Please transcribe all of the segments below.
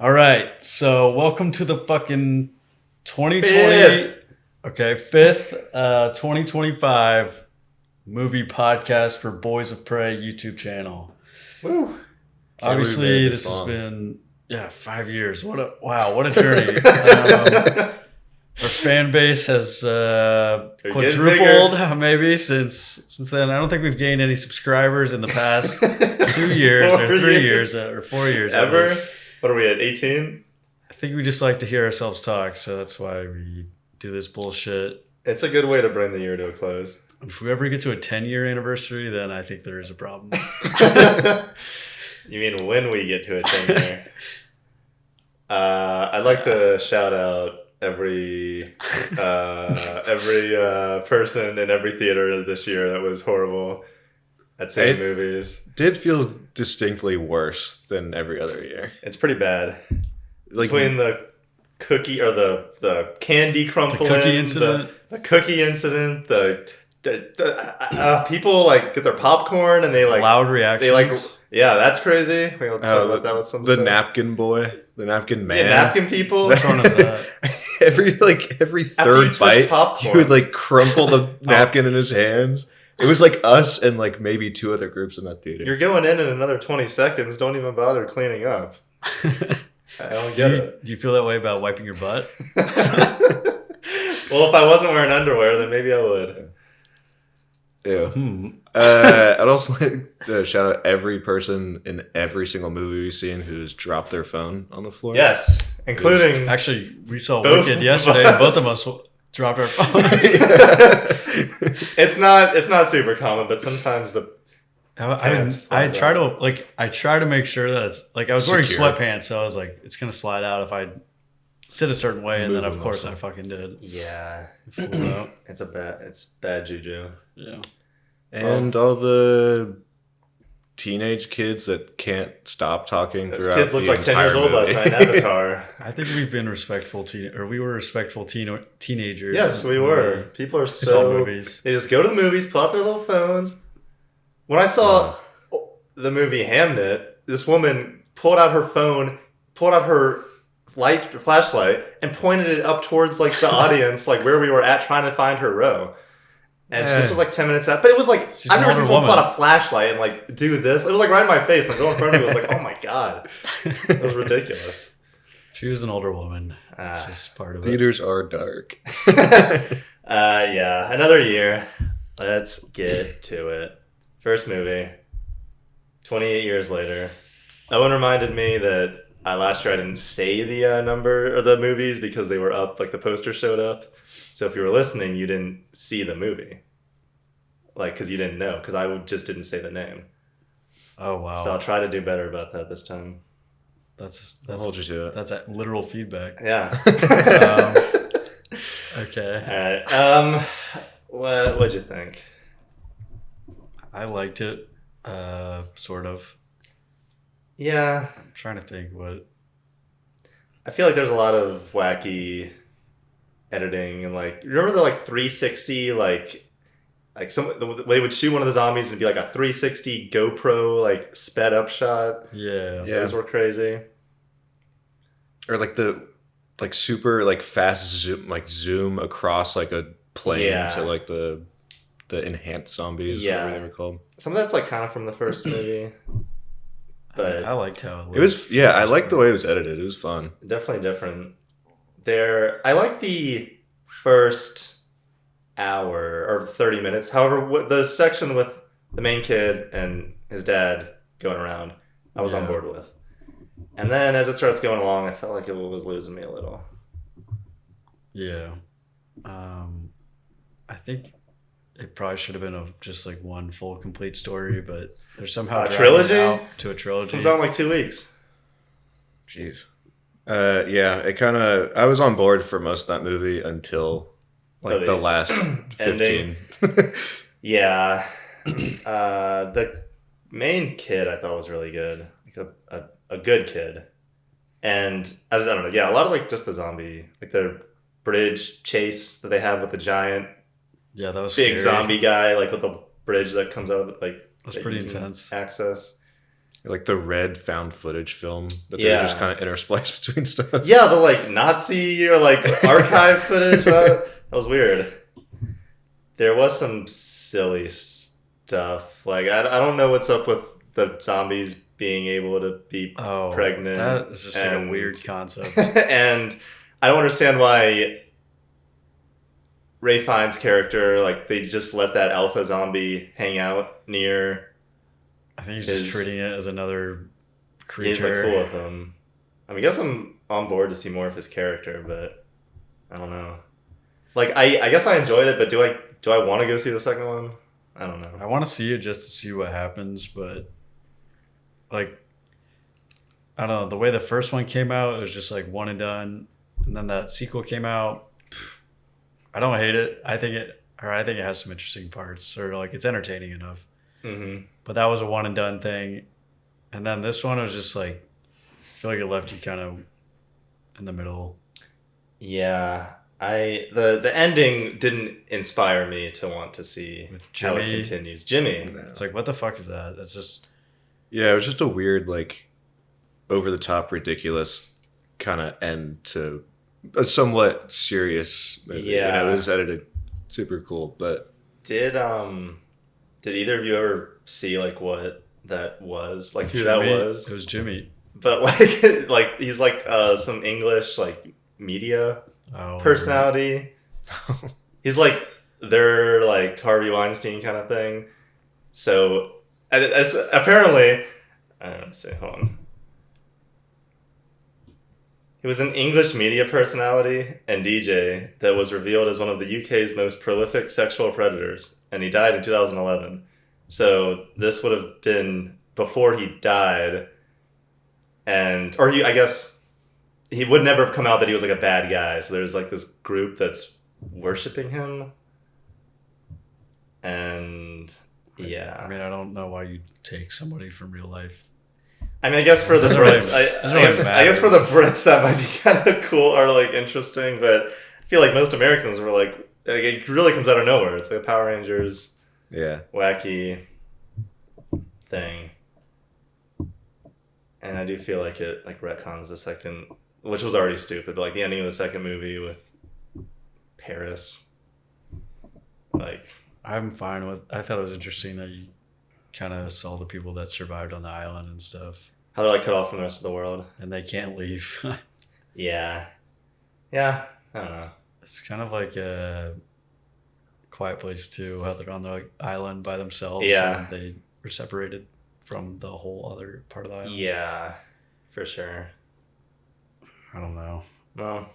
All right, so welcome to the fucking 2020, fifth 2025 movie podcast for Boys of Prey YouTube channel. Woo! Obviously, this has been 5 years. What a journey. Our fan base has quadrupled maybe since then. I don't think we've gained any subscribers in the past 2 years or 3 years or 4 years ever. What are we at, 18? I think we just like to hear ourselves talk, so that's why we do this bullshit. It's a good way to bring the year to a close. If we ever get to a 10-year anniversary, then I think there is a problem. You mean when we get to a 10-year? I'd like to shout out every person in every theater this year that was horrible at seeing movies. Did feel distinctly worse than every other year. It's pretty bad. Between the cookie or the candy crumpling, the cookie incident, the people like get their popcorn and they like loud reactions. That's crazy. We'll talk about that with some the stuff. Napkin boy, the napkin man, napkin people. What's wrong with that? every third bite, he would like crumple the napkin in his hands. It was like us and like maybe two other groups in that theater. You're going in another 20 seconds. Don't even bother cleaning up. I don't get it. Do you feel that way about wiping your butt? Well, if I wasn't wearing underwear, then maybe I would. Ew. I'd also like to shout out every person in every single movie we've seen who's dropped their phone on the floor. Yes, including... Actually, we saw Wicked yesterday, and both of us dropped our phones. It's not super common, but sometimes the I try to make sure that it's like I was wearing sweatpants, so I was like, it's gonna slide out if I sit a certain way, and then of course I fucking did. Yeah, it's bad juju. Yeah, and all the teenage kids that can't stop talking throughout. Those kids looked like 10 years old last night in Avatar. I think we've been respectful we were respectful teenagers. Yes, we were. People are so movies. They just go to the movies, pull out their little phones. When I saw the movie Hamnet, this woman pulled out her phone, pulled out her flashlight, and pointed it up towards like the audience, like where we were at, trying to find her row. And this was like 10 minutes out. But it was like, I've never seen someone pull out a flashlight and like do this. It was like right in my face. And the girl in front of me was like, oh my God. It was ridiculous. She was an older woman. That's just part of theaters are dark. Yeah, another year. Let's get to it. First movie. 28 years later. Owen reminded me that last year I didn't say the number of the movies because they were up, like the poster showed up. So if you were listening, you didn't see the movie. Like, because you didn't know, because I just didn't say the name. Oh, wow. So I'll try to do better about that this time. That's I'll hold you to it. That's literal feedback. Yeah. Okay. All right. What'd you think? I liked it, sort of. Yeah. I'm trying to think what... I feel like there's a lot of wacky editing and like, remember the like 360 like the way they would shoot one of the zombies and it'd be like a 360 GoPro like sped up shot. Yeah. Those were crazy. Or like the like super like fast zoom across like a plane to like the enhanced zombies, whatever they were called. Some of that's like kind of from the first movie. But I liked how it was. Yeah, I liked the way it was edited. It was fun. Definitely different. I like the first hour or 30 minutes. However, the section with the main kid and his dad going around, I was on board with. And then as it starts going along, I felt like it was losing me a little. Yeah. I think it probably should have been just like one full complete story, but there's somehow a trilogy out to a trilogy. Comes out in like 2 weeks. Jeez. Yeah, it kind of... I was on board for most of that movie until like the last 15. Yeah. The main kid I thought was really good. Like a good kid. And I don't know. Yeah, a lot of like just the zombie, like the bridge chase that they have with the giant that was big scary. Zombie guy, like with the bridge that comes out of it, like that's pretty intense. Access. Like the red found footage film that they're just kind of interspliced between stuff. Yeah, the like Nazi or like archive footage. That was weird. There was some silly stuff. Like I don't know what's up with the zombies being able to be pregnant. That is just like a weird concept. And I don't understand why Ray Fiennes' character, like they just let that alpha zombie hang out near. I think he's just treating it as another creature. He's like cool with him. I mean, I guess I'm on board to see more of his character, but I don't know. Like I guess I enjoyed it, but do I want to go see the second one? I don't know. I want to see it just to see what happens, but like I don't know, the way the first one came out, it was just like one and done, and then that sequel came out. I don't hate it. I think it has some interesting parts, or like it's entertaining enough. Mm-hmm. But that was a one and done thing, and then this one was just like I feel like it left you kind of in the middle. Yeah, the ending didn't inspire me to want to see how it continues. Jimmy, it's like what the fuck is that? It's just it was just a weird like over the top ridiculous kind of end to a somewhat serious movie. Yeah, it was edited super cool, but did either of you ever see like what that was? Like who Jimmy, that was? It was Jimmy. But like he's like some English like media personality. He's like they're like Harvey Weinstein kind of thing. So as apparently, I don't know, say hold on. He was an English media personality and DJ that was revealed as one of the UK's most prolific sexual predators, and he died in 2011. So this would have been before he died, I guess he would never have come out that he was like a bad guy. So there's like this group that's worshiping him, and yeah. I mean, I don't know why you'd take somebody from real life. I mean, I guess for the Brits, I guess for the Brits that might be kind of cool or like interesting, but I feel like most Americans were like it really comes out of nowhere. It's like a Power Rangers, wacky thing, and I do feel like it like retcons the second, which was already stupid, but like the ending of the second movie with Paris, like I'm fine with. I thought it was interesting that you kind of saw the people that survived on the island and stuff. How they're like cut off from the rest of the world. And they can't leave. Yeah. I don't know. It's kind of like a Quiet Place 2, how they're on the island by themselves. Yeah. And they were separated from the whole other part of the island. Yeah, for sure. I don't know. Well,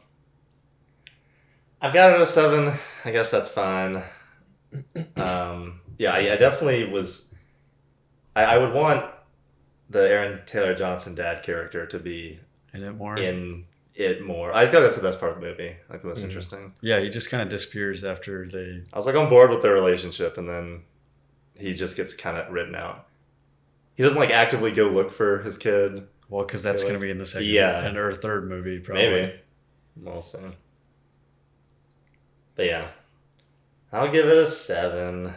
I've got it a 7. I guess that's fine. Yeah, I definitely was... I would want the Aaron Taylor Johnson dad character to be in it more. I feel like that's the best part of the movie, like the most interesting. Yeah, he just kind of disappears after they... I was like on board with their relationship, and then he just gets kind of written out. He doesn't like actively go look for his kid. Well, because that's going to be in the second or third movie, probably. Maybe. We'll see. But yeah, I'll give it a 7.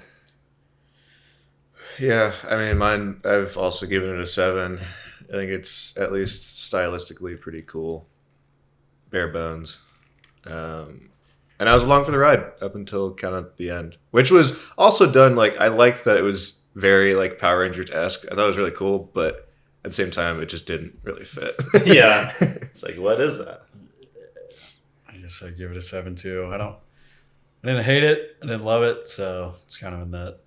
Yeah, I mean, mine, I've also given it a 7. I think it's at least stylistically pretty cool. Bare bones. And I was along for the ride up until kind of the end, which was also done, like, I like that it was very, like, Power Rangers-esque. I thought it was really cool, but at the same time, it just didn't really fit. Yeah. It's like, what is that? I guess I'd give it a 7, too. I didn't hate it. I didn't love it, so it's kind of in that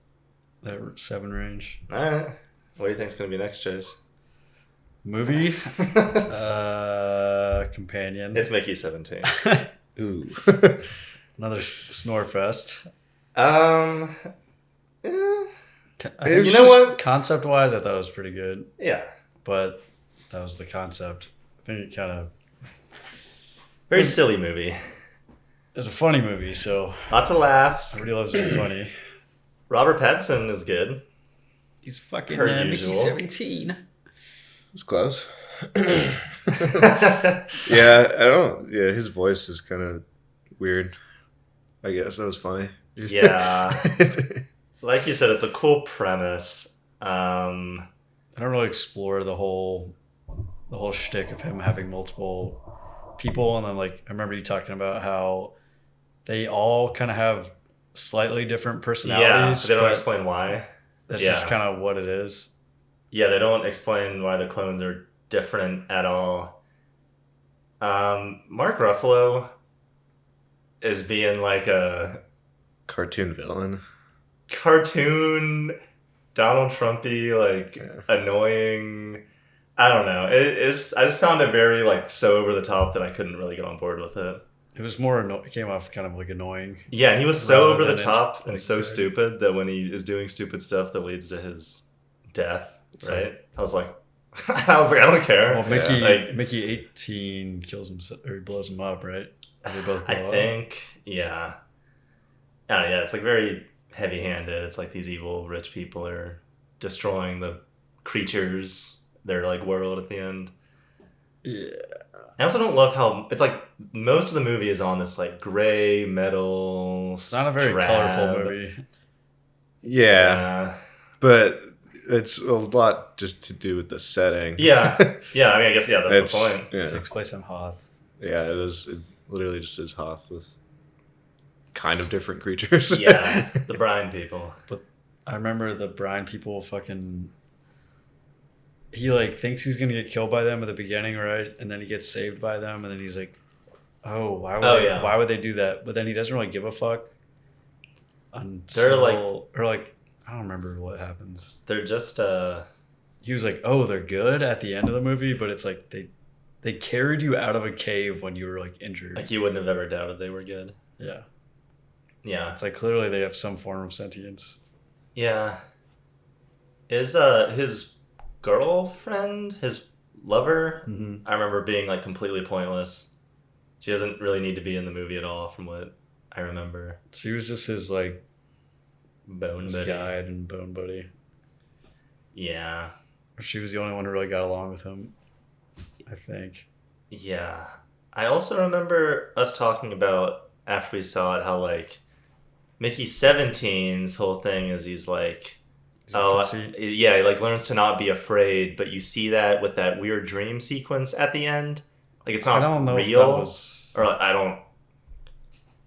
7 range. All right. What do you think's going to be next, Chase? Movie? Companion. It's Mickey 17. Ooh. Another snore fest. You know what? Concept-wise, I thought it was pretty good. Yeah. But that was the concept. I think it kind of... Very silly movie. It's a funny movie, so... Lots of laughs. Everybody loves being funny. Robert Pattinson is good. He's fucking Mickey 17. It's close. Yeah, I don't... Yeah, his voice is kind of weird. I guess that was funny. Yeah. Like you said, it's a cool premise. I don't really explore the whole shtick of him having multiple people, and then like I remember you talking about how they all kind of have slightly different personalities. But they don't explain why. That's just kind of what it is. Yeah, they don't explain why the clones are different at all. Mark Ruffalo is being like a cartoon villain. Cartoon Donald Trumpy, like annoying. I don't know. I just found it very like so over the top that I couldn't really get on board with it. It was more it came off kind of like annoying. Yeah, and he was so over the top and so stupid that when he is doing stupid stuff that leads to his death, right? I was like, I don't care. Well, Mickey 18 kills himself or he blows him up, right? They both blow I think, yeah. I don't know, yeah, it's like very heavy-handed. It's like these evil rich people are destroying the creatures, their like world at the end. Yeah. I also don't love how it's like most of the movie is on this like gray metal. It's not a very colorful movie. Yeah, but it's a lot just to do with the setting. Yeah. I mean, I guess that's the point. It takes place on Hoth. Yeah, it is. It literally just is Hoth with kind of different creatures. Yeah, the brine people. But I remember the brine people fucking. He like thinks he's gonna get killed by them at the beginning, right? And then he gets saved by them, and then he's like, "Oh, why would they do that?" But then he doesn't really give a fuck. Until, I don't remember what happens. They're just He was like, "Oh, they're good" at the end of the movie, but it's like they carried you out of a cave when you were like injured. Like you wouldn't have ever doubted they were good. Yeah. Yeah. It's like clearly they have some form of sentience. Yeah. Is his girlfriend, his lover, I remember being like completely pointless. She doesn't really need to be in the movie at all from what I remember. She was just his like bone buddy. Guide and bone buddy. Yeah. She was the only one who really got along with him, I think. Yeah. I also remember us talking about after we saw it how like Mickey 17's whole thing is he's like he like learns to not be afraid, but you see that with that weird dream sequence at the end. Like it's not real.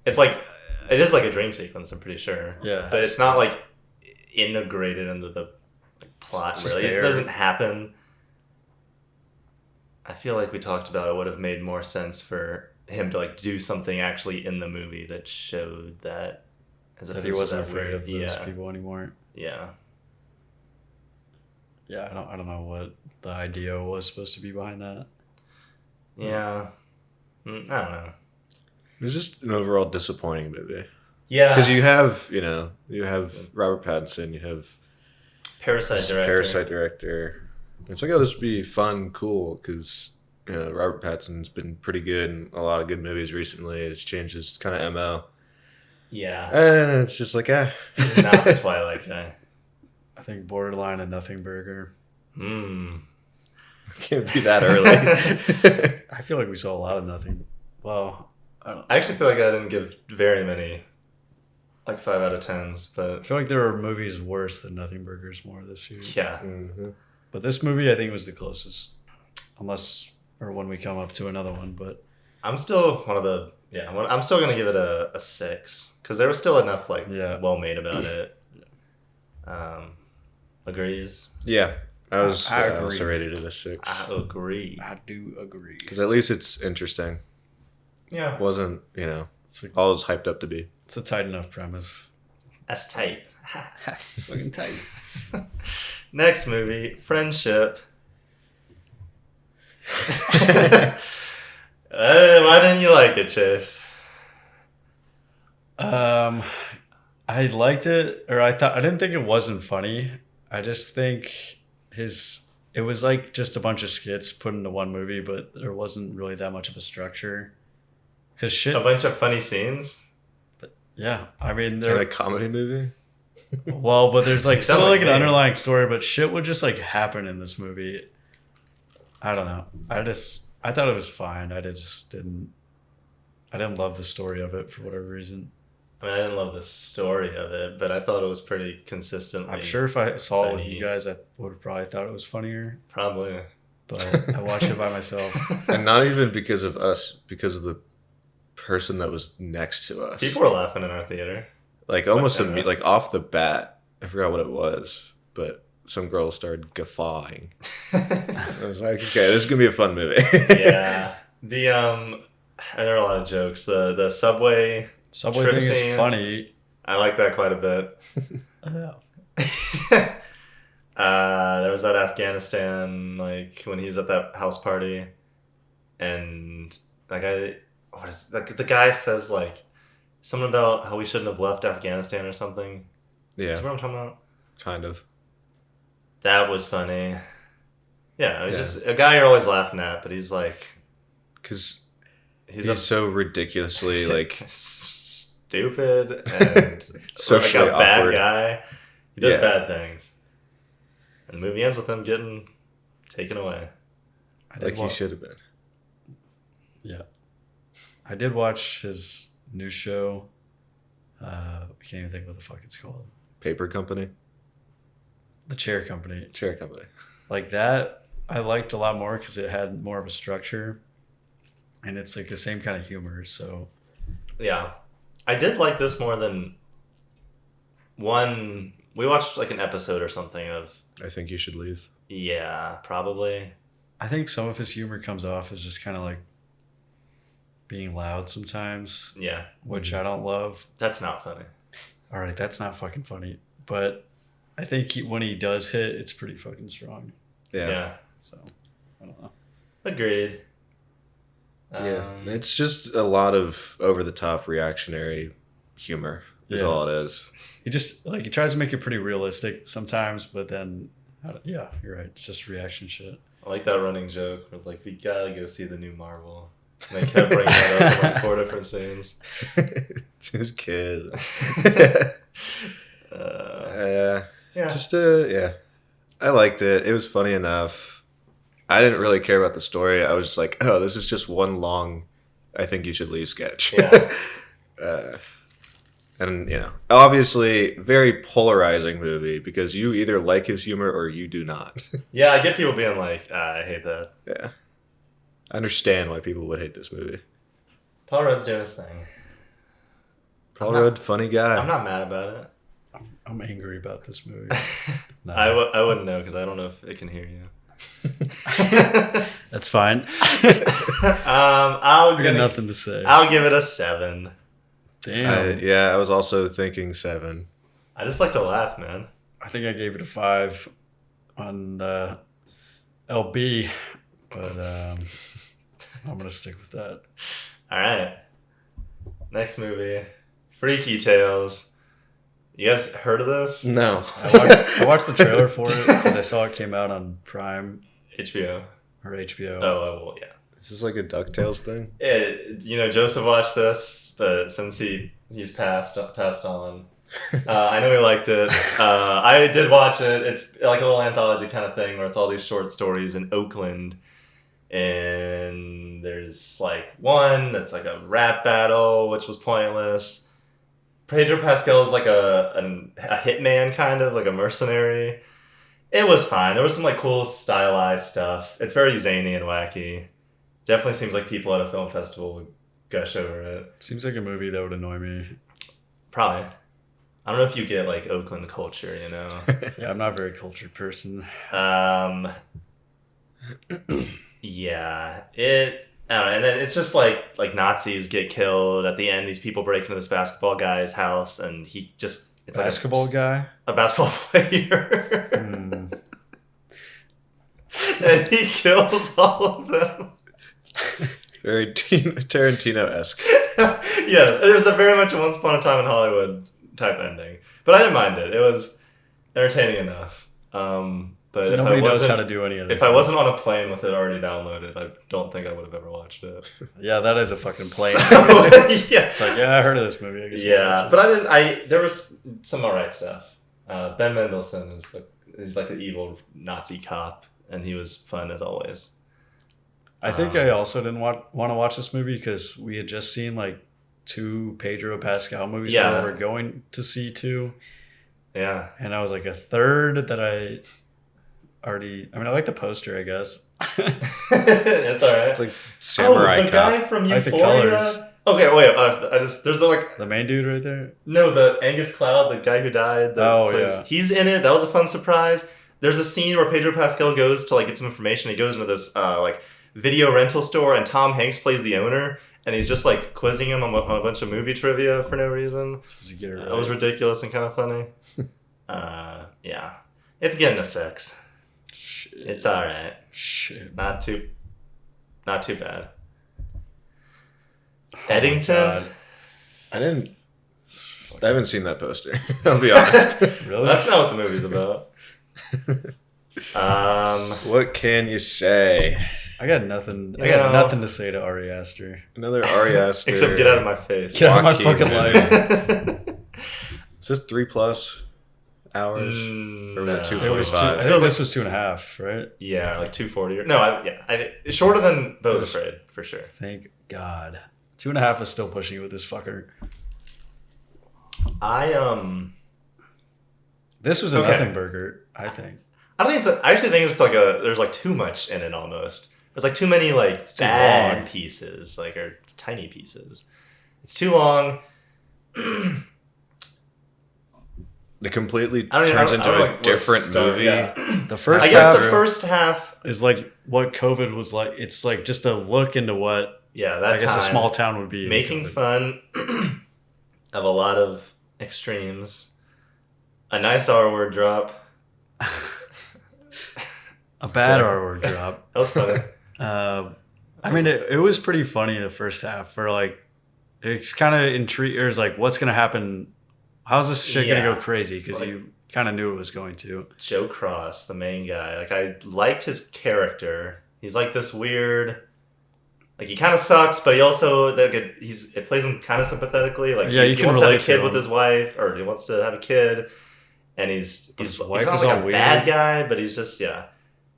It's like it is like a dream sequence, I'm pretty sure. Yeah. But it's not like integrated into the like, plot really. It doesn't happen. I feel like we talked about it would have made more sense for him to like do something actually in the movie that showed that he wasn't afraid of those people anymore. Yeah. Yeah, I don't know what the idea was supposed to be behind that. Yeah. I don't know. It was just an overall disappointing movie. Yeah. Because you have Robert Pattinson, you have Parasite director. It's like, oh, this would be fun, cool, because Robert Pattinson's been pretty good in a lot of good movies recently. It's changed his kind of MO. Yeah. And it's just like, He's not the Twilight guy. I think borderline a nothing burger. Can't be that early. I feel like we saw a lot of nothing. Well, I actually feel like I didn't give very many, like 5 out of 10s, but I feel like there were movies worse than Nothing Burgers more this year. Yeah. Mm-hmm. But this movie, I think, was the closest, when we come up to another one. But I'm still I'm still gonna give it a 6 because there was still enough well made about it. Agrees. Yeah, I also rated it a 6. I agree. I do agree because at least it's interesting. Yeah, it wasn't all it was hyped up to be. It's a tight enough premise. That's tight. It's fucking tight. Next movie, Friendship. Why didn't you like it, Chase? I liked it, or I didn't think it wasn't funny. I just think it was like just a bunch of skits put into one movie, but there wasn't really that much of a structure. A bunch of funny scenes. But yeah, I mean, they're a comedy movie. Well, but there's like still like an underlying story, but shit would just like happen in this movie. I don't know. I thought it was fine. I didn't love the story of it for whatever reason. I mean, I didn't love the story of it, but I thought it was pretty consistently. I'm sure if I saw it with funny. you guys, I would have probably thought it was funnier. Probably. But I watched it by myself. And not even because of us, because of the person that was next to us. People were laughing in our theater. Like almost What kind of- like off the bat. I forgot what it was, but some girl started guffawing. I was like, okay, this is gonna be a fun movie. Yeah. The there are a lot of jokes. The subway Subway trip thing scene, is funny. I like that quite a bit. Yeah. There was that Afghanistan, like when he's at that house party, and that guy, what is the guy says like something about how we shouldn't have left Afghanistan or something. Do you Yeah, remember what I'm talking about? kind of. That was funny. Yeah, it was Yeah. just a guy you're always laughing at, but he's like Because he's he's so ridiculously like stupid and socially like a bad awkward. guy. He does Yeah. bad things. And the movie ends with him getting taken away. I did Like he wa- should have been. Yeah. I did watch his new show. I can't even think what the fuck it's called. Paper Company, The Chair Company. Chair Company. Like that, I liked a lot more because it had more of a structure. And it's like the same kind of humor. So Yeah. I did like this more than one. We watched like an episode or something of, I think you should leave. yeah, probably. I think some of his humor comes off as just kind of like being loud sometimes, Yeah. which I don't love. That's not funny. All right, that's not fucking funny. But I think when he does hit, it's pretty fucking strong. Yeah. So I don't know. Agreed. Yeah. It's just a lot of over the top reactionary humor. Is Yeah. all it is. He just like he tries to make it pretty realistic sometimes, but then yeah, you're right. It's just reaction shit. I like that running joke where it's like, we gotta go see the new Marvel. And they kept bringing that up in like 4 different scenes. It's his kid. Yeah. Just yeah. I liked it. It was funny enough. I didn't really care about the story. I was just like, oh, this is just one long I think you should leave sketch. Yeah. And obviously very polarizing movie because you either like his humor or you do not. Yeah, I get people being like, I hate that. Yeah. I understand why people would hate this movie. Paul Rudd's doing his thing. Paul Rudd, funny guy. I'm not mad about it. I'm angry about this movie. No. I wouldn't know because I don't know if it can hear you. That's fine. I'll I got nothing to say. I'll give it a 7. Damn. I was also thinking 7. I just like to laugh, man. I think I gave it a 5 on LB, but I'm gonna stick with that. All right. Next movie, Freaky Tales. You guys heard of this? No. I watched the trailer for it because I saw it came out on Prime HBO. or HBO. Oh, well, yeah. Is this like a DuckTales thing? Joseph watched this, but since he's passed on, I know he liked it. I did watch it. It's like a little anthology kind of thing where it's all these short stories in Oakland, and there's like one that's like a rap battle, which was pointless. Pedro Pascal is like a hitman, kind of like a mercenary. It was fine. There was some like cool stylized stuff. It's very zany and wacky. Definitely seems like people at a film festival would gush over it. Seems like a movie that would annoy me. Probably. I don't know if you get like Oakland culture, you know. Yeah, I'm not a very cultured person. Yeah. I don't know, and then it's just like Nazis get killed at the end. These people break into this basketball guy's house, and he just it's Basketball like guy. a basketball player, and he kills all of them. Very Tarantino-esque. Yes, it was a very much a Once Upon a Time in Hollywood type ending, but I didn't mind it. It was entertaining enough. But if Nobody I knows wasn't, how to do any of it. if I wasn't on a plane with it already downloaded, I don't think I would have ever watched it. Yeah, that is a fucking plane. So, yeah. It's like, yeah, I heard of this movie. I guess I'll Yeah, watch it. but I didn't. There was some alright stuff. Ben Mendelsohn he's like the evil Nazi cop, and he was fun as always. I think I also didn't want to watch this movie because we had just seen like 2 Pedro Pascal movies Yeah. that we're going to see too. Yeah. And I was like a third that I like the poster, I guess. It's all right. It's like Samurai the Cop. guy from I like the Euphoria. colors. Okay, wait. There's like The main dude right there. no, the Angus Cloud, the guy who died. Yeah. He's in it. That was a fun surprise. There's a scene where Pedro Pascal goes to like get some information. He goes into this like video rental store, and Tom Hanks plays the owner, and he's just like quizzing him on a bunch of movie trivia for no reason. It was ridiculous and kind of funny. Yeah, it's getting a 6. Shit. It's all right. Shit. Not too bad. Oh Eddington. I haven't seen that poster. I'll be honest. Really? That's not what the movie's about. What can you say? I got nothing. I You got know- nothing to say to Ari Aster. Another Ari Aster. Except get out of my face. Get out of my Joaquin. fucking life. Is this 3+ hours? Or was it It was 2. 2:45? I think this was 2.5, right? Yeah, like 240. It's shorter than Those Afraid for sure. Thank God. 2.5 is still pushing it with this fucker. This was a Okay. nothing burger, I think. I actually think it's like there's like too much in it almost. There's like too many like too bad long. pieces, like or tiny pieces. It's too long. It completely I don't even- turns I into don't know, a like, where to different start, movie. yeah. The first I guess half the first half, is like what COVID was like. It's like just a look into what yeah, that I guess time, a small town would be. in making COVID. fun of a lot of extremes. A nice R word drop. A bad R word drop. That was funny. I mean, it was pretty funny the first half. For like, it's kind of intrigued. It was like, what's gonna happen? How's this shit Yeah. gonna go crazy? Because Like- you kind of knew it was going to. Joe Cross, the main guy. Like I liked his character. He's like this weird. Like he kind of sucks, but he also it plays him kind of sympathetically. Like Yeah, you he can wants to have a relate to kid with him. his wife, or he wants to have a kid, and he's His he's wife not is like all a weird. bad guy, but he's just yeah.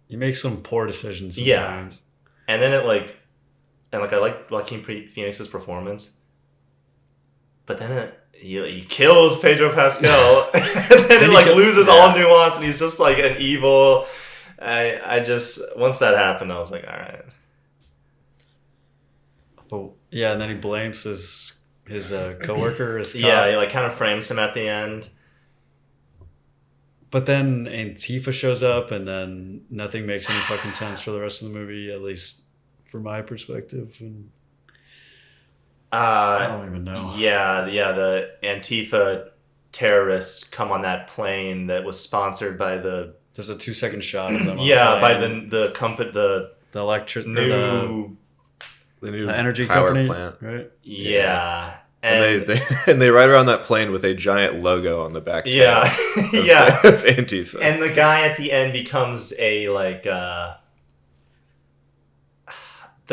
You make some poor decisions Yeah. sometimes. And then I like Joaquin Phoenix's performance, but then he kills Pedro Pascal, and then it like loses all nuance, and he's just like an evil. I just once that happened, I was like, all right. But yeah, and then he blames his coworker, his cop. Yeah, he like kind of frames him at the end. But then Antifa shows up, and then nothing makes any fucking sense for the rest of the movie, at least from my perspective. And I don't even know. Yeah, the Antifa terrorists come on that plane that was sponsored by the There's a 2-second shot of them. On by the plane. the company, the new The energy power company, plant. right? yeah. And they ride around that plane with a giant logo on the back. Yeah, of, yeah. of Antifa. And the guy at the end becomes a like the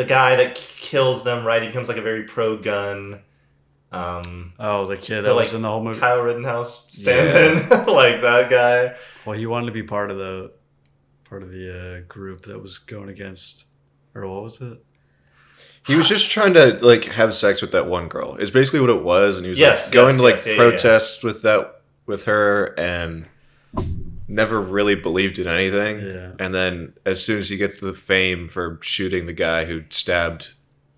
guy that kills them. Right, he becomes like a very pro gun. Oh, the kid The, that was like, in the whole movie. Kyle Rittenhouse stand-in, like that guy. Well, he wanted to be part of the group that was going against, or what was it? He was just trying to like have sex with that one girl. Is basically what it was, and he was Yes, like, going to like yes, yeah, protest with her, and never really believed in anything. Yeah. And then as soon as he gets the fame for shooting the guy who stabbed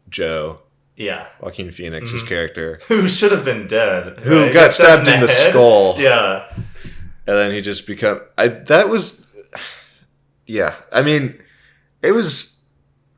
Joe, Yeah. Joaquin Phoenix's character, Who should have been dead. who right? got stabbed in the head. skull, Yeah. and then he just become. Yeah. I mean, it was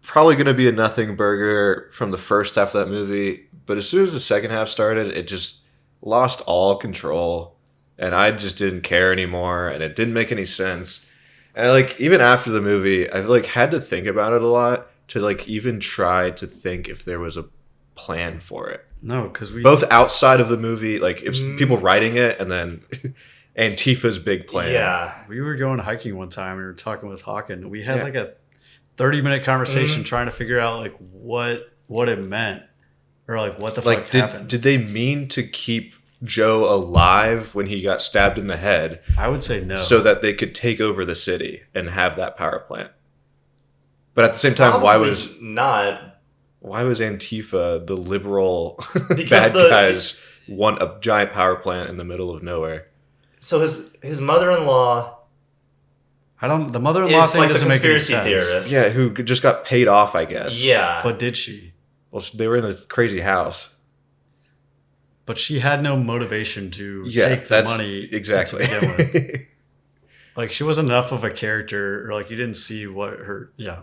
probably going to be a nothing burger from the first half of that movie, but as soon as the second half started, it just lost all control, and I just didn't care anymore, and it didn't make any sense. And even after the movie, I've had to think about it a lot to even try to think if there was a plan for it. No, because we Both outside of the movie, if people writing it, and then Antifa's big plan. Yeah. we were going hiking one time. We were talking with Hawken. We had a 30-minute conversation trying to figure out what it meant, or what the fuck happened. Did they mean to keep Joe alive when he got stabbed in the head I would say no. so that they could take over the city and have that power plant? But at the same time, why Probably was not? why was Antifa the liberal Because bad guys want a giant power plant in the middle of nowhere? So his mother-in-law The mother-in-law is thing like the doesn't make any conspiracy sense. theorist. Yeah, who just got paid off, I guess. Yeah. But did she? Well, they were in a crazy house. But she had no motivation to Yeah, take the money exactly. to begin with. Like, she wasn't enough of a character, or like you didn't see what her. Yeah.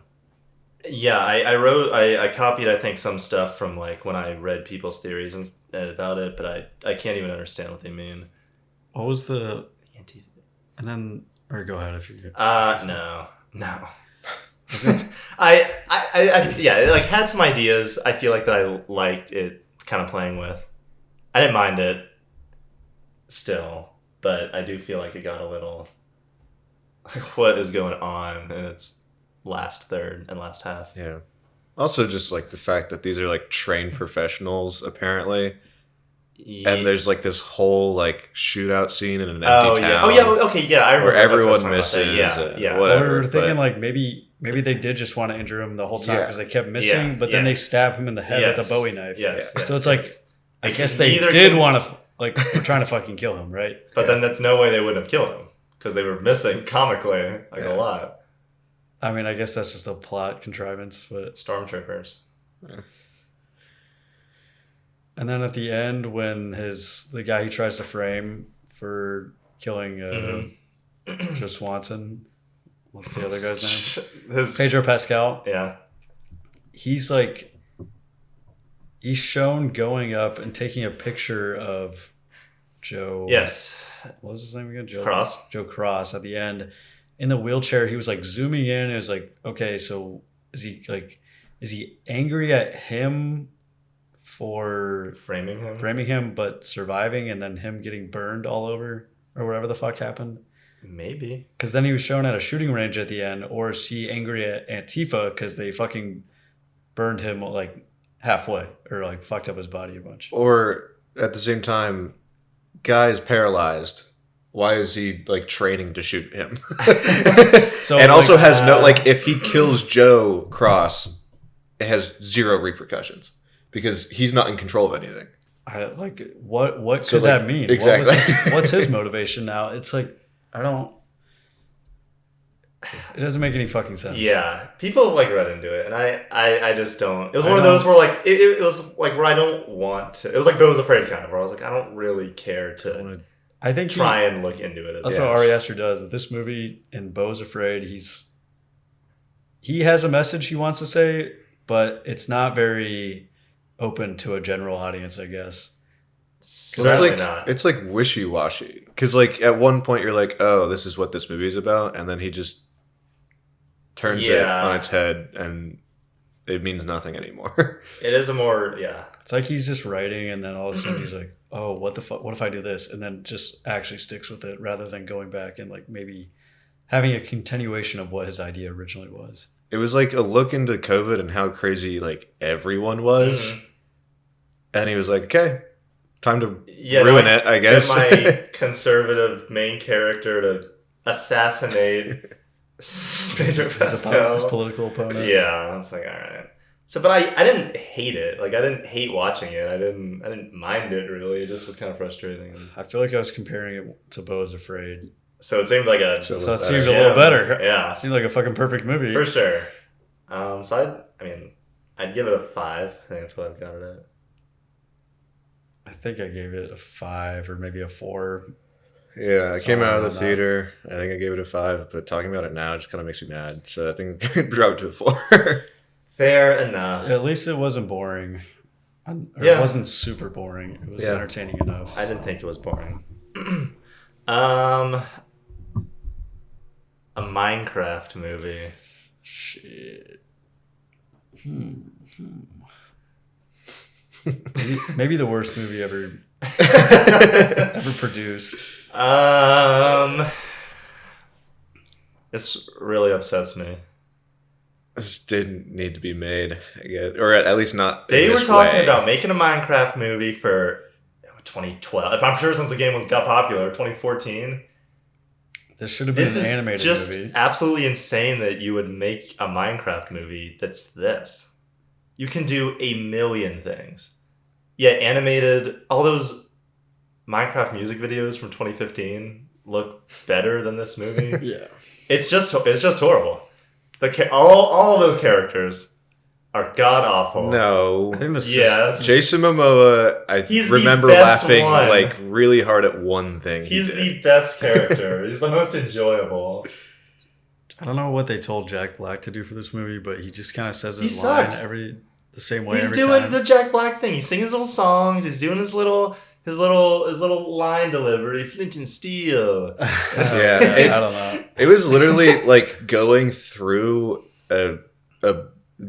Yeah, I copied, I think, some stuff from like when I read people's theories and about it, but I can't even understand what they mean. What was the? And then, or go ahead if you. No. Yeah, it like had some ideas. I feel like that I liked it, kind of playing with. I didn't mind it, still, but I do feel like it got a little. Like, what is going on in its last third and last half? Yeah. Also, just like the fact that these are like trained professionals, apparently. Yeah. And there's like this whole like shootout scene in an empty town. Yeah. Oh yeah. Okay. Yeah. I remember where everyone that. misses. Yeah. Whatever. We were thinking like maybe they did just want to injure him the whole time because they kept missing, but then they stab him in the head with a Bowie knife. Yes. So it's like, I guess they did want to like were trying to fucking kill him, right? But then that's no way they wouldn't have killed him because they were missing comically a lot. I mean, I guess that's just a plot contrivance, but Stormtroopers. Yeah. And then at the end, when the guy he tries to frame for killing Joe Swanson, what's the other guy's name? Pedro Pascal. Yeah. He's shown going up and taking a picture of Joe. Yes. What was his name again? Joe Cross at the end. In the wheelchair, he was like zooming in. It was like, okay, so is he angry at him for framing him, but surviving, and then him getting burned all over or whatever the fuck happened? Maybe. Because then he was shown at a shooting range at the end, or is he angry at Antifa because they fucking burned him like halfway or like fucked up his body a bunch? Or at the same time, guy is paralyzed. Why is he like training to shoot him? So and also has no like if he kills Joe Cross, it has zero repercussions because he's not in control of anything. What could that mean? Exactly. What's his motivation now? It's like it doesn't make any fucking sense. Yeah, people like read into it, and I just don't. It was one of those where like it was like where I don't want to. It was like Bo was Afraid kind of where I was like I don't really care to. I think try and look into it. That's what Ari Aster does with this movie. In Beau's Afraid, he has a message he wants to say, but it's not very open to a general audience, I guess. It's like wishy-washy because like at one point you're like, oh, this is what this movie is about, and then he just turns it on its head and it means nothing anymore. It is a more It's like he's just writing, and then all of a sudden he's like, oh, what the fuck? What if I do this? And then just actually sticks with it rather than going back and like maybe having a continuation of what his idea originally was. It was like a look into COVID and how crazy like everyone was. Mm-hmm. And he was like, okay, time to ruin it, I guess. Get my conservative main character to assassinate Pedro Pascal. His political opponent. Yeah, I was like, all right. So, but I didn't hate it. Like, I didn't hate watching it. I didn't mind it, really. It just was kind of frustrating. I feel like I was comparing it to Beau's Afraid. So it seemed like So it seemed a little better. Yeah. It seemed like a fucking perfect movie. For sure. So I'd give it a 5. I think that's what I've got it at. I think I gave it a 5 or maybe a 4. Yeah, I came out of the theater. I think I gave it a 5, but talking about it now just kind of makes me mad. So I think I dropped it to a 4. Fair enough. At least it wasn't boring. It wasn't super boring. It was entertaining enough. I didn't think it was boring. A Minecraft movie. Shit. Maybe the worst movie ever produced. This really upsets me. This didn't need to be made, I guess, or at least not. They were talking about making a Minecraft movie for 2012. I'm sure since the game got popular, 2014. This should have been an animated movie. This is just absolutely insane that you would make a Minecraft movie that's this. You can do a million things. Yeah, animated, all those Minecraft music videos from 2015 look better than this movie. Yeah. It's just horrible. All those characters are god awful. No. I think this Yes. Jason Momoa, He's remember the best laughing one. like really hard at one thing. He's the best character. He's the most enjoyable. I don't know what they told Jack Black to do for this movie, but he just kind of says his He line sucks. the same way He's every doing time. the Jack Black thing. He's singing his little songs. He's doing his little line delivery. Flint and steel. Yeah, I don't know. It was literally like going through a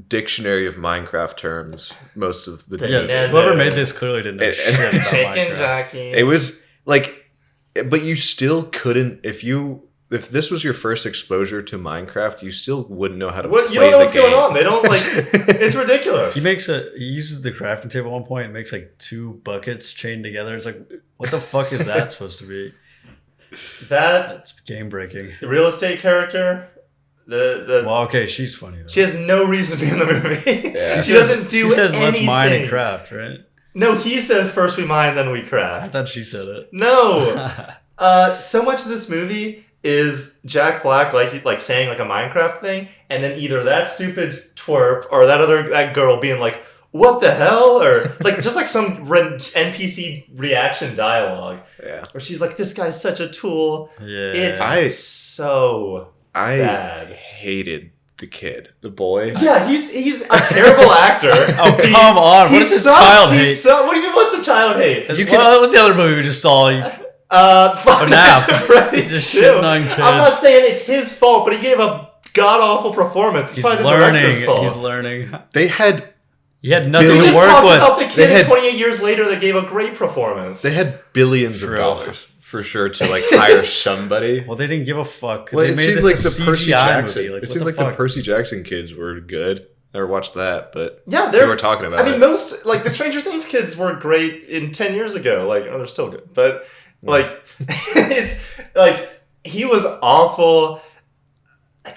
dictionary of Minecraft terms most of the Yeah, movie. whoever made this clearly didn't know And- shit about Chicken Minecraft. jockey. It was like, but you still couldn't if this was your first exposure to Minecraft, you still wouldn't know how to. What, you play don't know the what's game. going on. They don't like. It's ridiculous. He uses the crafting table at one point and makes like 2 buckets chained together. It's like, what the fuck is that supposed to be? That It's game breaking. real estate character. Well, okay, she's funny though. She has no reason to be in the movie. Yeah. She doesn't do. She says, "Let's anything. mine and craft," right? No, he says first we mine, then we I craft. thought she said it. No. So much of this movie is Jack Black like saying like a Minecraft thing, and then either that stupid twerp or that girl being like, "What the hell?" or like just like some NPC reaction dialogue, Yeah, where she's like, "This guy's such a tool." Yeah. It's so I bad. hated the kid, the boy. Yeah, he's a terrible actor. Oh, come on. What is this sucks. child He hate? What do you mean, what's the child hate? Well, what's the other movie we just saw? Five now. Nights at Freddy's Just 2. shitting on kids. I'm not saying it's his fault, but he gave a god-awful performance. It's He's probably the director's learning. fault. He's learning. They had He had nothing We to just work talked with. about the kid They had- 28 years later that gave a great performance. billions of True. dollars for sure to like hire somebody. Well, they didn't give a fuck. Well, They it made seemed this like a the Percy CGI Jackson. movie. Like, It what seemed the like fuck? the Percy Jackson kids were good. Never watched that, but Yeah, they were talking about I mean, it. most like the Stranger Things kids were great in 10 years ago. Like, oh, they're still good, but like, it's like he was awful.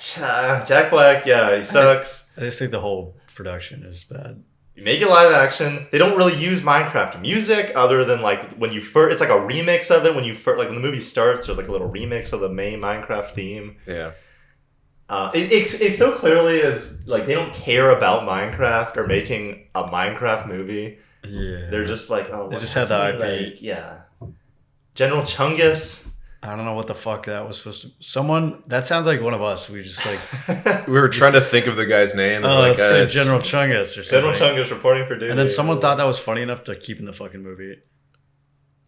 Jack Black, yeah, he sucks. I just think the whole production is bad. You make it live action. They don't really use Minecraft music other than like when you first. It's like a remix of it when you first. Like when the movie starts, there's like a little remix of the main Minecraft theme. Yeah. It's so clearly as like they don't care about Minecraft or making a Minecraft movie. Yeah. They're just like, oh, They what just had the happened? IP. Like, yeah. General Chungus. I don't know what the fuck that was supposed to. Someone that sounds like one of us. We just like, We were trying to think of the guy's name. oh, like, it's like General Chungus or something. General Chungus reporting for duty. And then someone thought that was funny enough to keep in the fucking movie.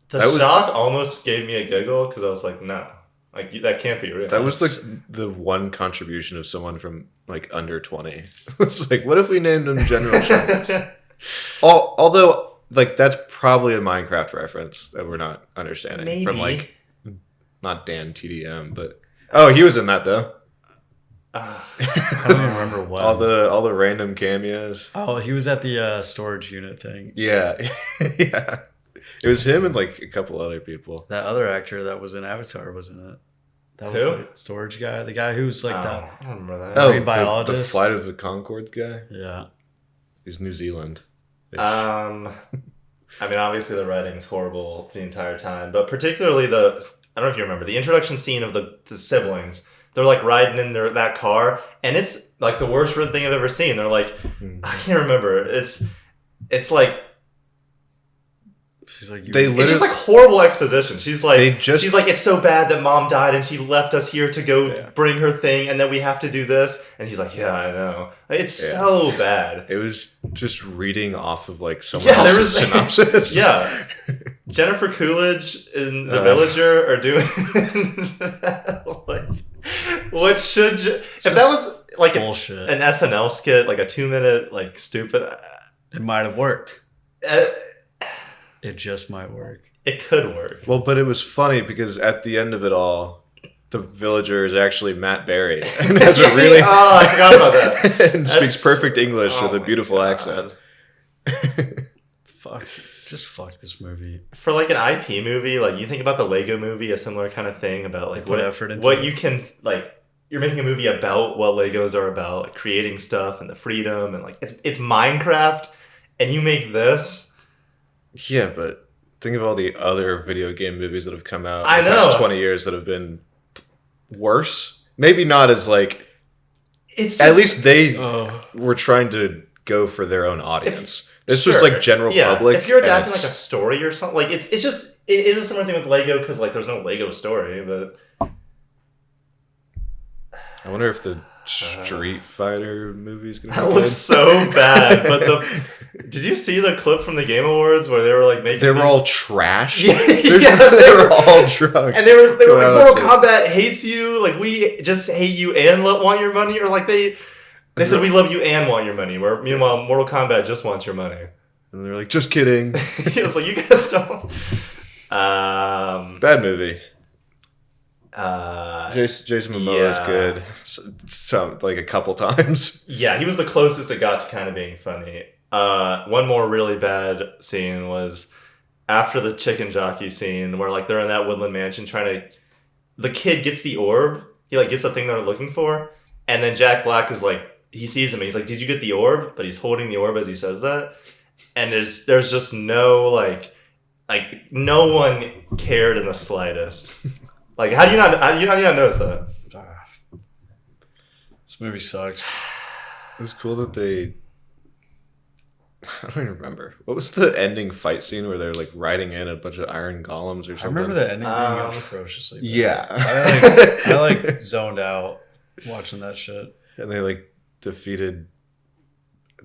the that was- shock almost gave me a giggle because I was like, no, like that can't be real. That was like the one contribution of someone from like under 20. It's like, what if we named him General Chungus? Although, like, that's probably a Minecraft reference that we're not understanding. Maybe. From like, not Dan TDM, but he was in that though. I don't even remember what. All the random cameos. Oh, he was at the storage unit thing. Yeah, yeah. It was him and like a couple other people. That other actor that was in Avatar was in it. That was Who? the storage guy. The guy who's like Oh, that. I don't remember that. Oh, Marine the biologist. Flight of the Conchords guy. Yeah. He's New Zealand. I mean, obviously the writing's horrible the entire time, but particularly I don't know if you remember the introduction scene of the siblings. They're like riding in that car, and it's like the worst written thing I've ever seen. They're like, I can't remember. It's like She's like, it's just like horrible exposition. She's like, just- she's like, it's so bad that mom died and she left us here to go bring her thing, and then we have to do this. And he's like, yeah, I know. It's so bad. It was just reading off of like someone Yeah, there else's was- synopsis. Yeah. Jennifer Coolidge and The Villager are doing like what should if that was like bullshit. an SNL skit, like a 2-minute like stupid It might have worked. uh, It just might work. it could work. Well, but it was funny because at the end of it all, the villager is actually Matt Berry and has a really Oh, I forgot about that. and That's- speaks perfect English Oh with a my beautiful God. accent. Fuck this movie. For like an IP movie, like you think about the Lego movie, a similar kind of thing about like They put what effort into what it. you can like you're making a movie about what Legos are about, like creating stuff and the freedom and like it's Minecraft, and you make this. Yeah, but think of all the other video game movies that have come out I in the know. past 20 years that have been worse. Maybe not as like. It's just, at least they were trying to go for their own audience. This was like general public. If you're adapting like a story or something, like it is a similar thing with Lego because like there's no Lego story, but I wonder if the Street Fighter movie is going to that looks so bad. But did you see the clip from the Game Awards where they were like making? They were all trash. Yeah, they were all drunk, and they were like, Mortal Kombat hates you. Like we just hate you and want your money, or like they said we love you and want your money. Where meanwhile Mortal Kombat just wants your money. And they're like, just kidding. He was like, you guys don't. Bad movie. Jason Momoa is yeah. good. So, like a couple times. Yeah, he was the closest it got to kind of being funny. One more really bad scene was after the chicken jockey scene where like they're in that woodland mansion the kid gets the orb. He like gets the thing they're looking for. And then Jack Black is like, he sees him and he's like, did you get the orb? But he's holding the orb as he says that. And there's just no like no one cared in the slightest. Like, how do you not notice that? This movie sucks. It was cool that they... I don't even remember. What was the ending fight scene where they're like riding in a bunch of iron golems or something? I remember the ending being atrociously bad. Yeah. I like zoned out watching that shit. And they like defeated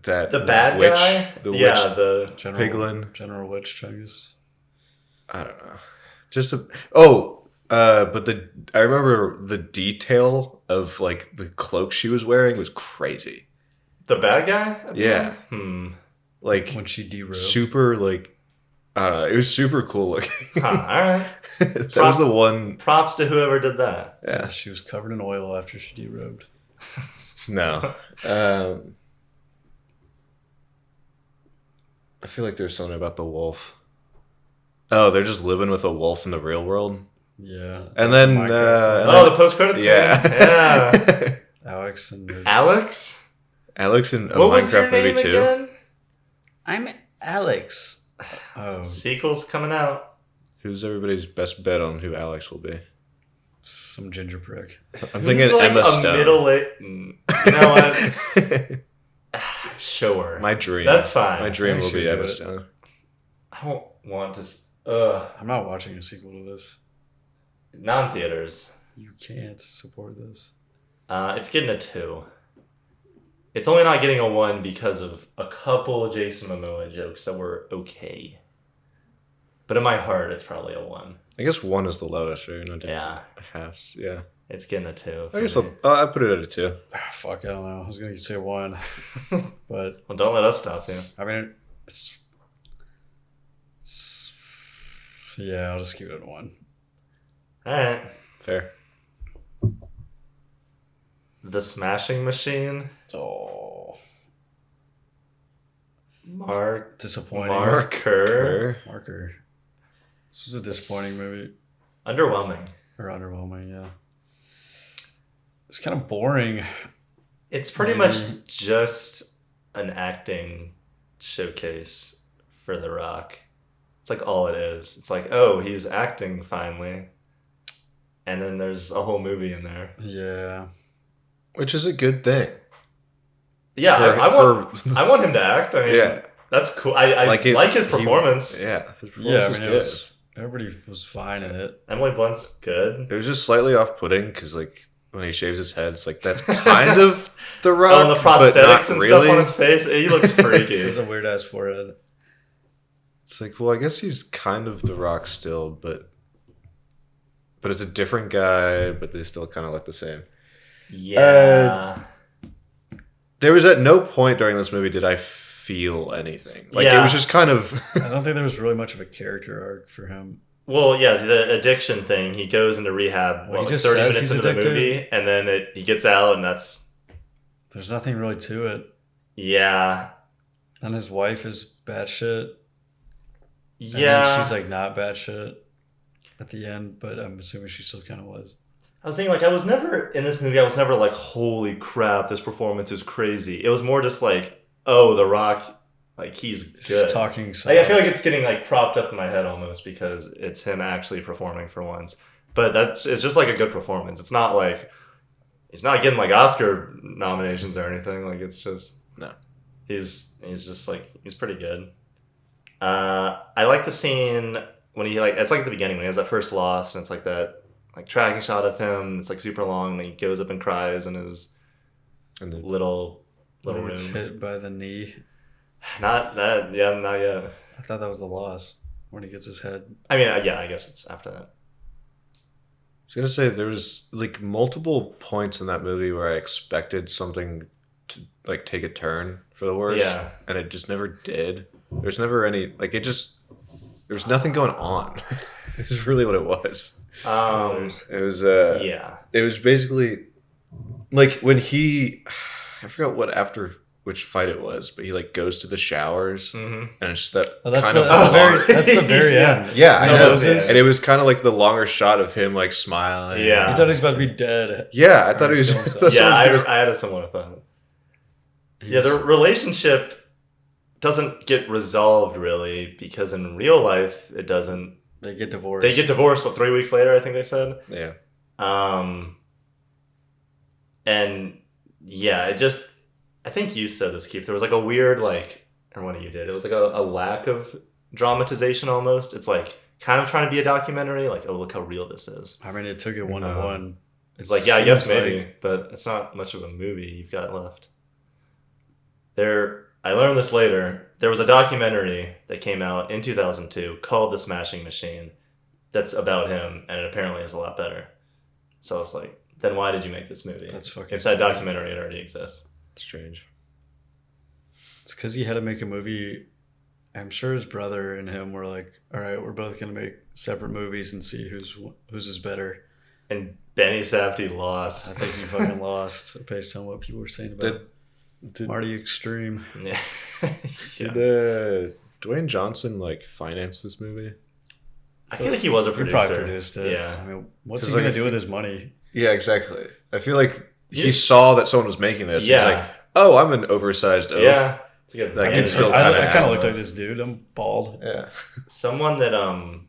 that The bad witch, guy? the Yeah, witch the piglin. General Witch Chungus. I don't know. But I remember the detail of like the cloak she was wearing was crazy. The bad guy? Yeah. Like when she derobed. Super like I don't know. It was super cool looking. Huh, all right. That was the one. Props to whoever did that. Yeah. She was covered in oil after she derobed. No. I feel like there's something about the wolf. Oh, they're just living with a wolf in the real world. Yeah. And then, the post-credits scene. Yeah. Alex and Alex in a what was your Minecraft movie name too. again? I'm Alex. Oh, Sequel's coming out. Who's everybody's best bet on who Alex will be? some ginger prick. I'm thinking He's like Emma a Stone. middle-aged... You know what? Sure. My dream. That's fine. My dream will Actually, be do Emma it. Stone. I don't want to... I'm not watching a sequel to this. Non-theaters. You can't support this. It's getting a 2. It's only not getting a 1 because of a couple of Jason Momoa jokes that were okay. But in my heart, it's probably a 1. I guess 1 is the lowest, right? Not Yeah. Halves, yeah. It's getting a 2. I guess I'll put it at a 2. Fuck, I don't know. I was going to say 1. But, Well, don't let us stop you. I mean, yeah, I'll just keep it at 1. Alright. Fair. The Smashing Machine. Oh. Disappointing. Marker. Marker. This was a disappointing movie. Underwhelming. Or underwhelming, yeah. It's kind of boring. It's pretty much just an acting showcase for The Rock. It's like all it is. It's like, oh, he's acting finally. And then there's a whole movie in there. Yeah. Which is a good thing. Yeah, I want him to act. I mean, yeah. That's cool. I like his performance. His performance was good. Everybody was fine in it. Emily Blunt's good. It was just slightly off-putting because, like, when he shaves his head, it's like that's kind of The Rock. Oh, and the prosthetics and really. stuff on his face. He looks freaky. He has a weird ass forehead. It's like, well, I guess he's kind of The Rock still, but it's a different guy, but they still kind of look the same. Yeah. There was at no point during this movie did I feel anything. Like, it was just kind of... I don't think there was really much of a character arc for him. Well, yeah, the addiction thing. He goes into rehab Well, he just 30 says minutes he's into addicted. the movie, and then he gets out, and that's... There's nothing really to it. Yeah. And his wife is bad shit. Yeah. She's like not bad shit at the end, but I'm assuming she still kind of was. I was thinking, like, I was never like, holy crap, this performance is crazy. It was more just like, oh, The Rock, like, he's good. He's talking so like, I feel like it's getting, like, propped up in my head almost because it's him actually performing for once. But it's just, like, a good performance. It's not, like, he's not getting, like, Oscar nominations or anything. Like, it's just... No. He's just, like, he's pretty good. I like the scene when he, like, it's like at the beginning when he has that first loss and it's like that, like, tracking shot of him. It's like super long and he goes up and cries in his little room. It's hit by the knee. Not that, yeah, not yet. I thought that was the loss when he gets his head. I mean, yeah, I guess it's after that. I was gonna say there was like multiple points in that movie where I expected something to like take a turn for the worse, and it just never did. There's never any like it just there's nothing going on. This is really what it was. It was It was basically like when I forgot which fight it was, but he like goes to the showers and it's just that that's the very end. Yeah, I know. And it was kind of like the longer shot of him like smiling. Yeah, he thought he was about to be dead. Yeah, I thought he was. I had a similar thought. Yeah, the relationship doesn't get resolved really because in real life it doesn't. They get divorced. They get divorced. 3 weeks later? I think they said. Yeah. And yeah, it just. I think you said this, Keith. There was like a weird, like, or one of you did. It was like a lack of dramatization almost. It's like kind of trying to be a documentary. Like, oh, look how real this is. I mean, it took it one-on-one. It's like, yeah, I guess maybe, but it's not much of a movie you've got left. I learned this later. There was a documentary that came out in 2002 called The Smashing Machine that's about him, and it apparently is a lot better. So I was like, then why did you make this movie? That's fucking if that documentary already exists. Strange. It's because he had to make a movie. I'm sure his brother and him were like, all right, we're both going to make separate movies and see whose is better. And Benny Safdie lost. I think he fucking lost based on what people were saying about Marty Extreme. Yeah. Did Dwayne Johnson like finance this movie? I feel like he was a producer. He probably produced it. Yeah. I mean, what's he going to do with his money? Yeah, exactly. I feel like he saw that someone was making this. Yeah. He's like, oh, I'm an oversized oaf. Yeah. That can still kind of. I kind of looked like this dude. I'm bald. Yeah. Someone that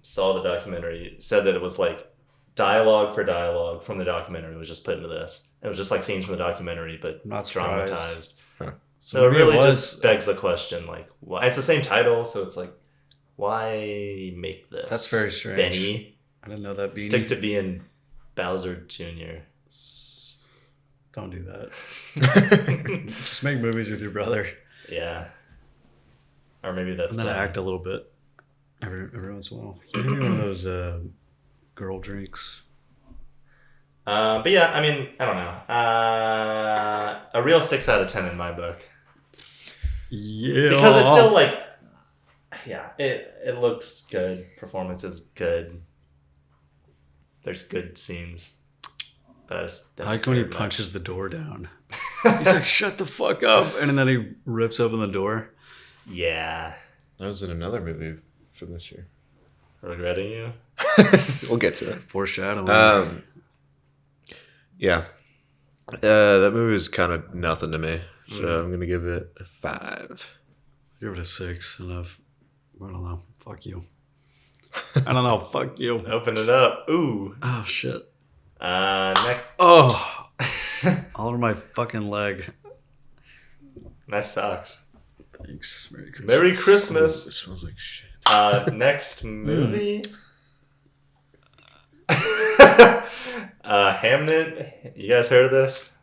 saw the documentary said that it was like dialogue for dialogue from the documentary was just put into this. It was just like scenes from the documentary, but not dramatized. Huh. So it really just begs the question, like, why? It's the same title, so it's like, why make this? That's very strange. Benny. I didn't know that. Beanie. Stick to being Bowser Jr. Don't do that. Just make movies with your brother. Yeah. Or maybe that's and then act a little bit every once in a while. Give me one of those girl drinks. But yeah, I mean, I don't know. A real 6 out of 10 in my book. Yeah. Because it's still like, yeah, it looks good. Performance is good. There's good scenes. But I just I like when he punches the door down. He's like, shut the fuck up. And then he rips open the door. Yeah. That was in another movie from this year. Regretting You? We'll get to it. Foreshadowing. Yeah. That movie is kind of nothing to me. So I'm going to give it a 5. Give it a 6. Enough. I don't know. Fuck you. I don't know. Fuck you. Open it up. Ooh. Oh, shit. Next. Oh. All over my fucking leg. Nice socks. Thanks. Merry Christmas. Merry Christmas. It smells like shit. Next movie. Hamnet. You guys heard of this?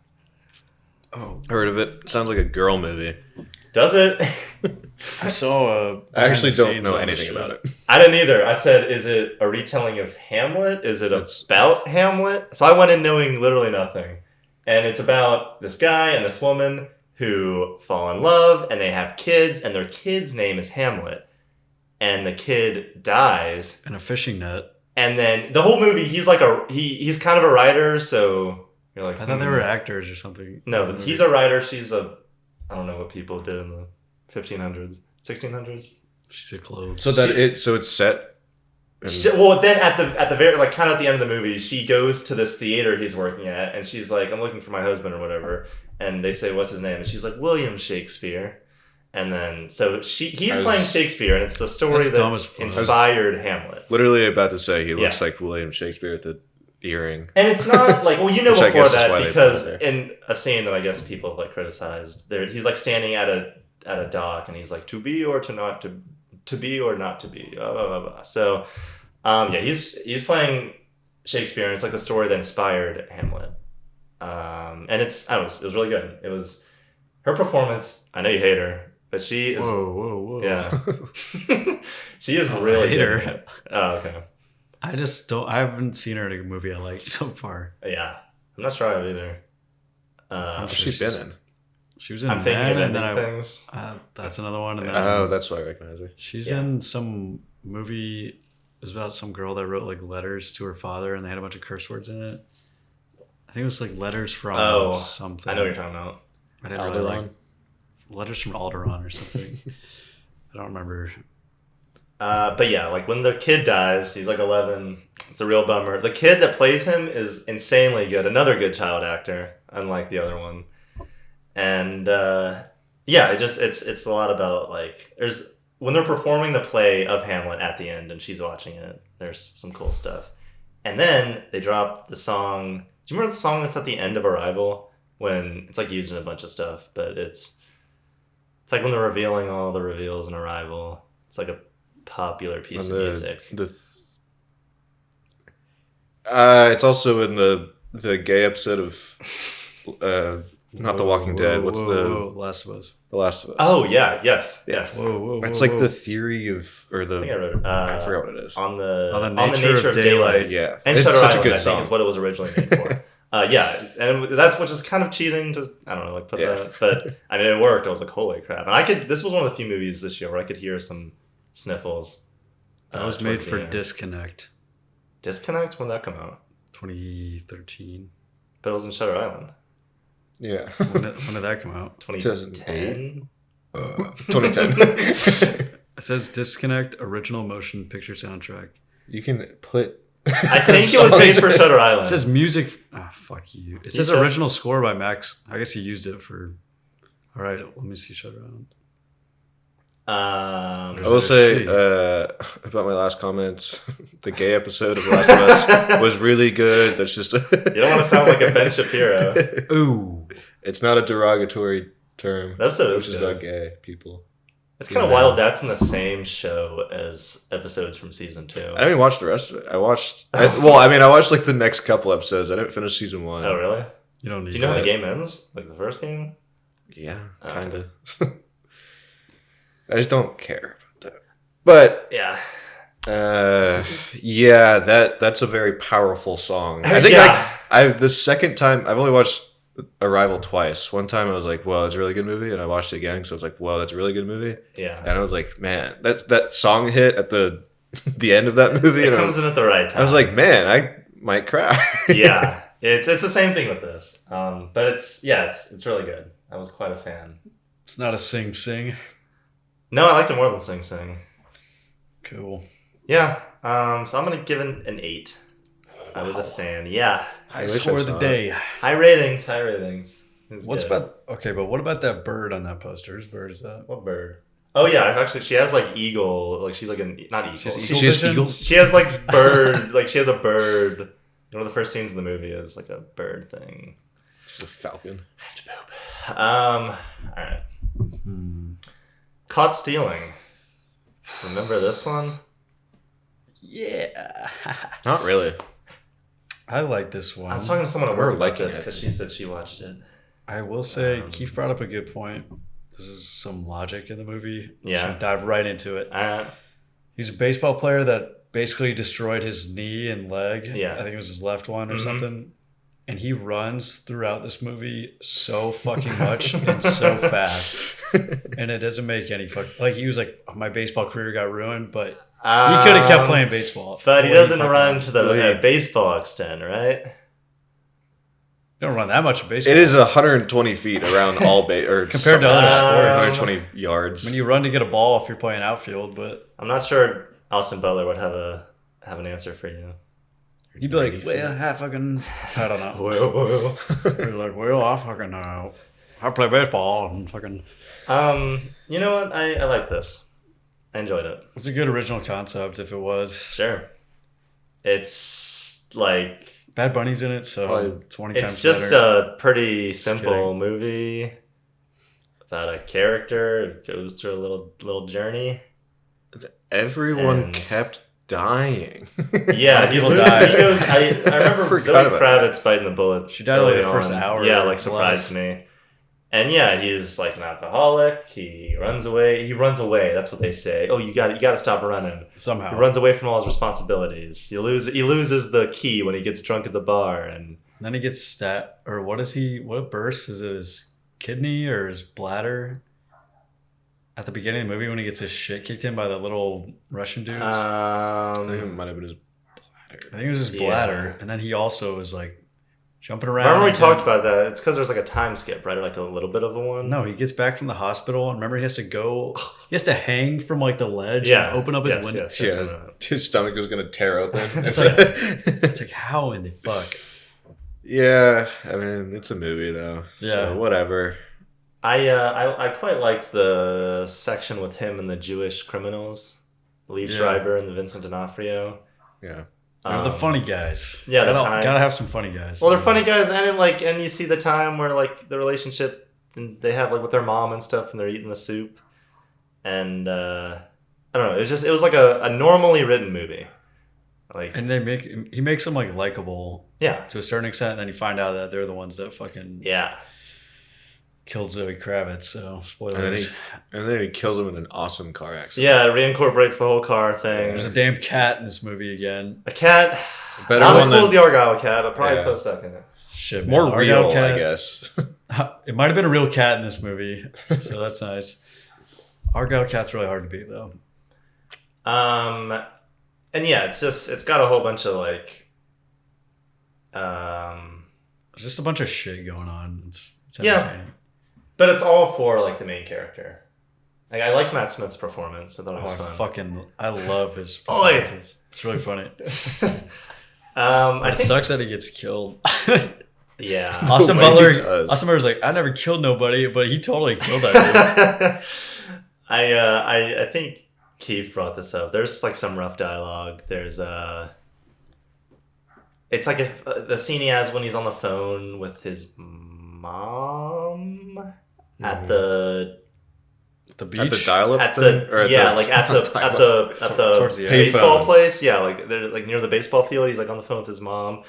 Oh. Heard of it. Sounds like a girl movie. Does it? I saw I actually don't know anything about it. I didn't either. I said, is it a retelling of Hamlet? Is it about Hamlet? So I went in knowing literally nothing. And it's about this guy and this woman who fall in love and they have kids and their kid's name is Hamlet. And the kid dies. in a fishing net. And then the whole movie, he's like he's kind of a writer, so you're like, I thought they were actors or something. No, but he's a writer. She's I don't know what people did in the 1500s, 1600s. She's a clothes. So it's set Well, then at the very, like, kind of at the end of the movie, she goes to this theater he's working at, and she's like, I'm looking for my husband or whatever. And they say, what's his name? And she's like, William Shakespeare. And then, so he's playing Shakespeare, and it's the story that inspired Hamlet. Literally about to say he looks like William Shakespeare at the earring. And it's not like, well, before that, because in a scene that I guess people have like criticized, he's like standing at a dock, and he's like, to be or to not to be or not to be. Blah, blah, blah, blah. So, he's playing Shakespeare, and it's like the story that inspired Hamlet. And it was really good. It was her performance. I know you hate her, but she is. Whoa. Yeah. She is really good. Her. Oh, okay. I haven't seen her in a movie I liked so far. Yeah. I'm not sure I have either. What's she been in? She was in I'm thinking of ending things. That's another one. And that's why I recognize her. She's in some movie. It was about some girl that wrote like letters to her father, and they had a bunch of curse words in it. I think it was like letters from something. I know what you're talking about. I didn't really like letters from Alderaan or something. I don't remember. But yeah, like when the kid dies, he's like 11. It's a real bummer. The kid that plays him is insanely good. Another good child actor, unlike the other one. And it's a lot about like when they're performing the play of Hamlet at the end, and she's watching it. There's some cool stuff, and then they drop the song. Do you remember the song that's at the end of Arrival when it's like used in a bunch of stuff? But it's like when they're revealing all the reveals in Arrival. It's like a popular piece of music. It's also in the gay episode of not The Walking Dead. What's the Last of Us? The Last of Us. Oh yeah, yes. Whoa. It's like the theory of, or the. I think I wrote it. I forgot what it is. On the nature of daylight. Yeah, and it's Shutter such Island, a good song. I think is what it was originally made for. And that's which is kind of cheating to put that. But I mean, it worked. I was like, holy crap! And this was one of the few movies this year where I could hear some sniffles. That was made for Disconnect. Disconnect? When did that come out? 2013. But it was in Shutter Island. Yeah. When did that come out? 2010? 2010. It says Disconnect original motion picture soundtrack. You can put. I think it was made for Shutter Island. It says music. Fuck you. It says original score by Max. I guess he used it for. All right, let me see Shutter Island. I will say about my last comments, the gay episode of Last of Us was really good. That's just you don't want to sound like a Ben Shapiro. Ooh, it's not a derogatory term. That episode which is about gay people. It's kind of wild. That's in the same show as episodes from season 2. I didn't even watch the rest of it. I watched like the next couple episodes. I didn't finish season 1. Oh really? You don't need. Do you know how the game ends? Like the first game? Yeah, kind of. I just don't care about that. But yeah, that's a very powerful song. I think the second time I've only watched Arrival twice. One time I was like, "Well, it's a really good movie," and I watched it again, so I was like, "Well, that's a really good movie." Yeah, and I was like, "Man, that song hit at the end of that movie." It comes in at the right time. I was like, "Man, I might cry." Yeah, it's the same thing with this, but it's really good. I was quite a fan. It's not a sing. No, I liked it more than Sing Sing. Cool. Yeah. So I'm gonna give it an 8. I was a fan. Yeah. High score of the day. High ratings. What's about but what about that bird on that poster? Whose bird is that? What bird? Oh yeah, actually she has like eagle, like she's like not eagle. She has eagle. She has like bird, like she has a bird. One of the first scenes in the movie is like a bird thing. She's a falcon. I have to poop. All right. Caught Stealing. Remember this one? Yeah. Not really. I like this one. I was talking to someone at work about this because she said she watched it. I will say, Keith brought up a good point. This is some logic in the movie. Yeah. So dive right into it. He's a baseball player that basically destroyed his knee and leg. Yeah. I think it was his left one or something. And he runs throughout this movie so fucking much and so fast. And it doesn't make any he was like, my baseball career got ruined, but he could have kept playing baseball. But he doesn't run to the baseball extent, right? You don't run that much in baseball. It is 120 feet around all compared to other sports. 120 yards. When you run to get a ball if you're playing outfield, but I'm not sure Austin Butler would have have an answer for you. You'd be like, well, I don't know. Well. You're like, well, I fucking I play baseball and fucking. You know what? I like this. I enjoyed it. It's a good original concept if it was. Sure. It's like Bad Bunny's in it, so 20 times it's just better. a pretty simple movie about a character. It goes through a little journey. Everyone kept dying. Yeah, people died. He goes. I remember Zoe Kravitz biting the bullet. She died like the first hour. Yeah, like surprised me. And yeah, he's like an alcoholic. He runs away. That's what they say. Oh, you got to stop running. Somehow he runs away from all his responsibilities. He loses the key when he gets drunk at the bar, and then he gets stabbed. Or what is he? What burst? Is it his kidney or his bladder? At the beginning of the movie, when he gets his shit kicked in by the little Russian dudes. I think it might have been his bladder. I think it was his bladder, and then he also was like jumping around. Remember we talked about that? It's because there's like a time skip, right, or like a little bit of a one. No, he gets back from the hospital, and remember he has to hang from like the ledge. And open up his window. His stomach was gonna tear open. It's like how in the fuck? Yeah, I mean it's a movie though. Yeah, so whatever. I quite liked the section with him and the Jewish criminals, Liev Schreiber and the Vincent D'Onofrio. Yeah. They're the funny guys. Yeah, gotta have some funny guys. Well, they're funny guys, and you see the time where like the relationship they have like with their mom and stuff, and they're eating the soup, and I don't know. It was like a normally written movie, like, and he makes them like likable, to a certain extent, and then you find out that they're the ones that fucking killed Zoe Kravitz. So spoilers. And then he kills him in an awesome car accident. Yeah, it reincorporates the whole car thing. There's a damn cat in this movie again. A cat. Not as cool as the Argyle cat, but probably close second. Shit, man. More real, cat, I guess. It might have been a real cat in this movie, so that's nice. Argyle cat's really hard to beat, though. And yeah, it's got a whole bunch of like, just a bunch of shit going on. It's entertaining. But it's all for like the main character. Like I liked Matt Smith's performance. I thought it was fun. I love his performance. It's really funny. It sucks that he gets killed. Yeah. Austin Butler's like, I never killed nobody, but he totally killed that dude. I think Keith brought this up. There's like some rough dialogue. There's it's like if the scene he has when he's on the phone with his mom at the beach, at the dial-up at thing? At the baseball place. Yeah, like they're like near the baseball field. He's like on the phone with his mom.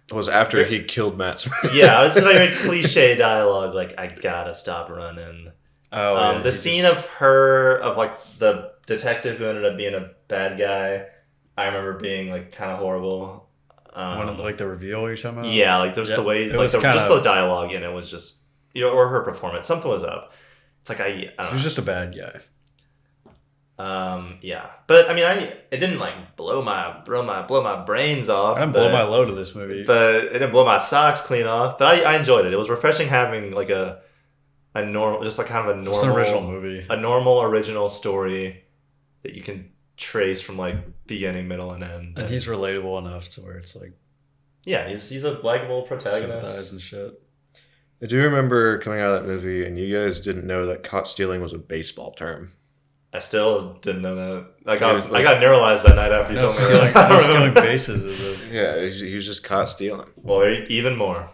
It was after he killed Matt Smith. Yeah, it's just like very cliche dialogue. Like I gotta stop running. The scene of like the detective who ended up being a bad guy. I remember being like kind of horrible. One of like the reveal you're talking about. Yeah, like there's the way like just the dialogue in it was just or her performance. Something was up. It's like I he was just a bad guy. Yeah, but I mean, it didn't like blow my brains off. I didn't blow my load of this movie, but it didn't blow my socks clean off. But I enjoyed it. It was refreshing having like a normal, just like kind of a normal, just an original movie, a normal original story that you can trace from like beginning, middle, and end. And he's relatable enough to where it's like, yeah, he's a likable protagonist. Sympathize and shit. I do remember coming out of that movie, and you guys didn't know that caught stealing was a baseball term. I still didn't know that. I got neuralized that night after you told me. Stealing bases is a... Yeah, he was just caught stealing. Well, even more.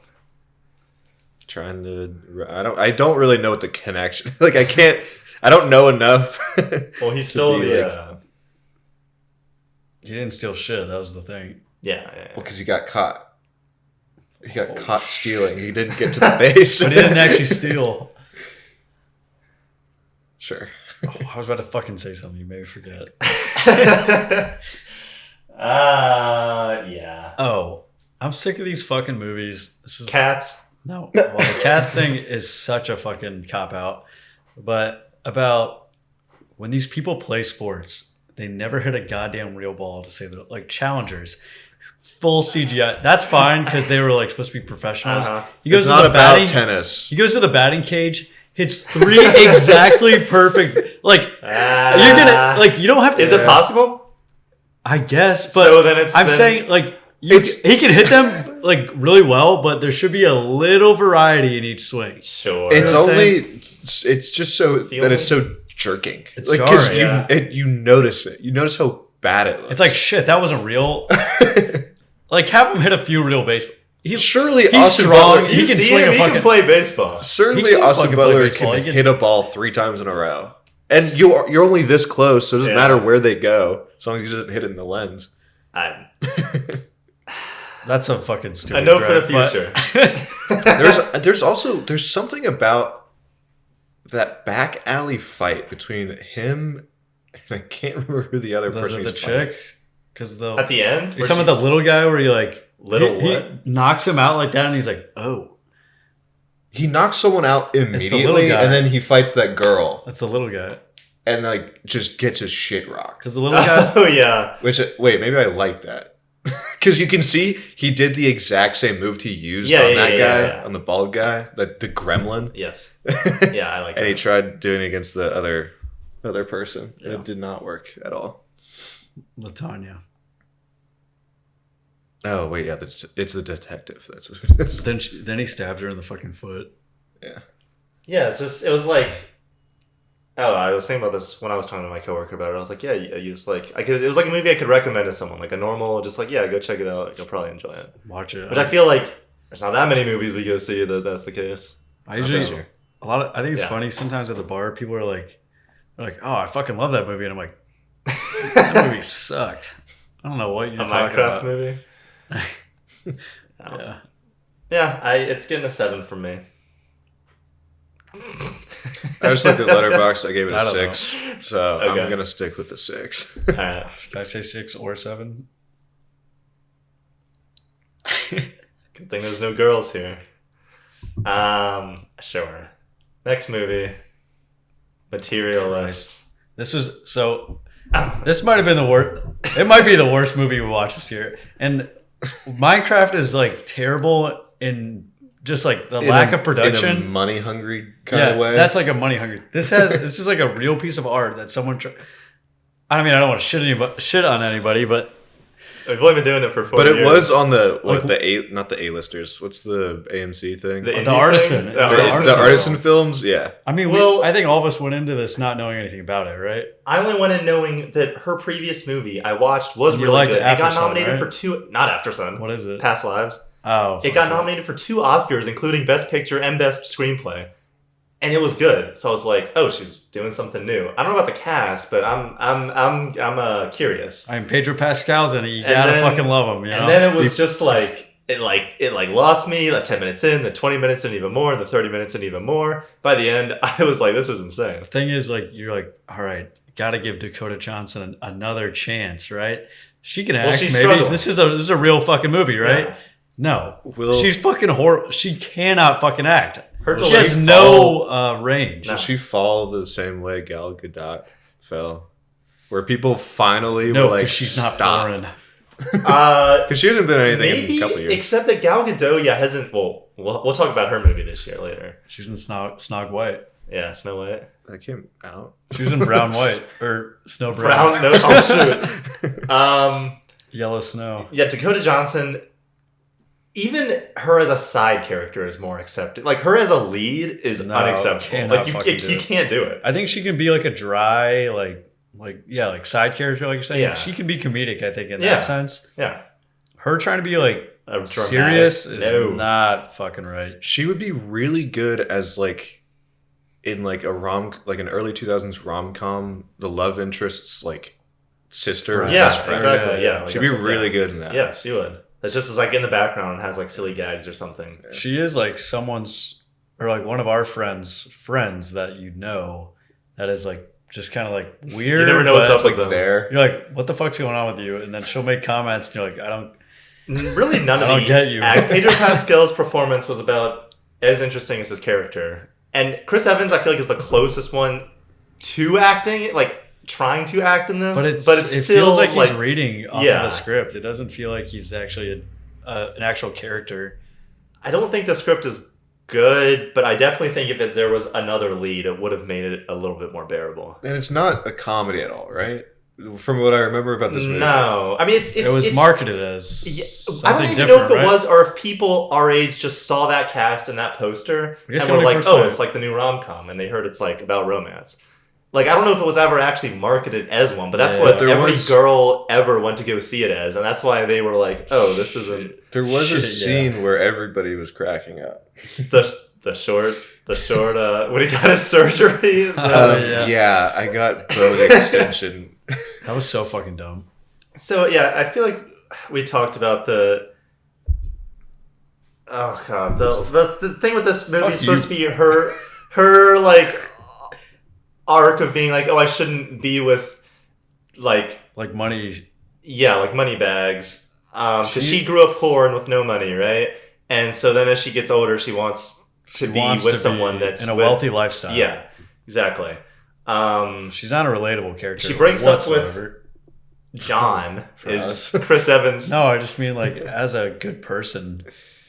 Trying to... I don't really know what the connection... Like, I don't know enough. Well, he stole He didn't steal shit. That was the thing. Yeah. Well, because he got caught. He got caught stealing. He didn't get to the base. But he didn't actually steal. Sure. Oh, I was about to fucking say something. You made me forget. Yeah. Oh, I'm sick of these fucking movies. Cats? No. Well, the cat thing is such a fucking cop-out. But about when these people play sports, they never hit a goddamn real ball to say that, like challengers. Full CGI. That's fine because they were like supposed to be professionals. He goes it's to not about tennis. He goes to the batting cage, hits 3 exactly perfect. Like you're gonna like you don't have to. Is it possible? I guess, but So then it's I'm then- saying like he can hit them like really well, but there should be a little variety in each swing. Sure. It's You know what I'm only it's just so that it's so jerking. It's like because jarring, you notice it. You notice how bad it looks. It's like shit. That wasn't real. Like have him hit a few real baseballs. Surely he's Austin strong. Butler, He can See swing him, a he fucking. can play baseball. certainly he can Austin fucking play Butler baseball. can He can- hit a ball 3 times in a row, and you're only this close, so it doesn't Yeah. matter where they go, as long as he doesn't hit it in the lens. That's a fucking stupid. I know for the gripe, future. There's something about that back alley fight between him and I can't remember who the other Was person it the he's fighting. chick? Because the At the end, you're talking about the little guy where he like Little he what? knocks him out like that, and he's like, oh, He knocks someone out little immediately, guy. and then he fights that girl, that's the little guy. and like just gets his shit rocked. Because the little guy, Oh yeah. Which wait, maybe I like that because you can see he did the exact same move he used Yeah, on yeah, that yeah, guy, yeah. on the bald guy, the gremlin. Yes. Yeah, I like And that. he tried doing it against the other person. And Yeah. it did not work at all. Latanya. Oh wait, yeah, it's the detective. That's what it is. Then he stabbed her in the fucking foot. Yeah. Yeah, it was like. Oh, I was thinking about this when I was talking to my coworker about it. I was like, yeah, you just like it was like a movie I could recommend to someone, like a normal, just like yeah, go check it out. You'll probably enjoy it. Watch it. Which I feel like there's not that many movies we go see that's the case. I usually Easier. I think it's Yeah. funny sometimes at the bar people are like, oh, I fucking love that movie, and I'm like, that movie sucked. I don't know what you're A talking Minecraft about. movie. Yeah. Yeah, it's getting a 7 from me. I just looked at Letterboxd. I gave it I a don't 6, so Okay. I'm gonna stick with the 6. All right. Should I say 6 or 7? Good thing there's no girls here. Sure. Next movie. Materialists. This was so. This might have been the worst. It might be the worst movie we watched this year. And Minecraft is like terrible in just like the lack of in a production. money hungry kind of way. That's like a money hungry. This is like a real piece of art that someone. I mean, I don't want to shit on anybody, but We've only been doing it for 4 but years. it was on the Like- not the A-listers. What's the AMC thing? The The indie artisan. thing? The The artisan films. Yeah. I mean, Well- I think all of us went into this not knowing anything about it, right? I only went in knowing that her previous movie I watched was You really liked good. It got Aftersun, nominated right? for 2, not Aftersun, What is it? Past Lives. Oh, It got nominated for 2 Oscars, including Best Picture and Best Screenplay, and it was good. So I was like, "Oh, she's doing something new." I don't know about the cast, but I'm curious. I mean, Pedro Pascal's in it. You And gotta then- fucking love him, you know. And then it was just like it lost me. Like 10 minutes in, the 20 minutes in even more, and the 30 minutes in even more. By the end, I was like, "This is insane." The thing is, like, you're like, all right, gotta give Dakota Johnson another chance, right? She can act. she's Maybe struggling. this is a real fucking movie, right? Yeah. No, Will- she's fucking horrible. She cannot fucking act. Her She has delivery- no range. No. Did she fall the same way Gal Gadot fell? Where people finally No, were like, because she's not stop. foreign. Because she hasn't been in anything in Maybe, a couple of years. except that Gal Gadot, hasn't. Well, we'll talk about her movie this year later. She's in Snog White. Yeah, Snow White. That came out. She was in Brown White or Snow Brown. Brown. No, oh shoot. Yellow Snow. Yeah, Dakota Johnson. Even her as a side character is more accepted. Like her as a lead is No, unacceptable. cannot Like you fucking do it. can't do it. I think she can be like a dry, like side character, like you're saying. Yeah. She can be comedic, I think, in Yeah. that sense. Yeah. Her trying to be like A dramatic- serious is No. not fucking right. She would be really good as like in like an early 2000s rom-com, the love interest's like sister, or Friend. Yeah, best friend. exactly. Yeah, like She'd be that's- really yeah. good in that. Yeah, she would. It's just as like in the background and has like silly gags or something. She is like someone's or like one of our friends that you know that is like just kind of like weird. You never know what's but up with them. There. You're like, what the fuck's going on with you? And then she'll make comments and you're like, I don't. Really, none of I don't the get you. Pedro Pascal's performance was about as interesting as his character, and Chris Evans, I feel like, is the closest one to acting, like trying to act in this. But it still feels like he's reading off Yeah. of a script. It doesn't feel like he's actually an actual character. I don't think the script is good, but I definitely think if there was another lead, it would have made it a little bit more bearable. And it's not a comedy at all, right? From what I remember about this movie. No. I mean, it was marketed as I don't even know if it was, or if people our age just saw that cast and that poster and were like, oh, it's like the new rom-com, and they heard it's like about romance. Like, I don't know if it was ever actually marketed as one, but that's what every girl ever went to go see it as, and that's why they were like, oh, this isn't... There was a scene where everybody was cracking up. The short, when he got his surgery. Yeah, I got bone extension. That was so fucking dumb. So, yeah, I feel like we talked about the... Oh, God. The thing with this movie is supposed to be her, like, arc of being like, oh, I shouldn't be with, like money. Yeah, like money bags. Because she grew up poor and with no money, right? And so then as she gets older, she wants to be with someone that's in a wealthy lifestyle. Yeah, exactly. She's not a relatable character. She breaks up with John, is Chris Evans. No, I just mean like as a good person.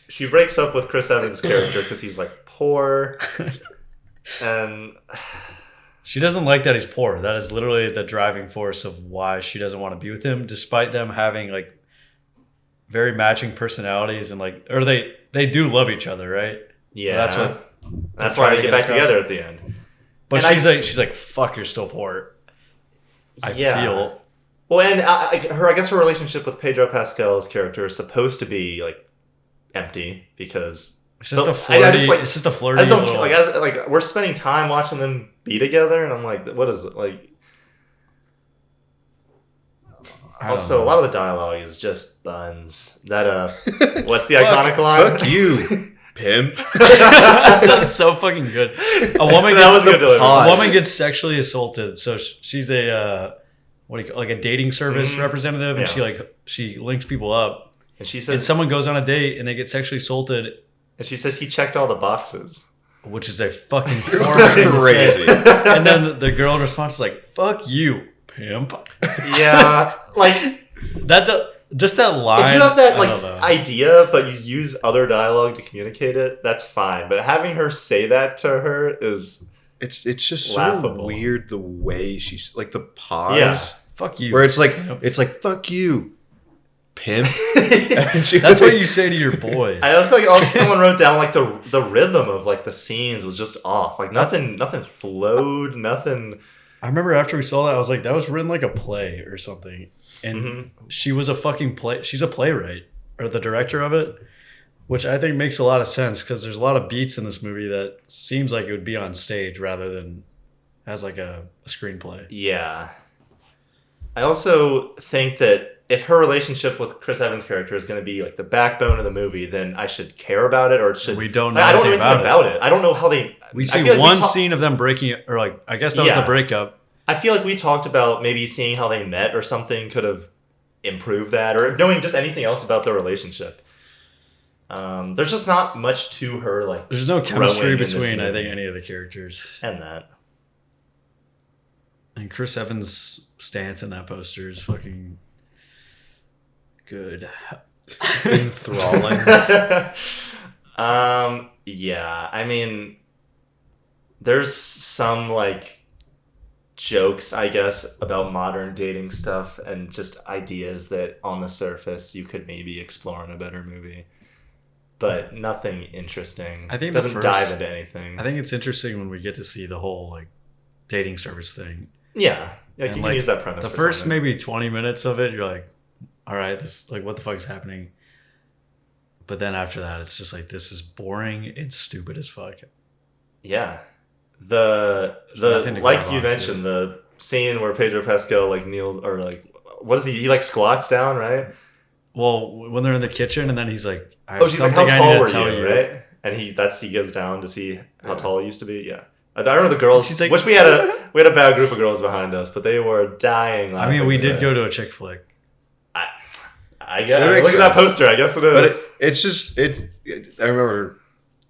She breaks up with Chris Evans' character because he's like poor. And she doesn't like that he's poor. That is literally the driving force of why she doesn't want to be with him, despite them having like very matching personalities and like, or they do love each other, right? Yeah, so that's why they get back together at the end. But she's like, fuck, you're still poor. I feel. Well, and I guess her relationship with Pedro Pascal's character is supposed to be like empty because it's just a flirty. It's just a flirty. I just don't like we're spending time watching them be together, and I'm like, what is it like? Also, a lot of the dialogue is just buns. That what's the iconic line? Fuck you. Pimp. That's so fucking good. A woman gets sexually assaulted. So she's a like a dating service representative, and she links people up. And she says, and someone goes on a date and they get sexually assaulted. And she says he checked all the boxes, which is a fucking crazy. And then the girl in response is like, "Fuck you, pimp." Yeah, like that. Just that line. If you have that idea, but you use other dialogue to communicate it, that's fine. But having her say that to her is it's just laughable. So weird the way she's like the pause. Yeah. Fuck you. Where it's like fuck you, pimp. That's what you say to your boys. I also someone wrote down like the rhythm of like the scenes was just off. Like nothing flowed. Nothing. I remember after we saw that, I was like, that was written like a play or something. And she was a fucking she's a playwright, or the director of it, which I think makes a lot of sense because there's a lot of beats in this movie that seems like it would be on stage rather than as like a screenplay. Yeah. I also think that if her relationship with Chris Evans' character is going to be like the backbone of the movie, then I should care about it, or it should. We don't know. I don't know anything about it. I don't know how they. We see one scene of them breaking it, or like I guess that was the breakup. I feel like we talked about maybe seeing how they met or something could have improved that, or knowing just anything else about their relationship. There's just not much to her. Like there's no chemistry between I think any of the characters, and that. And Chris Evans' stance in that poster is fucking good, enthralling. Yeah, I mean, there's some like jokes, I guess, about modern dating stuff and just ideas that on the surface you could maybe explore in a better movie, but nothing interesting. I think it doesn't dive into anything. I think it's interesting when we get to see the whole like dating service thing. Yeah, like you can use that premise. The first maybe 20 minutes of it, you're like, all right, this like what the fuck is happening? But then after that, it's just like this is boring and stupid as fuck. Yeah. The like you mentioned, the scene where Pedro Pascal like kneels or like what is he like squats down, right? Well, when they're in the kitchen and then he's like, she's like, how tall were you, right? And he goes down to see how tall he used to be. Yeah, I remember the girls. She's like, which we had a bad group of girls behind us, but they were dying laughing. I mean, we did go to a chick flick. I guess look at that poster. I guess it is. But it's just I remember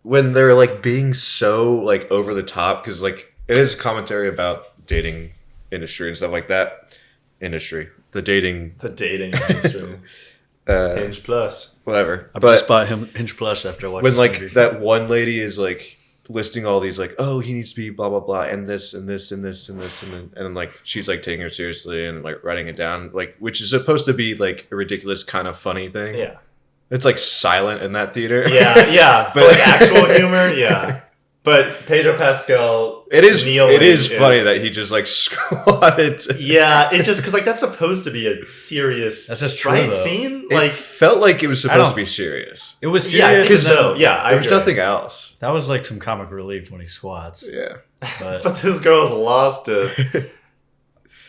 when they're like being so like over the top because like it is commentary about dating industry and stuff like that. The dating industry. Hinge Plus, whatever. I just bought Hinge Plus after watching. When like that one lady is like listing all these like, oh, he needs to be blah blah blah, and this and this and this and this and then like she's like taking her seriously and like writing it down, like which is supposed to be like a ridiculous kind of funny thing. Yeah. It's like silent in that theater. Yeah. But like actual humor, yeah. But Pedro Pascal, it is kneeling funny that he just like squatted. Yeah, it just because like that's supposed to be a serious That's just true, right though. scene. It Like felt like it was supposed to be serious. It was yeah, serious. because and then- so yeah, There was nothing else. That was like some comic relief when he squats. Yeah. But But those girls lost it.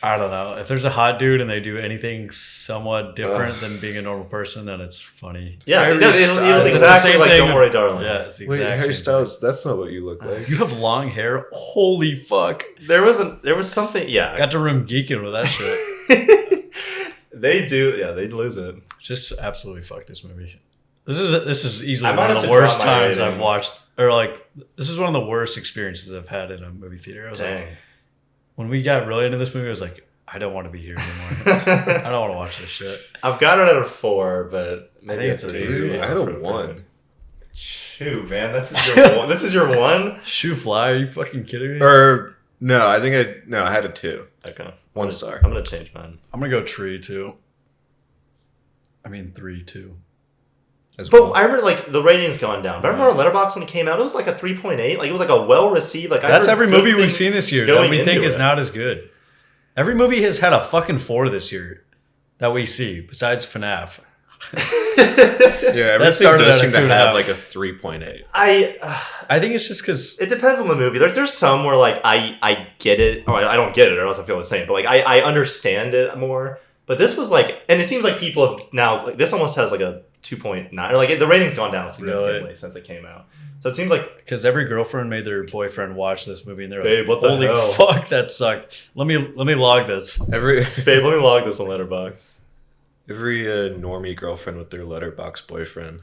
I don't know. If there's a hot dude and they do anything somewhat different than being a normal person, then it's funny. Yeah, Harry no, it was Styles. It's the exactly same like thing. Don't Worry, Darling. Yeah, it's the Wait, exact Harry same Styles, that's not what you look like. thing. You have long hair? Holy fuck. There was something. Yeah, Got to room geeking with that shit. they do. Yeah, they'd lose it. Just absolutely fuck this movie. This is easily I might one have of the to drop worst my times rating. I've watched, or like this is one of the worst experiences I've had in a movie theater. I was like, Dang. when we got really into this movie, I was like, I don't want to be here anymore. I don't want to watch this shit. I've got it at a 4, but maybe think it's a easy. Dude, I had a 1. Shoot, man, this is your one. This is your one. Shoe fly? Are you fucking kidding me? Or no, I had a 2. Okay, 1 star. I'm gonna change mine. I'm gonna go tree too. I mean 3 too. As But well. I remember like the ratings going down. But I remember Letterboxd when it came out, it was like a 3.8. Like it was like a well received. Like That's I heard every good movie we've things seen this year that going we think into is it. not as good. Every movie has had a fucking 4 this year that we see, besides FNAF. Yeah, everything started does at a seem to 2.5. have like a 3.8. I think it's just because It depends on the movie. There's some where like I get it, or I don't get it, or else I feel the same. But like I understand it more. But this was like, and it seems like people have now like this almost has like a 2.9, or like the rating's gone down significantly Really? since it came out. So it seems like every girlfriend made their boyfriend watch this movie and they're Babe, like, what the "Holy hell?" fuck, that sucked." Let me log this. Every babe, let me log this on Letterboxd. normie girlfriend with their letterbox boyfriend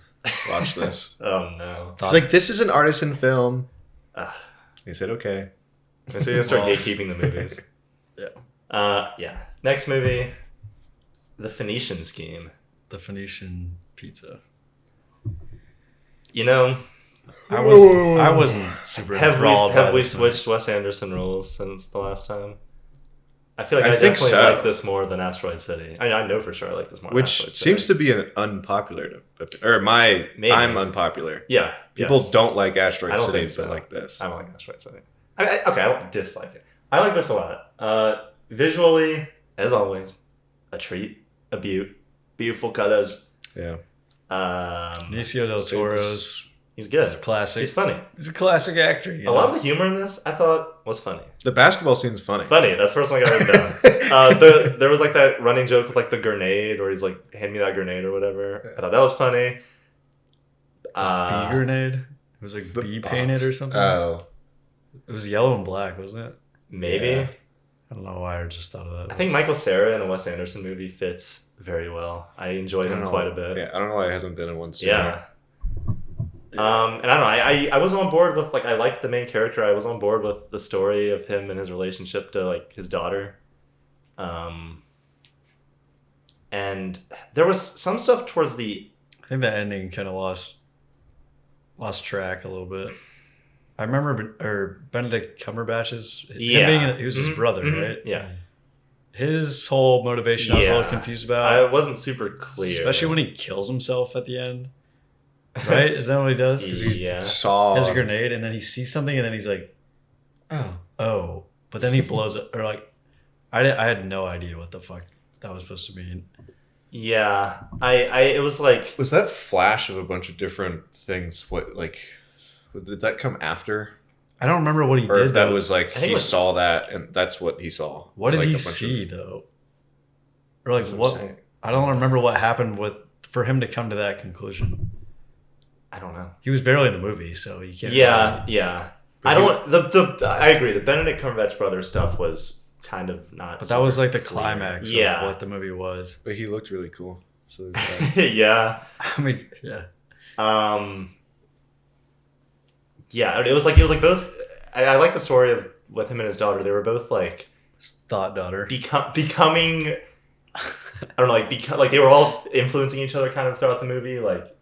watch this. Oh no. She's like, this is an artisan film. Ah. He said, okay. So you're gonna start Well. gatekeeping the movies. Yeah. Yeah. Next movie, The Phoenician Scheme. The Phoenician pizza. You know, I wasn't super have enthralled by we this movie. switched Wes Anderson roles since the last time? I feel like I I, think definitely so. like this more than Asteroid City. I know for sure I like this more. than Which Asteroid seems City. to be an unpopular, or Maybe. I'm unpopular. Yeah. People yes. don't like Asteroid I don't City, think so. but like this. I don't like Asteroid City. Okay, I don't dislike it. I like this a lot. Visually, as always, a treat, a beaut, beautiful colors. Yeah. Benicio del Toro's He's good. is classic. He's funny. He's a classic actor. You A lot know? of the humor in this, I thought, was funny. The basketball scene's funny. Funny. That's the first one I got written down. There was like that running joke with like the grenade, where he's like, "Hand me that grenade" or whatever. I thought that was funny. Bee grenade. It was like The bee bombs. painted or something. Oh. It was yellow and black, wasn't it? Maybe. Yeah. I don't know why I just thought of that. I think Michael Cera in a Wes Anderson movie fits very well. I enjoyed him quite a bit. Yeah, I don't know why it hasn't been in one sooner. Yeah. And I don't know. I was on board with like I liked the main character. I was on board with the story of him and his relationship to like his daughter. And there was some stuff towards the I think the ending kind of lost track a little bit. I remember Benedict Cumberbatch's he was his Mhm, brother, mhm, right? Yeah. His whole motivation I was a little Yeah. confused about. I wasn't super clear. Especially when he kills himself at the end. Right? Is that what he does? 'Cause he Yeah. Saw. has a grenade and then he sees something and then he's like, oh. But then he blows it. Or like, I had no idea what the fuck that was supposed to mean. Yeah. It was like Was that flash of a bunch of different things? What, like, did that come after? I don't remember what he Or did. if that though. was like, I think he it was- saw that and that's what he saw? What did Like he a bunch see of- though? Or like That's what? I'm saying. I don't remember what happened for him to come to that conclusion. I don't know. He was barely in the movie, so you can't. Yeah, really- yeah. But I he- don't. I agree. The Benedict Cumberbatch brothers stuff was kind of not. But that was like the super clear. climax Yeah. of what the movie was. But he looked really cool. So Yeah. I mean, yeah. Yeah. It was like both. I like the story of with him and his daughter. They were both like Thought daughter. becoming. I don't know, like they were all influencing each other kind of throughout the movie. Like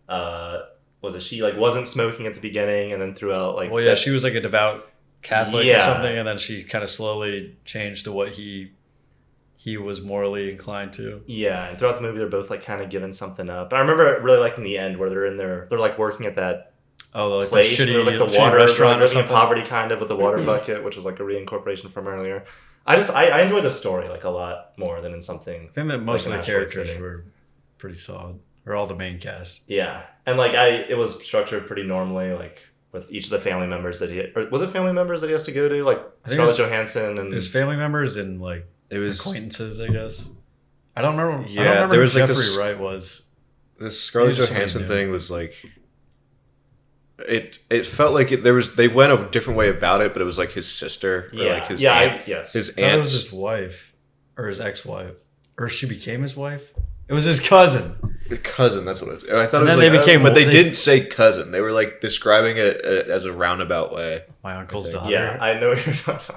was it she like wasn't smoking at the beginning, and then throughout like well, yeah, she was like a devout Catholic or Yeah. something, and then she kind of slowly changed to what he was morally inclined to. Yeah, and throughout the movie, they're both like kind of giving something up. And I remember really liking the end where they're in there, they're like working at that Oh, like place. the And there's like the shitty water restaurant or living in something. poverty kind of with the water bucket, which was like a reincorporation from earlier. I enjoyed the story like a lot more than in something. I think that most like of an the Asteroid characters City. were pretty solid, or all the main cast. Yeah, and like it was structured pretty normally, like with each of the family members that or was it family members that he has to go to, like I think Scarlett it was- Johansson and His family members and like It was acquaintances, I guess. I don't remember. Yeah, I don't remember there who was, like, Jeffrey this- Wright was. the Scarlett He was somebody Johansson new. thing was like it felt like they went a different way about it, but it was like his sister or yeah, like his yeah, aunt, yes. his I thought it was aunt's his wife or his ex-wife, or she became his wife. It was his cousin. cousin. That's what it was. I thought And it was then like, they became- but they they- didn't say cousin. They were like describing it as a roundabout way. My uncle's I think. daughter. Yeah, I know what you're talking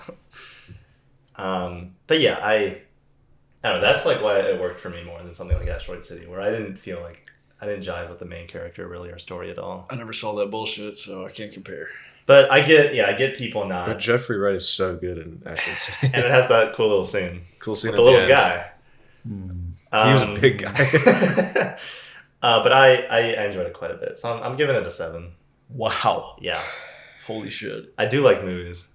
about. But yeah, I don't know. That's like why it worked for me more than something like Asteroid City, where I didn't feel like I didn't jive with the main character really or story at all. I never saw that bullshit, so I can't compare. But I get people not, But Jeffrey Wright is so good in Asteroid City. and it has that cool little scene Cool scene with at the little end. guy. He was a big guy. But I enjoyed it quite a bit, so I'm giving it a 7. Wow. Yeah, Holy shit. I do like movies.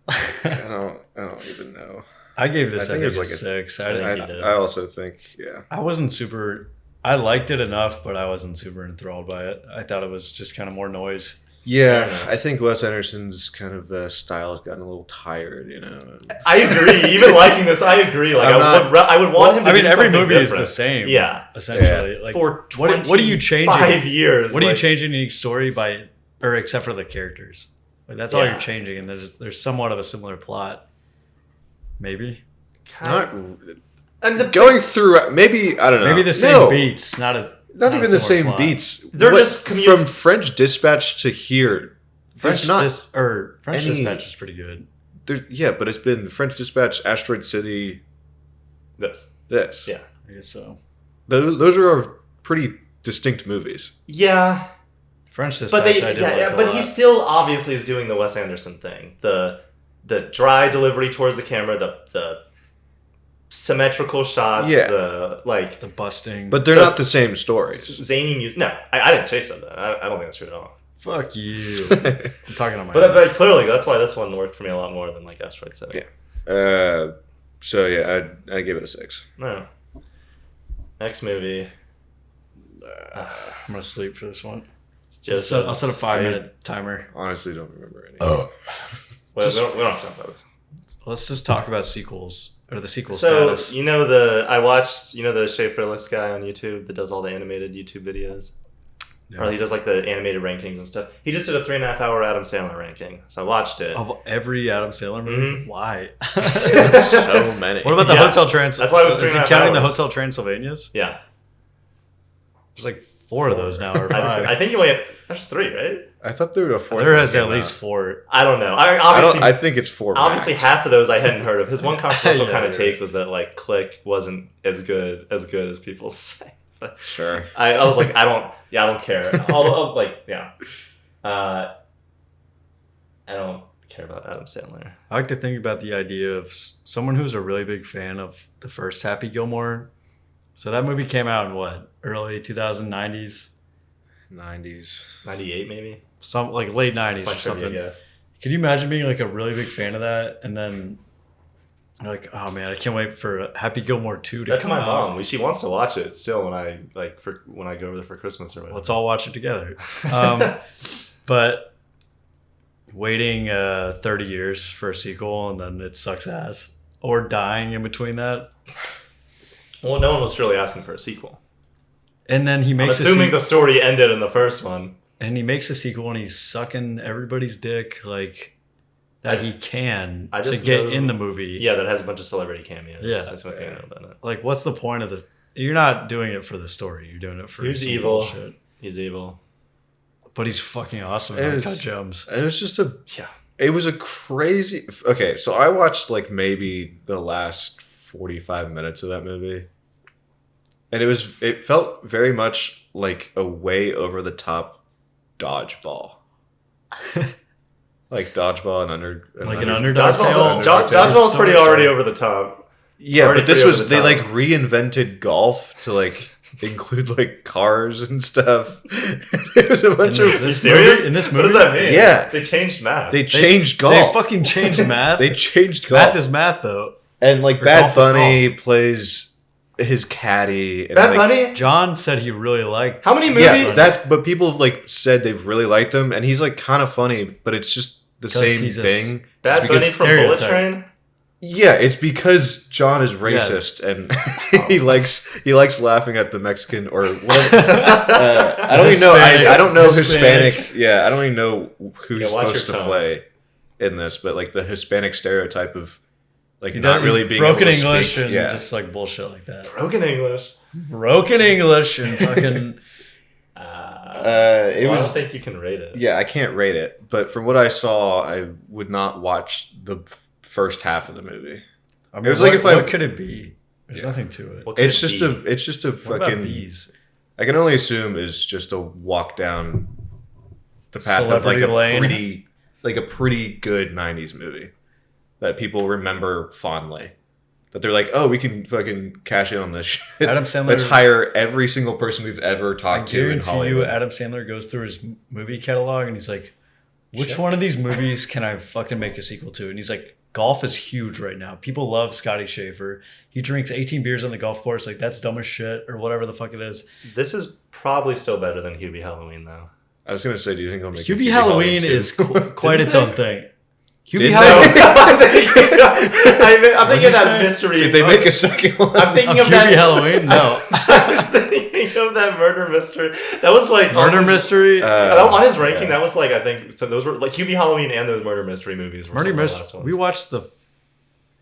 I don't even know. I gave this, I I think think, it was a like 6. I didn't. think you did. I also think, yeah. I wasn't super. I liked it enough, but I wasn't super enthralled by it. I thought it was just kind of more noise. Yeah, I think Wes Anderson's kind of style has gotten a little tired, you know. I agree. Even liking this, I agree. Like I would want him to. I mean, do every something movie different. is the same. Yeah. Essentially, like For what are you changing? 5 years. What are you like, changing in each story by, or except for the characters? Like, that's all Yeah. you're changing, and there's somewhat of a similar plot. Maybe. Not And the going through, maybe, I don't know. Maybe the same No, beats, not Not even a the similar same plot. beats. They're just from French Dispatch to here. French There's not French any- Dispatch is pretty good. yeah, but it's been French Dispatch, Asteroid City, this. this. Yeah. I guess so. Those are pretty distinct movies. Yeah. French Dispatch. But they, I did yeah, like yeah, a but lot. he still obviously is doing the Wes Anderson thing. The dry delivery towards the camera, the symmetrical shots, Yeah. the like the busting. But they're not the same stories. zany music. No, I didn't chase that. I don't think that's true at all. fuck you. I'm talking on my. But ass. clearly, that's why this one worked for me a lot more than like Asteroid City. Yeah. So yeah, I give it a 6. No. Next movie. I'm gonna sleep for this one. Just I'll set a 5-minute timer. Honestly, don't remember any. well, we don't have to talk about this. Let's just talk about sequels or the sequel So status. I watched the Schaefer List guy on YouTube that does all the animated YouTube videos. Yeah. Or he does like the animated rankings and stuff. He just did a 3.5 hour Adam Sandler ranking. So I watched it. Of every Adam Sandler movie, Mhm. why? So many. What about the Yeah. Hotel Transylvania? That's why it was Is he 3.5 counting the hours. Hotel Transylvanias? Yeah. There's like 4 of those now, or 5. I think you only there's 3, right? I thought there were a 4th. There one has came at least out. 4. I don't know. I think it's 4. Obviously, max. half of those I hadn't heard of. His one controversial Yeah, kind of yeah. take was that like Click wasn't as good as people say. But Sure. I was like, I don't care. Although, I don't care about Adam Sandler. I like to think about the idea of someone who's a really big fan of the first Happy Gilmore. So that movie came out in what? Early 2090s? 90s. 98 maybe. Some like late 90s That's my or something. trivia guess. Could you imagine being like a really big fan of that and then you're like, oh man, I can't wait for Happy Gilmore 2 to That's come my out. mom. She wants to watch it still when I go over there for Christmas or whatever. Let's all watch it together. But waiting 30 years for a sequel and then it sucks ass, or dying in between that, Well, no one was really asking for a sequel. and then he I'm makes assuming the story ended in the first one. and he makes a sequel and he's sucking everybody's dick like that he can I to just get know- in the movie. Yeah, that has a bunch of celebrity cameos. Yeah. That's what I know about it. Like, what's the point of this? You're not doing it for the story. You're doing it for He's some evil. bullshit. He's evil. But he's fucking awesome It in is- Uncut Gems. It was just Yeah. It was a crazy. Okay, so I watched like maybe the last 45 minutes of that movie, and it felt very much like a way over the top dodgeball. Like dodgeball and an underdog Dodgeball's tale. Dodgeball's pretty already over the top. Yeah, Already but this pretty was over the they top. like reinvented golf to like include like cars and stuff. It was a bunch In of this You serious? in this What does movie? that mean? Yeah. They changed math. they changed They golf. fucking changed math. They changed golf. Math is math, though. And like Or Bad golf is Bunny plays his caddy. And Bad like, Bunny? John said he really liked. How many movies? Yeah, but people have like said they've really liked him, and he's like kind of funny, but it's just the 'Cause same he's a thing. Bad It's Bunny because- from Bullet stereotype. Train? Yeah, it's because John is racist and he likes laughing at the Mexican or whatever. I don't even know. I don't know Hispanic. Yeah, I don't even know who he's watch supposed your to tone. play in this, but like the Hispanic stereotype of like He not does really being broken able to English speak. and Yeah. just like bullshit like that. Broken English. Broken English and fucking. It I don't was. think you can rate it. Yeah, I can't rate it, but from what I saw, I would not watch the first half of the movie. I mean, It was like if I- what could it be? There's nothing to it. What could It's it just be? it's just a What about fucking. bees? I can only assume is just a walk down the path Celebrity of lane. like a pretty good '90s movie that people remember fondly. That they're like, oh, we can fucking cash in on this shit. Adam Sandler. Let's hire every single person we've ever I talked to in guarantee Hollywood. you, Adam Sandler goes through his movie catalog and he's like, "Which Check. one of these movies can I fucking make a sequel to?" And he's like, "Golf is huge right now. People love Scotty Schaefer. He drinks 18 beers on the golf course. Like that's dumb as shit or whatever the fuck it is." This is probably still better than Hubie Halloween, though. I was gonna say, do you think they'll make Hubie Halloween too? is quite its own thing. Hubie Did Halloween. I'm thinking of that say? mystery. Did they make a second one? I'm thinking of Hubie that. Halloween? No. I'm thinking of that murder mystery. That was like Murder on his, mystery. on his ranking. yeah. That was like I think so. Those were like Hubie Halloween and those murder mystery movies. Were Murder some of the mystery. last ones. We watched the.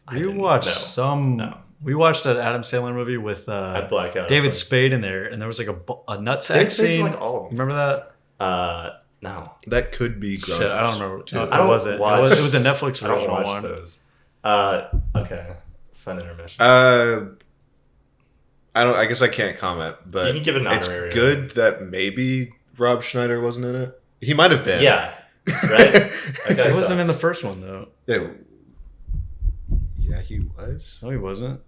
I We didn't watched know. some. No. We watched an Adam Sandler movie with I black out. David Spade in there, and there was like a nutsack David Spade's scene. in, like all of them. Remember that? No, That could be grown Shit, I don't remember. too. No, I don't it wasn't. watch- It was a Netflix I don't original watch one. those. Okay, fun intermission. I don't. I guess I can't comment, but You can give an it's honorary. good that maybe Rob Schneider wasn't in it. He might have been. Yeah, right. That guy He wasn't sucks. in the first one though. Yeah, he was. No, he wasn't.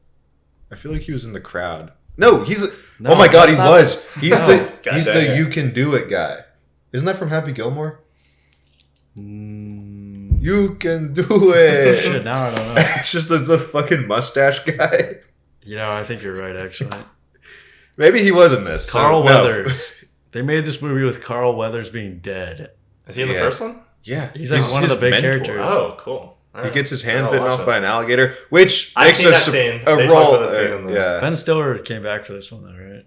I feel like he was in the crowd. No, he's. No, Oh my god, he that's not- was. He's No. the. God He's damn the it. "You Can Do It" guy. Isn't that from Happy Gilmore? You can do it. Shit, now I don't know. It's just the fucking mustache guy. You know, I think you're right. Actually, Maybe he was in this. so Carl no. Weathers. They made this movie with Carl Weathers being dead. Is he in the Yeah. first one? Yeah, He's like one of his the big mentor. characters. Oh, cool. All He right. gets his hand I'll bitten watch off it. by an alligator, which I've makes seen a, that su- scene. a They talk role. about that scene in the- yeah. Ben Stiller came back for this one though, right?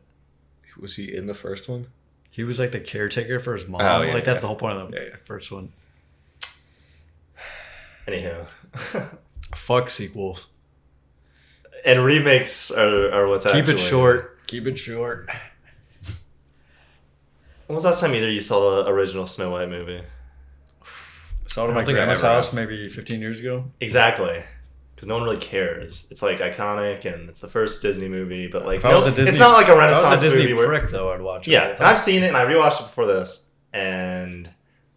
Was he in the first one? He was like the caretaker for his mom. Oh, yeah, like that's yeah. the whole point of the Yeah, yeah. first one. Anywho, Fuck sequels. and remakes are what's Keep actually. it short. Keep it short. When was the last time either you saw the original Snow White movie? Saw it at I my don't think I grandma's ever house have. maybe 15 years ago. Exactly. Because no one really cares. It's like iconic and it's the first Disney movie, but like If I was a Disney, it's not like a if I was Renaissance a Disney movie where prick though, I'd watch it. yeah, all the and time. I've seen it and I rewatched it before this, and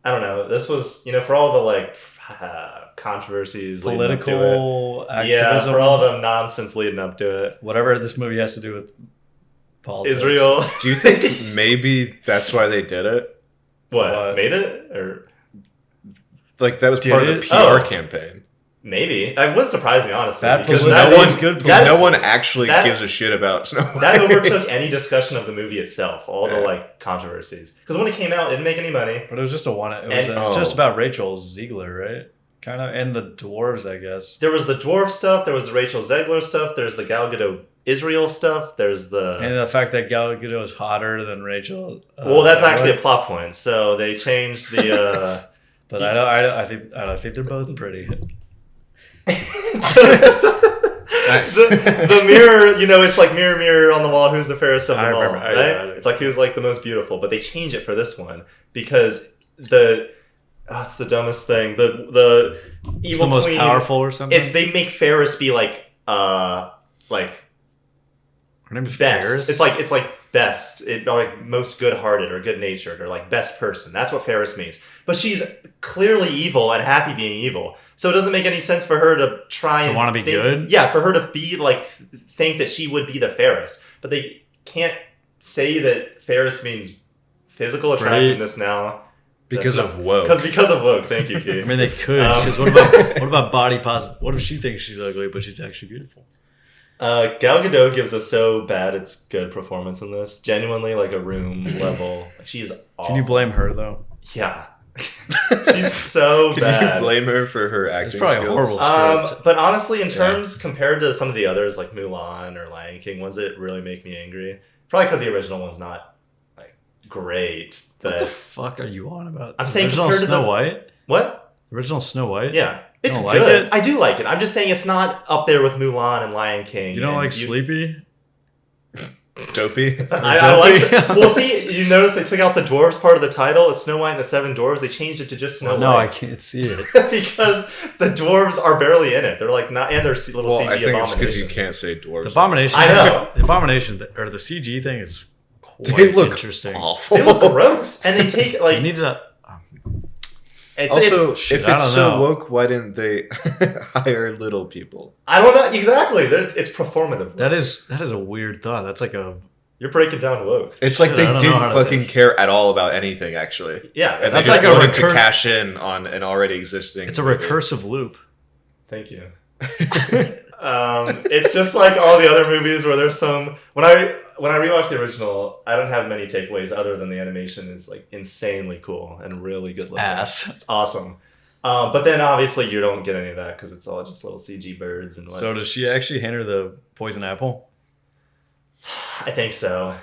I don't know. This was for all the like controversies, leading up to political it. activism. Yeah, for all the nonsense leading up to it. Whatever this movie has to do with politics. Israel, Do you think maybe that's why they did it? what made it or Like that was Did part of the it? PR Oh. campaign. maybe it wouldn't surprise me honestly Bad Because publicity no is one, good because publicity. no one actually That- gives a shit about Snow White. that overtook any discussion of the movie itself. All the Yeah. like controversies because when it came out, it didn't make any money. But it was just a one. It was And- just about Rachel Ziegler, right? Kind of, and the dwarves, I guess. There was the dwarf stuff. There was the Rachel Zegler stuff. There's the Gal Gadot Israel stuff. There's the And the fact that Gal Gadot is hotter than Rachel. well, that's actually a Zegler. plot point. So they changed the. But I think they're both pretty. Nice. the mirror, it's like mirror, mirror on the wall. Who's the fairest of I them all? remember. Right? Yeah. It's like who's like the most beautiful. But they change it for this one because it's the dumbest thing. The It's evil the most queen, powerful or something. It's they make Ferris be like Her name is best. Ferris? It's like best, or like most good-hearted or good-natured or like best person. That's what Ferris means. But she's clearly evil and happy being evil. So it doesn't make any sense for her to try to want to be good. Yeah, for her to be like think that she would be the fairest. But they can't say that Ferris means physical attractiveness now. Because of woke. Because of woke. Thank you, Keith. I mean, they could. Because what about body positive? What if she thinks she's ugly, but she's actually beautiful? Gal Gadot gives a so bad it's good performance in this. Genuinely, like a room level. Like, she is awful. Can you blame her though? Yeah. She's so bad. Can you blame her for her acting It's probably skills? a horrible script. But honestly, in terms compared to some of the others like Mulan or Lion King, ones that really make me angry, probably because the original one's not like great. But What the fuck are you on about? I'm saying original compared to Snow the- White. What? Original Snow White. Yeah, it's don't like good. it? I do like it. I'm just saying it's not up there with Mulan and Lion King. You don't and like Sleepy? Dopey. I like it. Well, see, you notice they took out the dwarves part of the title. It's Snow White and the Seven Dwarves. They changed it to just Snow White. No, I can't see it. Because the dwarves are barely in it. They're like not, and they're little Well, CG I think it's abominations. because you can't say dwarves. The abomination. I know. The abomination or the CG thing is quite They look interesting. awful. They look gross, and they take You like need to. Also, shit, if I it's don't so know. woke, why didn't they hire little people? I don't know exactly. It's performative. That is a weird thought. That's like a. You're breaking down woke. It's like Shit, they I don't know how didn't to fucking say. care at all about anything, actually. Yeah, And they That's just like a wanted to recursive- cash in on an already existing. It's a movie. recursive loop. Thank you. It's just like all the other movies where there's some. When I rewatch the original, I don't have many takeaways other than the animation is like insanely cool and really good looking. Ass. It's awesome. But then obviously you don't get any of that because it's all just little CG birds and. So does she actually hand her the poison apple? I think so.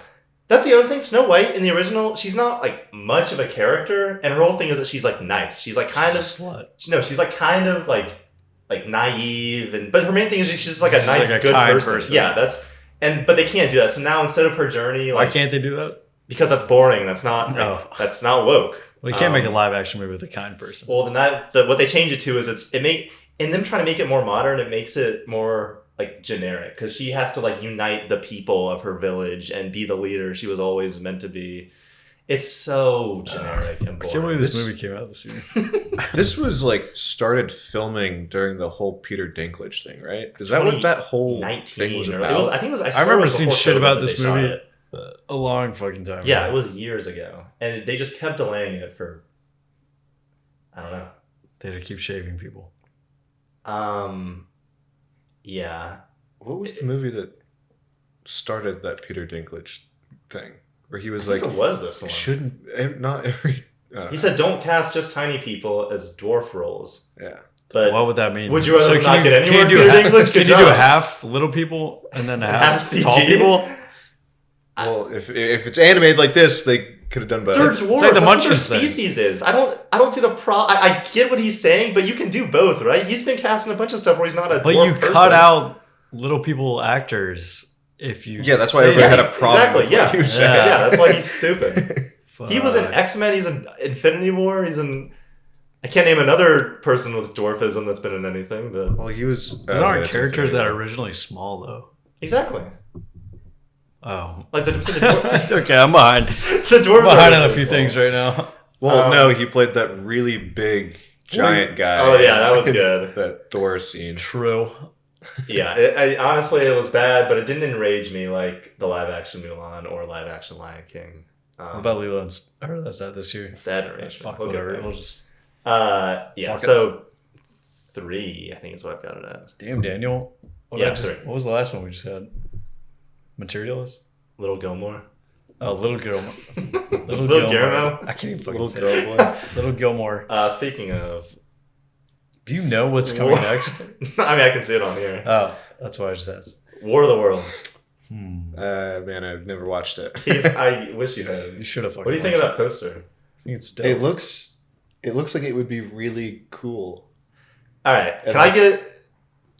That's the other thing. Snow White in the original, she's not like much of a character, and her whole thing is that she's like nice. She's like kind She's of a slut. no, she's like kind of like naive, and but her main thing is she's just like a She's nice, like a good kind person. Yeah, but they can't do that. So now instead of her journey, Why like can't they do that? because that's boring. That's not No. that's not woke. Well, you can't make a live action movie with a kind person. Well, what they change it to is in them trying to make it more modern, it makes it more like generic because she has to like unite the people of her village and be the leader she was always meant to be. It's so generic and I boring. can't believe this movie came out this year. This was like started filming during the whole Peter Dinklage thing, right? Is that what that whole 19 thing was or- about? It was, I think it was. I I swear it remember was seeing before shit COVID about that this they shot movie it. a long fucking time Yeah, ago. it was years ago, and they just kept delaying it for. I don't know. They had to keep shaving people. Yeah. What was the movie that started that Peter Dinklage thing? Where he was I think like, it was this one. not every. I don't He know. said, "Don't cast just tiny people as dwarf roles." Yeah. But What would that mean? would you rather not get any can more you do Peter half, Dinklage? Good Can you do job. half little people and then half, Half CG? tall people? Well, if it's animated like this, they could have done better. they're dwarves. like the That's what their Munchkins thing. species is. I don't see the pro. I get what he's saying, but you can do both, right? He's been casting a bunch of stuff where he's not a. But dwarf you person. cut out little people actors if you. Yeah, that's why say everybody had that. a problem. Exactly. with Yeah. what he was Yeah. saying. Yeah, that's why he's stupid. He was in Fuck. X-Men. He's in Infinity War. He's in. I can't name another person with dwarfism that's been in anything, but Well, he was. Those aren't characters that are originally small though. exactly. Oh. Like the dwarves. Okay, I'm behind. The dwarves I'm are behind on a really few small. things right now. Well, no, he played that really big giant guy. Oh, yeah, that was good. That Thor scene. True. Yeah, honestly, it was bad, but it didn't enrage me like the live-action Mulan or live-action Lion King. What about Lilo and or that's that this year? that enraged me. Fuck, We'll get whatever. there. We'll just. Yeah, Fuck it. so 3, I think is what I've got it at. Damn, Daniel. Yeah, What 3. was the last one we just had? Materialists? Little Gilmore. Oh, Little Gilmore. Little Gilmore. Guillermo. I can't even fucking Little say girl it. boy. Little Gilmore. Speaking of, Do you know what's coming next? I mean, I can see it on here. Oh, that's why I just asked. War of the Worlds. Man, I've never watched it. I wish you had. You should have fucking What do you think of watched that poster? it. I think it's dope. It looks like it would be really cool. All right, can I get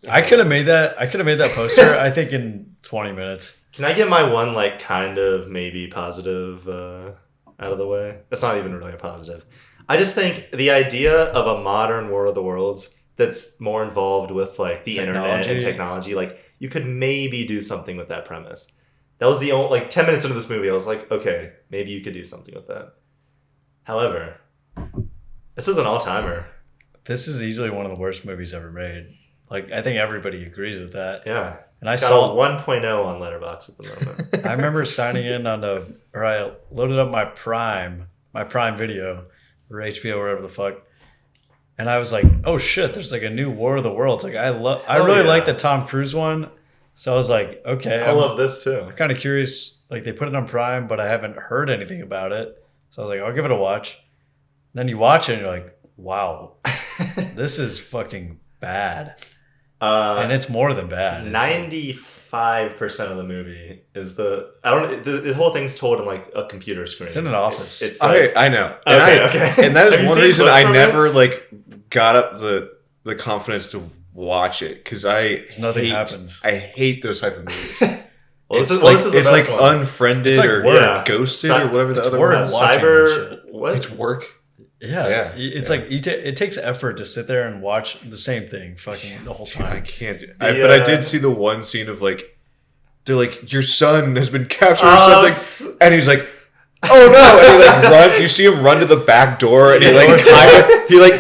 I could have made that. I could have made that poster. I think in 20 minutes. my one like kind of maybe positive out of the way? That's not even really a positive. I just think the idea of a modern War of the Worlds that's more involved with like the internet and technology, like you could maybe do something with that premise. That was the only 10 minutes into this movie. I was like, okay, maybe you could do something with that. However, this is an all-timer. This is easily one of the worst movies ever made. Like, I think everybody agrees with that. Yeah. And It's got a 1.0 on Letterboxd at the moment. I remember signing in I loaded up my Prime Video or HBO, wherever the fuck. And I was like, oh shit, there's like a new War of the Worlds. Like I really like the Tom Cruise one. So I was like, okay. I love this too. I'm kind of curious. Like they put it on Prime, but I haven't heard anything about it. So I was like, I'll give it a watch. And then you watch it and you're like, wow, this is fucking bad. And it's more than bad. 95% of the movie is the whole thing's told in like a computer screen. It's in an office. It's like, I know. And okay. And that is one reason I never it? got up the confidence to watch it because nothing happens. I hate those type of movies. Well, It's this like is the best one. Unfriended like or ghosted or whatever the other one Word is. Cyber. What? It's work. Yeah. It's like it takes effort to sit there and watch the same thing fucking the whole time. I can't. But I did see the one scene of they're like, your son has been captured or something, and he's like, oh no, and he runs. You see him run to the back door, and he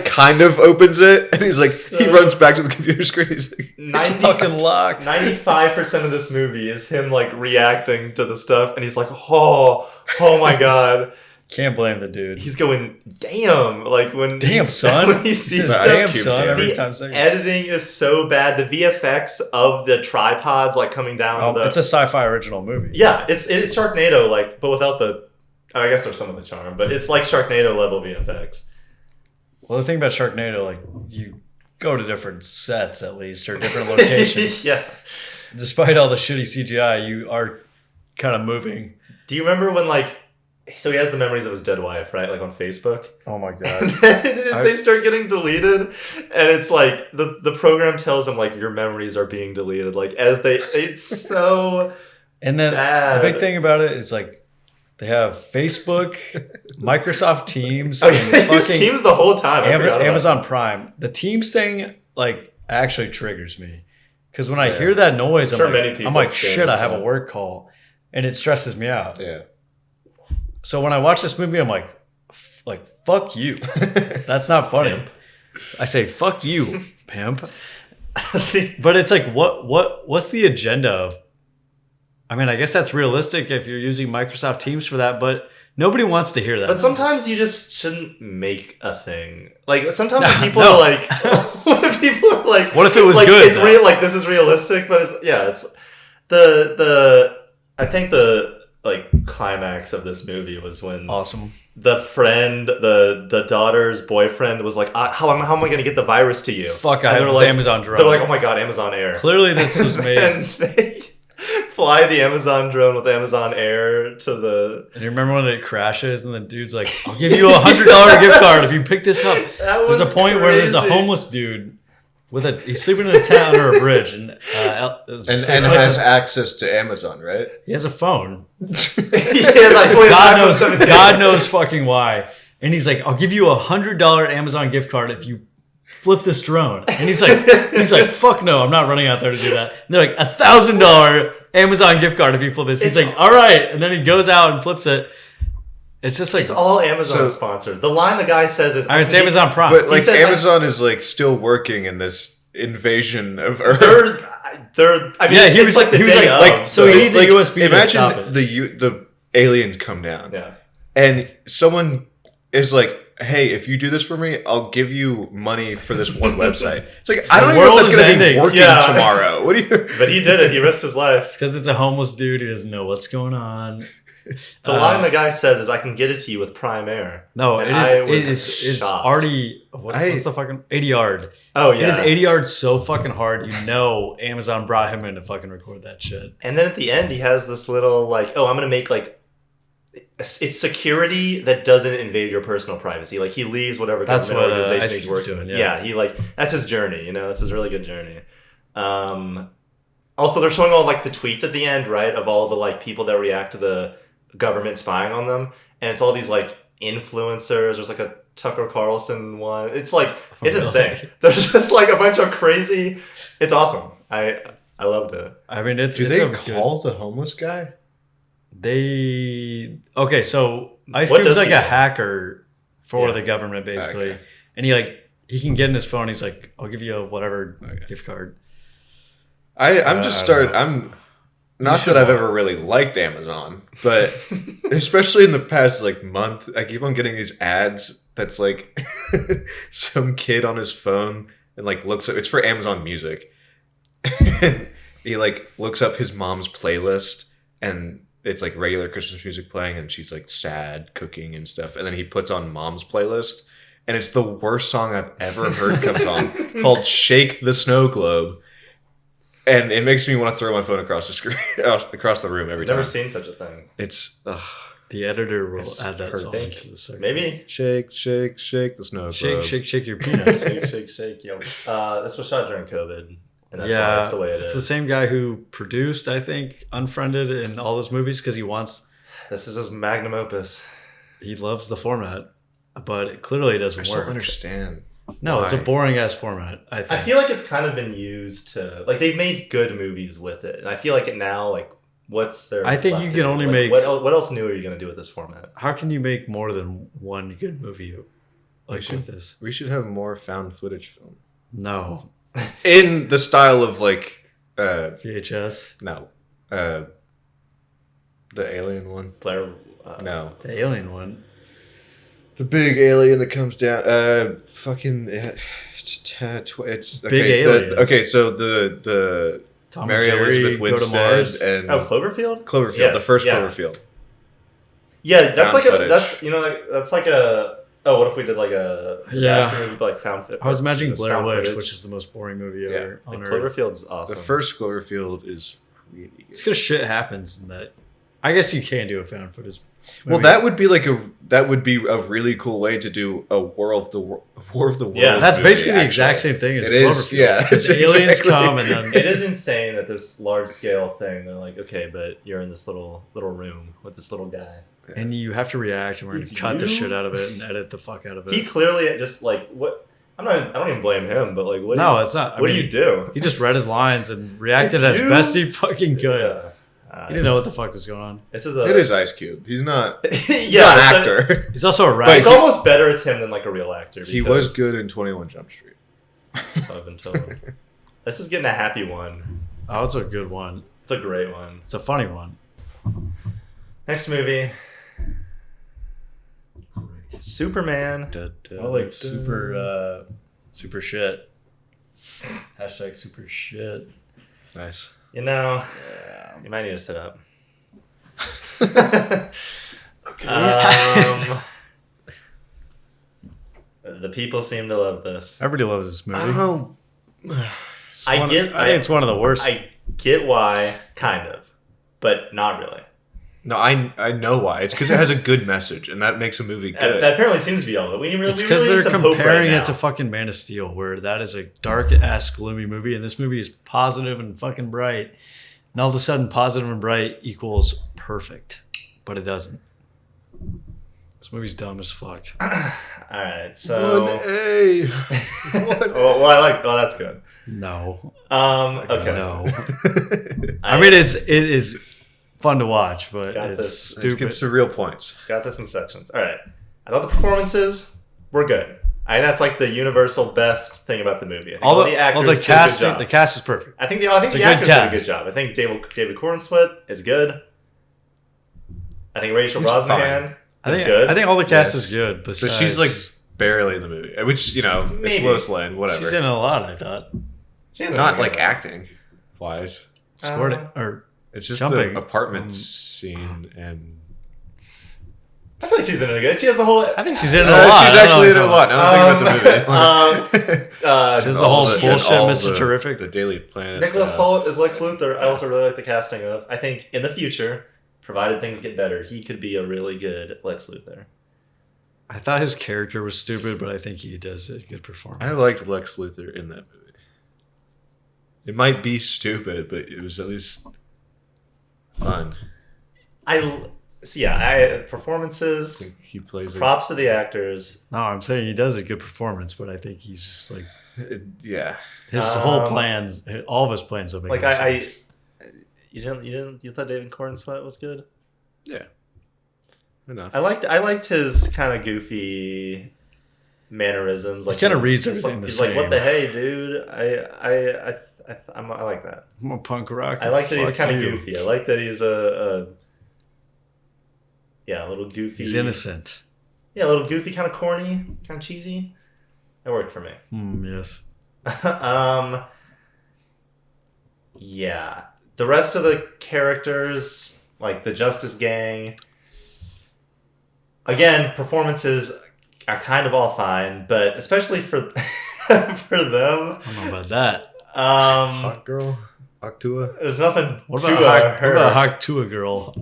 kind of opens it, and he's like, he runs back to the computer screen. He's like, it's fucking locked. 95% of this movie is him reacting to the stuff, and he's like, oh my god. Can't blame the dude. He's going, damn! Damn son. When he sees damn stuff, son every the time saying editing is so bad. The VFX of the tripods coming down. It's a sci-fi original movie. Yeah, it's Sharknado but without the. I guess there's some of the charm, but it's like Sharknado level VFX. Well, the thing about Sharknado, you go to different sets at least or different locations. Yeah. Despite all the shitty CGI, you are kind of moving. Do you remember when so he has the memories of his dead wife, right? On Facebook. Oh my god! And then they start getting deleted, and it's the program tells him your memories are being deleted. It's so. And then bad. The big thing about it is they have Facebook, Microsoft Teams, and Teams the whole time. Amazon Prime. The Teams thing actually triggers me because when I hear that noise, I'm like, shit, I have a work call, and it stresses me out. Yeah. So when I watch this movie, I'm like, fuck you. That's not funny. Pimp. I say, fuck you, pimp. But it's what's the agenda of? I mean, I guess that's realistic if you're using Microsoft Teams for that, but nobody wants to hear that. But sometimes you just shouldn't make a thing. Sometimes people are what if it was good? It's real. This is realistic, but it's the I think the climax of this movie was when the friend, the daughter's boyfriend was like, how am I going to get the virus to you? Fuck, I have this Amazon drone. They're like, oh my god, Amazon Air. Clearly this was made. And they fly the Amazon drone with Amazon Air to the... And you remember when it crashes and the dude's like, I'll give you $100 gift card if you pick this up. There's a point where there's a homeless dude he's sleeping in a tent under a bridge and has access to Amazon, right? He has a phone. God knows fucking why. And he's like, I'll give you $100 Amazon gift card if you flip this drone. And he's like, fuck no, I'm not running out there to do that. And they're like, $1,000 Amazon gift card if you flip this. He's like, all right. And then he goes out and flips it. It's just it's all Amazon sponsored. The line the guy says is, it's Amazon Prime. But Amazon is still working in this invasion of Earth. He was like, so he needs a USB to stop it. Imagine the aliens come down. Yeah. And someone is like, hey, if you do this for me, I'll give you money for this one website. It's I don't even know if that's going to be working tomorrow. What do you? But he did it. He risked his life. It's because it's a homeless dude. He doesn't know what's going on. The line the guy says is, I can get it to you with Prime Air. No, it's already... What's the fucking... 80 yard. Oh, yeah. It is 80 yards so fucking hard. Amazon brought him in to fucking record that shit. And then at the end, he has this little, I'm going to make, it's security that doesn't invade your personal privacy. He leaves whatever government organization he's working with. Yeah, that's his journey, That's his really good journey. Also, they're showing all, the tweets at the end, right? Of all the, people that react to the government spying on them. And it's all these, influencers. There's, a Tucker Carlson one. It's, it's insane. There's just, a bunch of crazy... It's awesome. I loved it. I mean, Do they call the homeless guy? So Ice What Cube's does like he a do? hacker for Yeah. the government, basically. Okay. And he can get in his phone. He's like, I'll give you a whatever gift card. I'm just I don't started. know. I'm not should that I've watch. ever really liked Amazon, but especially in the past month, I keep on getting these ads that's like some kid on his phone and looks up. It's for Amazon Music. And he looks up his mom's playlist and it's regular Christmas music playing and she's sad cooking and stuff. And then he puts on mom's playlist and it's the worst song I've ever heard comes on called Shake the Snow Globe. And it makes me want to throw my phone across the screen, across the room every I've time. never seen such a thing. It's The editor will It's add that hard song to to the segment. Maybe. shake, shake, shake the snow globe. Shake your peanut. shake. Yo. This was shot during COVID. And that's why Yeah, that's the way it it's is. the same guy who produced, I think, Unfriended in all those movies because This is his magnum opus. he loves the format, but it clearly I doesn't just work. don't understand. No, it's a why. boring ass format. I think. I feel like it's kind of been used to they've made good movies with it, and I feel like it now what's their. I think left you to can do? only make- what else new are you gonna do with this format? How can you make more than one good movie with this? We should have more found footage film No, in the style of VHS, no, the alien one. Blair, No, the Alien one. the big alien that comes down. It's okay, Big alien. So the Tom Mary and Jerry Elizabeth go to Winstead Mars. and Cloverfield. Cloverfield, Yes, the first yeah. Cloverfield. Yeah, that's Found footage. that's like a. Oh, what if we did a disaster movie found footage? I was imagining just Blair found Witch, footage. which is the most boring movie Yeah. ever on Earth. Cloverfield's awesome. The first Cloverfield is really good. It's because shit happens in that. I guess you can do a found footage. Well, movie. that would be a really cool way to do a War of the Worlds. Yeah, That's movie, basically the actually. exact same thing as It is, Cloverfield. yeah, Because it's aliens exactly- come and then It is insane that this large scale thing. They're like, okay, but you're in this little room with this little guy. and you have to react, and we're gonna It's cut the you? shit out of it and edit the fuck out of it. He clearly just what. I don't even blame him, but what? No, it's not. What do you do? He just read his lines and reacted It's as you? best he fucking could. Yeah. He didn't know what the fuck was going on. This is It is Ice Cube. He's not. yeah, He's not an actor. He's also a But rapper. It's almost better it's him than a real actor. He because- was good in 21 Jump Street. So I've been told. This is getting a happy one. Oh, it's a good one. It's a great one. It's a funny one. Next movie. Superman. I like super shit. Hashtag super shit. Nice. You might need to sit up. The people seem to love this. Everybody loves this movie. I don't know. I think it's one of the worst. I get why, kind of, but not really. No, I know why. It's because it has a good message, and that makes a movie good. That apparently seems to be all of it. It's because they're comparing it to fucking Man of Steel, where that is a dark ass gloomy movie, and this movie is positive and fucking bright. And all of a sudden, positive and bright equals perfect, but it doesn't. This movie's dumb as fuck. All right, so 1A. well, that's good. No, Okay. no. I mean, it is fun to watch, but Got it's this. Let's stupid. get some real points. Got this in sections. All right. I thought the performances were good. I think that's like the universal best thing about the movie. I think All the actors the did a good casting, job. the cast is perfect. I think the a good actors did a good cast. job. I think David Cornsweet is good. I think Rachel He's Brosnahan I is think good. I think all the cast Yes. is good, So besides she's like barely in the movie, which it's Maybe. Lois Lane, whatever. she's in a lot. I thought She hasn't Not been like good. acting wise. squirting or It's just jumping. the apartment scene and. I feel like she's in it good. She has the whole. I think she's in it a lot. She's I don't actually in know it a what lot. Now that I'm thinking about the movie. She has the And all whole and bullshit all Mr. Terrific. The Daily Planet. Nicholas stuff. Hoult is Lex Luthor. I also really like the casting of. I think in the future, provided things get better, he could be a really good Lex Luthor. I thought his character was stupid, but I think he does a good performance. I liked Lex Luthor in that movie. It might be stupid, but it was at least fun. Performances. I think he plays Props to the actors. No, I'm saying he does a good performance, but I think he's just like yeah. his whole plans, all of his plans don't make Like any sense. you thought David Cornsweet was good? Yeah. Enough. I liked his kind of goofy mannerisms. Like he kind of reads he's everything like, the he's same. like, what the hey, dude? I like that. I'm a punk rock. I like that he's kind of you. goofy. I like that he's a little goofy. He's innocent. Yeah, a little goofy, kind of corny, kind of cheesy. That worked for me. Yes. Yeah. The rest of the characters, like the Justice Gang, again, performances are kind of all fine, but especially for for them. I don't know about that. Hot girl, Octua. There's nothing What to about her. what about Hawk Tua girl?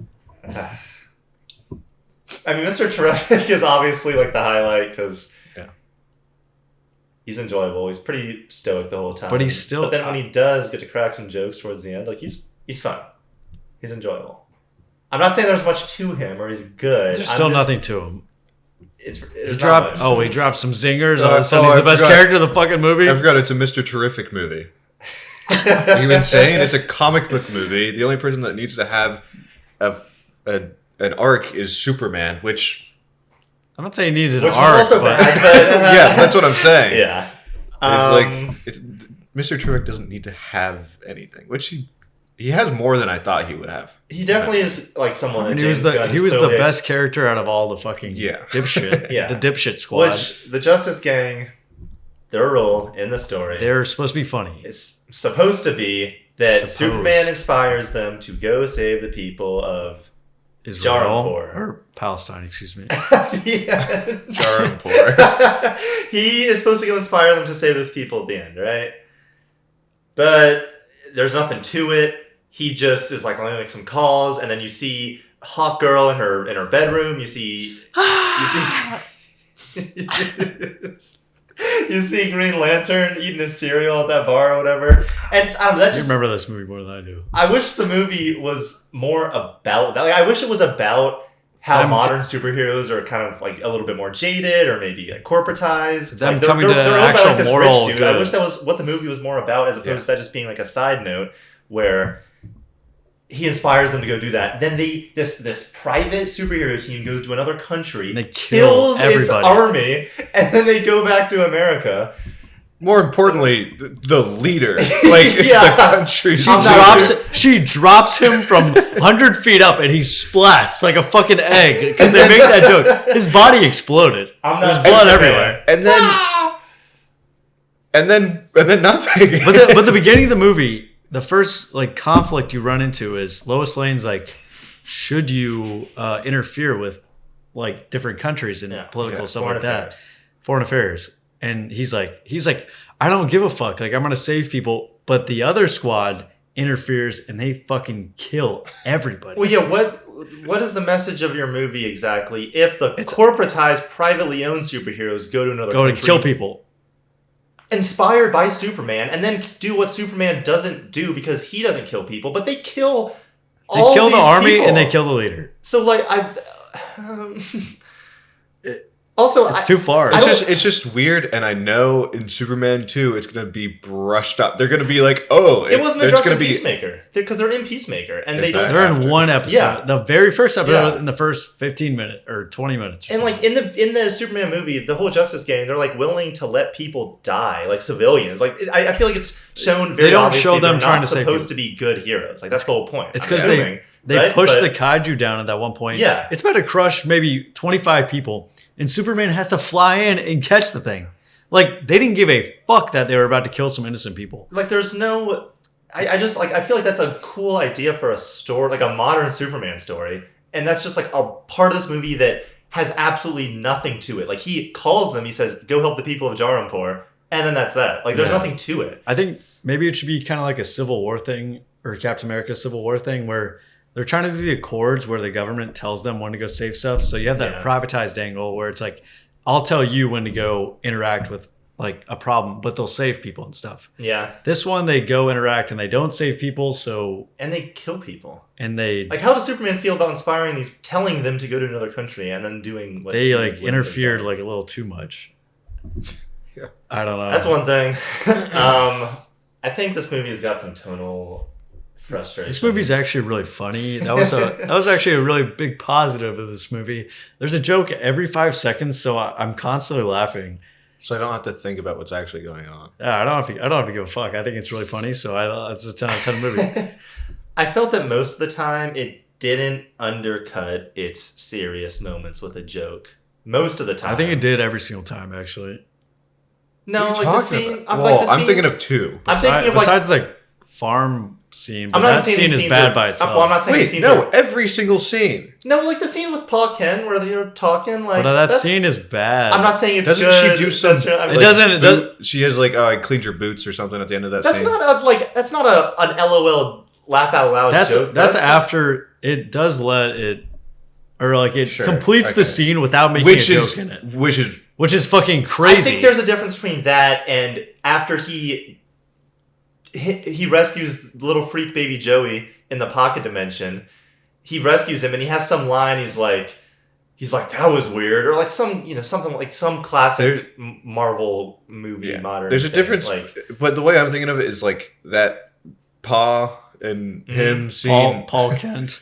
I mean, Mr. Terrific is obviously like the highlight because he's enjoyable. He's pretty stoic the whole time. But he's still. But then when he does get to crack some jokes towards the end, like he's fun. He's enjoyable. I'm not saying there's much to him or he's good. There's still nothing to him. He dropped some zingers. All of a sudden, he's the best character in the fucking movie. I forgot it's a Mr. Terrific movie. Are you insane? It's a comic book movie. The only person that needs to have an arc is Superman, which I'm not saying he needs an which arc, was also but bad, but yeah, that's what I'm saying. yeah. It's Mr. Terrific doesn't need to have anything, which he has more than I thought he would have. He definitely is like someone that and James Gunn he is was the clearly- best character out of all the fucking dipshit. Yeah. The dipshit squad. Which the Justice Gang, their role in the story They're supposed to be funny. is supposed to be that Superman inspires them to go save the people of Israel Jarampur. or Palestine, excuse me. yeah. Jarampur. He is supposed to go inspire them to save those people at the end, right? But there's nothing to it. He just is like, let me make some calls, and then you see Hawk Girl in her bedroom. You see you see Green Lantern eating his cereal at that bar or whatever. And I don't know, that just You remember this movie more than I do. I wish the movie was more about that. Like, I wish it was about how modern superheroes are kind of like a little bit more jaded or maybe like corporatized. Them like, coming to owned by, actual like, this moral rich dude. I good. wish that was what the movie was more about, as opposed to that just being like a side note where he inspires them to go do that. Then this private superhero team goes to another country, And they kill kills its everybody. army, and then they go back to America. More importantly, the leader, like Yeah. the country. She drops him from 100 feet up and he splats like a fucking egg because they make that joke. His body exploded. There's blood everywhere. and then nothing. But the beginning of the movie, the first like conflict you run into is Lois Lane's like, should you interfere with like different countries and political stuff like that, foreign affairs, and he's like, I don't give a fuck. Like, I'm gonna save people, but the other squad interferes and they fucking kill everybody. Well, yeah. What is the message of your movie exactly? If the corporatized, privately owned superheroes go to another country, to kill people. Inspired by Superman, and then do what Superman doesn't do because he doesn't kill people, but they kill all the these army people. and they kill the leader. So like also It's too far. It's just weird, and I know in Superman 2 it's gonna be brushed up. They're gonna be like, oh, it wasn't addressed in be Peacemaker because they're in Peacemaker and Is they that- don't. They're after. in one episode. Yeah. The very first episode Yeah. was in the first 15 minutes or 20 minutes. Or And like in the Superman movie, the whole Justice Gang, they're like willing to let people die, like civilians. Like I feel like it's shown very They don't obviously show them they're trying not to save supposed to be good heroes. Like that's the whole point. It's I'm because assuming, they right? push But- the kaiju down at that one point. Yeah. It's about to crush maybe 25 people, and Superman has to fly in and catch the thing. Like, they didn't give a fuck that they were about to kill some innocent people. Like there's no I just like I feel like that's a cool idea for a story, like a modern Superman story. And that's just like a part of this movie that has absolutely nothing to it. Like he calls them, he says, go help the people of Jarampur, and then that's that. Like there's nothing to it. I think maybe it should be kind of like a Civil War thing, or Captain America Civil War thing, where they're trying to do the Accords where the government tells them when to go save stuff. So you have that privatized angle where it's like, I'll tell you when to go interact with like a problem, but they'll save people and stuff. Yeah. This one, they go interact and they don't save people. So, And they kill people. and they, Like how does Superman feel about inspiring these, telling them to go to another country and then doing what they he like wouldn't have interfered done? like a little too much. Yeah. I don't know. That's one thing. I think this movie has got some tonal frustration. This movie's actually really funny. That was actually a really big positive of this movie. There's a joke every 5 seconds, so I'm constantly laughing. So I don't have to think about what's actually going on. Yeah, I don't have to give a fuck. I think it's really funny, so it's a 10 out of 10 movie. I felt that most of the time it didn't undercut its serious moments with a joke. Most of the time. I think it did every single time, actually. No, What are you like the talking scene. about? I'm, Well, like the scene, I'm thinking of two. I'm thinking of Besides the farm scene, but I'm not that saying scene these is scenes bad are- by itself. Well, I'm not saying these Wait, scenes no, are- every single scene. No, like the scene with Paul Ken where you're talking like. But that that's- scene is bad. I'm not saying it's Doesn't good. she do some? That's- I'm It like, doesn't- boot- she has like, I cleaned your boots or something at the end of that That's scene. that's not an LOL laugh out loud joke. That's after it does let it, or like it Sure, completes okay. the scene without making which a is joke in it, which is fucking I crazy. think there's a difference between that and after he rescues little freak baby Joey in the pocket dimension. He rescues him and he has some line. He's like that was weird, or like something like some classic Marvel movie modern. There's a thing. difference, Like but the way I'm thinking of it is like that Pa and him scene. Paul Kent.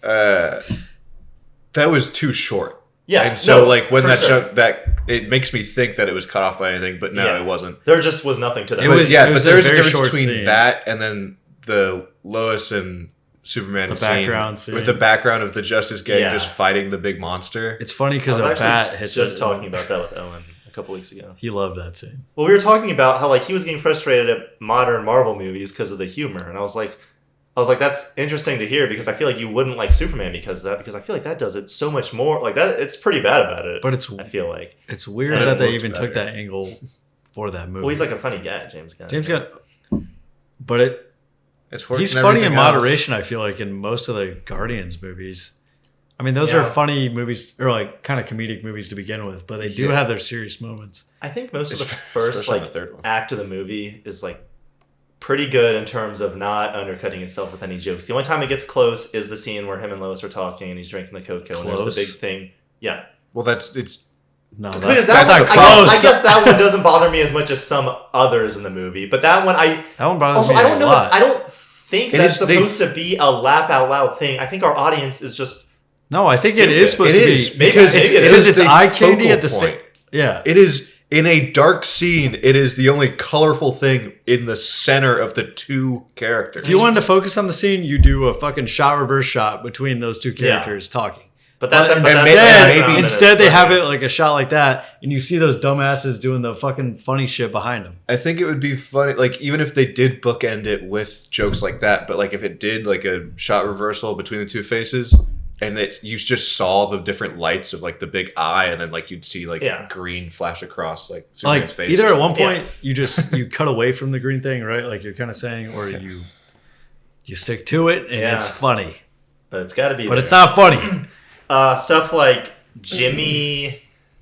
That was too short. yeah, And so, no, like, when for that sure. show, that it makes me think that it was cut off by anything, but no, Yeah. it wasn't. There just was nothing to that. It But was- yeah, it was but a there is a very difference short between scene. that and then the Lois and Superman The scene, background scene. with the background of the Justice Gang Yeah. just fighting the big monster. It's funny I because was a actually bat hits just it. talking about that with Owen a couple weeks ago. He loved that scene. Well, we were talking about how like he was getting frustrated at modern Marvel movies because of the humor, and I was like, that's interesting to hear because I feel like you wouldn't like Superman because of that, because I feel like that does it so much more. Like that, it's pretty bad about it. But I feel like. it's weird And it that they looks even took better. that angle for that movie. Well, he's like a funny guy, James Gunn. James Gunn, but It's worse he's than funny in everything else. moderation. I feel like in most of the Guardians movies. I mean, those Yeah. are funny movies or like kind of comedic movies to begin with, but they do Yeah. have their serious moments. I think most of the Especially first on like the third one. act of the movie is like pretty good in terms of not undercutting itself with any jokes. The only time it gets close is the scene where him and Lois are talking and he's drinking the cocoa. And there's Close? the big thing. Yeah. Well, it's No, Because that's that not one, close. I guess that one doesn't bother me as much as some others in the movie. But that one, That one bothers also me I don't a know. lot. I don't think It that's is- they- supposed to be a laugh out loud thing. I think our audience is just No, I think it Stupid. is supposed it to is be Maybe- because maybe it because is it's the eye candy focal at the same. point. Yeah, It is in a dark scene. It is the only colorful thing in the center of the two characters. if you wanted to focus on the scene, you do a fucking shot reverse shot between those two characters talking. But that's But but that's instead, maybe- background and instead it's they have funny. it like a shot like that, and you see those dumbasses doing the fucking funny shit behind them. I think it would be funny, like even if they did bookend it with jokes like that, but like if it did like a shot reversal between the two faces, and that you just saw the different lights of like the big eye, and then like you'd see like green flash across like Superman's Like face. either or at one something. point you cut away from the green thing, right? Like you're kind of saying, or you stick to it, and it's funny, But it's got to be. but it's not funny. Stuff like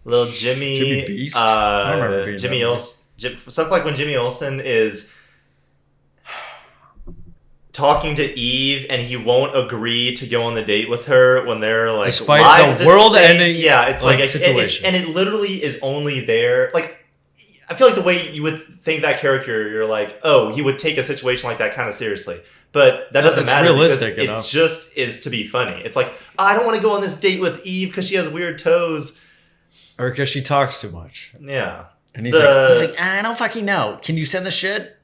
little Jimmy, Jimmy Beast? I don't remember being Jimmy that Olsen. Stuff like when Jimmy Olsen is talking to Eve and he won't agree to go on the date with her when they're like Despite lives the at world-ending, stake. Yeah, it's like, situation. and it literally is only there. Like, I feel like the way you would think that character, you're like, oh, he would take a situation like that kind of seriously. But that doesn't It's matter realistic because enough. it just is to be funny. It's like, I don't want to go on this date with Eve because she has weird toes. Or because she talks too much. Yeah. And he's like, I don't fucking know. Can you send the shit?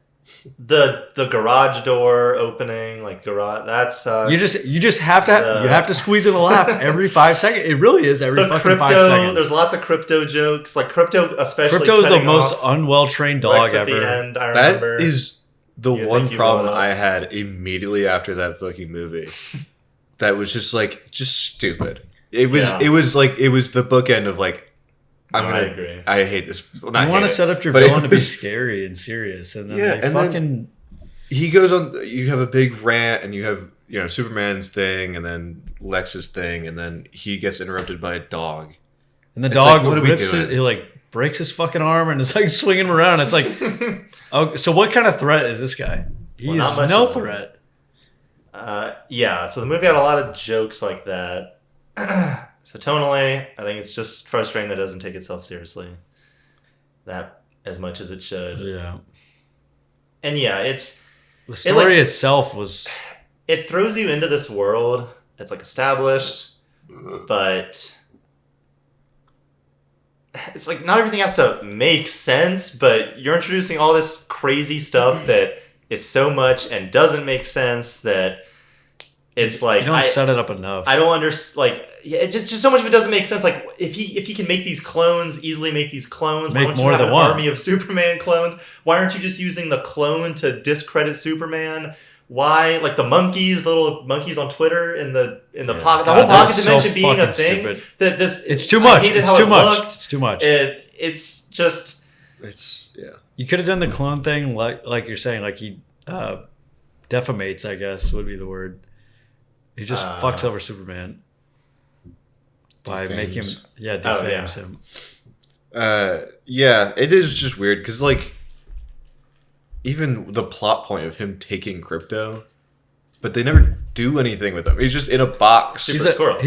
The garage door opening, like garage. That's You just have to squeeze in a laugh every 5 seconds. It really is every the fucking 5 crypto. seconds. There's lots of crypto jokes, like crypto, especially. Crypto is the cutting most off unwell trained dog Rex at ever. the end, I That remember. is the You one think you problem brought up. I had immediately after that fucking movie. That was just stupid. It was Yeah. it was the bookend of like No, I agree. I hate this. Well, You want to set up your but it villain to be was- scary and serious, and then Yeah, they and then- fucking he goes on. You have a big rant, and you have Superman's thing, and then Lex's thing, and then he gets interrupted by a dog. and the It's dog like, what are we rips doing? it. He like breaks his fucking arm and is like swinging him around. It's like, oh, so what kind of threat is this guy? He Well, not is much no of one. threat. Yeah, so the movie had a lot of jokes like that. So tonally, I think it's just frustrating that it doesn't take itself seriously that as much as it should. Yeah. And yeah, it's The story itself was... It throws you into this world. It's like established, but it's like not everything has to make sense, but you're introducing all this crazy stuff that is so much and doesn't make sense that it's like... You don't set it up enough. I don't understand. Like, yeah, it just so much of it doesn't make sense. Like, if he can make these clones, easily make these clones, why don't you have an army of Superman clones? Why aren't you just using the clone to discredit Superman? Why, like the monkeys, little monkeys on Twitter in the pocket, the whole pocket dimension so being a thing. Stupid. That this it's too much. It's too much. It's too much. It's just You could have done the clone thing like you're saying, like he defamates, I guess would be the word. He just fucks over Superman by making him defames him. Yeah, it is just weird because like. Even the plot point of him taking crypto, but they never do anything with him. He's just in a box. He's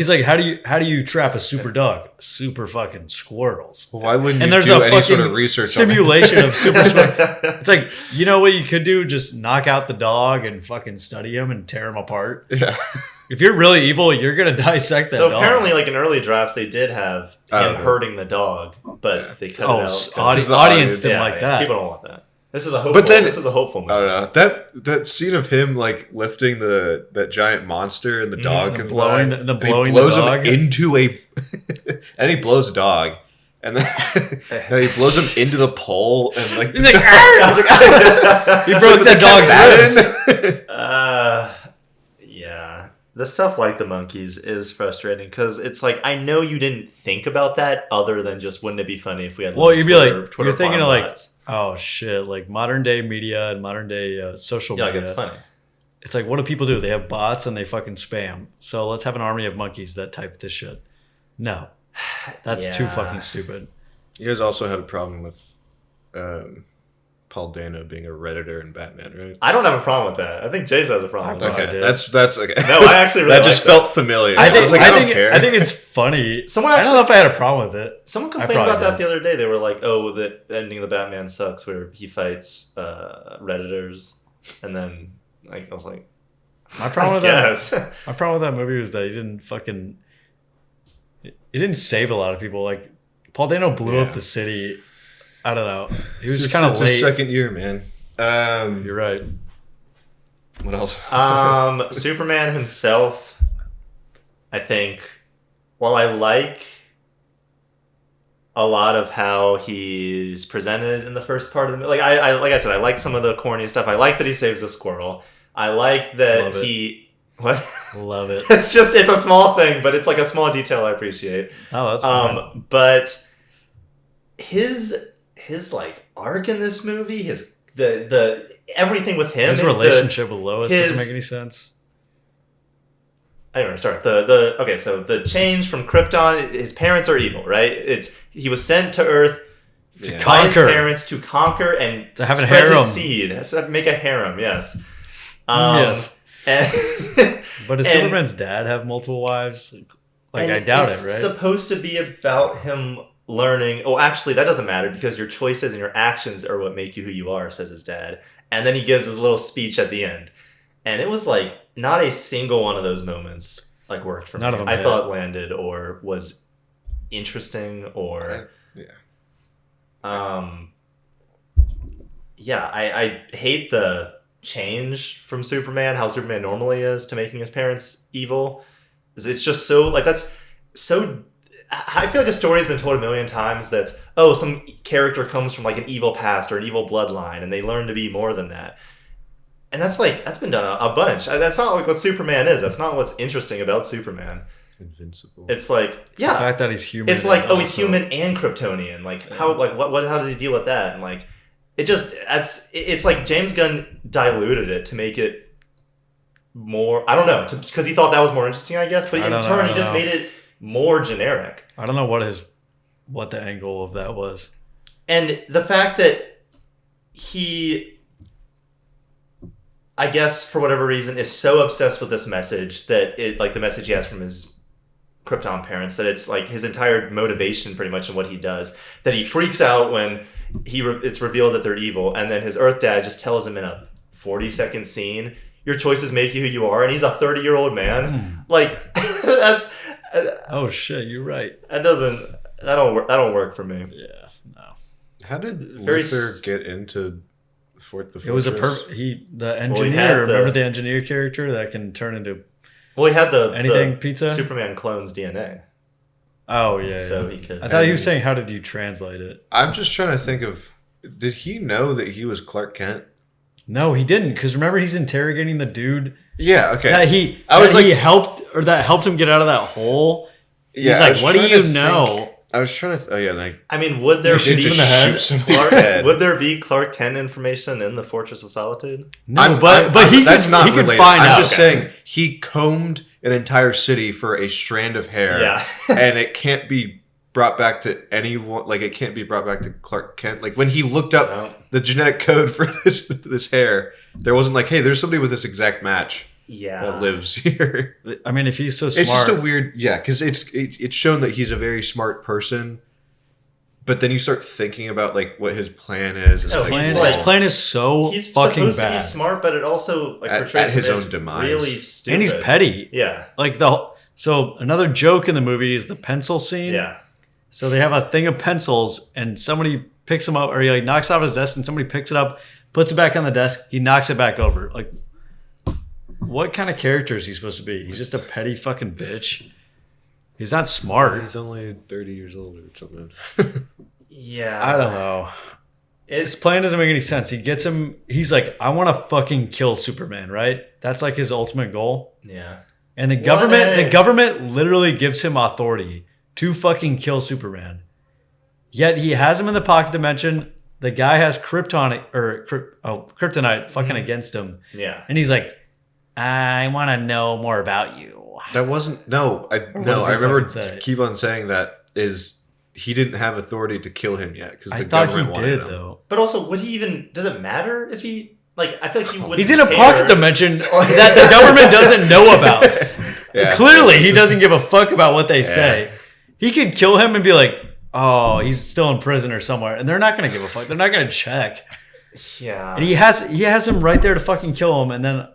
like, how do you trap a super dog? Super fucking squirrels. Well, why wouldn't you do any sort of research simulation of super squirrels? It's like, you know what you could do? Just knock out the dog and fucking study him and tear him apart. Yeah. If you're really evil, you're gonna dissect that dog. So apparently, like in early drafts, they did have him hurting the dog, but they cut it out. The audience didn't like that. People don't want that. This is a hopeful movie. I don't know. That scene of him like lifting that giant monster and the dog and blowing the dog him into a and he blows a dog and then he blows him into the pole and like he's like, I was like he broke that dog's ribs. Yeah. The stuff like the monkeys is frustrating because it's like I know you didn't think about that other than just wouldn't it be funny if we had you'd be like Twitter you're thinking of bots. like oh shit, like modern day media and modern day social media. Yeah, it's funny. It's like, what do people do? They have bots and they fucking spam. So let's have an army of monkeys that type this shit. No, that's too fucking stupid. You guys also had a problem with Paul Dano being a Redditor in Batman, right? I don't have a problem with that. I think Jace has a problem with that. Okay, that's okay. No, I actually really that just felt familiar. I don't care. I think it's funny. I don't know if I had a problem with it. Someone complained about that the other day. They were like, "Oh, the ending of the Batman sucks, where he fights Redditors," and then like I was like, "My problem with that. My problem with that movie was that he didn't save a lot of people. Like Paul Dano blew up the city." I don't know. He was just kind of late. It's his second year, man. You're right. What else? Superman himself, I think, while I like a lot of how he's presented in the first part of the movie, like I said, I like some of the corny stuff. I like that he saves a squirrel. I like that What? Love it. It's a small thing, but it's like a small detail I appreciate. Oh, that's fun. But his like arc in this movie, the everything with him, his relationship with Lois doesn't make any sense. I don't know. Start okay. So the change from Krypton, his parents are evil, right? He was sent to Earth to by his parents to conquer and to have a spread harem. his seed, so make a harem. Yes. Yes. And but does Superman's dad have multiple wives? Like I doubt it, right? It's supposed to be about him learning. Oh, actually, that doesn't matter because your choices and your actions are what make you who you are, says his dad. And then he gives his little speech at the end. And it was like not a single one of those moments like worked for me. None of them I thought landed or was interesting or I hate the change from Superman, how Superman normally is, to making his parents evil. It's just so like that's so. I feel like a story has been told a million times that's, oh, some character comes from like an evil past or an evil bloodline and they learn to be more than that. And that's been done a bunch. That's not like what Superman is. That's not what's interesting about Superman. Invincible. It's like, it's the fact that he's human. It's like, oh, he's human and Kryptonian. Like how does he deal with that? And like, it's like James Gunn diluted it to make it more, I don't know, because he thought that was more interesting, I guess. But in turn, he just made it more generic. I don't know what the angle of that was. And the fact that he, I guess for whatever reason, is so obsessed with this message that it, like the message he has from his Krypton parents, that it's like his entire motivation pretty much in what he does, that he freaks out when it's revealed that they're evil, and then his Earth dad just tells him in a 40-second scene. Your choices make you who you are, and he's a 30-year-old man. Like that's. Oh shit, you're right. That don't work for me. Yeah, no. How did Luther get into the Fortress? It was the engineer. Remember the engineer character that can turn into. Well, he had the pizza. Superman clone's DNA. Oh yeah. So he could. I thought he was saying, how did you translate it? I'm just trying to think of. Did he know that he was Clark Kent? No, he didn't. Because remember, he's interrogating the dude. Yeah. Okay. That helped him get out of that hole. Yeah, he's like, what do you know? I was trying to. I mean, would there be would there be Clark Kent information in the Fortress of Solitude? No, but he that's not related. Find out. I'm just saying he combed an entire city for a strand of hair. Yeah. And it can't be brought back to anyone. Like, it can't be brought back to Clark Kent. Like, when he looked up the genetic code for this hair, there wasn't like, hey, there's somebody with this exact match. Yeah, that lives here. I mean, if he's so smart, it's just a weird, because it's shown that he's a very smart person, but then you start thinking about like what his plan is. His plan is so he's fucking supposed bad. to be smart, but it also like portrays his own demise. Really stupid, and he's petty. Yeah, like so another joke in the movie is the pencil scene. Yeah, so they have a thing of pencils, and somebody picks them up, or he like knocks out his desk, and somebody picks it up, puts it back on the desk. He knocks it back over, like. What kind of character is he supposed to be? He's just a petty fucking bitch. He's not smart. He's only 30 years old or something. Yeah. I don't know. His plan doesn't make any sense. He gets him. He's like, I want to fucking kill Superman, right? That's like his ultimate goal. Yeah. And the government literally gives him authority to fucking kill Superman. Yet he has him in the pocket dimension. The guy has kryptonite fucking against him. Yeah. And he's like, I want to know more about you. That wasn't I remember keep on saying that is he didn't have authority to kill him yet because I thought he did though. But also, would he even? Does it matter if he like? I feel like he would. He's in a pocket dimension that the government doesn't know about. Clearly, he doesn't give a fuck about what they say. He could kill him and be like, "Oh, he's still in prison or somewhere," and they're not going to give a fuck. They're not going to check. Yeah. And he has him right there to fucking kill him, and then.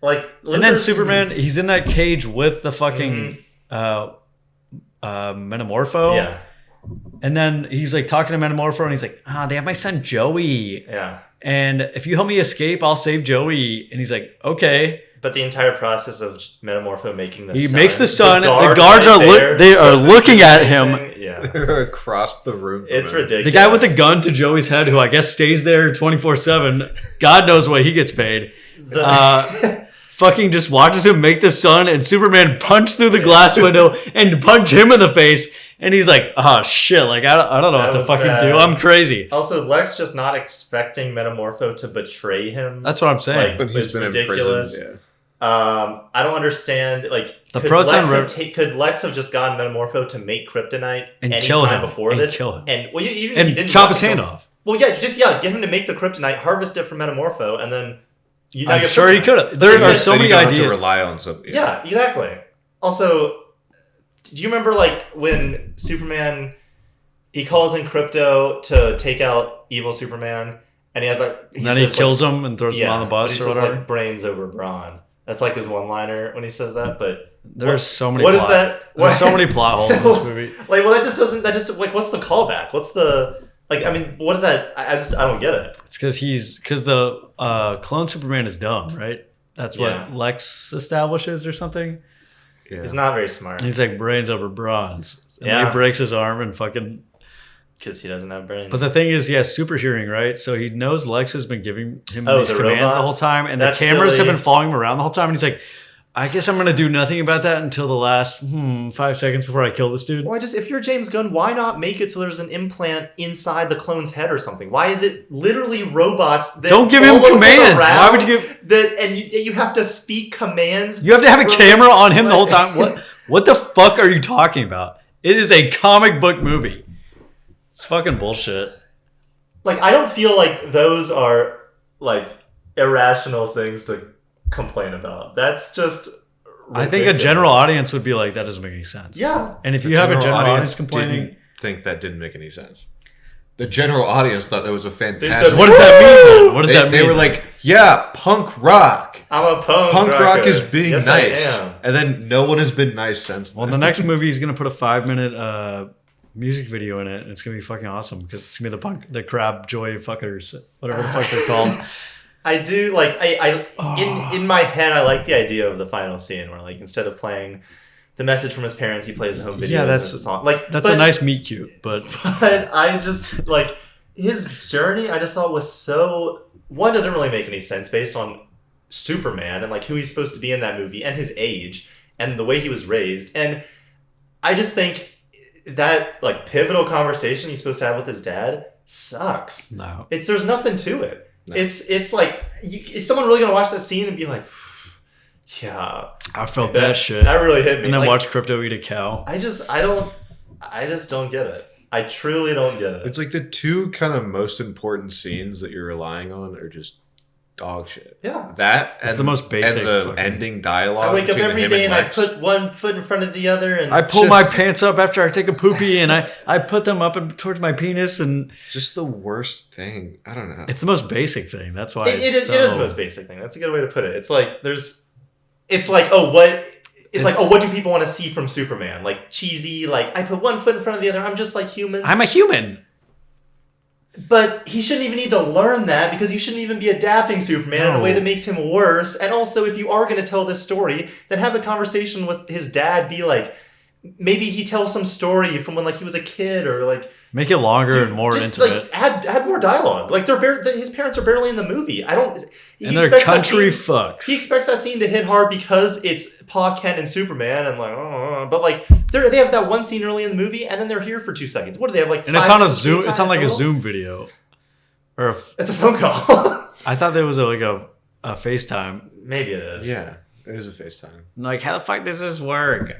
And then Superman, he's in that cage with the fucking Metamorpho. Yeah. And then he's like talking to Metamorpho and he's like, they have my son Joey. Yeah. And if you help me escape, I'll save Joey. And he's like, okay. But the entire process of Metamorpho making the sun. He makes the sun. The guards are looking at him. Yeah. They're across the room. It's ridiculous. The guy with the gun to Joey's head, who I guess stays there 24/7. God knows what he gets paid. Fucking just watches him make the sun, and Superman punch through the glass window and punch him in the face, and he's like, "Oh shit! Like I don't know what to fucking do. I'm crazy." Also, Lex just not expecting Metamorpho to betray him. That's what I'm saying. Like, it's ridiculous. I don't understand. Like, could Lex have just gotten Metamorpho to make kryptonite and kill him before this? Kill him. And well, even if he didn't chop his hand off. Well, yeah, get him to make the kryptonite, harvest it from Metamorpho, and then. I'm sure he could have. There are so many ideas. To rely on something. Yeah, exactly. Also, do you remember like when Superman he calls in Crypto to take out evil Superman, and he has like he kills him and throws him on the bus or whatever. Like, brains over brawn. That's like his one-liner when he says that. But there's so many. Is that? There's so many plot holes in this movie. Like, well, that just like what's the callback? What's the like? I mean, what is that? I don't get it. It's because the clone Superman is dumb, right? That's what Lex establishes or something. Yeah. He's not very smart. He's like brains over bronze. And he breaks his arm and fucking. Because he doesn't have brains. But the thing is, he has super hearing, right? So he knows Lex has been giving him these commands robots? The whole time, and the cameras have been following him around the whole time. And he's like, I guess I'm going to do nothing about that until the last 5 seconds before I kill this dude. Why if you're James Gunn, why not make it so there's an implant inside the clone's head or something? Why is it literally robots that don't give him commands? Why would you give that? And you have to speak commands. You have to have a camera on him the whole time. What the fuck are you talking about? It is a comic book movie. It's fucking bullshit. Like, I don't feel like those are like irrational things to complain about. That's just ridiculous. I think a general audience would be like, that doesn't make any sense. Yeah. And if you have a general audience complaining, think that didn't make any sense. the general audience thought that was a fantastic. said, What does that mean? Then? What does that mean? They were like, "Yeah, punk rock. I'm a punk. Punk rocker. rock is being Yes, nice." I am. And then no one has been nice since. Well, then. the next movie is gonna put a 5-minute music video in it, and it's gonna be fucking awesome because it's gonna be the Crab Joy fuckers, whatever the fuck they're called. I do like in my head I like the idea of the final scene where like instead of playing the message from his parents, he plays the home video. Yeah, that's a song. Like that's a nice meet cute, but I just like his journey. I just thought was so one doesn't really make any sense based on Superman and like who he's supposed to be in that movie and his age and the way he was raised. And I just think that like pivotal conversation he's supposed to have with his dad sucks. no. There's nothing to it. No. It's like is someone really gonna watch that scene and be like, yeah, I felt that shit. That really hit me. And then like, watch Crypto eat a cow. I just don't get it. I truly don't get it. It's like the two kind of most important scenes that you're relying on are just dog shit. Yeah. That It's and the most basic and the fucking- ending dialogue. I wake up between every him day and I Lex. put one foot in front of the other and I pull Just- my pants up after I take a poopy, and I put them up and towards my penis, and Just the worst thing. I don't know. it's the most basic thing. That's why it is the most basic thing. That's a good way to put it. It's like what do people want to see from Superman? Like cheesy, like I put one foot in front of the other. I'm just like humans. I'm a human. But he shouldn't even need to learn that because you shouldn't even be adapting Superman in a way that makes him worse. And also, if you are going to tell this story, then have the conversation with his dad be like, maybe he tells some story from when like he was a kid or like Make it longer and more just, intimate. Like add more dialogue. Like his parents are barely in the movie. And they're country fucks. He expects that scene to hit hard because it's Pa Kent and Superman and like, but like they have that one scene early in the movie and then they're here for 2 seconds. What do they have like? And it's on a Zoom. It's on like a Zoom video, It's a phone call. I thought there was like a FaceTime. Maybe it is. Yeah, it is a FaceTime. Like, how the fuck does this work?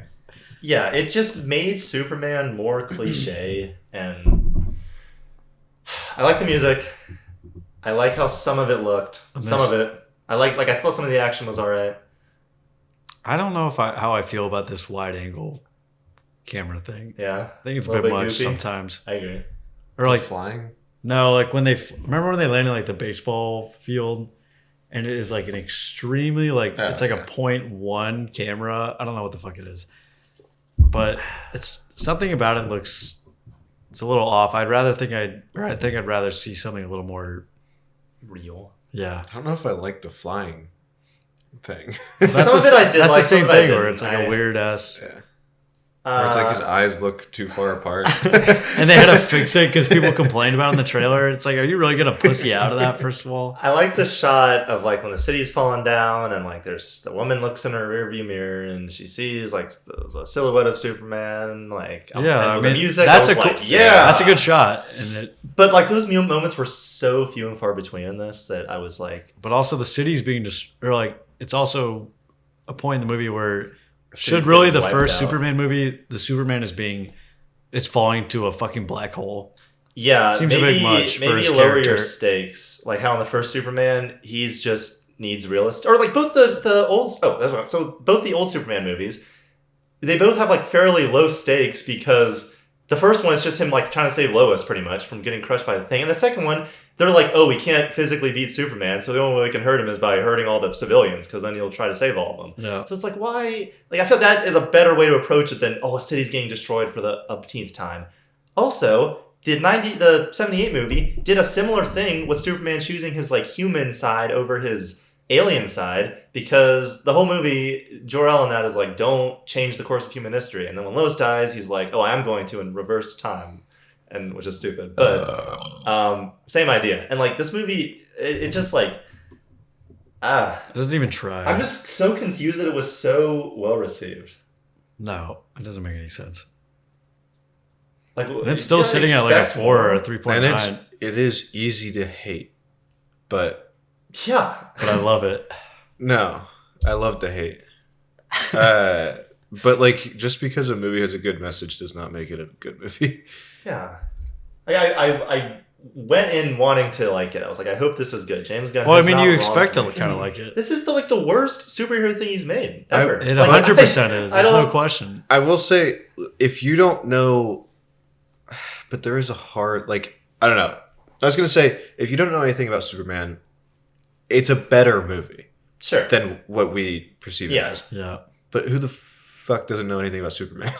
Yeah, it just made Superman more cliche, and I like the music. I like how some of it looked. Some of it. I thought some of the action was alright. I don't know how I feel about this wide angle camera thing. Yeah. I think it's a little bit bit much goofy. sometimes. I agree. Or like Flying. no, like when remember when they landed like the baseball field, and it is like an extremely like it's like a 0.1 camera. I don't know what the fuck it is, but it's something about it looks. It's a little off. I think I'd rather see something a little more Real. Yeah. I don't know if I like the flying thing. That's Some of it I did That's like, the same some of it I thing where didn't. it's like a weird ass. Yeah. Where it's like his eyes look too far apart. And they had to fix it because people complained about it in the trailer. It's like, are you really gonna pussy out of that? First of all, I like the shot of like when the city's falling down and like there's the woman looks in her rearview mirror and she sees like the silhouette of Superman. Like yeah, and the music. that's I was a like, yeah, that's a good shot. And it, But like those moments were so few and far between in this that I was like, but also the city's being or like it's also a point in the movie where city's should really getting the wiped first out. Superman movie, the Superman it's falling to a fucking black hole. yeah, Seems a maybe, bit much for maybe his lower character. your stakes. Like how in the first Superman, he's just needs realist or like both the old. Oh, that's right. So both the old Superman movies, they both have like fairly low stakes because the first one is just him like trying to save Lois pretty much from getting crushed by the thing, and the second one they're like, oh, we can't physically beat Superman, so the only way we can hurt him is by hurting all the civilians because then he'll try to save all of them. Yeah. So it's like, why? Like I feel that is a better way to approach it than a city's getting destroyed for the umpteenth time. Also, the 78 movie did a similar thing with Superman choosing his like human side over his alien side because the whole movie, Jor-El in that is like, don't change the course of human history. And then when Lois dies, he's like, oh, I am going to in reverse time. And which is stupid. But same idea. And like this movie, it just like It doesn't even try. I'm just so confused that it was so well received. No, it doesn't make any sense. Like And it's still sitting at like a 4 or a 3.9. And it is easy to hate, but yeah. But I love it. no, I love to hate. But like, just because a movie has a good message does not make it a good movie. Yeah. I went in wanting to like it. I was like, I hope this is good. James Gunn. Well, I has mean, not you wronged expect to me. kind of like it. This is the worst superhero thing he's made ever. It Like, 100% is. I There's no don't- question. I will say, if you don't know, but there is a hard, like, I don't know. I was gonna say, if you don't know anything about Superman, it's a better movie Sure. than what we perceive it Yeah. as. Yeah. But who the fuck doesn't know anything about Superman?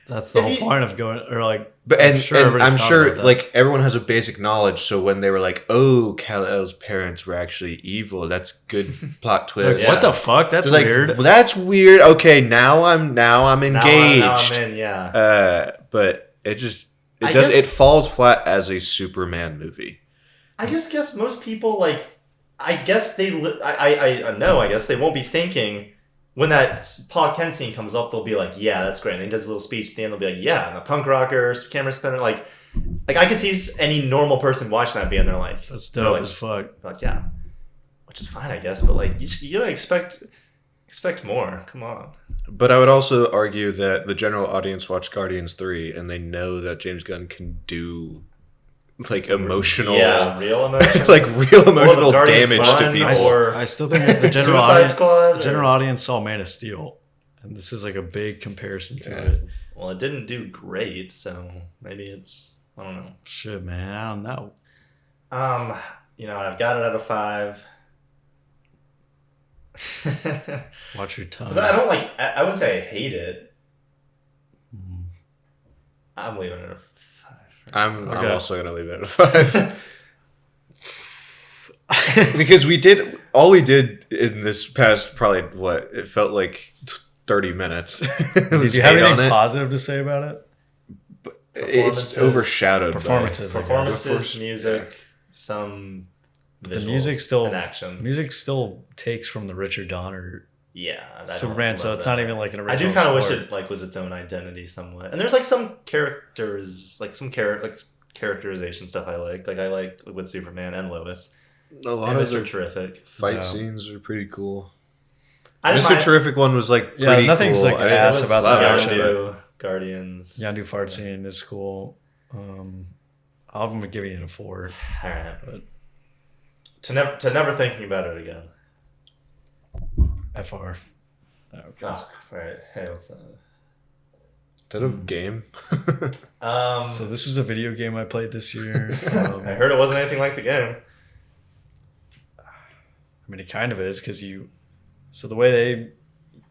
That's the If whole you- point of going, or like, But and everybody's I'm thought sure about that. like everyone has a basic knowledge. So when they were like, "Oh, Kal-El's parents were actually evil," that's good plot Like, twist. what the fuck? That's They're like, weird. "Well, that's weird. Okay, now I'm Now engaged. I'm in, yeah. But it I does guess- it falls flat as a Superman movie. I guess most people like. I guess they. I know. I guess they won't be thinking when that Paul Kent scene comes up. They'll be like, "Yeah, that's great." And he does a little speech at the end. They'll be like, "Yeah," and the punk rockers, camera spinner, like I could see any normal person watching that being. They're like, That's they're dope like, as fuck. Like, yeah, which is fine, I guess. But like, you gotta expect more. Come on. But I would also argue that the general audience watched Guardians 3 and they know that James Gunn can do like emotional, real emotion. like real emotional Guardians damage to Run, people. or I still think that the general Suicide audience, Squad. the general audience saw Man of Steel, and this is like a big comparison to Yeah. it. Well, it didn't do great, so maybe it's I don't know. Shit, man, I don't know. I've got it out of 5. Watch your tongue. 'Cause I don't like. I wouldn't say I hate it. Mhm. I'm leaving it at a 5. I'm Okay. also gonna leave it at a 5 because we did in this past probably what it felt like 30 minutes. Did you have anything positive to say about it? It's Performances. overshadowed Performances, I guess. Performances, music, some visuals, The music still, and action. music still takes from the Richard Donner Yeah, I don't Superman, so love it's that. not even like an I original. do kind of wish score. it like was its own identity somewhat. And there's like some characters, like some characterization stuff I liked. Like I liked with Superman and Lois. A lot And of Mr. the Terrific. fight Yeah. scenes are pretty cool. I didn't Mr. mind Terrific one was like Yeah, pretty nothing's, cool. like, I didn't ass love about that the action, but- Yondu, Guardians. Yondu fart scene is cool. I'm giving it a 4. All right. But To never thinking about it again. FR. Okay. Oh, right. Hey, what's that? Is that a game? So this was a video game I played this year. I heard it wasn't anything like the game. I mean, it kind of is because you. So the way they.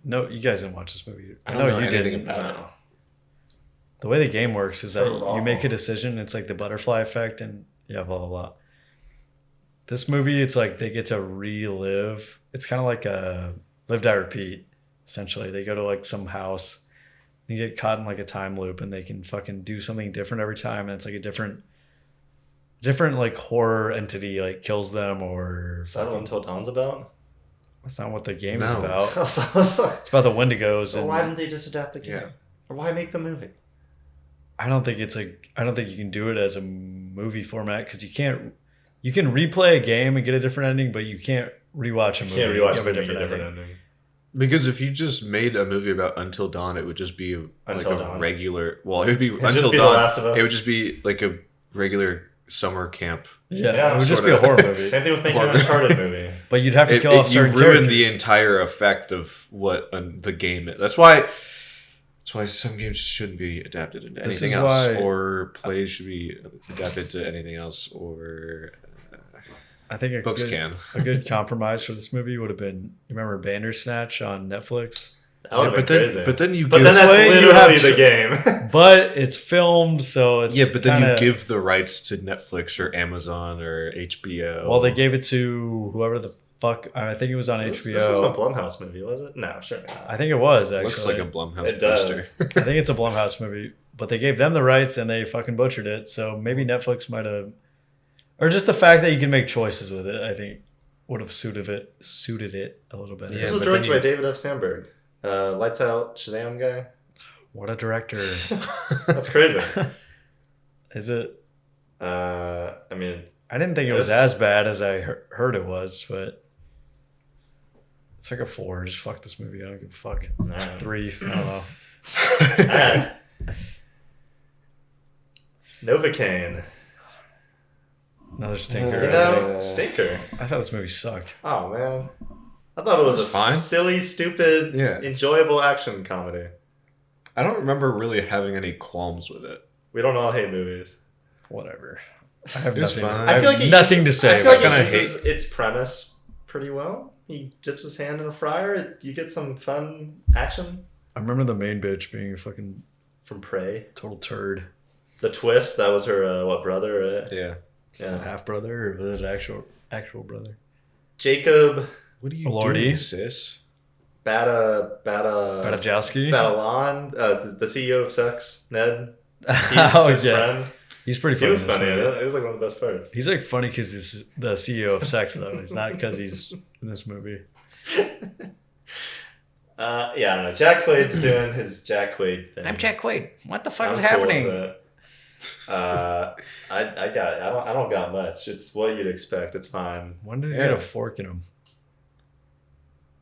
No, you guys didn't watch this movie. I know you anything didn't. about it. The way the game works is that It was you make awful. a decision. It's like the butterfly effect, and yeah, blah blah blah. This movie, it's like they get to relive. It's kind of like a live, die, repeat. Essentially, they go to like some house. They get caught in like a time loop, and they can fucking do something different every time, and it's like a different like horror entity like kills them, or Is that what Until Dawn's about? that's not what the game is No. about. So It's about the Wendigos, and why didn't they just adapt the game? Yeah. Or why make the movie? I don't think you can do it as a movie format because you can't. You can replay a game and get a different ending, but you can't rewatch a movie. Can't and rewatch give a movie and get a different ending. Because if you just made a movie about Until Dawn, it would just be like Until a Dawn. regular. Well, it would be It'd Until just be The Dawn. Last of Us. It would just be like a regular summer camp. Yeah, Yeah, it would just be a sorta. horror movie. Same thing with making an Horror. Uncharted movie. But you'd have to kill off You certain ruin the characters. entire effect of what the game is. That's why some games shouldn't be adapted into This anything is else, why- or plays should be adapted to anything else, or I think books can. a good compromise for this movie would have been. You remember Bandersnatch on Netflix? That would have been crazy. but then you But give then that's way you literally have the tr- game. But it's filmed, so it's yeah, but then kinda, you give the rights to Netflix or Amazon or HBO. Well, they gave it to whoever the fuck. I think it was on This HBO. wasn't a Blumhouse movie, was it? No, sure. I think it was actually. looks like a Blumhouse It does. poster. I think it's a Blumhouse movie, but they gave them the rights and they fucking butchered it. So maybe Netflix might have, or just the fact that you can make choices with it, I think would have suited it a little bit. Yeah, This was but directed then by David F. Sandberg. Lights Out Shazam guy. What a director! That's crazy. Is it? I mean, I didn't think it was as bad as I heard it was, but it's like a 4. Just fuck this movie. I don't give a fuck. Alright. 3. I don't know. alright. Novocaine. Another stinker. You I know, think. stinker. I thought this movie sucked. Oh man, I thought it was a It's fine. silly, stupid, Yeah. enjoyable action comedy. I don't remember really having any qualms with it. We don't all hate movies. Whatever. I have It was nothing. fine. I feel like nothing to say. I feel like about it it. uses its premise pretty well. He dips his hand in a fryer. You get some fun action I remember the main bitch being a fucking from Prey. total turd. The twist, that was her, brother, right? Yeah. Yeah. Half brother, or was it actual brother? Jacob What are you Lordy. doing, sis? Badajowski? Batalon, the CEO of Sex, Ned. He's Oh, his yeah. friend. He's pretty He funny. was in this funny in movie. it. It was like one of the best parts. He's like funny because he's the CEO of Sex, though. He's not because he's in this movie. Yeah, I don't know. Jack Quaid's doing his Jack Quaid thing. Quaid. What the fuck I'm cool with it. I don't got much. It's what you'd expect. It's fine. When does he Yeah. get a fork in him?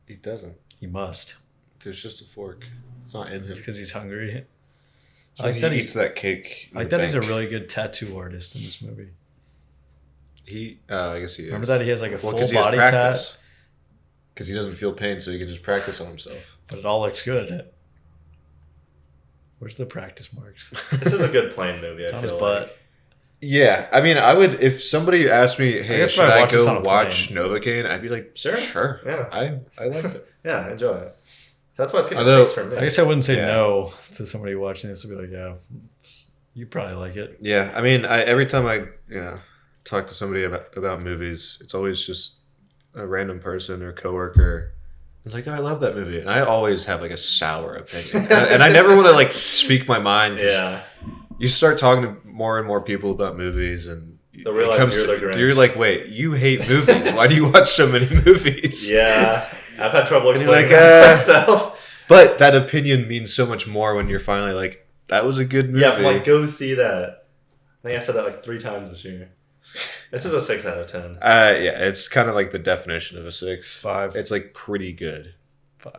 He doesn't. He must. There's just a fork. It's not in him. It's because he's hungry. So I like he that he- eats that cake. I like that he's a really good tattoo artist in this movie. I guess he is. Remember that he has like a full 'cause he has body practice. tat, Because he doesn't feel pain, so he can just practice on himself. but it all looks good. Where's the practice marks? This is a good plane movie. It's I on his feel butt. like. Yeah, I mean, I would if somebody asked me, "Hey, guess if should I I watch this on go a watch plane. Novocaine?" I'd be like, Sure. Yeah. I liked it. Yeah, enjoy it. That's why it's getting Although- a 6 from me. I guess I wouldn't say Yeah. no to somebody watching this. Would be like, yeah, you probably like it. Yeah, I mean, every time I talk to somebody about movies, it's always just a random person or coworker. It's like, oh, I love that movie, and I always have like a sour opinion, and I never want to like speak my mind. 'Cause Yeah. you start talking to more and more people about movies, and They'll realize you're the Grinch. you're like, wait, you hate movies? Why do you watch so many movies? Yeah. I've had trouble And you're explaining like, that myself. But that opinion means so much more when you're finally like, that was a good movie. Yeah, I'm like, go see that. I think I said that like 3 times this year. This is a 6 out of 10. Yeah, it's kind of like the definition of a 6. 5. It's like pretty good. 5.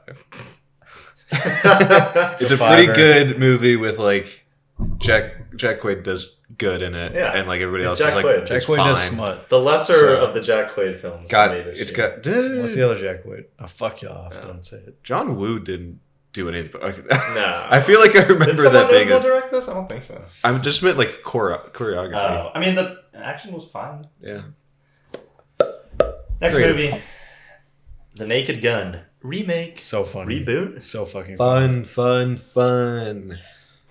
It's a pretty fiver. good movie with like Jack Quaid does good in it, Yeah. and like everybody It's else Jack is like Quaid. Jack it's Quaid does fine. smut. The lesser So- of the Jack Quaid films. God, for me this it's year. got. What's the other Jack Quaid? Oh, fuck y'all. Yeah. Don't say it. John Woo didn't do anything. But like, No. I feel like I Did remember someone that being. notable direct this? I don't think so. I just meant like choreography. I mean, the action was fine. Yeah. Next Great. movie. The Naked Gun. Remake. So funny. Reboot. So fucking funny. Fun.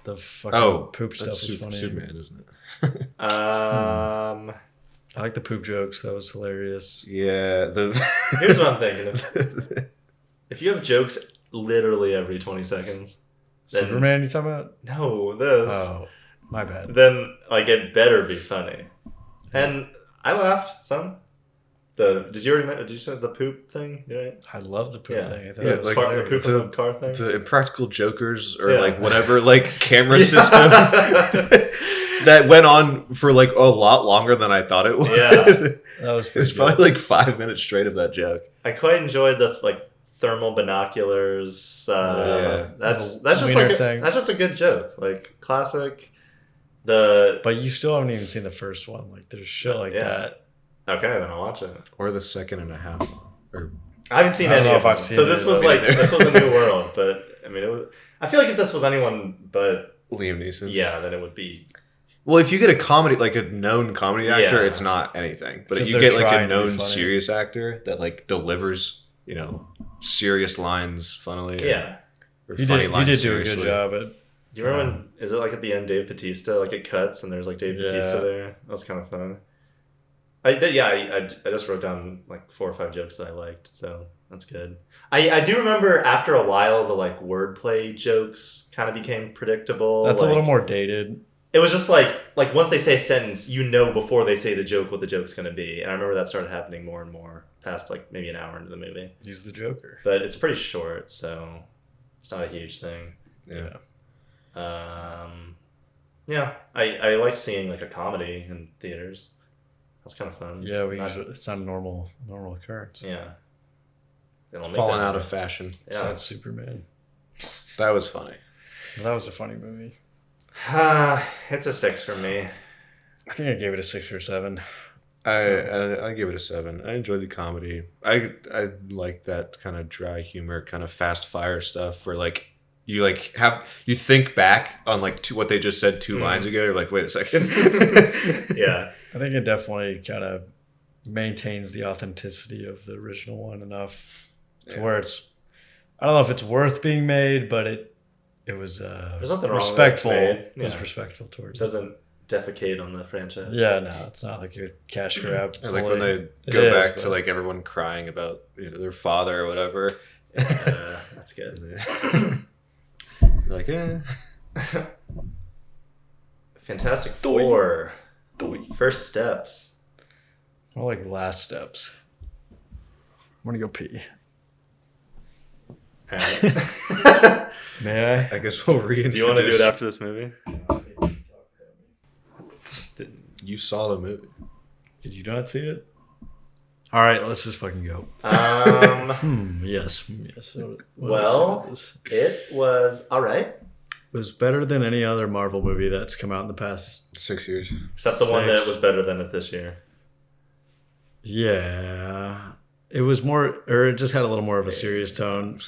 The fucking Oh, poop stuff that's is funny. Superman, isn't it? Um, I like the poop jokes. That was hilarious. Yeah. Here's what I'm thinking. If you have jokes literally every 20 seconds, then, Superman, you talking about? No, this. Oh, my bad. Then, like, it better be funny. And I laughed some. Did you say the poop thing? Right? I love the poop Yeah. thing. I thought Yeah, it was like, The hilarious. poop in the car thing? The Impractical Jokers or Yeah. like whatever like camera Yeah. system that went on for like a lot longer than I thought it would. Yeah. That was It was pretty probably good. like 5 minutes straight of that joke. I quite enjoyed the, like, thermal binoculars. Yeah. That's The just wiener like thing. that's just a good joke. Like, classic. The But you still haven't even seen the first one. Like, there's shit like Yeah. that. Okay, then I'll watch it. Or the second and a half. Or I haven't seen I don't any know of if I've them. seen So any this of was them like either. this was a new world, but I mean, I feel like if this was anyone but Liam Neeson. yeah, then it would be Well, if you get a comedy, like a known comedy actor, Yeah. it's not anything. But if 'Cause you they're get like a trying to be known funny. serious actor that like delivers, serious lines funnily. yeah. Or He funny did, he lines did do a good seriously. job at. Do you remember when is it like at the end Dave Bautista like it cuts and there's like Dave Bautista Yeah. there? That was kind of fun. I just wrote down like 4 or 5 jokes that I liked, so that's good. I do remember after a while the like wordplay jokes kind of became predictable. That's a like, little more dated. It was just like once they say a sentence, you know before they say the joke what the joke's going to be. And I remember that started happening more and more past like maybe an hour into the movie. He's the Joker. But it's pretty short, so it's not a huge thing. Yeah. Yeah, I liked seeing like a comedy in theaters. That's kind of fun. Yeah, Not- it's not a normal occurrence. Yeah. They don't make Falling that out of anymore. fashion. Besides Yeah. Superman. That was funny. But that was a funny movie. It's a 6 for me. I think I gave it a 6 or 7. I give it a 7. I enjoyed the comedy. I like that kind of dry humor, kind of fast fire stuff where like you like you think back on like what they just said 2 lines ago. You're like, wait a second. Yeah. I think it definitely kind of maintains the authenticity of the original one enough to where it's, I don't know if it's worth being made, but it was There's nothing wrong respectful. with it. It was Yeah. respectful towards It it. doesn't defecate on the franchise. Yeah, no, it's not like a cash grab. Or like when they It go is, back but- to like everyone crying about their father or whatever. That's good. Like, Fantastic Four. Doy. First steps. More like last steps. I'm gonna go pee. All right. May I? I guess we'll reintroduce. Do you want to do it after this movie? You saw the movie. Did you not see it? All right, let's just fucking go. Yes. What else Well, about this? it was all right, It was better than any other Marvel movie that's come out in the past. 6 years. except the one that 6. was better than it this year. Yeah. It was more, or it just had a little more of a serious tone.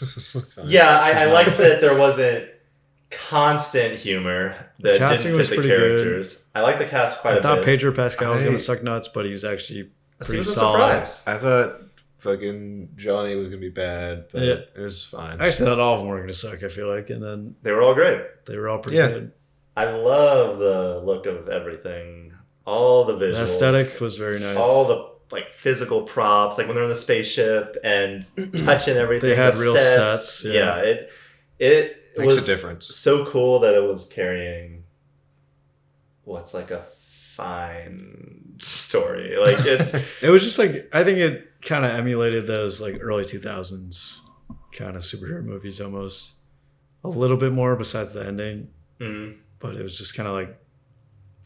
Yeah, I liked that there wasn't constant humor that casting didn't was fit the pretty good. characters. I like the cast quite I a thought bit. Pedro Pascal was I- going to suck nuts, but he was actually It pretty was a solid. surprise. I thought fucking Johnny was gonna be bad, but Yeah. it was fine. I actually thought all of them were going to suck, I feel like. And then They were all great. they were all pretty Yeah. good. I love the look of everything. All the visuals. The aesthetic was very nice. All the like physical props, like when they're in the spaceship and touching everything. They had the real sets, yeah. It Makes was a difference. so cool that it was carrying what's like a fine story. Like it's It was just like, I think it kind of emulated those like early 2000s kind of superhero movies almost. A little bit more besides the ending, but it was just kind of like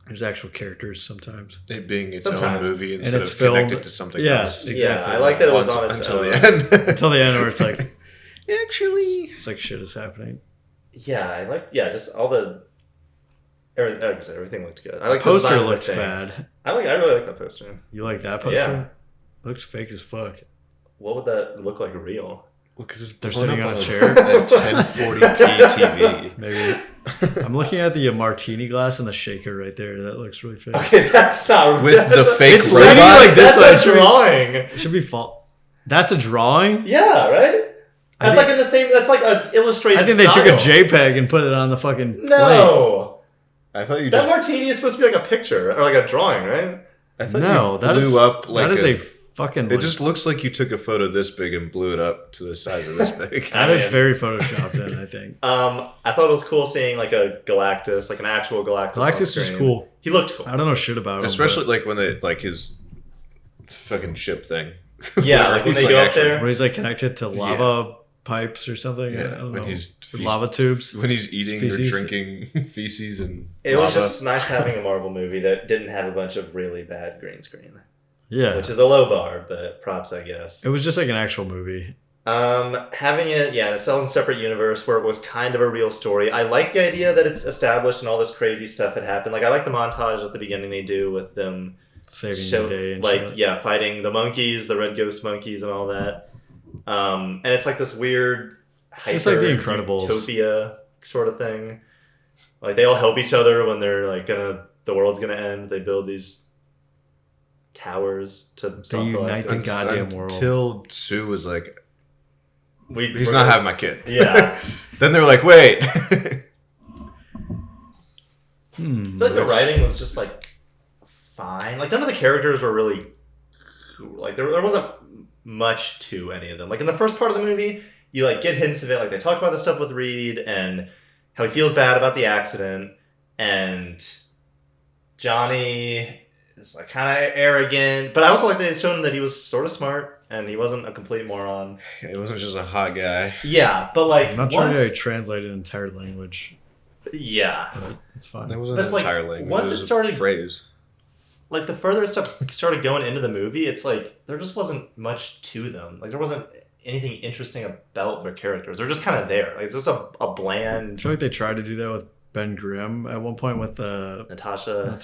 there's actual characters sometimes. It being its Sometimes. own movie instead it's of filmed- connected to something Yeah, else. exactly. Yeah, I like that it was on its until own. the end. Until the end where it's like, Actually, it's like shit is happening. Yeah, I like just all the everything. Like I said, everything looked good. I like The poster the design of the looks thing. bad. I really like that poster. You like that poster? Yeah. Looks fake as fuck. What would that look like real? They're sitting on a chair. at 1040p TV. Maybe. I'm looking at the martini glass and the shaker right there. That looks really fake. Okay, that's not With that's the a- fake It's robot. literally like this. That's one. a drawing. It should be That's a drawing? Yeah, right. That's think- like in the same. That's like an illustrated. I think they took a style. JPEG and put it on the fucking plate. No, I thought you that just. martini is supposed to be like a picture or like a drawing, right? I thought No, you that blew is up like that is a fucking. It just looks like you took a photo this big and blew it up to the size of this big. that is man. very photoshopped in, I think. I thought it was cool seeing like a Galactus, like an actual Galactus. on Galactus was screen. cool. He looked cool. I don't know shit about him. Especially like when they like his fucking ship thing. Yeah, like when He's, they go up actually- there. but when he's like connected to lava pipes or something. I Yeah, don't when know. he's With lava tubes. when he's eating Feces. or drinking feces and It was lava. just nice having a Marvel movie that didn't have a bunch of really bad green screen, Yeah. which is a low bar, but props, I guess. It was just like an actual movie. Having it, in its own separate universe where it was kind of a real story. I like the idea that it's established and all this crazy stuff had happened. Like I like the montage at the beginning they do with them Saving the day and like shit. fighting the monkeys, the red ghost monkeys, and all that. And it's like this weird, It's just like The hyper Incredibles. utopia sort of thing. Like they all help each other when they're like the world's gonna end. They build these towers to stop unite the Galactus. goddamn world. Until Sue was like, We're he's not having my kid. Yeah. Then they're like, wait. I feel like the writing was just like fine. Like none of the characters were really cool. Like there wasn't much to any of them. Like in the first part of the movie, you like get hints of it. Like they talk about the stuff with Reed and how he feels bad about the accident, and Johnny is like kind of arrogant. But I also like that they showed him that he was sort of smart and he wasn't a complete moron. It wasn't just a hot guy. Yeah, but like I'm not trying once, to translate an entire language, yeah. but it's fine. That wasn't But an it's like, entire language. once it it was started- a phrase. Like the further stuff started going into the movie, it's like there just wasn't much to them. Like there wasn't anything interesting about their characters. They're just kind of there. Like it's just a I bland feel like they tried to do that with Ben Grimm at one point with Natasha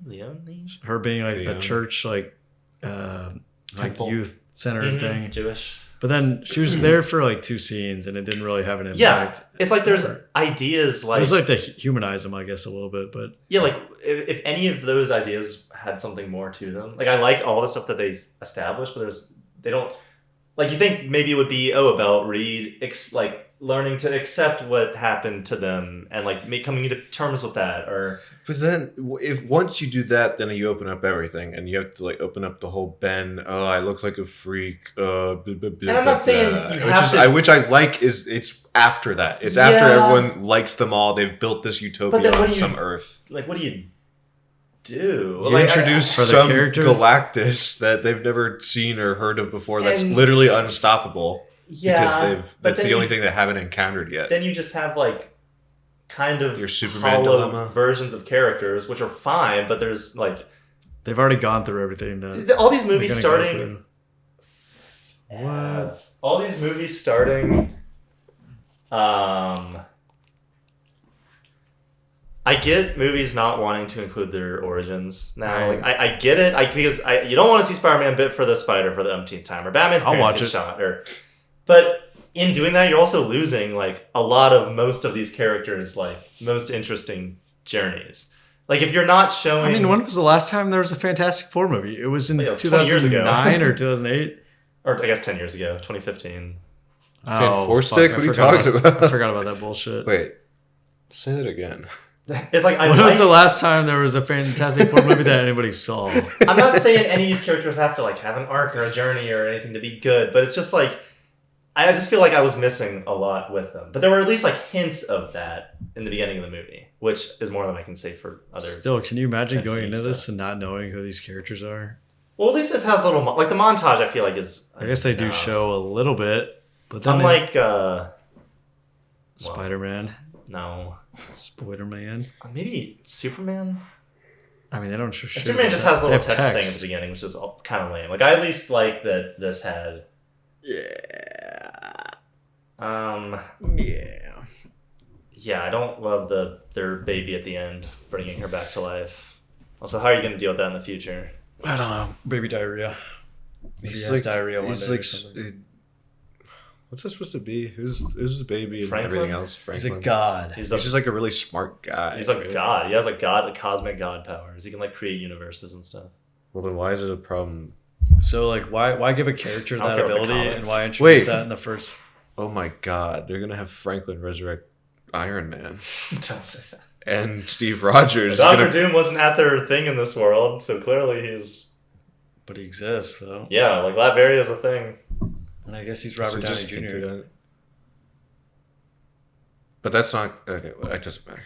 Leone? her being like the Leone. church like Temple. youth center thing. Jewish. But then she was there for like 2 scenes, and it didn't really have an impact. Yeah, it's like there's ideas like... It was like to humanize them, I guess, a little bit, but... Yeah, like, if any of those ideas had something more to them. Like, I like all the stuff that they established, but they don't... Like, you think maybe it would be, about Reed, learning to accept what happened to them and, like, coming into terms with that, or... But then, if once you do that, then you open up everything, and you have to like open up the whole Ben. Oh, I look like a freak. Blah, blah, blah, and I'm not saying you have to... which I like is it's after that. It's after everyone likes them all. They've built this utopia on some Earth. Like, what do you do? You introduce some Galactus that they've never seen or heard of before. That's literally unstoppable. Yeah, because that's the only thing they haven't encountered yet. Then you just have like kind of your Superman dilemma versions of characters, which are fine, but there's like they've already gone through everything. All these movies starting. All these movies starting. I get movies not wanting to include their origins now. Right. Like I get it. Because you don't want to see Spider-Man bit for the spider for the umpteenth time, or Batman's parents get shot, but in doing that, you're also losing like a lot of most of these characters' like most interesting journeys. Like if you're not showing, I mean, when was the last time there was a Fantastic Four movie? It was in 2009 or 2008, or I guess 10 years ago, 2015. Fan Four Stick? What are you talking about? I forgot about that bullshit. Wait, say that again. It's like when was the last time there was a Fantastic Four movie that anybody saw? I'm not saying any of these characters have to like have an arc or a journey or anything to be good, but it's just like I just feel like I was missing a lot with them. But there were at least like hints of that in the beginning of the movie, which is more than I can say for other. Still, can you imagine going into this and not knowing who these characters are? Well, at least this has little like the montage. I feel like is. I guess they do show a little bit, but then unlike Spider-Man. No. Spider-Man. Maybe Superman. I mean, they don't show shit. Superman just has a little text thing at the beginning, which is kind of lame. Like I at least like that this had. Yeah, I don't love their baby at the end, bringing her back to life. Also, how are you going to deal with that in the future? I don't know. Baby diarrhea. He has diarrhea one day or something. What's that supposed to be? Who's the baby and Franklin? Everything else? Franklin. He's a god. He's just like a really smart guy. He's a god. He has like cosmic god powers. He can like create universes and stuff. Well, then why is it a problem? So like, why give a character that ability and why introduce that in the first? Oh my god, they're gonna have Franklin resurrect Iron Man. Don't say that. And Steve Rogers. Dr. Doom wasn't at their thing in this world, so clearly he's. But he exists though. Yeah, like Latveria is a thing. And I guess he's Robert Downey Jr. But that's not okay. Well, that doesn't matter.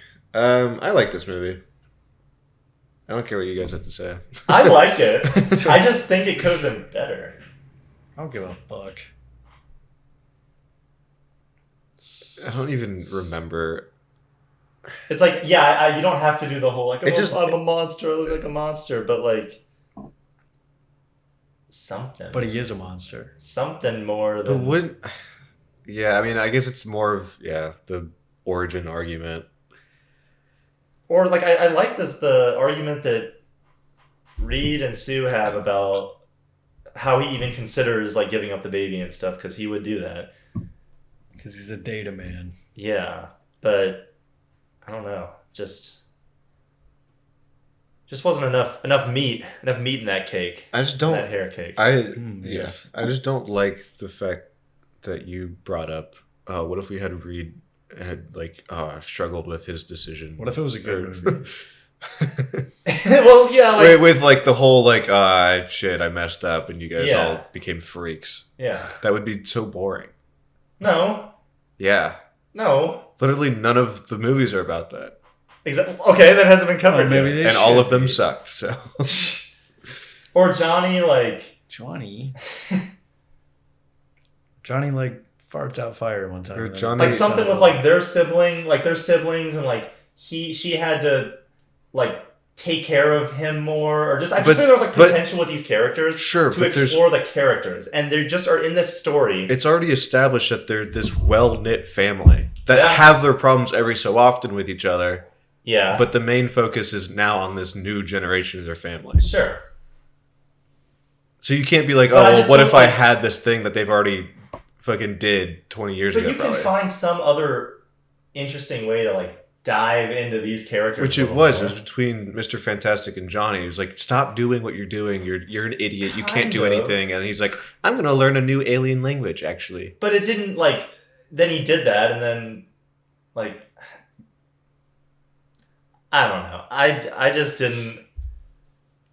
I like this movie. I don't care what you guys have to say. I like it. I just think it could have been better. I don't give a fuck. I don't even remember. It's like, you don't have to do the whole like, I'm a monster, I look like a monster, but like something. But he is a monster. Something more than. Yeah, I mean, I guess it's more of the origin argument. Or like I like the argument that Reed and Sue have about how he even considers like giving up the baby and stuff, because he would do that. Because he's a data man. Yeah, but I don't know. Just wasn't enough meat in that cake. I just don't. That hair cake. Yes. I just don't like the fact that you brought up. What if we had Reed had like struggled with his decision? What if it was a good movie? Well, yeah, like with like the whole like shit, I messed up, and you guys all became freaks. Yeah, that would be so boring. No. Yeah. No. Literally, none of the movies are about that. Exactly. Okay, that hasn't been covered. Maybe and all of them sucked. So. Or Johnny like farts out fire one time. Or Johnny, like something with like their siblings, and like she had to like take care of him more, or just I just think there was like potential with these characters to explore the characters, and they just are in this story. It's already established that they're this well-knit family that have their problems every so often with each other. Yeah. But the main focus is now on this new generation of their family. Sure. So you can't be like, what if I had this thing that they've already fucking did 20 years But ago. you can find some other interesting way to like dive into these characters. Which it was between Mr. Fantastic and Johnny. He was like, stop doing what you're doing. You're an idiot. You can't do anything. And he's like, I'm going to learn a new alien language, actually. But it didn't like, then he did that and then like, I don't know. I just didn't,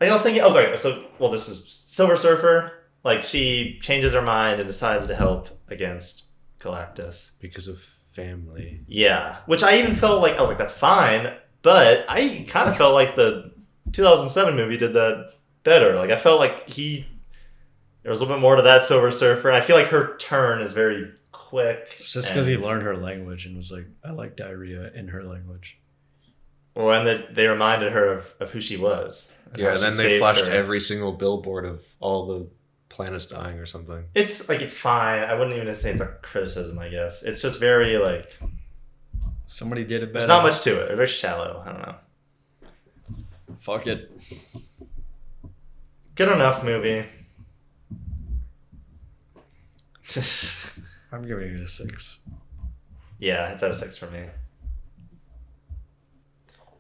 like I was thinking, okay, so, well, this is Silver Surfer. Like she changes her mind and decides to help against Galactus. Because of family. Yeah. Which I even felt like, I was like, that's fine. But I kind of felt like the 2007 movie did that better. Like I felt like there was a little bit more to that Silver Surfer. And I feel like her turn is very quick. It's just because he learned her language and was like, I like diarrhea in her language. Well, and they reminded her of who she was. Yeah, and then they flashed every single billboard of all the planets dying or something. It's like, it's fine. I wouldn't even say it's a criticism, I guess. It's just very like... Somebody did it better. There's not much to it. They're very shallow. I don't know. Fuck it. Good enough movie. I'm giving it a 6. Yeah, it's out of 6 for me.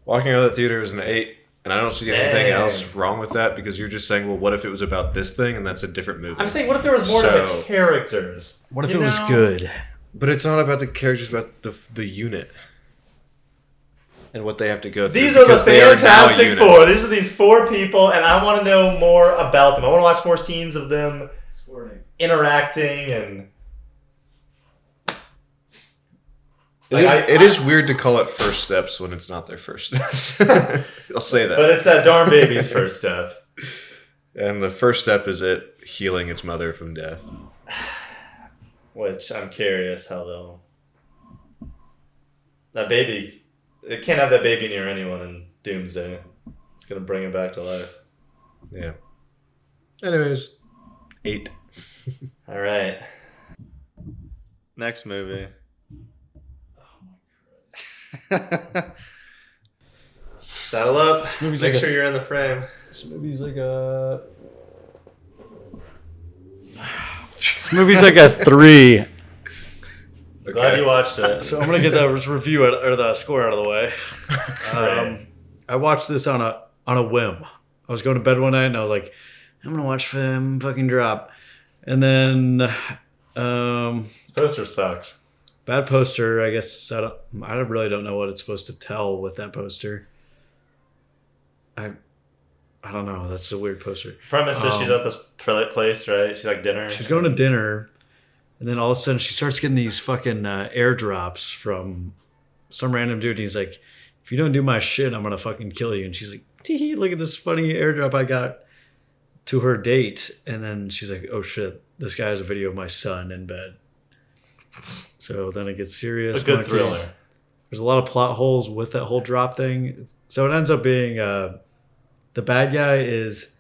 Walking out of the theater is an 8. And I don't see anything else wrong with that because you're just saying, well, what if it was about this thing and that's a different movie? I'm saying, what if there was more to the characters? What if it was good? But it's not about the characters, about the unit. And what they have to go through. These are the Fantastic Four. These are these 4 people, and I want to know more about them. I want to watch more scenes of them interacting and... It is weird to call it first steps when it's not their first steps. I'll say that. But it's that darn baby's first step. And the first step is it healing its mother from death. Which I'm curious how they'll... That baby... It can't have that baby near anyone in Doomsday. It's going to bring him back to life. Yeah. Anyways, 8. All right. Next movie. Saddle up. Make sure you're in the frame. This movie's like a... This movie's like a 3. Okay. Glad you watched it. So I'm gonna get that review or the score out of the way. I watched this on a whim. I was going to bed one night and I was like, I'm gonna watch film fucking drop, and then This poster sucks. Bad poster. I guess I really don't know what it's supposed to tell with that poster. I don't know. That's a weird poster. Premise is she's at this place, right? She's like dinner. She's going to dinner, and then all of a sudden she starts getting these fucking airdrops from some random dude. And he's like, if you don't do my shit, I'm going to fucking kill you. And she's like, tee, look at this funny airdrop I got to her date. And then she's like, oh shit, this guy has a video of my son in bed. So then it gets serious. A good thriller. There's a lot of plot holes with that whole drop thing. So it ends up being the bad guy is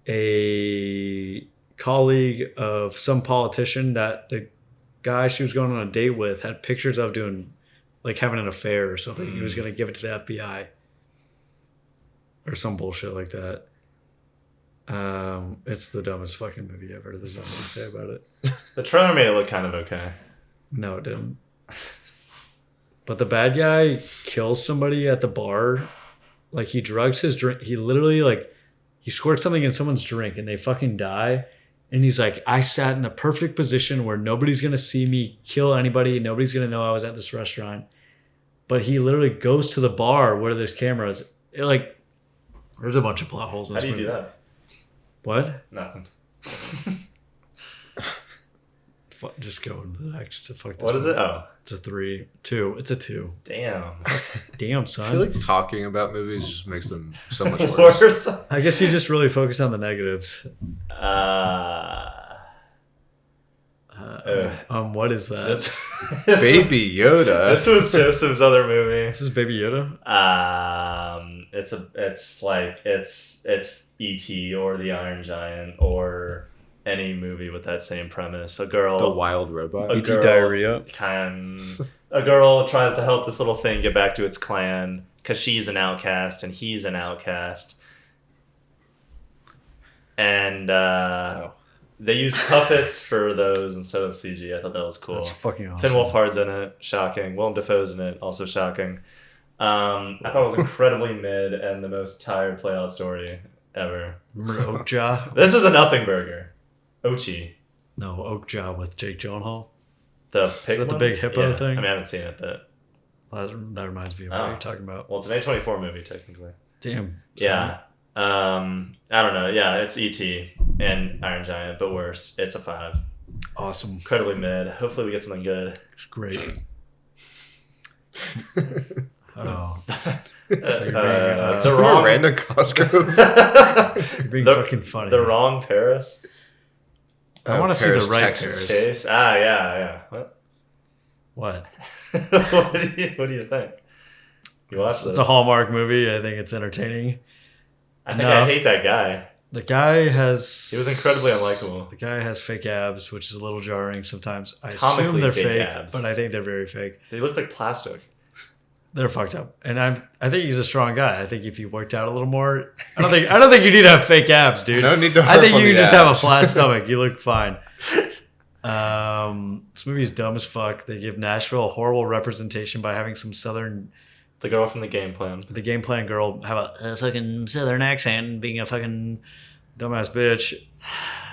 a colleague of some politician that the guy she was going on a date with had pictures of doing, like having an affair or something. He was going to give it to the FBI or some bullshit like that. It's the dumbest fucking movie ever. There's nothing to say about it. The trailer made it look kind of okay. No, it didn't. But the bad guy kills somebody at the bar. Like, he drugs his drink. He literally, like, he squirts something in someone's drink and they fucking die. And he's like, I sat in the perfect position where nobody's going to see me kill anybody. Nobody's going to know I was at this restaurant. But he literally goes to the bar where there's cameras. There's a bunch of plot holes in this movie. How do you movie. do that? What? Nothing. Just go to the next to fuck this. What is it? Oh. It's a 3. 2. It's a 2. Damn. Damn, son. I feel like talking about movies just makes them so much worse. I guess you just really focus on the negatives. What is that? Baby Yoda. This was Joseph's other movie. This is Baby Yoda? It's E.T. or The Iron Giant or any movie with that same premise. A girl... The Wild Robot. E.T. Diarrhea. A girl tries to help this little thing get back to its clan because she's an outcast and he's an outcast. And They used puppets for those instead of CG. I thought that was cool. That's fucking awesome. Finn Wolfhard's in it. Shocking. Willem Dafoe's in it. Also shocking. I thought it was incredibly mid and the most tired play-out story ever. Remember Oakjaw? This is a nothing burger. Ochi. No, Oakjaw with Jake Gyllenhaal. The pig Is that the one? big hippo thing? I mean, I haven't seen it, but... That reminds me of what you're talking about. Well, it's an A24 movie, technically. Damn. Yeah. I don't know. Yeah, it's E.T. and Iron Giant, but worse. It's a 5. Awesome. Incredibly mid. Hopefully we get something good. It's great. Oh. So you're being, the wrong... Random Cosgrove. you're being fucking funny. The wrong Paris? I want to see the right Texas. Paris. Chase? Yeah. What? What? What do you think? You watch this? It's a Hallmark movie. I think it's entertaining. I think I hate that guy. The guy has... He was incredibly unlikable. The guy has fake abs, which is a little jarring sometimes. I Comically assume they're fake fake, abs. but I think they're very fake. They look like plastic. They're fucked up, and I think he's a strong guy. I think if he worked out a little more, I don't think you need to have fake abs, dude. No need to. I think harp you on can the just have a abs. flat stomach. You look fine. This movie's dumb as fuck. They give Nashville a horrible representation by having some southern. The girl from the game plan. The game plan girl have a fucking southern accent and being a fucking dumbass bitch.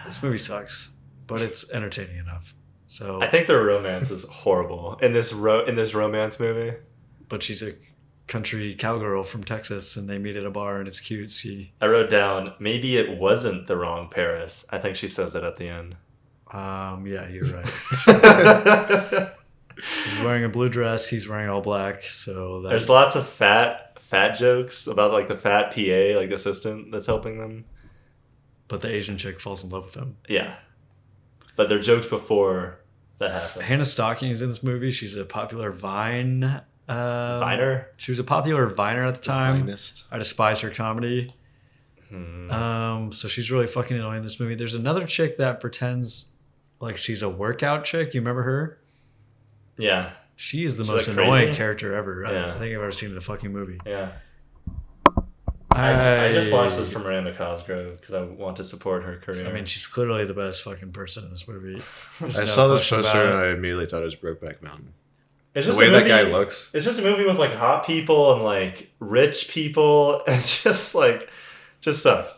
This movie sucks, but it's entertaining enough. So I think their romance is horrible in this romance movie. But she's a country cowgirl from Texas, and they meet at a bar, and it's cute. I wrote down, maybe it wasn't the wrong Paris. I think she says that at the end. Yeah, you're right. She's wearing a blue dress. He's wearing all black. So there's lots of fat jokes about like the fat PA, like the assistant that's helping them. But the Asian chick falls in love with him. Yeah, but they're jokes before that happens. Hannah Stocking is in this movie. She's a popular Vine. Viner? She was a popular Viner at the time. Finest. I despise her comedy. So she's really fucking annoying in this movie. There's another chick that pretends like she's a workout chick. You remember her? Yeah. She is the She's most like annoying crazy? character ever. Yeah. I think I've ever seen in a fucking movie. Yeah. I just watched this from Miranda Cosgrove because I want to support her career. I mean, she's clearly the best fucking person in this movie. I saw this poster and I immediately thought it was Brokeback Mountain. It's The just way a that movie, guy looks. It's just a movie with like hot people and like rich people. It's just like, just sucks.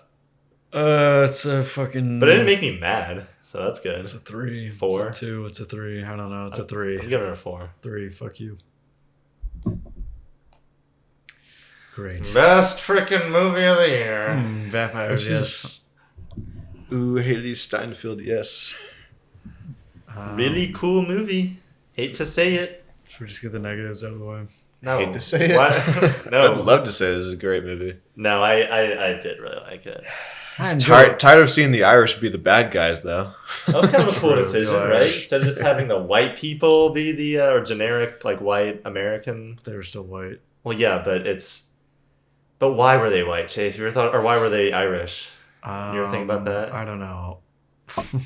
It's a fucking. But it didn't make me mad, so that's good. It's a 3. 4? It's a 2. It's a 3. I don't know. It's a 3. I'm giving it a 4. 3. Fuck you. Great. Best freaking movie of the year. Vampires, yes. Ooh, Haley Steinfeld, yes. Really cool movie. Hate to say it. Should we just get the negatives out of the way? No. Hate to say it. What? I'd No. love to say this is a great movie. No, I did really like it. Tired of seeing the Irish be the bad guys, though. That was kind of a cool decision, Irish. right? Instead of just having the white people be the or generic like white American. They were still white. Well, yeah, but why were they white, Chase? You ever thought, or why were they Irish? You ever think about that? I don't know. They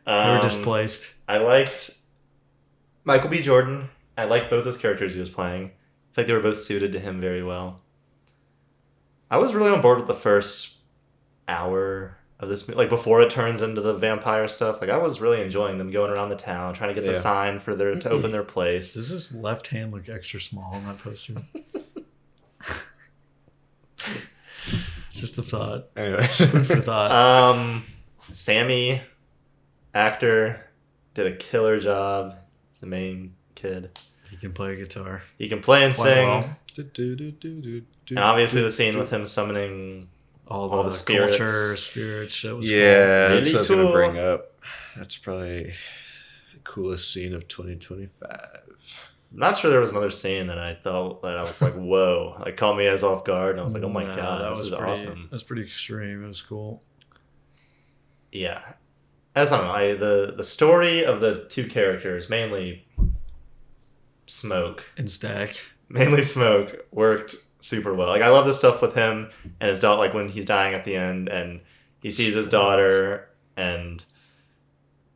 were displaced. I liked Michael B. Jordan. I liked both those characters he was playing. I feel like they were both suited to him very well. I was really on board with the first hour of this, like before it turns into the vampire stuff. Like I was really enjoying them going around the town trying to get the sign for to open their place. Does his left hand look extra small on that poster? Just a thought. Anyway. Food for thought. Sammy, actor, did a killer job. He's the main kid. He can play a guitar. He can play and sing. well. And obviously the scene with him summoning All the spirits. culture, spirits. That was Yeah, Really that's what I was going cool. to bring up. That's probably the coolest scene of 2025. I'm not sure there was another scene that I thought that I was like, whoa, like caught me as off guard. And I was like, oh my Nah, God, this is pretty, awesome. That was pretty extreme. It was cool. Yeah. That's not the story of the two characters, mainly Smoke, worked super well. Like I love this stuff with him and his daughter, like when he's dying at the end and he sees his daughter and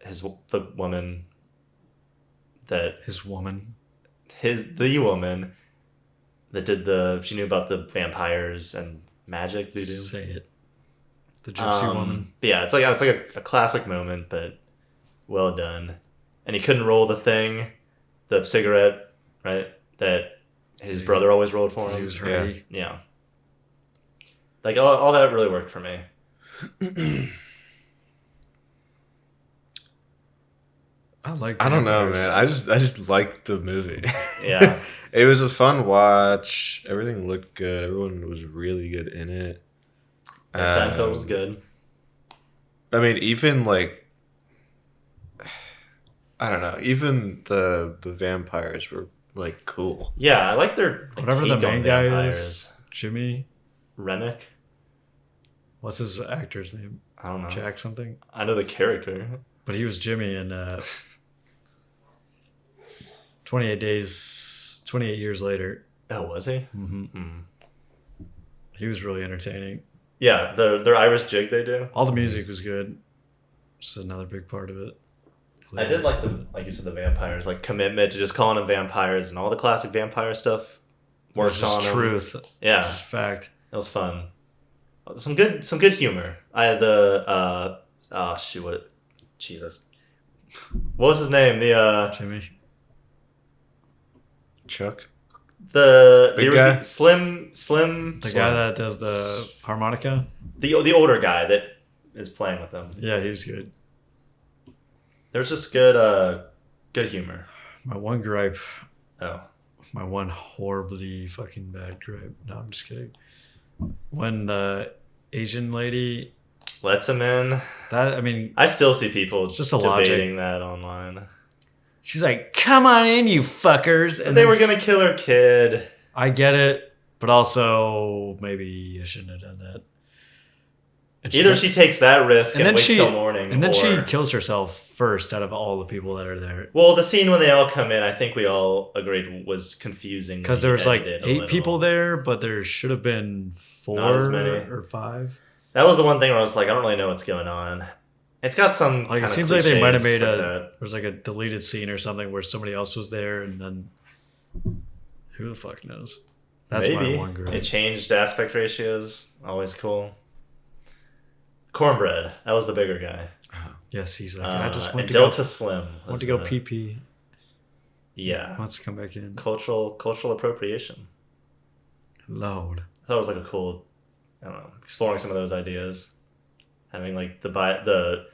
the woman that The woman that did she knew about the vampires and magic voodoo. Say it. The gypsy woman. But yeah, it's like a classic moment, but well done. And he couldn't roll the cigarette, right? That his brother always rolled for him. He was hurry. Yeah. Like all that really worked for me. I don't know, man. I just liked the movie. Yeah. It was a fun watch. Everything looked good. Everyone was really good in it. Steinfeld was good. I mean, even like, I don't know. Even the vampires were like cool. Yeah, I like their whatever the take on main guy vampires. is. Jimmy. Rennick. What's his actor's name? I don't know. Jack something. I know the character. But he was Jimmy in 28 years later. Oh, was he? Mm-hmm. He was really entertaining. Yeah, their Irish jig they do. All the music was good. Just another big part of it. I did like like you said, the vampires, like commitment to just calling them vampires and all the classic vampire stuff works on them. Truth. Yeah, It's fact. it was fun. Some good humor. I had the Jesus, what was his name? The Jimmy. Chuck? the Big the guy? Slim The guy that does the harmonica. the older guy that is playing with them. Yeah, he was good. There's just good humor. My one gripe. Oh, My one horribly fucking bad gripe. No, I'm just kidding. When the Asian lady, lets him in. I still see people just a debating that online. she's like, "Come on in, you fuckers!" And they were gonna kill her kid. I get it, but also maybe I shouldn't have done that. And Either she takes that risk and waits till morning, and then or... she kills herself first out of all the people that are there. Well, the scene when they all come in, I think we all agreed was confusing Because there was like edited a 8 little. people there, but there should have been 4 Not as many. or 5. That was the one thing where I was like, I don't really know what's going on. It's got some Like kind it of seems like they might have cliches made like a that. there was like a deleted scene or something where somebody else was there, and then who the fuck knows? That's Maybe my one gripe. it changed aspect ratios. Always cool. Cornbread. That was the bigger guy. Yes, he's like, I just and went to Delta go. Slim. Want to go pee pee. Yeah. Wants to come back in. Cultural appropriation. Loud. I thought it was like a cool, I don't know, exploring some of those ideas. Having like the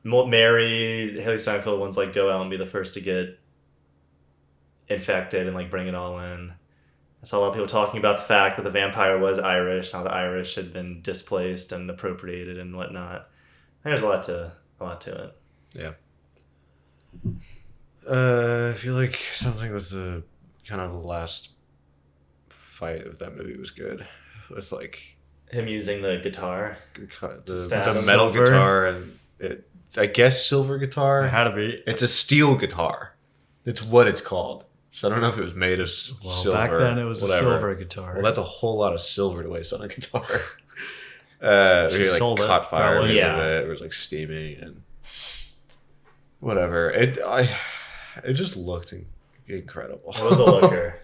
Mary, Haley Steinfeld ones like go out and be the first to get infected and like bring it all in. I saw a lot of people talking about the fact that the vampire was Irish, how the Irish had been displaced and appropriated and whatnot. I think there's a lot to it. Yeah. I feel like something with the kind of the last fight of that movie was good. With like Him using the guitar. stab the him. metal Silver. guitar and it, I guess silver guitar. It had to be. It's a steel guitar. It's what it's called. So I don't know if it was made of Well, silver. back then it was whatever. a silver guitar. Well, that's a whole lot of silver to waste on a guitar. She He like sold it caught fire that with way. Yeah. it. It was like steaming and whatever. It just looked incredible. It was a looker.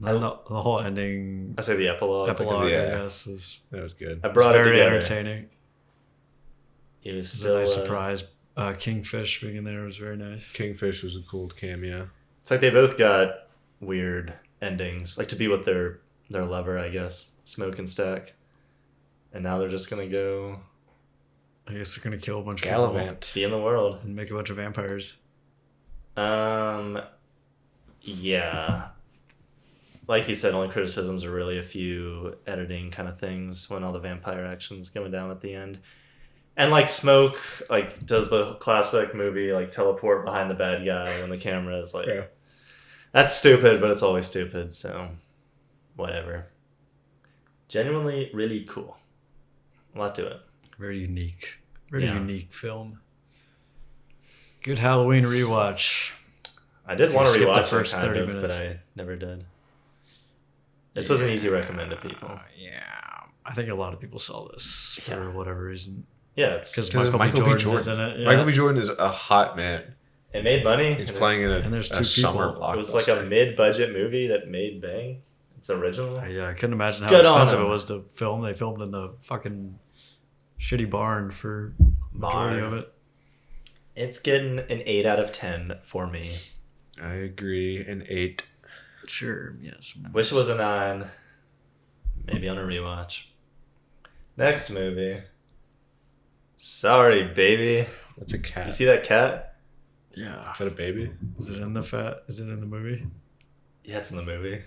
And the whole ending I say the epilogue. epilogue, yeah. I guess, is It was good. I brought it very together. entertaining. He was It was still a nice surprise. Kingfish being in there was very nice. Kingfish was a cool cameo. It's like they both got weird endings, like to be with their lover, I guess, Smoke and Stack, and now they're just gonna go I guess they're gonna kill a bunch of people Gallivant. be in the world. and make a bunch of vampires. Yeah. Like you said, only criticisms are really a few editing kind of things when all the vampire action's going down at the end. And like Smoke, like does the classic movie like teleport behind the bad guy when the camera is like, Yeah. That's stupid, but it's always stupid, so whatever. Genuinely really cool. A lot to it. Very unique. Very Yeah. unique film. Good Halloween rewatch. I did If want you to skip the rewatch first it kind 30 of, minutes. but I never did. This was an easy recommend to people. Yeah. I think a lot of people saw this for Yeah. whatever reason. Yeah, it's Because 'Cause Michael B. Jordan is in it. Yeah. Michael B. Jordan is a hot man. it made money. He's and playing in And there's a two summer people. blockbuster. It was like a mid-budget movie that made bang. It's original. Yeah, I couldn't imagine how Good on expensive him. it was to film. They filmed in the fucking shitty barn for majority of it. It's getting an 8 out of 10 for me. I agree. An 8. Sure, yes. Wish it was a 9. Maybe on a rewatch. Next movie. Sorry, baby. That's a cat. You see that cat? Yeah. Is that a baby? Is it in the movie? Yeah, it's in the movie.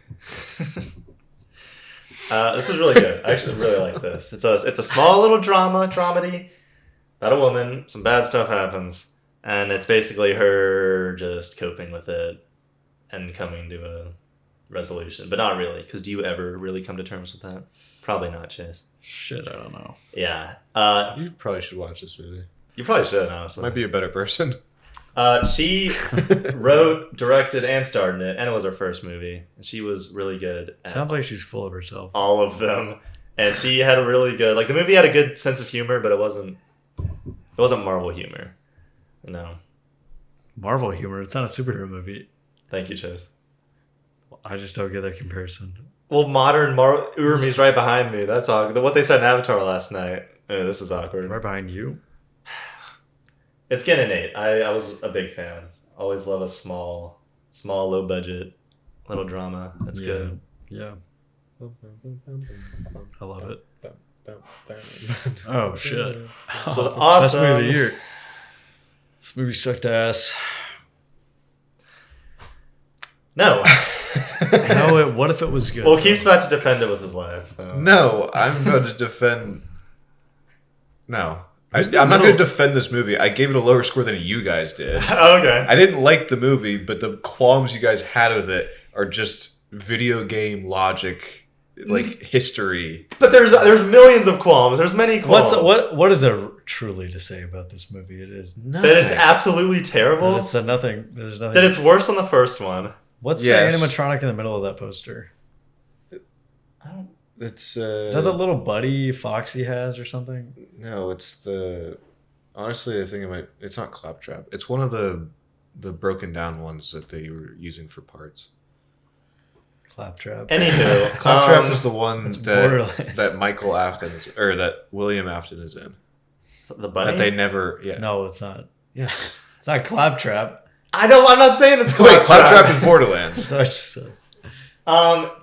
This was really good. I actually really like this. It's a small little dramedy about a woman. Some bad stuff happens, and it's basically her just coping with it and coming to a resolution. But not really, because do you ever really come to terms with that? Probably not, Chase. Shit, I don't know. Yeah. You probably should watch this movie. You probably should, honestly. Might be a better person. She wrote, directed, and starred in it, and it was her first movie. And she was really good at Sounds like she's full of herself. all of them. And she had a really good, like, the movie had a good sense of humor, but it wasn't Marvel humor. No. Marvel humor. It's not a superhero movie. Thank you, Chase. I just don't get that comparison. Well, modern Urmi's right behind me. That's all. What they said in Avatar last night. This is awkward. Right behind you. It's getting an 8. I was a big fan. Always love a small, low budget, little drama. That's good. Yeah. I love it. Oh shit! This was awesome. Best movie of the year. This movie sucked ass. No. No, what if it was good? Well, Keith's about to defend it with his life. So. No, I'm going to defend... No. I'm not going to defend this movie. I gave it a lower score than you guys did. Okay. I didn't like the movie, but the qualms you guys had with it are just video game logic, like history. But there's millions of qualms. There's many qualms. What is there truly to say about this movie? It is nothing. That it's absolutely terrible. It's nothing. There's nothing. That it's worse than the first one. What's the animatronic in the middle of that poster? It's is that the little buddy Foxy has or something? No, it's the... Honestly, I think it's not Claptrap. It's one of the broken down ones that they were using for parts. Claptrap. Anywho, Claptrap is the one Borderlands. that Michael Afton is, or that William Afton is in. The bunny? That they never... Yeah. No, it's not. Yeah. It's not Claptrap. I know. I'm not saying it's Claptrap. Wait, Claptrap is Borderlands. That's what I just said.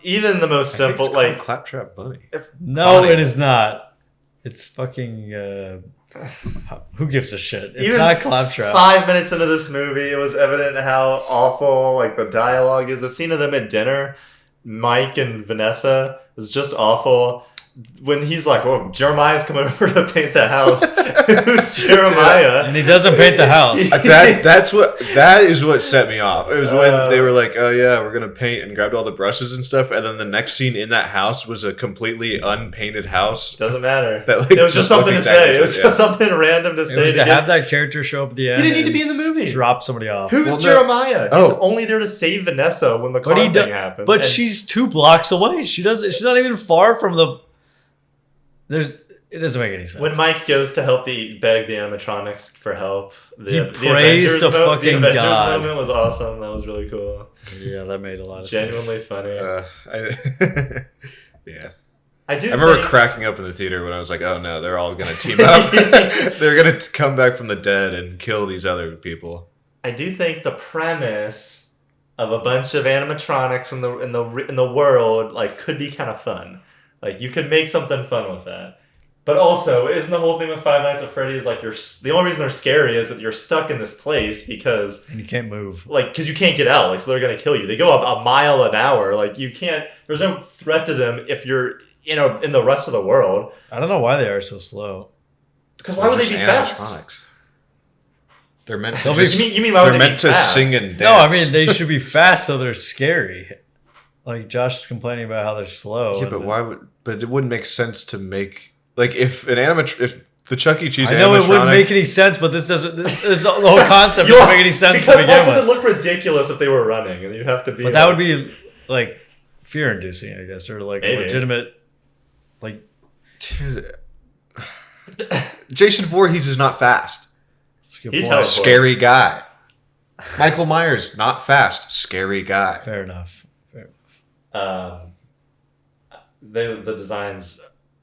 Even the most I think simple, it's called like Claptrap Bunny. No, it is not. It's fucking. Who gives a shit? It's even not Claptrap. 5 minutes into this movie, it was evident how awful like the dialogue is. The scene of them at dinner, Mike and Vanessa, was just awful. When he's like, "Oh, Jeremiah's coming over to paint the house." Who's Jeremiah? And he doesn't paint the house. That is what set me off. It was when they were like, "Oh yeah, we're gonna paint," and grabbed all the brushes and stuff. And then the next scene in that house was a completely unpainted house. Doesn't matter. That, like, it was just something to say. It was just something random to say. It was to have that character show up at the end. He didn't need to be in the movie. Drop somebody off. Who's Jeremiah? He's only there to save Vanessa when the car thing happens. But she's 2 blocks away. She's not even far from the. It doesn't make any sense. When Mike goes to beg the animatronics for help, he prays to fucking the Avengers God. moment was awesome. That was really cool. Yeah, that made a lot of Genuinely sense. funny. Yeah. I remember cracking up in the theater when I was like, "Oh no, they're all gonna team up. They're gonna come back from the dead and kill these other people." I do think the premise of a bunch of animatronics in the world like could be kind of fun. Like, you could make something fun with that. But also, isn't the whole thing with Five Nights at Freddy's like the only reason they're scary is that you're stuck in this place because... And you can't move. Like, because you can't get out. Like, so they're going to kill you. They go up a mile an hour. Like, you can't... There's no threat to them if you're, in the rest of the world. I don't know why they are so slow. Because why would they be fast? They're meant to you mean why would they be fast? They're meant to sing and dance. No, I mean, they should be fast so they're scary. Like, Josh is complaining about how they're slow. Yeah, but why would... But it wouldn't make sense to make... Like, if the Chuck E. Cheese animatronic... I know it wouldn't make any sense, but this doesn't... the whole concept doesn't make any sense to begin with. Why does it look ridiculous if they were running? And you have to be... But that would be, like, fear-inducing, I guess. Or, like, maybe. Legitimate... Like... Jason Voorhees is not fast. That's a good point. Scary guy. Michael Myers, not fast. Scary guy. Fair enough. The designs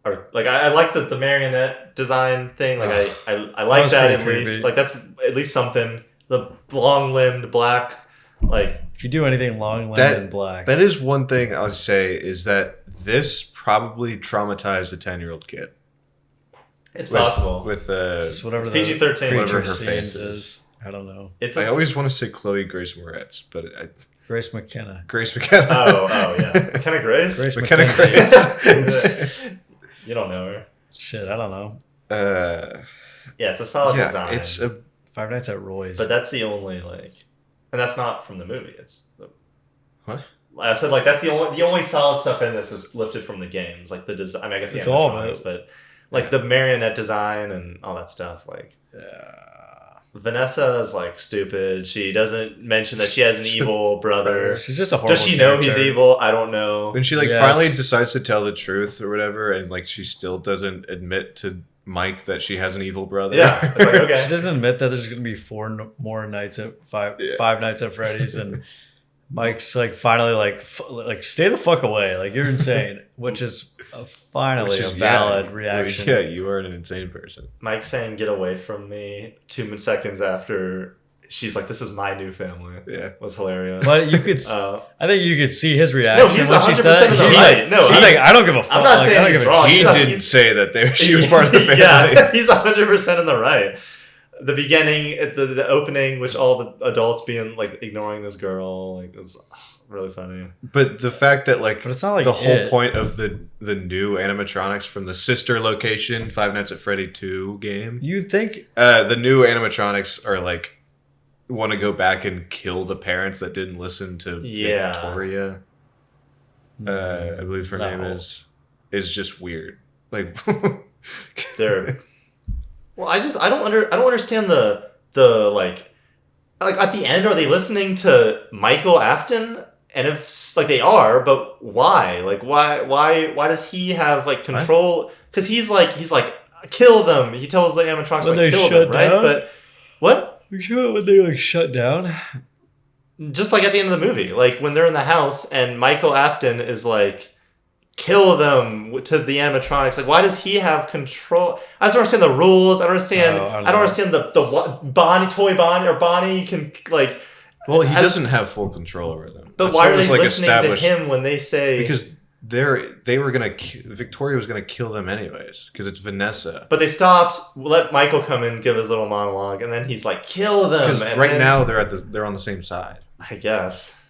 are like I like the marionette design thing. Like I like that at creepy. least. Like that's at least something. The long limbed black like. If you do anything long limbed and black, that is one thing I'll say is that this probably traumatized a 10-year-old kid. It's possible with just whatever it's PG-13. whatever her scenes face is. I don't know. I always want to say Chloe Grace Moretz, but Grace McKenna. Grace McKenna. Oh yeah, McKenna Grace. Grace McKenna McKenzie. Grace. You don't know her. Shit, I don't know. Yeah, it's a solid design. It's a Five Nights at Roy's. But that's the only and that's not from the movie. It's what? I said that's the only solid stuff in this is lifted from the games, like the design. I mean, I guess the It's all of animatronics, it. but like the marionette design and all that stuff. Like Vanessa is like stupid. She doesn't mention that she has an evil brother. She's just a horrible Does she know character. he's evil? I don't know. When she like Yes. finally decides to tell the truth or whatever, and like she still doesn't admit to Mike that she has an evil brother. Yeah, it's like She okay. doesn't admit that there's going to be more nights at five nights at Freddy's, and Mike's like finally like stay the fuck away, like you're insane, which is finally a valid reaction. Yeah, you are an insane person. Mike saying "get away from me" 2 seconds after she's like, "This is my new family." Yeah. Was hilarious. But you could, I think you could see his reaction No, he's when she 100% said in the he's right. like, No, he's like, I don't give a fuck. I'm not Like, I saying don't he's give a wrong. He did say that she was part of the family. Yeah, he's 100% in the right. The beginning, at the opening, which all the adults being like ignoring this girl, like it was really funny. But the fact that like, But it's not like the whole it. point of the new animatronics from the sister location Five Nights at Freddy 2 game, You think the new animatronics are like want to go back and kill the parents that didn't listen to Yeah. Victoria. I believe her name No. is just weird. Like They're well, I don't understand the like at the end, are they listening to Michael Afton? And if like they are, but why? Like why does he have like control? Because he's like kill them. He tells the animatronics When like they kill shut them, right? down? But what? you sure when they like shut down? Just like at the end of the movie, like when they're in the house and Michael Afton is like, kill them to the animatronics. Like, why does he have control? I just don't understand the rules. I don't understand. No, I don't understand the Bonnie can like. well, he doesn't have full control over them. But That's why what are was, they like, listening established- to him when they say? Because they were gonna Victoria was gonna kill them anyways because it's Vanessa. But they stopped. Let Michael come in, give his little monologue, and then he's like, "Kill them." Because And right then- now they're on the same side. I guess.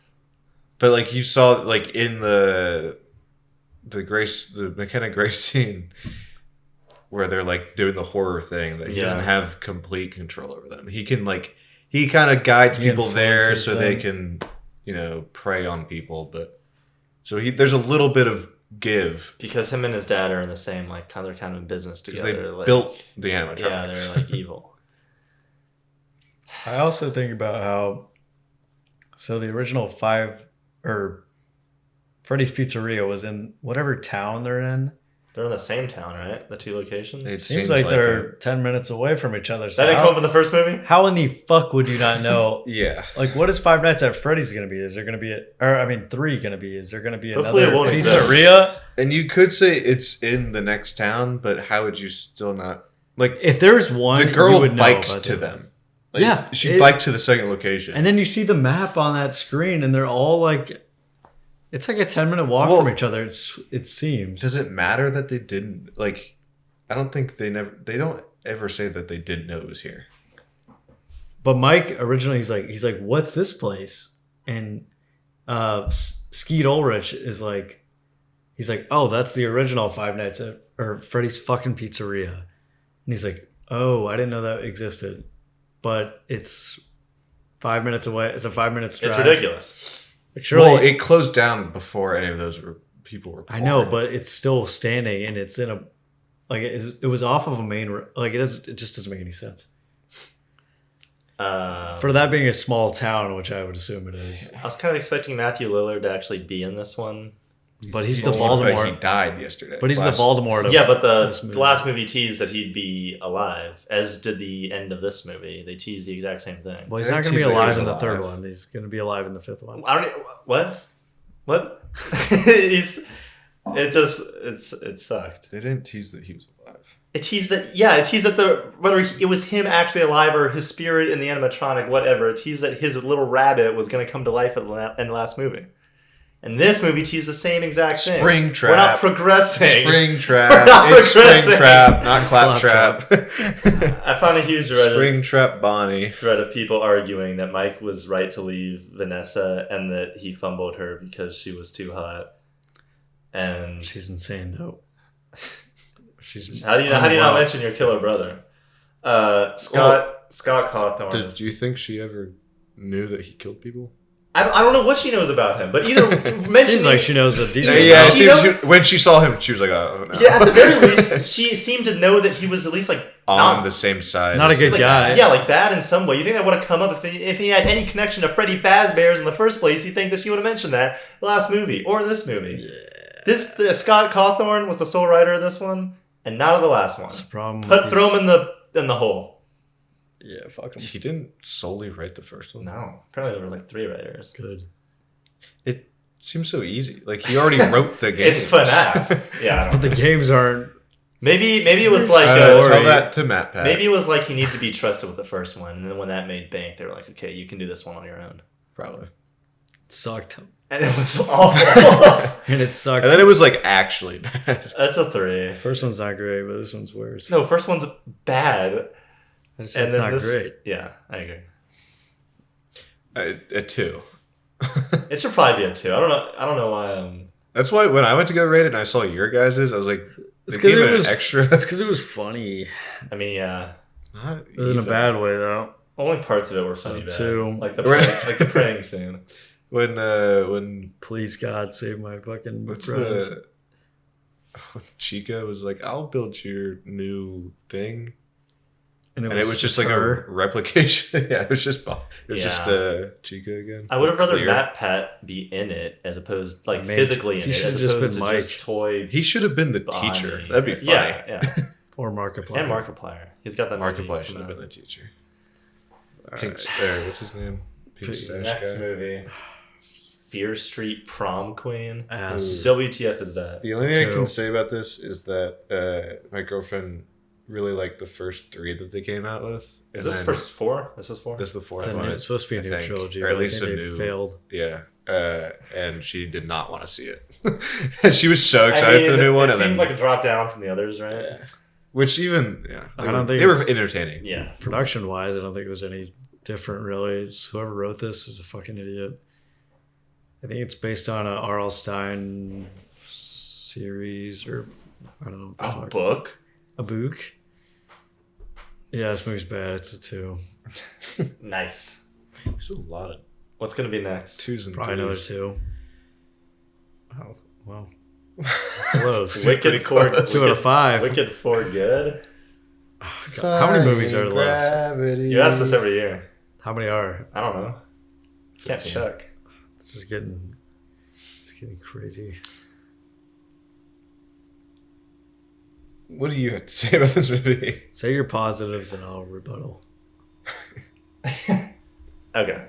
But like you saw, like in the McKenna Grace scene, where they're like doing the horror thing, that he doesn't have complete control over them. He can he kind of guides He people there influences so they them. can prey on people. But so there's a little bit of give Because him and his dad are in the same they're kind of in business because together. they like, built the animatronics. Yeah, they're like evil. I also think about how the original Freddy's Pizzeria was in whatever town they're in. They're in the same town, right? The two locations. It Seems like they're 10 minutes away from each other. So That didn't come up in the first movie. how in the fuck would you not know? Yeah. Like, what is Five Nights at Freddy's going to be? Is there going to be 3 going to be? Is there going to be Hopefully another it won't exist. pizzeria? And you could say it's in the next town, but how would you still not like? If there's one, The girl you would know biked about to the them. events. Like, Yeah, she biked to the second location. And then you see the map on that screen, and they're all like, it's like a 10-minute walk Well, from each other. It seems. Does it matter that they didn't like? I don't think they don't ever say that they didn't know it was here. But Mike originally he's like, what's this place? And Skeet Ulrich is like, he's like, oh, that's the original Five Nights at Freddy's fucking Pizzeria. And he's like, oh, I didn't know that existed. But it's 5 minutes away. It's a 5 minute drive. It's ridiculous. Like, surely, Well, it closed down before any of those people were. I know, born. but it's still standing, and it's in a it was off of a main it just doesn't make any sense for that being a small town, which I would assume it is. I was kind of expecting Matthew Lillard to actually be in this one. But he's the But Voldemort. he died yesterday. But he's the Last- Voldemort. Of Yeah, but this the movie. last movie teased that he'd be alive, as did the end of this movie. They teased the exact same thing. Well, he's They not going to be teased that he alive was in the third alive. one. He's going to be alive in the fifth one. I don't. What? He's. It sucked. They didn't tease that he was alive. It teased that whether it was him actually alive or his spirit in the animatronic, whatever. It teased that his little rabbit was going to come to life in the last movie. And this movie teased the same exact thing. Spring Trap. We're not progressing. Spring Trap. It's Spring Trap, not Clap Trap. I found a huge Spring Trap Bonnie. thread of people arguing that Mike was right to leave Vanessa and that he fumbled her because she was too hot. And She's insane though. how do you not mention your killer brother? Scott Cawthorn. Do you think she ever knew that he killed people? I don't know what she knows about him, but either mentioning Seems like she knows a decent. When she saw him, she was like, "Oh no." Yeah, at the very least, she seemed to know that he was at least like on the same side. Not a good guy. Yeah, like bad in some way. You think that would have come up if he had any connection to Freddy Fazbear's in the first place? You think that she would have mentioned that last movie or this movie? Yeah. Scott Cawthorn was the sole writer of this one, and not of the last one. That's the problem. Throw him in the hole. Yeah, fuck him. He didn't solely write the first one. No, apparently there were like 3 writers. Good. It seems so easy. Like he already wrote the game. It's FNAF. Yeah, But the games aren't. maybe it was like tell that to Matt Pat. maybe it was like he needed to be trusted with the first one, and then when that made bank, they were like, okay, you can do this one on your own. Probably. It sucked. And it was awful. And it sucked. And then it was like actually bad. That's a 3. First one's not great, but this one's worse. No, first one's bad. It's not great. Yeah, I agree. A 2. It should probably be a 2. I don't know why. That's why when I went to go rate it and I saw your guys's, I was like, It's they gave because it an extra. It's because it was funny. I mean, yeah. Not In a even. bad way though. Only parts of it were funny. Bad. 2. Like the praying scene. When Please God save my fucking what's friends. Chica was like, I'll build your new thing. And It was just like her. a replication. Yeah, it was just Chica again. I would have rather Clear. Matt Pat be in it as opposed Maybe. physically in He it should as have just opposed been to Mike. just toy. He should have been the Bonnie. teacher. That'd be funny. Yeah. Or Markiplier. And Markiplier. He's got that. Markiplier should have been the teacher. Pink what's his name? Pink Stash Next guy. movie. Fear Street Prom Queen. Ass. WTF is that? The only thing I can say about this is that my girlfriend really liked the first 3 that they came out with. Is this first 4? This is 4? This is the 4th It's one. it's supposed to be a I new think. trilogy, Or at but least I think a they new- failed. Yeah. And she did not want to see it. She was so excited for the new one. It And seems then, like a drop down from the others, right? Yeah. which even, yeah. I don't think they were it's- entertaining. Yeah. Production wise, I don't think it was any different really. Whoever wrote this is a fucking idiot. I think it's based on a R.L. Stein series or I don't know what the fuck. Book? A book? Yeah, this movie's bad. It's a 2. Nice. There's a lot of What's going to be next? 2s and Probably another 3s. 2. Oh, well. Close. Wicked 4. 2 out of 5. Wicked 4 good? God, how many movies are left? Gravity. You ask this every year. How many are? I don't know. Can't 15. check. This is getting crazy. What do you have to say about this movie? Say your positives and I'll rebuttal. Okay.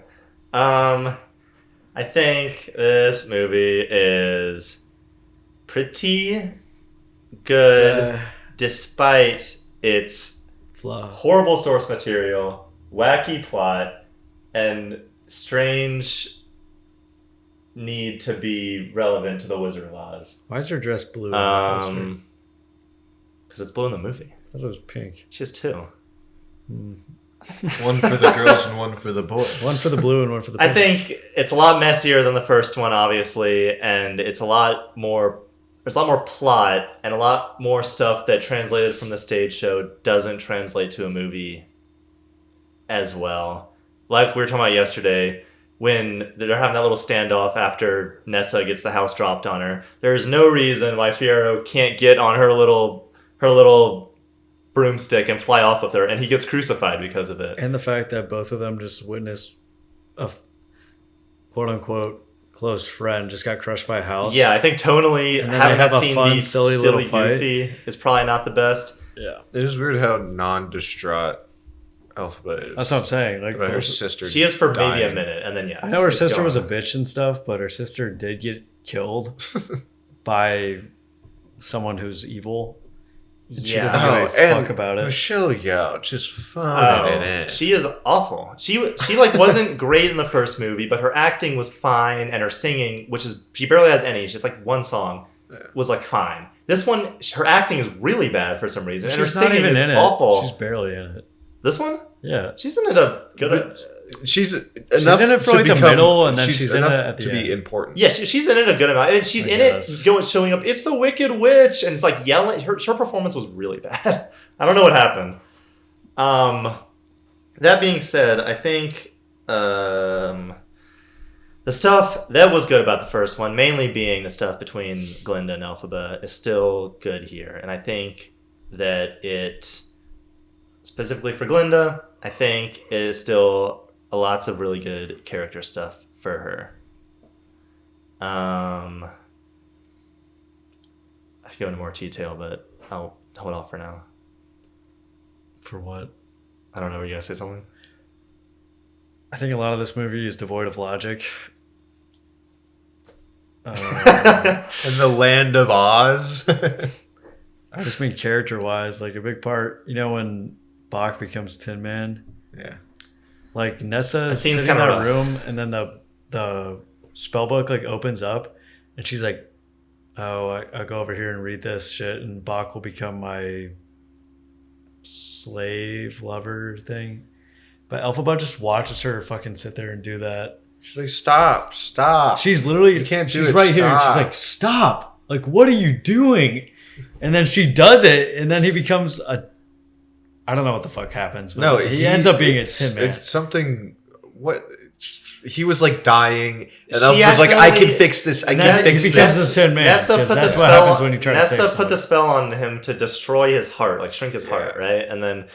I think this movie is pretty good despite its Flaw. horrible source material, wacky plot, and strange need to be relevant to the Wizard of Oz. Why is her dress blue? As a poster? Because it's blue in the movie. I thought it was pink. She has 2. One for the girls and one for the boys. One for the blue and one for the pink. I think it's a lot messier than the first one, obviously, and it's a lot more. There's a lot more plot and a lot more stuff that translated from the stage show doesn't translate to a movie as well. Like we were talking about yesterday, when they're having that little standoff after Nessa gets the house dropped on her. There's no reason why Fiyero can't get on her little broomstick and fly off with her, and he gets crucified because of it. And the fact that both of them just witnessed a quote unquote close friend just got crushed by a house. Yeah, I think tonally And then having they have that a scene fun, be silly silly, little fight. goofy is probably not the best. Yeah. It is weird how non-distraught Elphaba is. That's what I'm saying. Like About her both- sister. She is for maybe dying. a minute, and then yeah. I know her it's sister was a gone. bitch and stuff, but her sister did get killed. by someone who's evil. And she Yeah. doesn't give a fuck about it. Michelle Yeoh just fun in it. She is awful. She like wasn't great in the first movie, but her acting was fine, and her singing, which is she barely has any. She's like one song, was like fine. This one, her acting is really bad for some reason, and her She's not singing even is in it. awful. She's barely in it. This one, Yeah. she's in it a good. She's in it for, like, the middle, and then she's in it at the to be end. important. Yeah, she's in it a good amount, and she's in it showing up. It's the Wicked Witch, and it's like yelling. Her performance was really bad. I don't know what happened. That being said, I think the stuff that was good about the first one, mainly being the stuff between Glinda and Elphaba, is still good here, and I think that it specifically for Glinda, I think it is still lots of really good character stuff for her. I could go into more detail, but I'll hold off for now. For what? I don't know. Were you gonna say something? I think a lot of this movie is devoid of logic. In the land of Oz. I just mean character-wise, like a big part. You know when Bach becomes Tin Man? Yeah. Like Nessa is scene's sitting in kinda that rough. room, and then the spell book like opens up, and she's like, "Oh, I'll go over here and read this shit, and Bach will become my slave lover thing." But Elphaba just watches her fucking sit there and do that. She's like, stop. She's literally, You can't do she's it, right here, and she's stop. like, "Stop! Like, what are you doing?" And then she does it, and then he becomes a. I don't know what the fuck happens. But No, he ends up being a Tin Man. It's something. What he was like dying, and She I was like, I can accidentally- fix this. I And can then fix he becomes this. a Tin Man. Nessa 'cause put the that's what spell. happens when you try to save Nessa put the somebody. spell on him to destroy his heart, like shrink his heart, Yeah. right? And then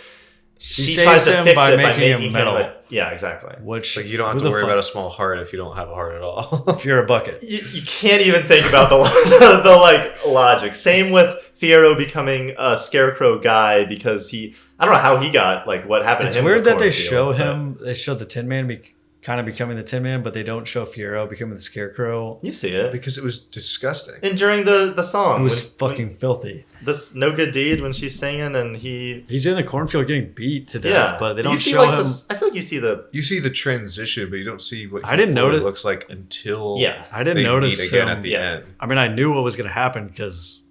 She she saves tries to him fix by it by making him making metal. yeah, exactly. Which Like you don't have who to the worry fuck- about a small heart if you don't have a heart at all. if you're a bucket. You can't even think about the the like logic. Same with Fiyero becoming a scarecrow guy because I don't know how he got like what happened It's to him. weird in the that they cornfield, show but him. They show the Tin Man kind of becoming the Tin Man, but they don't show Fiyero becoming the Scarecrow. You see it. because it was disgusting. And during the song, It was when fucking filthy. this No Good Deed when she's singing and He's in the cornfield getting beat to death, yeah, but they you don't see show like him. this. I feel like you see the You see the transition, but you don't see what I didn't fully notice- looks like until yeah. I didn't they notice meet again him. at the yeah. end. I mean, I knew what was going to happen because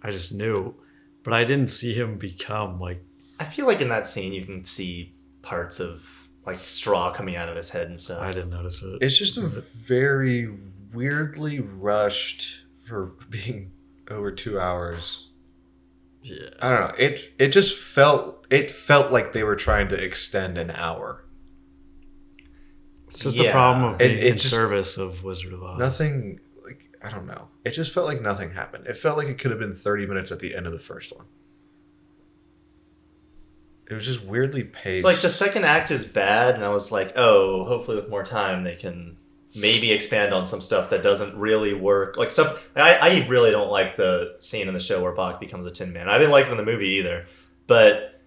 I just knew, but I didn't see him become like. I feel like in that scene you can see parts of like straw coming out of his head and stuff. I didn't notice it. It's just a very weirdly rushed for being over 2 hours. Yeah. I don't know. It just felt like they were trying to extend an hour. It's just the Yeah. problem of being It in just- service of Wizard of Oz. Nothing like I don't know. It just felt like nothing happened. It felt like it could have been 30 minutes at the end of the first one. It was just weirdly paced. It's like the second act is bad, and I was like, oh, hopefully with more time they can maybe expand on some stuff that doesn't really work. Like stuff, I really don't like the scene in the show where Bach becomes a Tin Man. I didn't like it in the movie either, but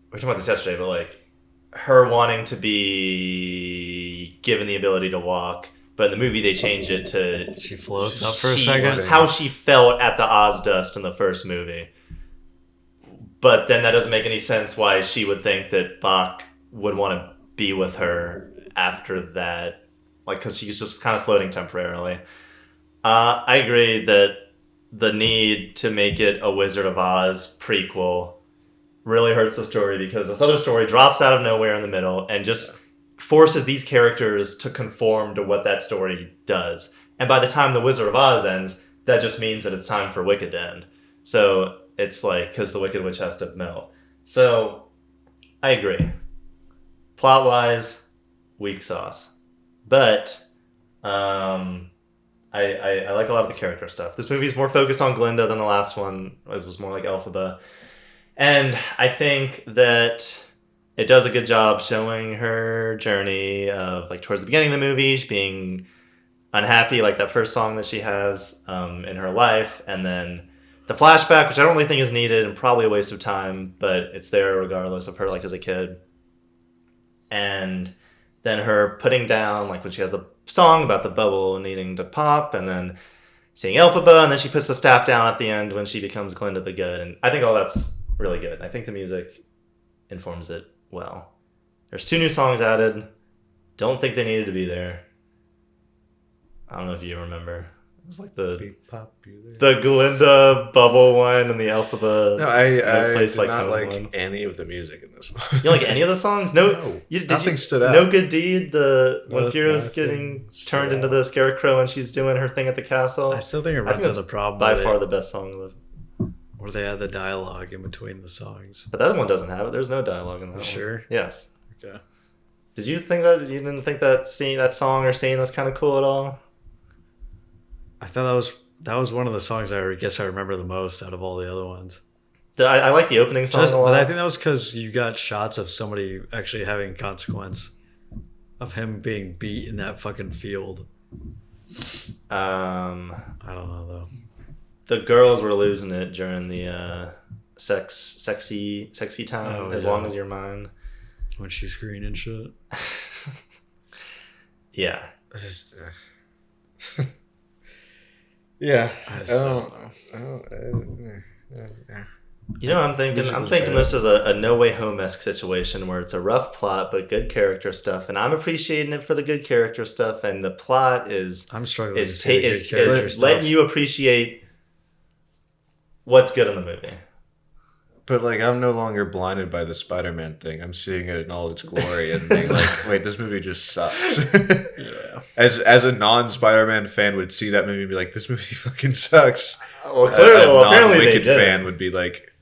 we were talking about this yesterday, but like her wanting to be given the ability to walk, but in the movie they change it to She floats up for a she- second. how she felt at the Oz Dust in the first movie. But then that doesn't make any sense why she would think that Bach would want to be with her after that. Like, because she's just kind of floating temporarily. I agree that the need to make it a Wizard of Oz prequel really hurts the story because this other story drops out of nowhere in the middle and just forces these characters to conform to what that story does. And by the time the Wizard of Oz ends, that just means that it's time for Wicked to end. So it's like, because the Wicked Witch has to melt. So, I agree. Plot-wise, weak sauce. But, I like a lot of the character stuff. This movie is more focused on Glinda than the last one. It was more like Elphaba. And I think that it does a good job showing her journey of, like, towards the beginning of the movie, she being unhappy, like that first song that she has in her life, and then the flashback, which I don't really think is needed and probably a waste of time, but it's there regardless of her like as a kid. And then her putting down, like when she has the song about the bubble needing to pop, and then seeing Elphaba, and then she puts the staff down at the end when she becomes Glinda the Good. And I think all that's really good. I think the music informs it well. There's 2 new songs added. Don't think they needed to be there. I don't know if you remember. It was like the Glinda bubble one and the Elphaba. No, I Place did Like not Home like one. any of the music in this one. You don't like any of the songs? No. Nothing stood out. No Good Deed, when Fiona's nothing getting stood turned into out. the scarecrow and she's doing her thing at the castle. I still think it I runs think into that's the problem by with far it, the best song of the... where they add the dialogue in between the songs. But that one doesn't have it. There's no dialogue in that one. Sure? Yes. Okay. Did you think that you didn't think that song or scene was kind of cool at all? I thought that was one of the songs I guess I remember the most out of all the other ones. I like the opening song a lot. But I think that was because you got shots of somebody actually having consequence of him being beat in that fucking field. I don't know though. The girls were losing it during the sexy time. Oh, As long as you're mine. When she's green and shit. Yeah. Yeah. I don't know. You know what I'm thinking? I'm thinking this is a No Way Home-esque situation where it's a rough plot but good character stuff, and I'm appreciating it for the good character stuff, and the plot is I'm struggling is to see the good character is stuff. letting you appreciate what's good in the movie. But like, I'm no longer blinded by the Spider-Man thing. I'm seeing it in all its glory and being like, wait, this movie just sucks. Yeah. As a non-Spider-Man fan would see that movie and be like, this movie fucking sucks. Well, clearly, a apparently they non-Wicked did. fan would be like,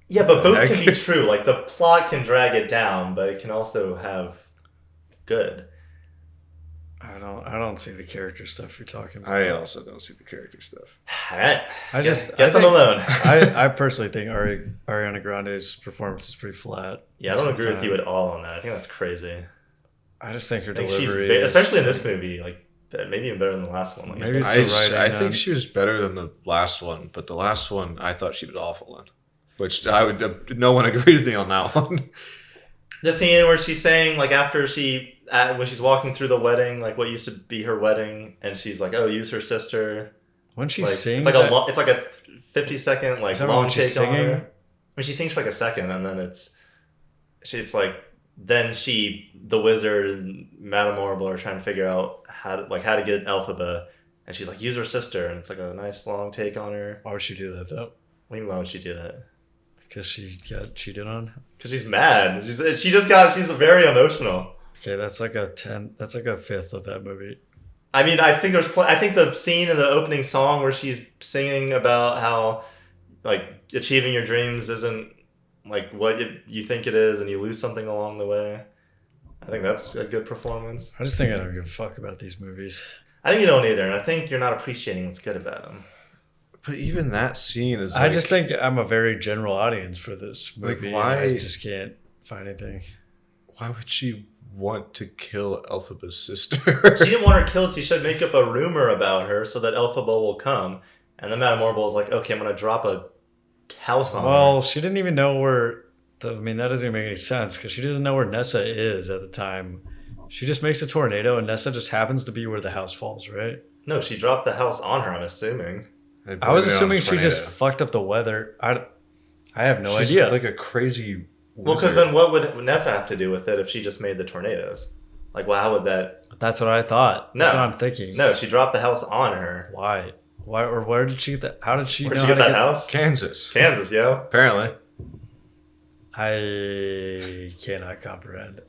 Yeah, but both Heck. can be true. Like, the plot can drag it down, but it can also have good. I don't see the character stuff you're talking about. I also don't see the character stuff. All right. I Guess think- I'm alone. I personally think Ariana Grande's performance is pretty flat. Yeah, I don't most of agree the with you time. at all on that. I think that's crazy. I just think her I think delivery, she's especially in this movie, like maybe even better than the last one. Like, Maybe it's the writing, I think man. she was better than the last one, but the last one I thought she was awful in. Which I would, no one agreed with me on that one. the scene where she's saying, like, after when she's walking through the wedding, like what used to be her wedding, and she's like, "Oh, use her sister." when she Like, sings, it's like a 50-second like Is that long when she's take on singing? her. When she sings for like a second, and then she's like, then the wizard and Madame Orrible are trying to figure out how to get Elphaba, and she's like, use her sister, and it's like a nice long take on her. why would she do that though? Why would she do that? Because she got cheated on. Because she's mad. She's very emotional. Okay, that's like a 10. That's like a fifth of that movie. I mean, I think I think the scene in the opening song where she's singing about how like achieving your dreams isn't like what you think it is, and you lose something along the way. I think that's a good performance. I just think I don't give a fuck about these movies. I think you don't either, and I think you're not appreciating what's good about them. But even that scene is. I just think I'm a very general audience for this Like, movie. why- And I just can't find anything. Why would she want to kill Elphaba's sister? She didn't want her killed, so she should make up a rumor about her so that Elphaba will come. And then Madame Orrible is like, okay, I'm going to drop a house on her. Well, she didn't even know where. I mean, that doesn't even make any sense because she doesn't know where Nessa is at the time. She just makes a tornado, and Nessa just happens to be where the house falls, right? No, she dropped the house on her, I'm assuming. I was assuming she just fucked up the weather. I have no idea. Like a crazy. Well, because wizard. then what would Nessa have to do with it if she just made the tornadoes? Like, well, how would that... That's what I thought. No. That's what I'm thinking. No, she dropped the house on her. Why? Or where did she get that? How did she Where'd know she how get to that house? Kansas. Kansas, yo. Apparently, I cannot comprehend.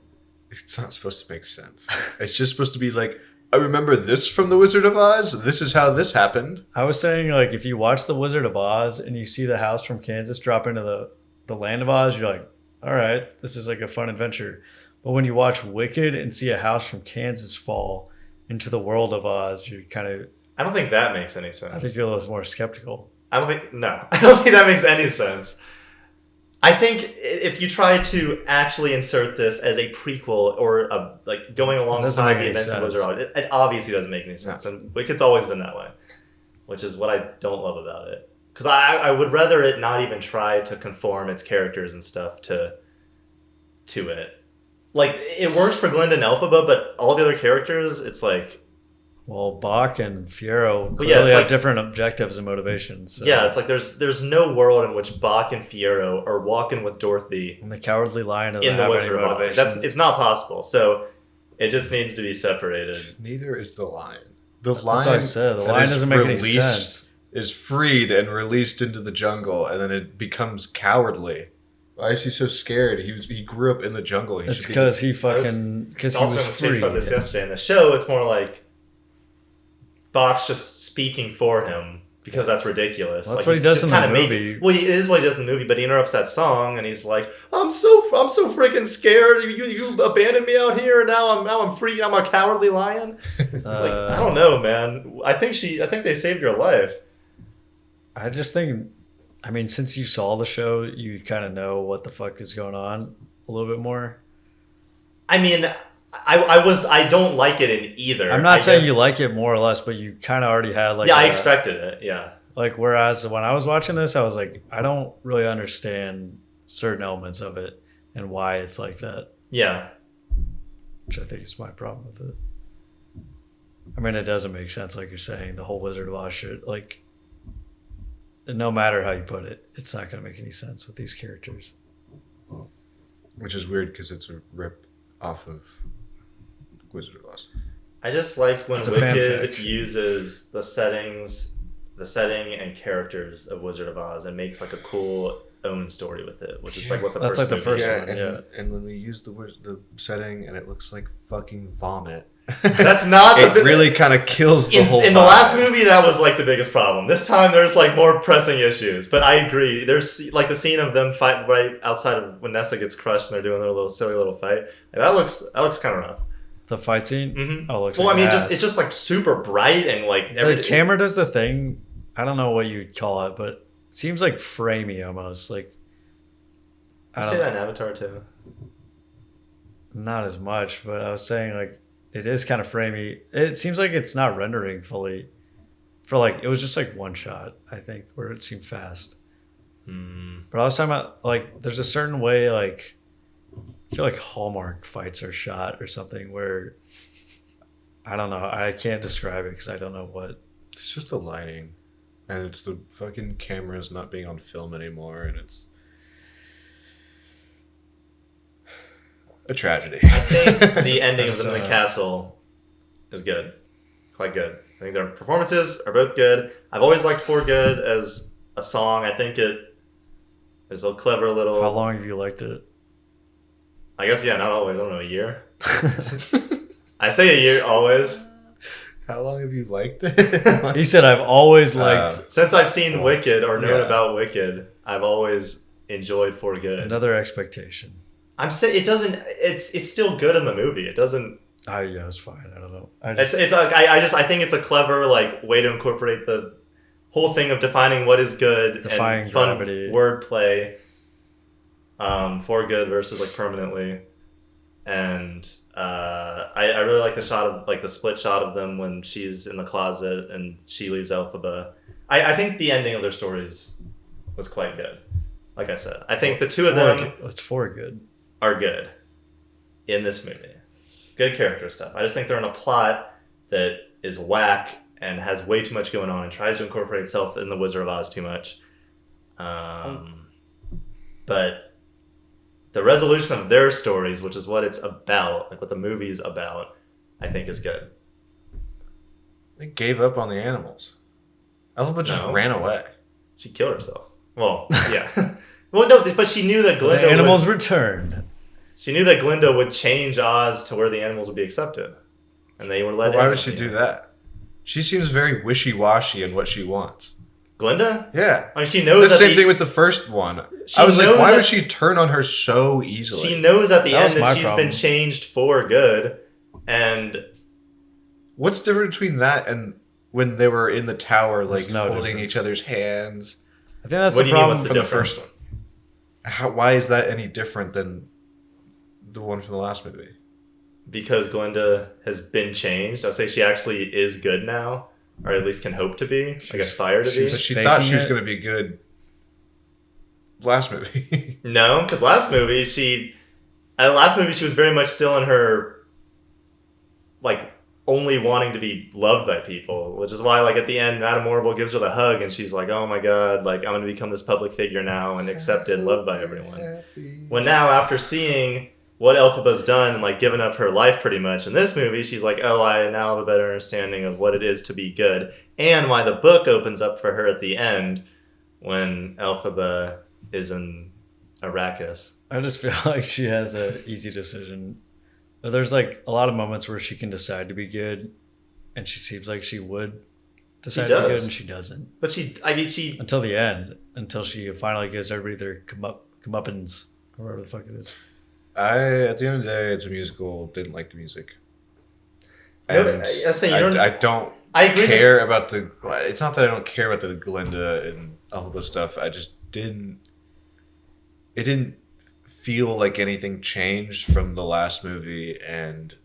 it's not supposed to make sense. It's just supposed to be like, I remember this from The Wizard of Oz. This is how this happened. I was saying, like, if you watch The Wizard of Oz and you see the house from Kansas drop into the land of Oz, you're like, all right, this is like a fun adventure. But when you watch Wicked and see a house from Kansas fall into the world of Oz, you kind of, I don't think that makes any sense. I think you're a little more skeptical. I don't think that makes any sense. I think if you try to actually insert this as a prequel or like going alongside make the any events of sense. Wizard of Oz, it obviously doesn't make any sense. And Wicked's always been that way, which is what I don't love about it. Because I would rather it not even try to conform its characters and stuff to it. Like, it works for Glinda and Elphaba, but all the other characters, it's like, Well, Bach and Fierro But yeah, clearly it's have like- different objectives and motivations. So. Yeah, it's like there's no world in which Bach and Fierro are walking with Dorothy And the Cowardly Lion doesn't in the have any Wizard of Oz. Like, motivation. it's not possible. So it just needs to be separated. Neither is the lion. The That's lion. what I said. The that lion is doesn't make any released- sense. Is freed and released into the jungle, and then it becomes cowardly. Why is he so scared? He grew up in the jungle. It's because he fucking because he Also, was we free. talked about this yesterday in the show. It's more like Bach's just speaking for him because that's ridiculous. Well, that's like, what he he's does just in the kinda movie. Well, it is what he does in the movie, but he interrupts that song and he's like, "I'm so freaking scared. You abandoned me out here, and now I'm free. I'm a cowardly lion." It's like, I don't know, man. I think they saved your life. I just think, I mean, since you saw the show, you kind of know what the fuck is going on a little bit more. I mean, I don't like it in either. I'm not saying guess. you like it more or less, but you kind of already had like Yeah, I expected it. Yeah. like whereas when I was watching this, I was like, I don't really understand certain elements of it and why it's like that, Yeah. which I think is my problem with it. I mean, it doesn't make sense, like you're saying, the whole Wizard of Oz shit. Like, no matter how you put it, it's not going to make any sense with these characters. which is weird because it's a rip off of Wizard of Oz. I just like when It's a Wicked fanfic. uses the setting and characters of Wizard of Oz and makes like a cool own story with it, which is like what the That's first like the movie first is. one. Yeah. And when we use the setting and it looks like fucking vomit, That's not it really kind of kills the whole. in the vibe. last movie, that was like the biggest problem. This time, there's like more pressing issues. But I agree. There's like the scene of them fight right outside of when Nessa gets crushed and they're doing their little silly little fight. And that looks kind of rough. The fight scene? Mm-hmm. Oh, it looks Well, like I mean, ass. it's just like super bright and like The everything. camera does the thing. I don't know what you'd call it, but it seems like framey almost. Like, I You don't say that in Avatar too. Not as much, but I was saying like it is kind of framey. It seems like it's not rendering fully. For like it was just like one shot, I think, where it seemed fast. But I was talking about like there's a certain way like I feel like Hallmark fights are shot or something where I don't know. I can't describe it because I don't know what. It's just the lighting, and it's the fucking cameras not being on film anymore, and it's a tragedy. I think the ending of them in the castle is good. Quite good. I think their performances are both good. I've always liked For Good as a song. I think it is a clever little... How long have you liked it? I guess, yeah, not always. I don't know, a year? I say a year, always. How long have you liked it? He said, "I've always liked Since I've seen Wicked or known Yeah. about Wicked, I've always enjoyed For Good. another expectation." I'm saying it doesn't... It's still good in the movie. It doesn't... Oh yeah, it's fine. I don't know. It's like I think it's a clever like way to incorporate the whole thing of defining what is good Defying and fun gravity. wordplay. For good versus like permanently, and I really like the shot of like the split shot of them when she's in the closet and she leaves Elphaba. I think the ending of their stories was quite good. Like I said, I think the two of them It's for good. are good in this movie. Good character stuff. I just think they're in a plot that is whack and has way too much going on and tries to incorporate itself in the Wizard of Oz too much. But the resolution of their stories, which is what it's about, like what the movie's about, I think is good. They gave up on the animals. Elphaba just No. ran away. She killed herself. Well, yeah. Well, no, but she knew that The Glinda animals would, returned. she knew that Glinda would change Oz to where the animals would be accepted, and they were let. Why in, would she you do know. that? She seems very wishy-washy in what she wants. Glinda? Yeah. I mean, she knows The that same thing with the first one. She I was like, knows why that- would she turn on her so easily? She knows at the That was end my that she's problem. been changed for good, and What's different between that and when they were in the tower, like There's no holding difference. each other's hands? I think that's what the do you mean? problem. What's the from the difference? first- Why is that any different than the one from the last movie? Because Glinda has been changed. I'd say she actually is good now, or at least can hope to be. Like aspire to be. But she faking thought she was it. going to be good last movie. No, because last movie she was very much still in her like only wanting to be loved by people, which is why, like, at the end, Madame Morrible gives her the hug, and she's like, oh my god, like, I'm going to become this public figure now and accepted and loved by everyone. When now, after seeing what Elphaba's done and, like, given up her life pretty much in this movie, she's like, oh, I now have a better understanding of what it is to be good, and why the book opens up for her at the end when Elphaba is in Arrakis. I just feel like she has an easy decision. There's like a lot of moments where she can decide to be good, and she seems like she would decide to be good, and she doesn't. But she until the end, until she finally gives everybody their comeuppance, or whatever the fuck it is. At the end of the day, it's a musical. Didn't like the music. And I don't care about the. It's not that I don't care about the Glinda and Elphaba stuff. I just didn't. It didn't feel like anything changed from the last movie, and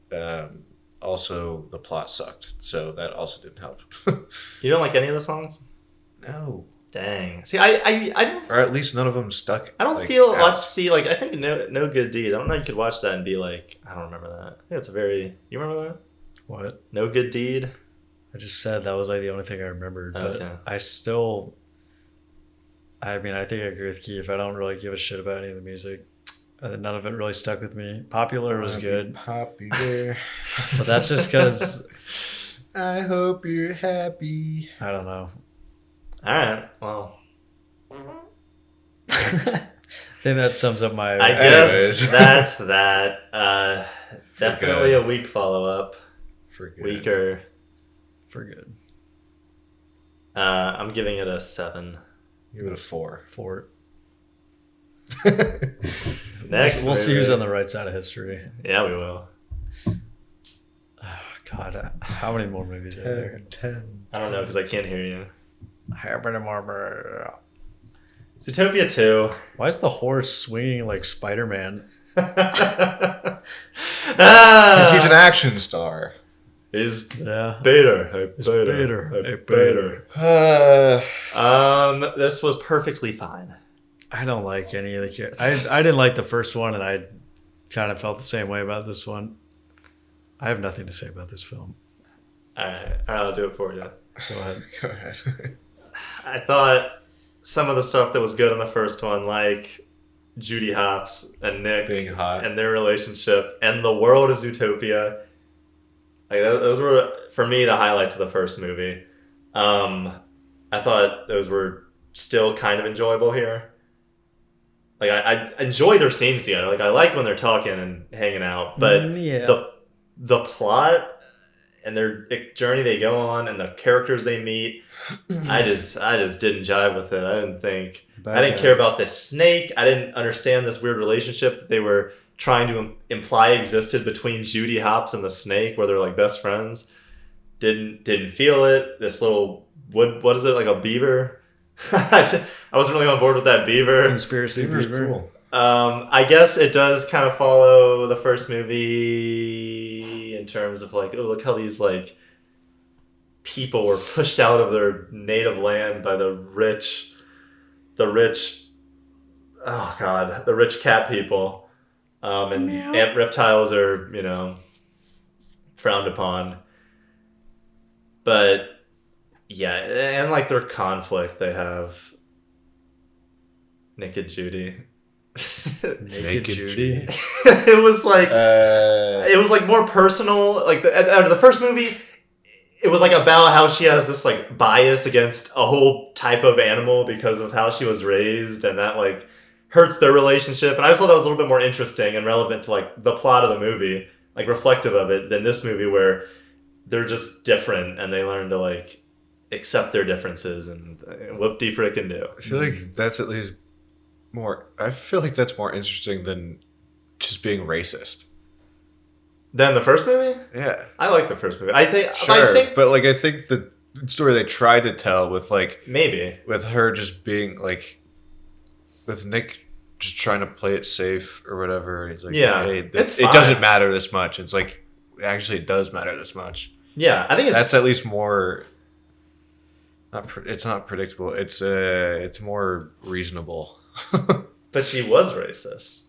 also the plot sucked, so that also didn't help. You don't like any of the songs? No. Dang. See, I don't. Or at least none of them stuck. I don't like, feel out. I think No Good Deed. I don't know. You could watch that and be like, I don't remember that. I think it's a very. You remember that? What? No Good Deed. I just said that was like the only thing I remembered, but Okay. I still. I mean, I think I agree with Keith. I don't really give a shit about any of the music. None of it really stuck with me. Popular was good. Popular. But that's just because... I hope you're happy. I don't know. All right. Well. I think that sums up my... I guess that's that. Definitely a weak follow-up. For good. Weaker. For good. I'm giving it a 7. Give it a 4. 4. Next, we'll see who's on the right side of history. Yeah, we will. Oh, God, how many more movies are there? 10. I don't know because I can't hear you. How many more? Zootopia 2. Why is the horse swinging like Spider-Man? Because he's an action star. He's Yeah. Bader. Hey, It's Bader. Bader. Hey, Bader. Uh, This was perfectly fine. I don't like any of the characters. I didn't like the first one, and I kind of felt the same way about this one. I have nothing to say about this film. All right, I'll do it for you. Go ahead. Go ahead. I thought some of the stuff that was good in the first one, like Judy Hopps and Nick Being hot. and their relationship and the world of Zootopia, like those were for me the highlights of the first movie. I thought those were still kind of enjoyable here. Like I enjoy their scenes together. Like I like when they're talking and hanging out, but Yeah. the plot and their journey they go on and the characters they meet, I just didn't jive with it. I didn't care about this snake. I didn't understand this weird relationship that they were trying to imply existed between Judy Hopps and the snake, where they're like best friends. Didn't feel it. This little what is it, like a beaver? I wasn't really on board with that beaver. Conspiracy beaver. Cool. I guess it does kind of follow the first movie in terms of like, oh, look how these like people were pushed out of their native land by the rich, oh god, the rich cat people, and reptiles are frowned upon. But yeah, and like their conflict they have. Naked Judy. Naked Judy. It was like more personal. Like after the first movie, it was like about how she has this like bias against a whole type of animal because of how she was raised, and that like hurts their relationship. And I just thought that was a little bit more interesting and relevant to like the plot of the movie, like reflective of it, than this movie where they're just different and they learn to like accept their differences and whoop-de-frickin' do. I feel like that's at least more. I feel like that's more interesting than just being racist. Then the first movie? Yeah, I like the first movie. I think but like I think the story they tried to tell with like maybe with her just being like with Nick just trying to play it safe or whatever. He's like, yeah, hey, it doesn't matter this much. It's like actually it does matter this much. Yeah, I think that's at least more. It's not predictable. It's more reasonable. But she was racist.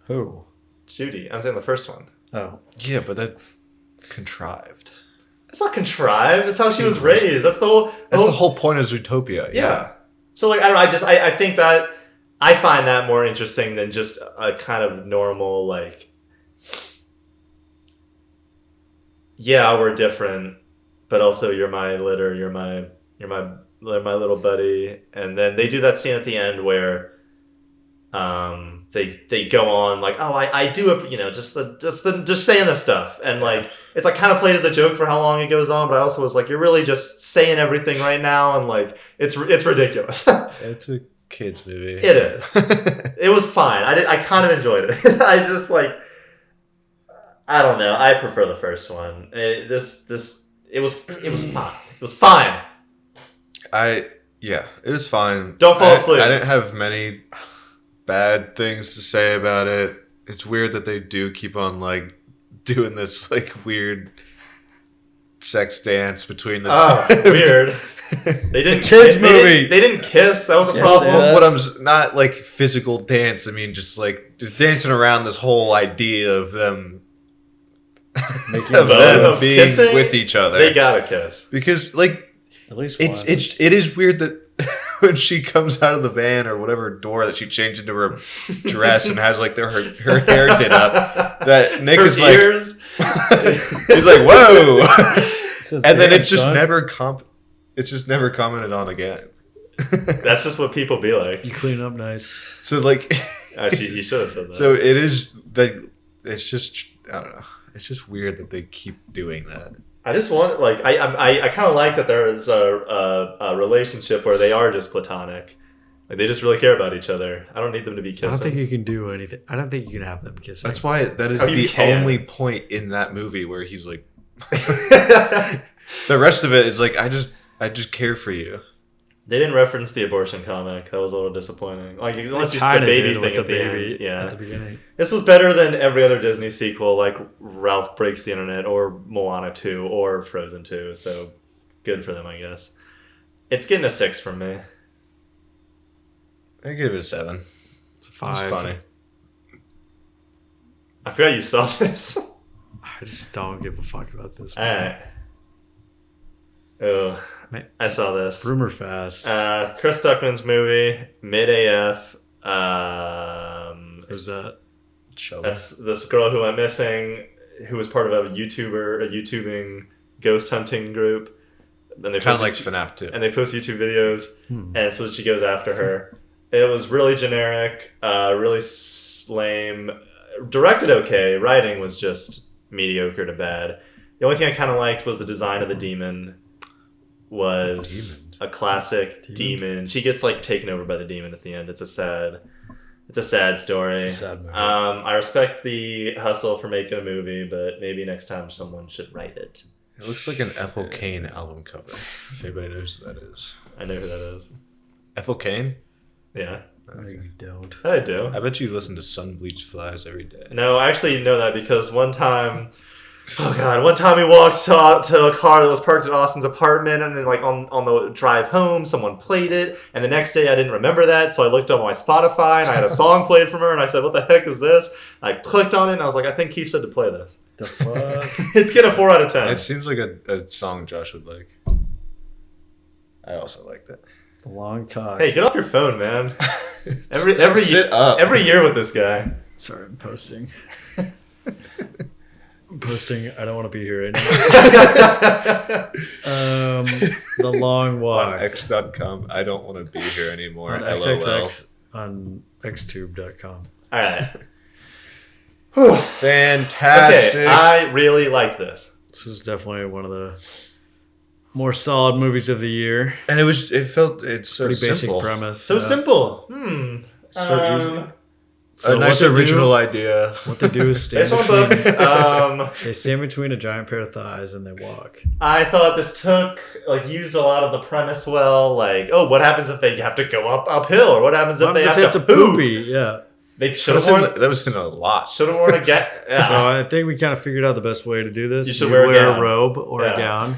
Who? Judy. I'm saying the first one. Oh. Yeah, but that contrived. It's not contrived. That's how she was raised. That's the whole point of Zootopia. Yeah. So like I think that I find that more interesting than just a kind of normal like. Yeah, we're different, but also you're my litter. You're my little buddy. And then they do that scene at the end where, they go on like, oh, I do, just saying this stuff, and like it's like kind of played as a joke for how long it goes on, but I also was like, you're really just saying everything right now, and like it's ridiculous. It's a kids movie. It is. It was fine. I kind of enjoyed it. I just like. I don't know. I prefer the first one. It was fine. It was fine. It was fine. Don't fall asleep. I didn't have many bad things to say about it. It's weird that they do keep on like doing this like weird sex dance between the. Oh, weird. They didn't kids movie. They didn't kiss. That was a Yes, problem. What I'm not like physical dance. I mean, just dancing around this whole idea of them. Them being kissing, with each other. They gotta kiss because like at least it is weird that when she comes out of the van or whatever door that she changed into her dress and has like her hair did up, that Nick is ears. He's like whoa, and then it's just son. it's just never commented on again. That's just what people be like. You clean up nice. So like actually you should have said that. So it is like it's just I don't know. It's just weird that they keep doing that. I just want like I kind of like that there is a relationship where they are just platonic, like they just really care about each other. I don't need them to be kissing. I don't think you can do anything. I don't think you can have them kissing. That's why that is the only point in that movie where he's like. The rest of it is like I just care for you. They didn't reference the abortion comic. That was a little disappointing. Like unless just the baby thing at the end. Yeah. At the beginning. This was better than every other Disney sequel, like Ralph Breaks the Internet or Moana 2 or Frozen 2. So good for them, I guess. It's getting a 6 from me. I give it a 7. It's a 5. It's funny. I forgot you saw this. I just don't give a fuck about this. All right. Oh, I saw this. Rumor fast. Chris Stuckman's movie, Mid AF. Who's that? Shelby. That's this girl who I'm missing, who was part of a YouTubing ghost hunting group. And they kind of like FNAF too. And they post YouTube videos, and so she goes after her. It was really generic, really lame. Directed okay. Writing was just mediocre to bad. The only thing I kind of liked was the design of the demon. Was a classic demon. She gets like taken over by the demon at the end. It's a sad story. It's a sad movie. I respect the hustle for making a movie, but maybe next time someone should write it. It looks like an Ethel Cain album cover. If anybody knows who that is. I know who that is. Ethel Cain? Yeah. No, you don't. I do. I bet you listen to Sun Bleached Flies every day. No, I actually know that because one time we walked to a car that was parked at Austin's apartment, and then like on the drive home, someone played it, and the next day I didn't remember that, so I looked on my Spotify and I had a song played from her, and I said, "What the heck is this?" I clicked on it, and I was like, "I think Keith said to play this." The fuck? It's getting a 4 out of 10. It seems like a song Josh would like. I also like that. The long cock. Hey, get off your phone, man. Sit up. Every year with this guy. Sorry, I'm posting. I don't want to be here right now. The Long Walk. On X.com, I don't want to be here anymore. On LOL. XXX on xtube.com. All right. Fantastic. Okay, I really liked this. This was definitely one of the more solid movies of the year. And it's so Pretty basic simple. premise. So simple. So easy. So a nice original idea. What they do is stand Based on between, book. they stand between a giant pair of thighs and they walk. I thought this used a lot of the premise well. Like, oh, what happens if they have to go uphill, or what happens if they have to poop? poopy? Yeah. They should have worn. That was in a lot. Should have worn a yeah. So I think we kind of figured out the best way to do this. You should wear a gown. robe or a gown,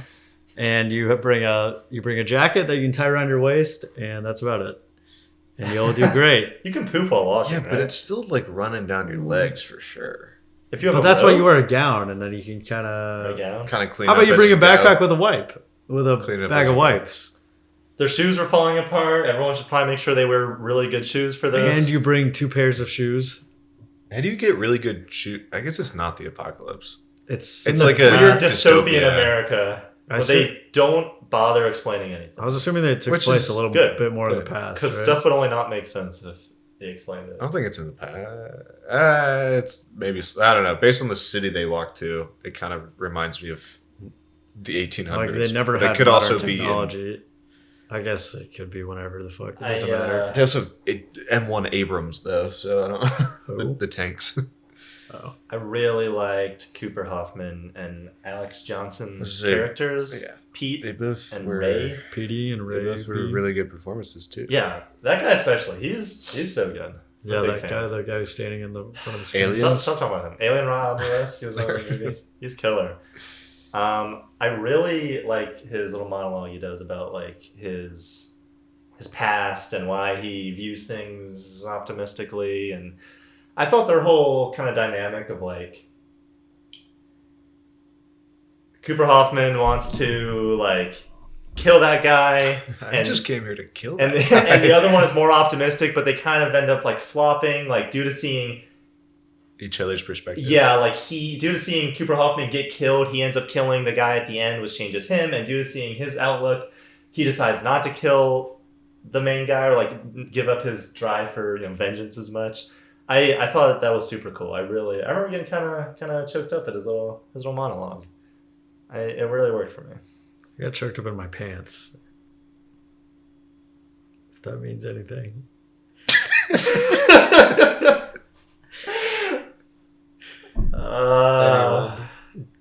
and you bring a jacket that you can tie around your waist, and that's about it. And you'll do great. You can poop while walking. Yeah, but right? it's still like running down your legs for sure. If you have But a that's robe, why you wear a gown, and then you can kind a of. gown. Kind of clean. How about up you as bring a go. backpack with a wipe, with a Clean up bag as of you go. wipes, Their shoes are falling apart. Everyone should probably make sure they wear really good shoes for this. and you bring 2 pairs of shoes. How do you get really good shoe? I guess it's not the apocalypse. It's like a Weird dystopia. dystopian America I where see- they don't bother explaining anything. I was assuming that it took Which place is a little good. bit more in the Good. past. Because right? stuff would only not make sense if they explained it. I don't think it's in the past. It's maybe, I don't know. Based on the city they walk to, it kind of reminds me of the 1800s. Like they never but had it could modern also technology. I guess it could be whenever the fuck. It doesn't I, matter. They also have M1 Abrams though, so I don't Who? know. the tanks. Oh. I really liked Cooper Hoffman and Alex Johnson's They- characters, yeah. Pete They both and were. Ray. PD and They Ray. both were really good performances too. Yeah, that guy especially. He's so good. Yeah, I'm a that big guy, fan. the guy who's standing in the front of the screen. Alien? Stop talking about him. Alien Romulus. He was one of the movies. He's killer. I really like his little monologue he does about like his past and why he views things optimistically, and I thought their whole kind of dynamic of like Cooper Hoffman wants to like kill that guy. I just came here to kill. And that the, guy. and the other one is more optimistic, but they kind of end up like swapping, like due to seeing, each other's perspective. yeah, like due to seeing Cooper Hoffman get killed, he ends up killing the guy at the end, which changes him. And due to seeing his outlook, he decides not to kill the main guy or like give up his drive for vengeance as much. I thought that was super cool. I remember getting kind of choked up at his little monologue. It really worked for me. I got choked up in my pants. If that means anything.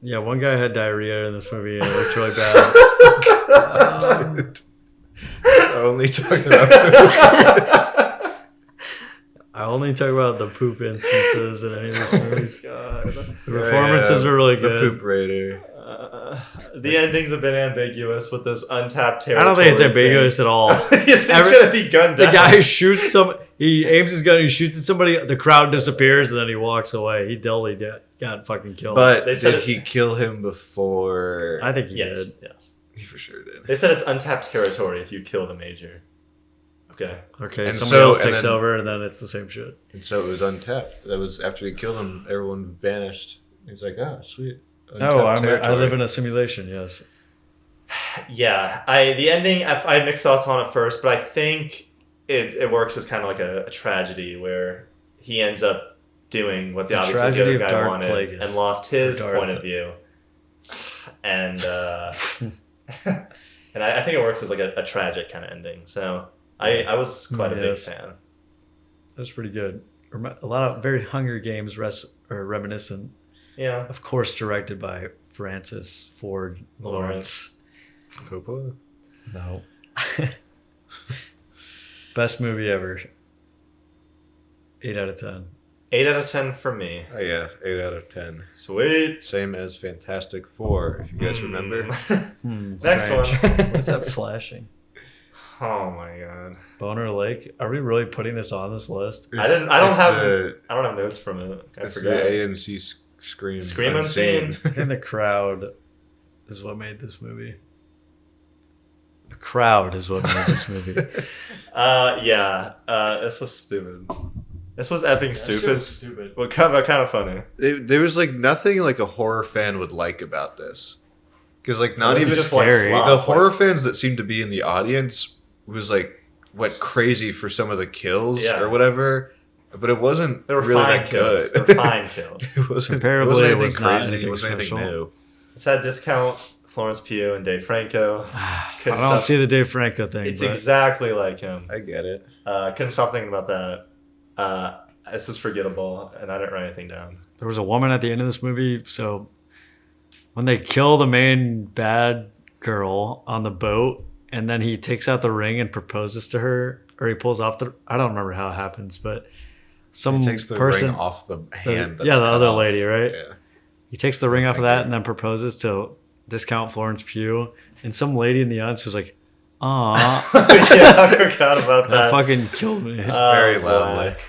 Yeah, one guy had diarrhea in this movie and it looked really bad. Only talking about. I only talk about the poop instances in any of these movies. God. The performances were really The good. Poop Raider. The endings have been ambiguous with this untapped I territory. don't think it's ambiguous at all. He's gonna be gunned The down. guy shoots he aims his gun, he shoots at somebody, the crowd disappears, and then he walks away. He dully got fucking killed. But They said did it- he kill him before? I think he Yes, did. yes. He for sure did. They said it's untapped territory if you kill the major. Okay. Okay, And somebody so- else and takes then- over, and then it's the same shit. And so it was untapped. That was after he killed him. Everyone vanished. He's like, oh, sweet. Oh, I live in a simulation, yes. Yeah, the ending. I had mixed thoughts on it first, but I think it works as kind of like a tragedy where he ends up doing what the The obviously the tragedy other of guy Dark wanted Plagueis. and lost his Darth. point of view. And and I think it works as like a tragic kind of ending. So I was quite a big Yes. fan. That was pretty good. A lot of very Hunger Games reminiscent. Yeah. Of course, directed by Francis Ford Lawrence. Coppola? No. Best movie ever. 8 out of 10. 8 out of 10 for me. Oh, yeah. 8 out of 10. Sweet. Same as Fantastic Four, if you guys remember. Next one. What is that flashing? Oh my god. Boner Lake? Are we really putting this on this list? I don't have notes from it. I It's the forgot. AMC Scream. Scream Unseen. I think the crowd is what made this movie. The crowd is what made this movie. Yeah. This was stupid. This was effing stupid. Stupid. But kind of funny. There was like nothing like a horror fan would like about this. Because like not Was it even just, like, scary. slop? the Like- horror fans that seemed to be in the audience was like went crazy for some of the kills Yeah. or whatever. But it wasn't They were really fine that kills. good. They were fine kills. It wasn't, Comparably, it wasn't it anything was not crazy. anything It wasn't anything special. new. It's had discount Florence Pugh and Dave Franco. I Couldn't don't stop- see the Dave Franco thing. It's but exactly like him. I get it. Couldn't stop thinking about that. This is forgettable, and I didn't write anything down. there was a woman at the end of this movie. So when they kill the main bad girl on the boat, and then he takes out the ring and proposes to her, or he pulls off the. I don't remember how it happens, but some He takes the person, ring off the hand. that yeah, was the cut other off. lady, right? Yeah. He takes the ring off of finger. that and then proposes to discount Florence Pugh, and some lady in the audience was like, "Aw." Yeah, I forgot about That that. fucking killed me. Very that's lovely. whack.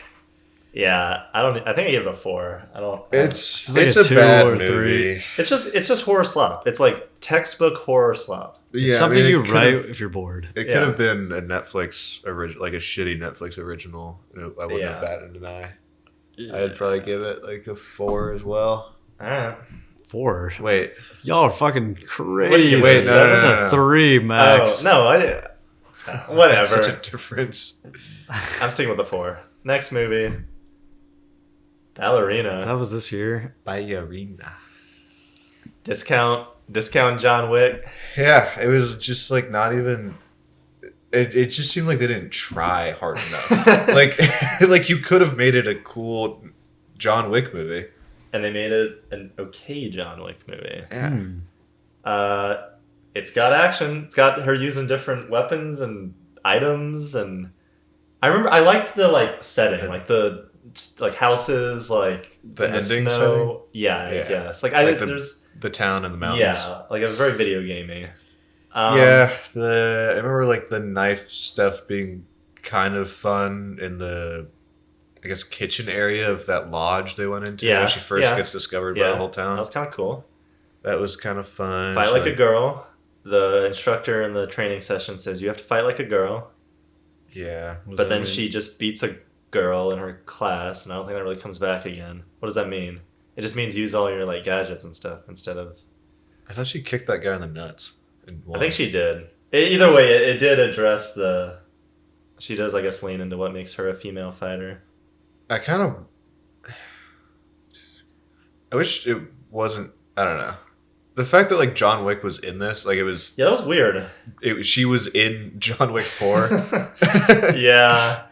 Yeah, I think I gave it a 4. I don't. It's like it's a a 2 bad or movie. 3. It's just horror slop. It's like textbook horror slop. It's something you write if you're bored. It could have been a Netflix original, like a shitty Netflix original. I wouldn't have batted an eye. Yeah. I'd probably give it like a 4 as well. All right. 4. Wait, Y'all are fucking crazy. What do you Wait, no, That's no. a 3 max. Oh no, whatever. Such a difference. I'm sticking with the 4. Next movie, Ballerina. That was this year. Ballerina. Discount John Wick. Yeah, it was just like not even. It just seemed like they didn't try hard enough. like you could have made it a cool John Wick movie. And they made it an okay John Wick movie. Yeah. It's got action. It's got her using different weapons and items, and I liked the setting, the houses, The in the ending snow. setting? Yeah, I Yeah. guess. There's the town and the mountains. Yeah, it was very video gamey. I remember the knife stuff being kind of fun in the, I guess, kitchen area of that lodge they went into when she first gets discovered by the whole town. That was kind of cool. That was kind of fun. Fight like a girl. The instructor in the training session says you have to fight like a girl. Yeah. But then she just beats a girl in her class, and I don't think that really comes back again. What does that mean? It just means use all your gadgets and stuff instead of... I thought she kicked that guy in the nuts. I think she did. Either way, it did address the... She does, I guess, lean into what makes her a female fighter. I wish it wasn't... I don't know. The fact that John Wick was in this, it was... Yeah, that was weird. She was in John Wick 4. Yeah.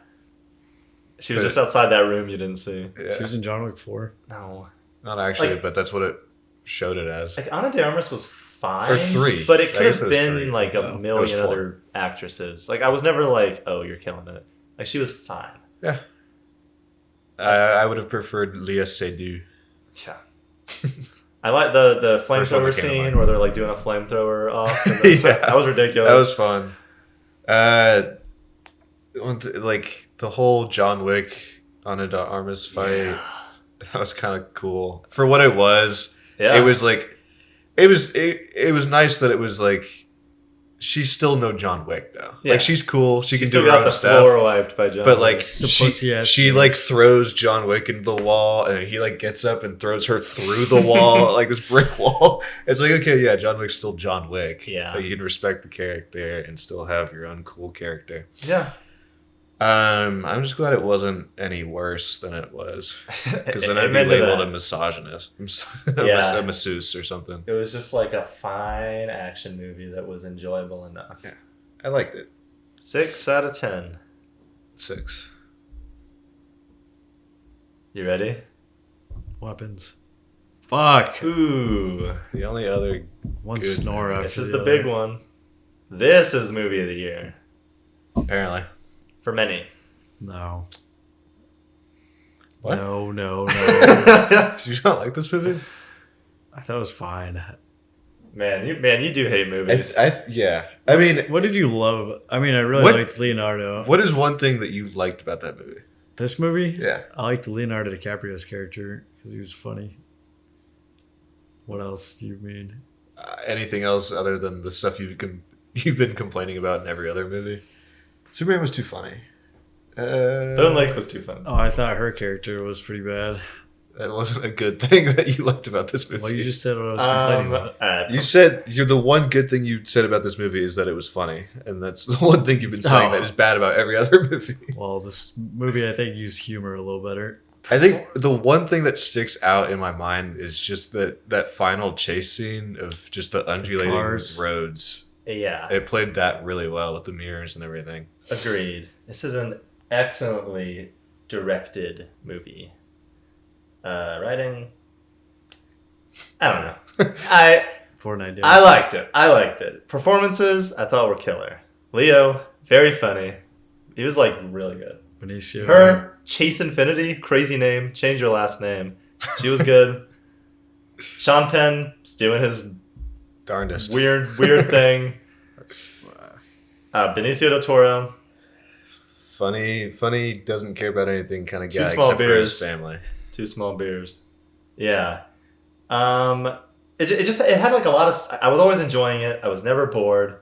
She was just outside that room you didn't see. Yeah. She was in John Wick 4. No. Not actually, but that's what it showed it as. Ana de Armas was fine. Or 3. But it could have it was been 3. a million other actresses. I was never oh, you're killing it. She was fine. Yeah. I would have preferred Léa Seydoux. Yeah. I like the First one flamethrower that came to scene mind. where they're doing a flamethrower off. That was ridiculous. That was fun. The whole John Wick Ana de Armas fight, that was kind of cool for what it was. Yeah. It was it was nice that it was she's still no John Wick though. Yeah. She's cool. She can still do her got own the stuff. floor wiped by John. But Wick. she throws John Wick into the wall, and he gets up and throws her through the wall, this brick wall. It's okay, yeah, John Wick's still John Wick. Yeah, but you can respect the character and still have your own cool character. Yeah. I'm just glad it wasn't any worse than it was, because then I'd be labeled a misogynist, a masseuse or something. It was just a fine action movie that was enjoyable enough. Yeah, I liked it. 6 out of 10. 6. You ready? Weapons. Fuck. Ooh. The only other One snore after This is the the other. big one. This is movie of the year. apparently. For many. No. What? No. Did you not like this movie? I thought it was fine. Man, you do hate movies. Yeah. I mean, What did you love? I mean, I really What- liked Leonardo. what is one thing that you liked about that movie? This movie? Yeah. I liked Leonardo DiCaprio's character because he was funny. What else do you mean? Anything else other than the stuff you've been complaining about in every other movie? Superman was too funny. Bone Lake was too fun. Oh, I thought her character was pretty bad. That wasn't a good thing that you liked about this movie. Well, you just said what I was complaining about. Alright. You said the one good thing you said about this movie is that it was funny, and that's the one thing you've been saying Oh. that is bad about every other movie. Well, this movie I think used humor a little better. I think the one thing that sticks out in my mind is just that final chase scene of just the undulating cars. roads. Yeah. It played that really well with the mirrors and everything. Agreed. This is an excellently directed movie. Writing. I don't know. Fortnite did. I liked it. Performances, I thought were killer. Leo, very funny. He was really good. Benicio. Her, Chase Infinity, crazy name. Change your last name. She was good. Sean Penn is doing his Darndest. weird thing. Benicio del Toro. Funny doesn't care about anything kind of guy Two small except for beers. his family. 2 small beers. Yeah. It had like a lot of. I was always enjoying it. I was never bored.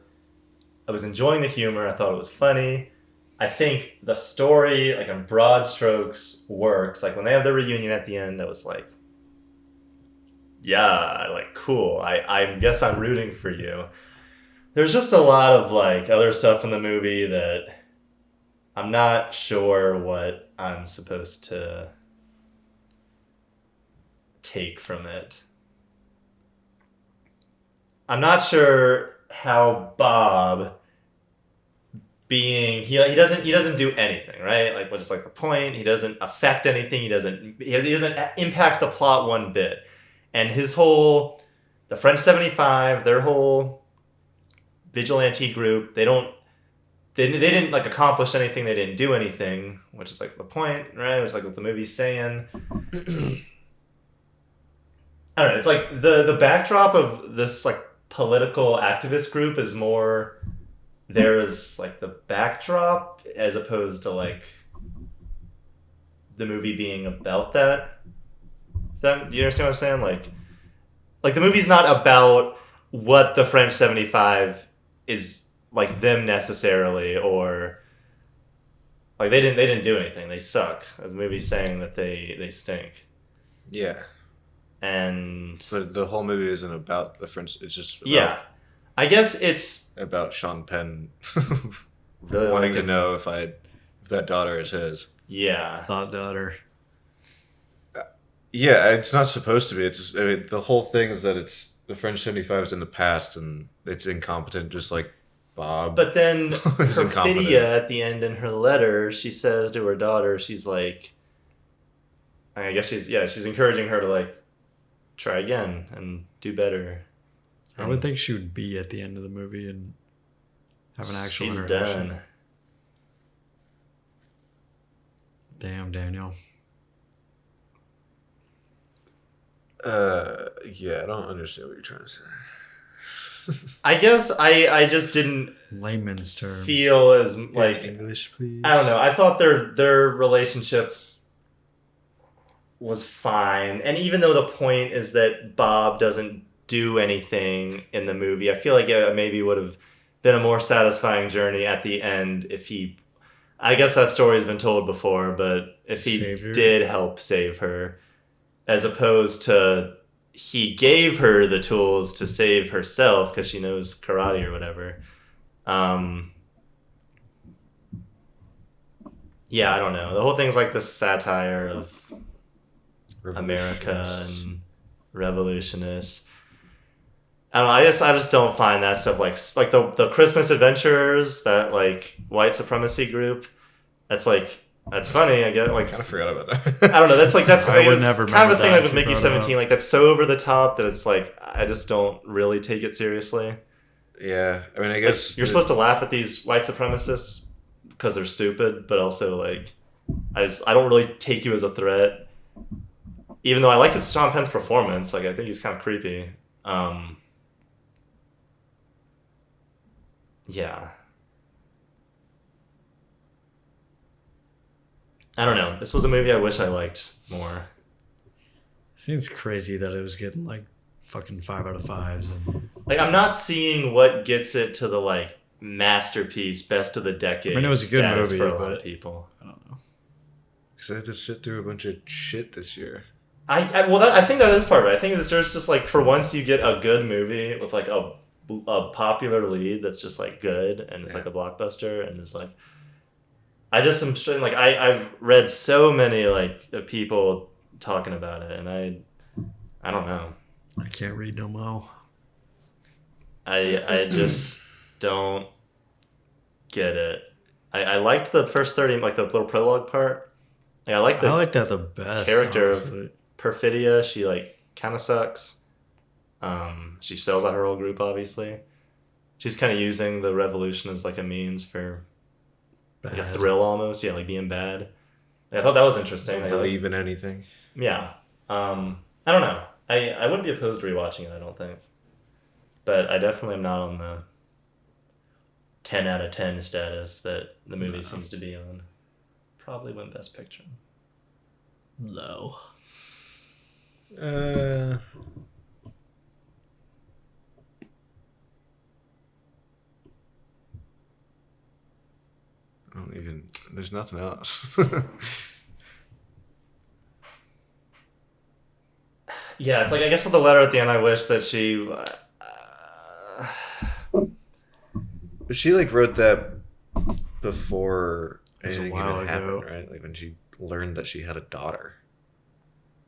I was enjoying the humor. I thought it was funny. I think the story, like in broad strokes, works. Like when they have the reunion at the end, I was like, yeah, like cool. I guess I'm rooting for you. There's just a lot of like other stuff in the movie that I'm not sure what I'm supposed to take from it. I'm not sure how Bob being he doesn't do anything, right? Like which is like the point. He doesn't affect anything. He doesn't impact the plot one bit. And his whole the French 75, their whole vigilante group, they didn't like accomplish anything, they didn't do anything, which is like the point, right? It's like what the movie's saying. I don't know, it's like the backdrop of this like political activist group is more there's like the backdrop as opposed to like the movie being about that. Do you understand what I'm saying? Like the movie's not about what the French 75 is like them necessarily, or like they didn't do anything. They suck. The movie's saying that they stink. Yeah. And But the whole movie isn't about the French. It's just yeah. I guess it's about Sean Penn really wanting like to know if that daughter is his. Yeah. Thought daughter. Yeah, it's not supposed to be. It's the whole thing is that it's the French 75 is in the past and it's incompetent, just like Bob. But then is incompetent. Perfidia at the end in her letter, she says to her daughter, she's like, I guess she's encouraging her to like try again and do better. I would think she would be at the end of the movie and have an actual She's interaction. done. Damn, Daniel. Yeah, I don't understand what you're trying to say. I guess I just didn't Layman's terms. feel as like English, please. I don't know. I thought their relationship was fine, and even though the point is that Bob doesn't do anything in the movie, I feel like it maybe would have been a more satisfying journey at the end if he. I guess that story has been told before, but if he did help save her, as opposed to he gave her the tools to save herself because she knows karate or whatever. Yeah, I don't know. The whole thing's like this satire of America and revolutionists. I don't know. I just don't find that stuff like the Christmas Adventurers, that like white supremacy group. That's funny. I get like I kind of forgot about that. I don't know. That's I would never kind of a thing remember like with that Mickey if you brought it 17. Like that's so over the top that it's like I just don't really take it seriously. Yeah, I mean, I guess You're supposed to laugh at these white supremacists because they're stupid, but also like I don't really take you as a threat. Even though I like his Sean Penn's performance, like I think he's kind of creepy. Yeah. I don't know. This was a movie I wish I liked more. Seems crazy that it was getting like fucking 5 out of 5s. And Like I'm not seeing what gets it to the like masterpiece, best of the decade. I mean, it was a good status movie, for a lot but of people. I don't know. because I had to sit through a bunch of shit this year. I think that is part of it. I think there's just like for once you get a good movie with like a popular lead that's just like good and it's like a blockbuster and it's like I just am like I've read so many like people talking about it and I don't know. I can't read no more. I just don't get it. I liked the first 30, like the little prologue part. Like, I like that the best character honestly. of Perfidia. She like kind of sucks. She sells out her whole group, obviously. She's kind of using the revolution as like a means for like a thrill almost. Yeah, like being bad. I thought that was interesting. Don't believe in anything. Yeah. I don't know. I wouldn't be opposed to rewatching it, I don't think. But I definitely am not on the 10 out of 10 status that the movie seems to be on. probably win Best Picture. No. I don't even. There's nothing else. Yeah, it's like, I guess with the letter at the end, I wish that she... But she like wrote that before anything even while happened, ago. right? Like when she learned that she had a daughter.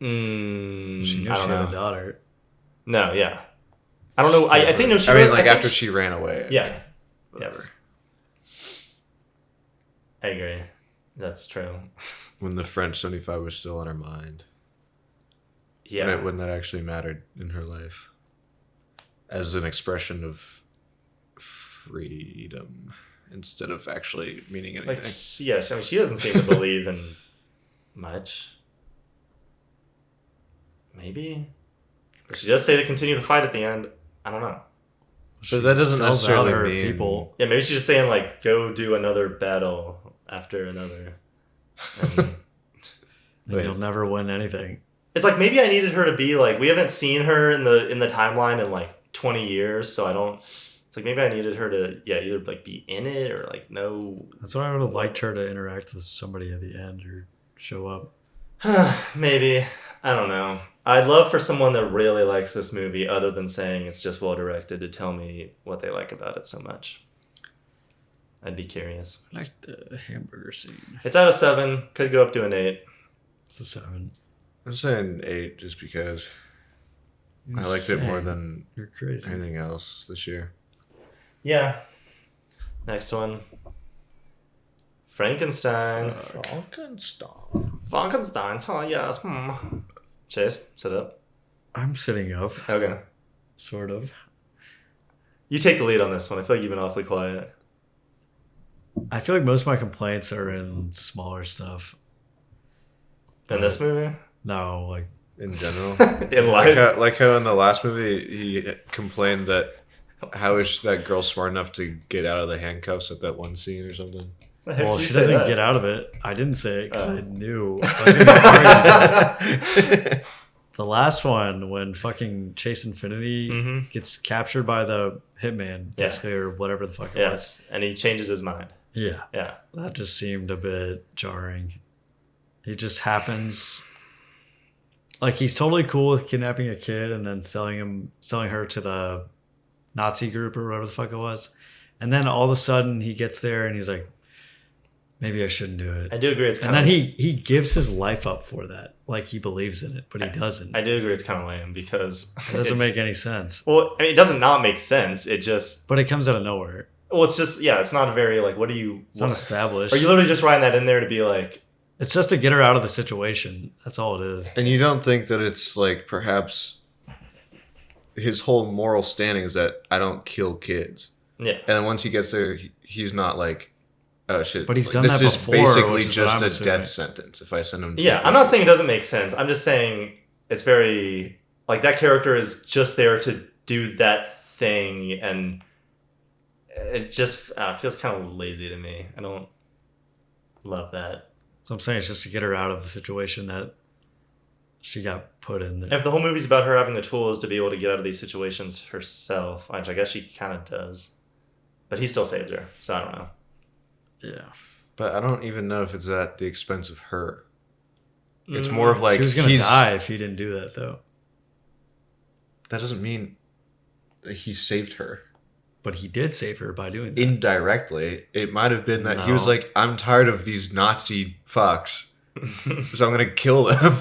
She knew she I don't had know. a daughter. No, yeah. I don't know. I think no. She I mean, wrote- like I think after she ran away. Yeah. Whatever. Yes. I agree. That's true. When the French 75 was still on her mind. Yeah. When that actually mattered in her life. As an expression of freedom instead of actually meaning anything. Like, yes, I mean, she doesn't seem to believe in much. Maybe. But she does say to continue the fight at the end. I don't know. But that doesn't sells out necessarily her mean people. Yeah, maybe she's just saying, like, go do another battle after another. And And Wait. you'll never win anything. it's like, maybe I needed her to be, like, we haven't seen her in the timeline in, like, 20 years, so I don't... It's like, maybe I needed her to, either, like, be in it or, like, know... That's why I would have liked her to interact with somebody at the end or show up. Maybe. I don't know. I'd love for someone that really likes this movie, other than saying it's just well directed, to tell me what they like about it so much. I'd be curious. I like the hamburger scene. It's out of 7. Could go up to an 8. It's a 7. I'm saying 8 just because I liked it more than You're crazy. anything else this year. Yeah. Next one. Frankenstein. Frankenstein. Oh, yes. Chase, sit up. I'm sitting up, Okay. sort of. You take the lead on this one. I feel like you've been awfully quiet. I feel like most of my complaints are in smaller stuff. In this movie? Oh. No, like In general. In life? like how in the last movie he complained that how is that girl smart enough to get out of the handcuffs at that one scene or something? The heck well, did you she say doesn't that? get out of it. I didn't say it because Oh. I knew. I was gonna argue that. The last one, when fucking Chase Infinity Mhm. gets captured by the hitman, Yeah. basically, or whatever the fuck it was. Yes. And he changes his mind. Yeah, Yeah. that just seemed a bit jarring. He just happens, like he's totally cool with kidnapping a kid and then selling her to the Nazi group or whatever the fuck it was, and then all of a sudden he gets there and he's like, maybe I shouldn't do it. I do agree it's And kind of... then he gives his life up for that. Like he believes in it, but he doesn't. I do agree it's kind of lame because... It doesn't it's- make any sense. Well, I mean, it doesn't not make sense. It just... But it comes out of nowhere. Well, it's just... Yeah, it's not a very, like, what do you... It's not established. Are you literally just writing that in there to be like... It's just to get her out of the situation. That's all it is. And you don't think that it's like perhaps his whole moral standing is that I don't kill kids. Yeah. And then once he gets there, he's not like, oh shit. But he's done this that is before, basically which is what just I'm a assuming. death sentence if I send him to Yeah, I'm not saying it doesn't make sense. I'm just saying it's very... Like, that character is just there to do that thing, and it just feels kind of lazy to me. I don't love that. So I'm saying it's just to get her out of the situation that she got put in there. If the whole movie's about her having the tools to be able to get out of these situations herself, which I guess she kind of does, but he still saves her, so I don't know. Yeah. But I don't even know if it's at the expense of her. It's more of like She was going to he's- die if he didn't do that, though. That doesn't mean that he saved her. But he did save her by doing that. Indirectly, it might have been that he was No. like, I'm tired of these Nazi fucks, so I'm going to kill them.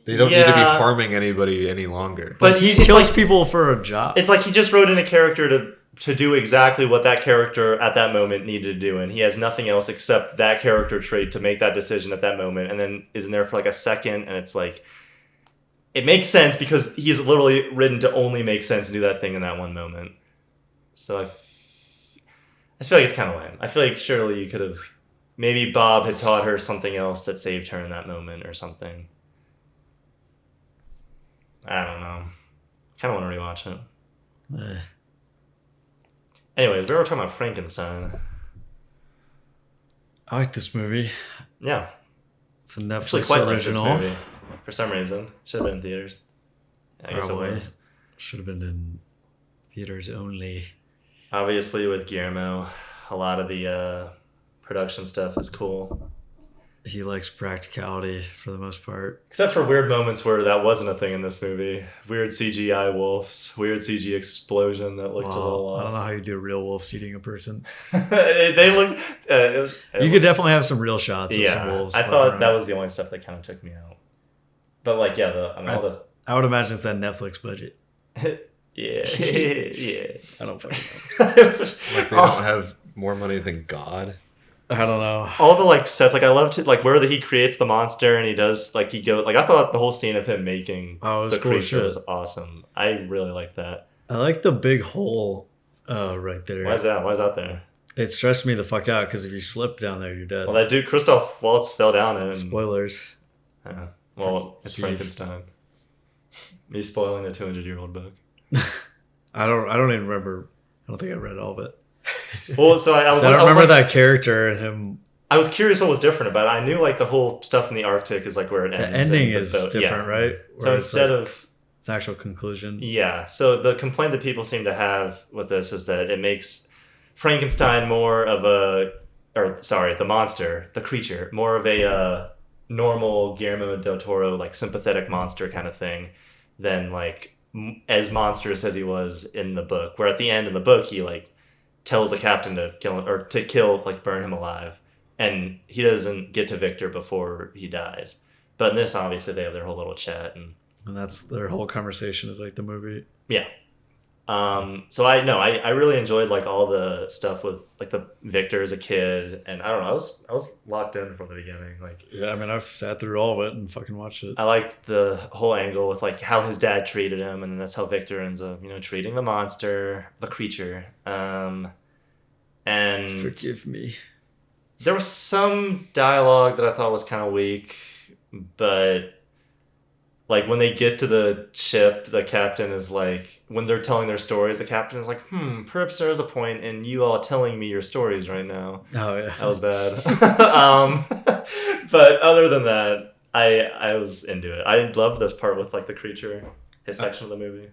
They don't need to be Yeah. harming anybody any longer. but he it's kills like- people for a job. It's like he just wrote in a character to do exactly what that character at that moment needed to do, and he has nothing else except that character trait to make that decision at that moment, and then isn't there for like a second, and it's like... It makes sense because he's literally written to only make sense and do that thing in that one moment. So I just feel like it's kind of lame. I feel like surely you could have... Maybe Bob had taught her something else that saved her in that moment or something. I don't know. Kind of want to rewatch it. Eh. Anyways, we were talking about Frankenstein. I like this movie. Yeah. It's a Netflix Actually, quite original. like this movie. For some reason. Should have been in theaters. I guess it was. Should have been in theaters only. Obviously, with Guillermo, a lot of the production stuff is cool. He likes practicality for the most part. Except for weird moments where that wasn't a thing in this movie. Weird CGI wolves, weird CG explosion that looked a little off. I don't know how you do real wolves eating a person. They look. You could definitely have some real shots of some Yeah, wolves. I thought that was the only stuff that kind of took me out. But like, yeah, all this. I would imagine it's that Netflix budget. Yeah, yeah. I don't fucking know. Like they don't have more money than God. I don't know. All the like sets, like I loved it, like where he creates the monster and he does like he go like I thought the whole scene of him making the cool creature shit. was awesome. I really like that. I like the big hole right there. Why is that? Why is that there? It stressed me the fuck out because if you slip down there, you're dead. Well, that dude Christoph Waltz fell down and Spoilers. well, it's Steve. Frankenstein. Me spoiling a 200-year-old book. I don't even remember. I don't think I read all of it. Well, so I was I like, don't remember that character and him. I was curious what was different about it. I knew like the whole stuff in the Arctic is like where it The ends. ending and is boat- different, right? So Where it's instead like, of its actual conclusion. yeah, so the complaint that people seem to have with this is that it makes Frankenstein more of the monster, the creature, more of a normal Guillermo del Toro like sympathetic monster kind of thing than like as monstrous as he was in the book. Where at the end of the book he like tells the captain to kill him or to like burn him alive, and he doesn't get to Victor before he dies. But in this, obviously, they have their whole little chat and that's their whole conversation is like the movie. yeah. So I really enjoyed like all the stuff with like the Victor as a kid, and I don't know, I was locked in from the beginning. Like Yeah, I mean, I've sat through all of it and fucking watched it. I liked the whole angle with like how his dad treated him, and then that's how Victor ends up, treating the monster, the creature. And Forgive me. there was some dialogue that I thought was kind of weak, but like when they get to the ship, the captain is like, when they're telling their stories, the captain is like, perhaps there is a point in you all telling me your stories right now. Oh yeah, That was bad. But other than that, I was into it. I loved this part with like the creature, his section of the movie.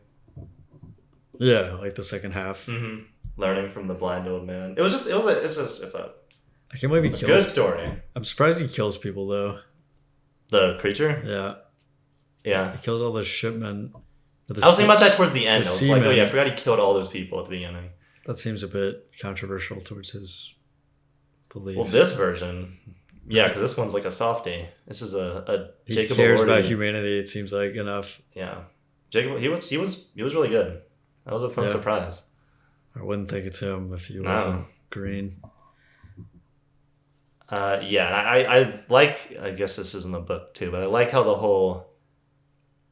yeah, like the second half. Mm-hmm. Learning from the blind old man. It's a I can't believe he kills. good story. I'm surprised he kills people though. The creature? Yeah, Yeah. he kills all the shipmen. I was thinking about that towards the end. I was like, seamen. oh yeah, I forgot he killed all those people at the beginning. That seems a bit controversial towards his beliefs. Well, this version, yeah, because this one's like a softie. This is a he Jacob cares Elordi. about humanity. It seems like enough. Yeah, Jacob. He was really good. That was a fun Yeah. surprise. I wouldn't think it's him if he No. wasn't green. Yeah, I like. I guess this is in the book too, but I like how the whole.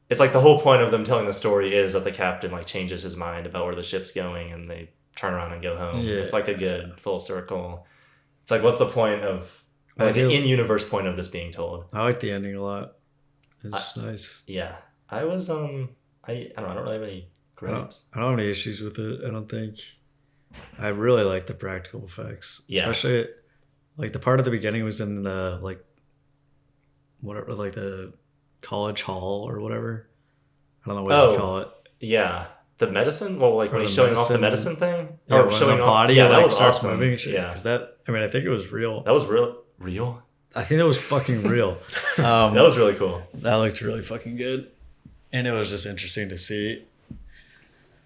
It's like the whole point of them telling the story is that the captain like changes his mind about where the ship's going, and they turn around and go home. Yeah. It's like a good full circle. It's like, what's the point of I like the do. in-universe point of this being told? I like the ending a lot. It's nice. Yeah, I was I don't know. I don't really have any I don't, gripes. I don't have any issues with it. I don't think. I really like the practical effects. Yeah. Especially like the part at the beginning was in the like whatever, like the college hall or whatever. I don't know what you call it. Yeah, the medicine. Well, like Or when the he's showing off the medicine- medicine thing, Yeah, or when showing the off body Yeah, that like was starts awesome. moving. And shit. Yeah, 'Cause that. I mean, I think it was real. that was real. I think that was fucking real. That was really cool. That looked really fucking good, and it was just interesting to see.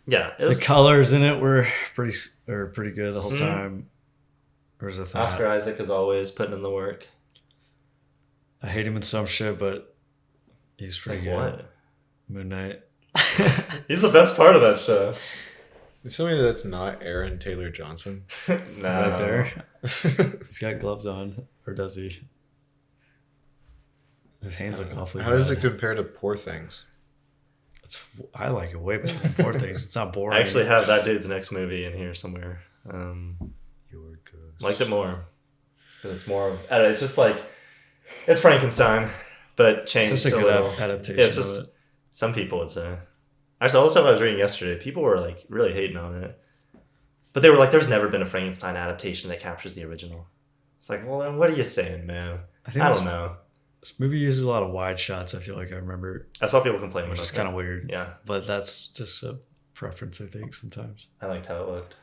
Yeah, it was The colors in it were pretty good the whole Mhm. time. There's a thing. Oscar Isaac is always putting in the work. I hate him in some shit, but he's pretty Like good. what? Moon Knight. He's the best part of that show. You tell me that's not Aaron Taylor Johnson. Nah. Right there. He's got gloves on, or does he? His hands look awfully. How does bad. it compare to Poor Things? I like it way better than Poor Things. It's not boring. I actually have that dude's next movie in here somewhere. Your Ghost. Liked it more. 'Cause it's more of, I don't know, it's just like, it's Frankenstein, but it's changed just a a good little. adaptation. Yeah, it's of just, it. some people would say. Actually, all the stuff I was reading yesterday, people were like really hating on it. But they were like, there's never been a Frankenstein adaptation that captures the original. It's like, well, then what are you saying, man? I don't know. This movie uses a lot of wide shots. I feel like I remember. I saw people complaining which about is kind of weird. Yeah. But that's just a preference, I think, sometimes. I liked how it looked.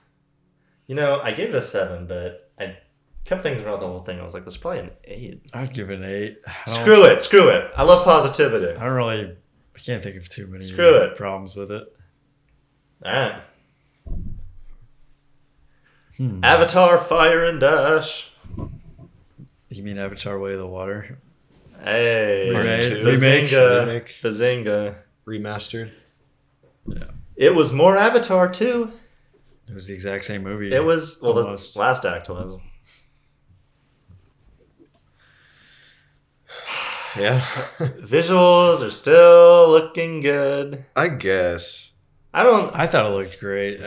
You know, I gave it a 7, but I kept thinking about the whole thing. I was like, this is probably an 8. I'd give it an 8. Screw it. I love positivity. I can't think of too many problems with it. All right. Avatar Fire and Dash. You mean Avatar Way of the Water? Hey. Remake. Bazinga. Remastered. Yeah. It was more Avatar too. It was the exact same movie. It was, well, almost. The last act was. Yeah. Visuals are still looking good. I guess. I thought it looked great.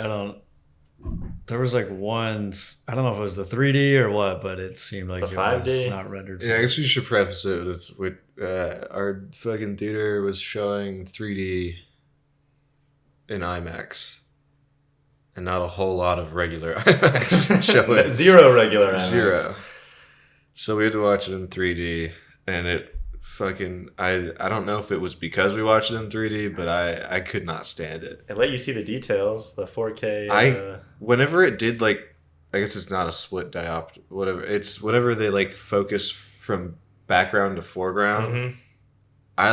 There was like ones, I don't know if it was the 3D or what, but it seemed like The it 5D? was not rendered. Yeah, I guess we should preface it with our fucking theater was showing 3D in IMAX. And not a whole lot of regular IMAX showing. Zero regular IMAX. Zero. So we had to watch it in 3D, and it fucking I don't know if it was because we watched it in 3D, but I could not stand it. It let you see the details, the 4K. Whenever it did, like, I guess it's not a split diopter, whatever. It's whenever they like focus from background to foreground. Mm-hmm. I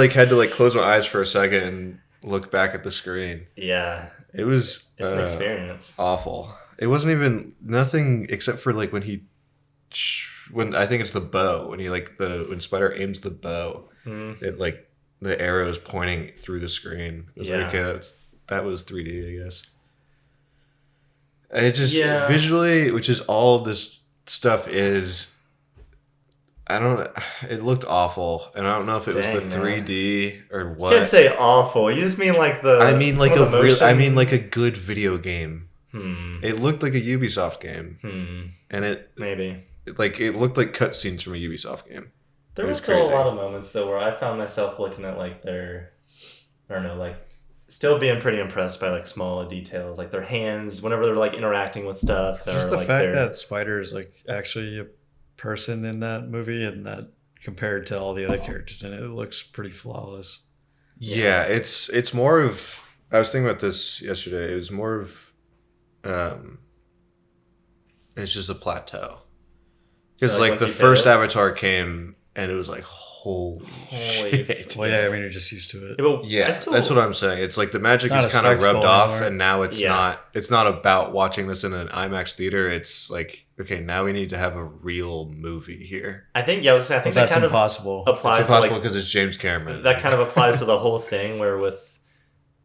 had to like close my eyes for a second and look back at the screen. Yeah, it's an experience. Awful. It wasn't even nothing except for like when I think it's the bow when he when Spider aims the bow, it like the arrow is pointing through the screen. It was like, okay, that was 3D, I guess. It just visually, which is all this stuff is. It looked awful, and I don't know if it was the 3D or what. You can't say awful. You just mean like the. I mean like like a good video game. It looked like a Ubisoft game, and it looked like cutscenes from a Ubisoft game. There was still a lot of moments though where I found myself looking at like still being pretty impressed by like small details, like their hands whenever they're like interacting with stuff. Just the fact that Spider is like actually a person in that movie, and that compared to all the other characters in it, it looks pretty flawless. Yeah, it's more of. I was thinking about this yesterday. It was more of. It's just a plateau. Because like the first Avatar came and it was like holy shit. Well, yeah, I mean you're just used to it. Yeah, that's what I'm saying. It's like the magic is kind of rubbed off, and now it's not. It's not about watching this in an IMAX theater. It's like, okay, now we need to have a real movie here. I think that's that's kind impossible. Of applies. It's impossible because it's James Cameron. That kind of applies to the whole thing. Where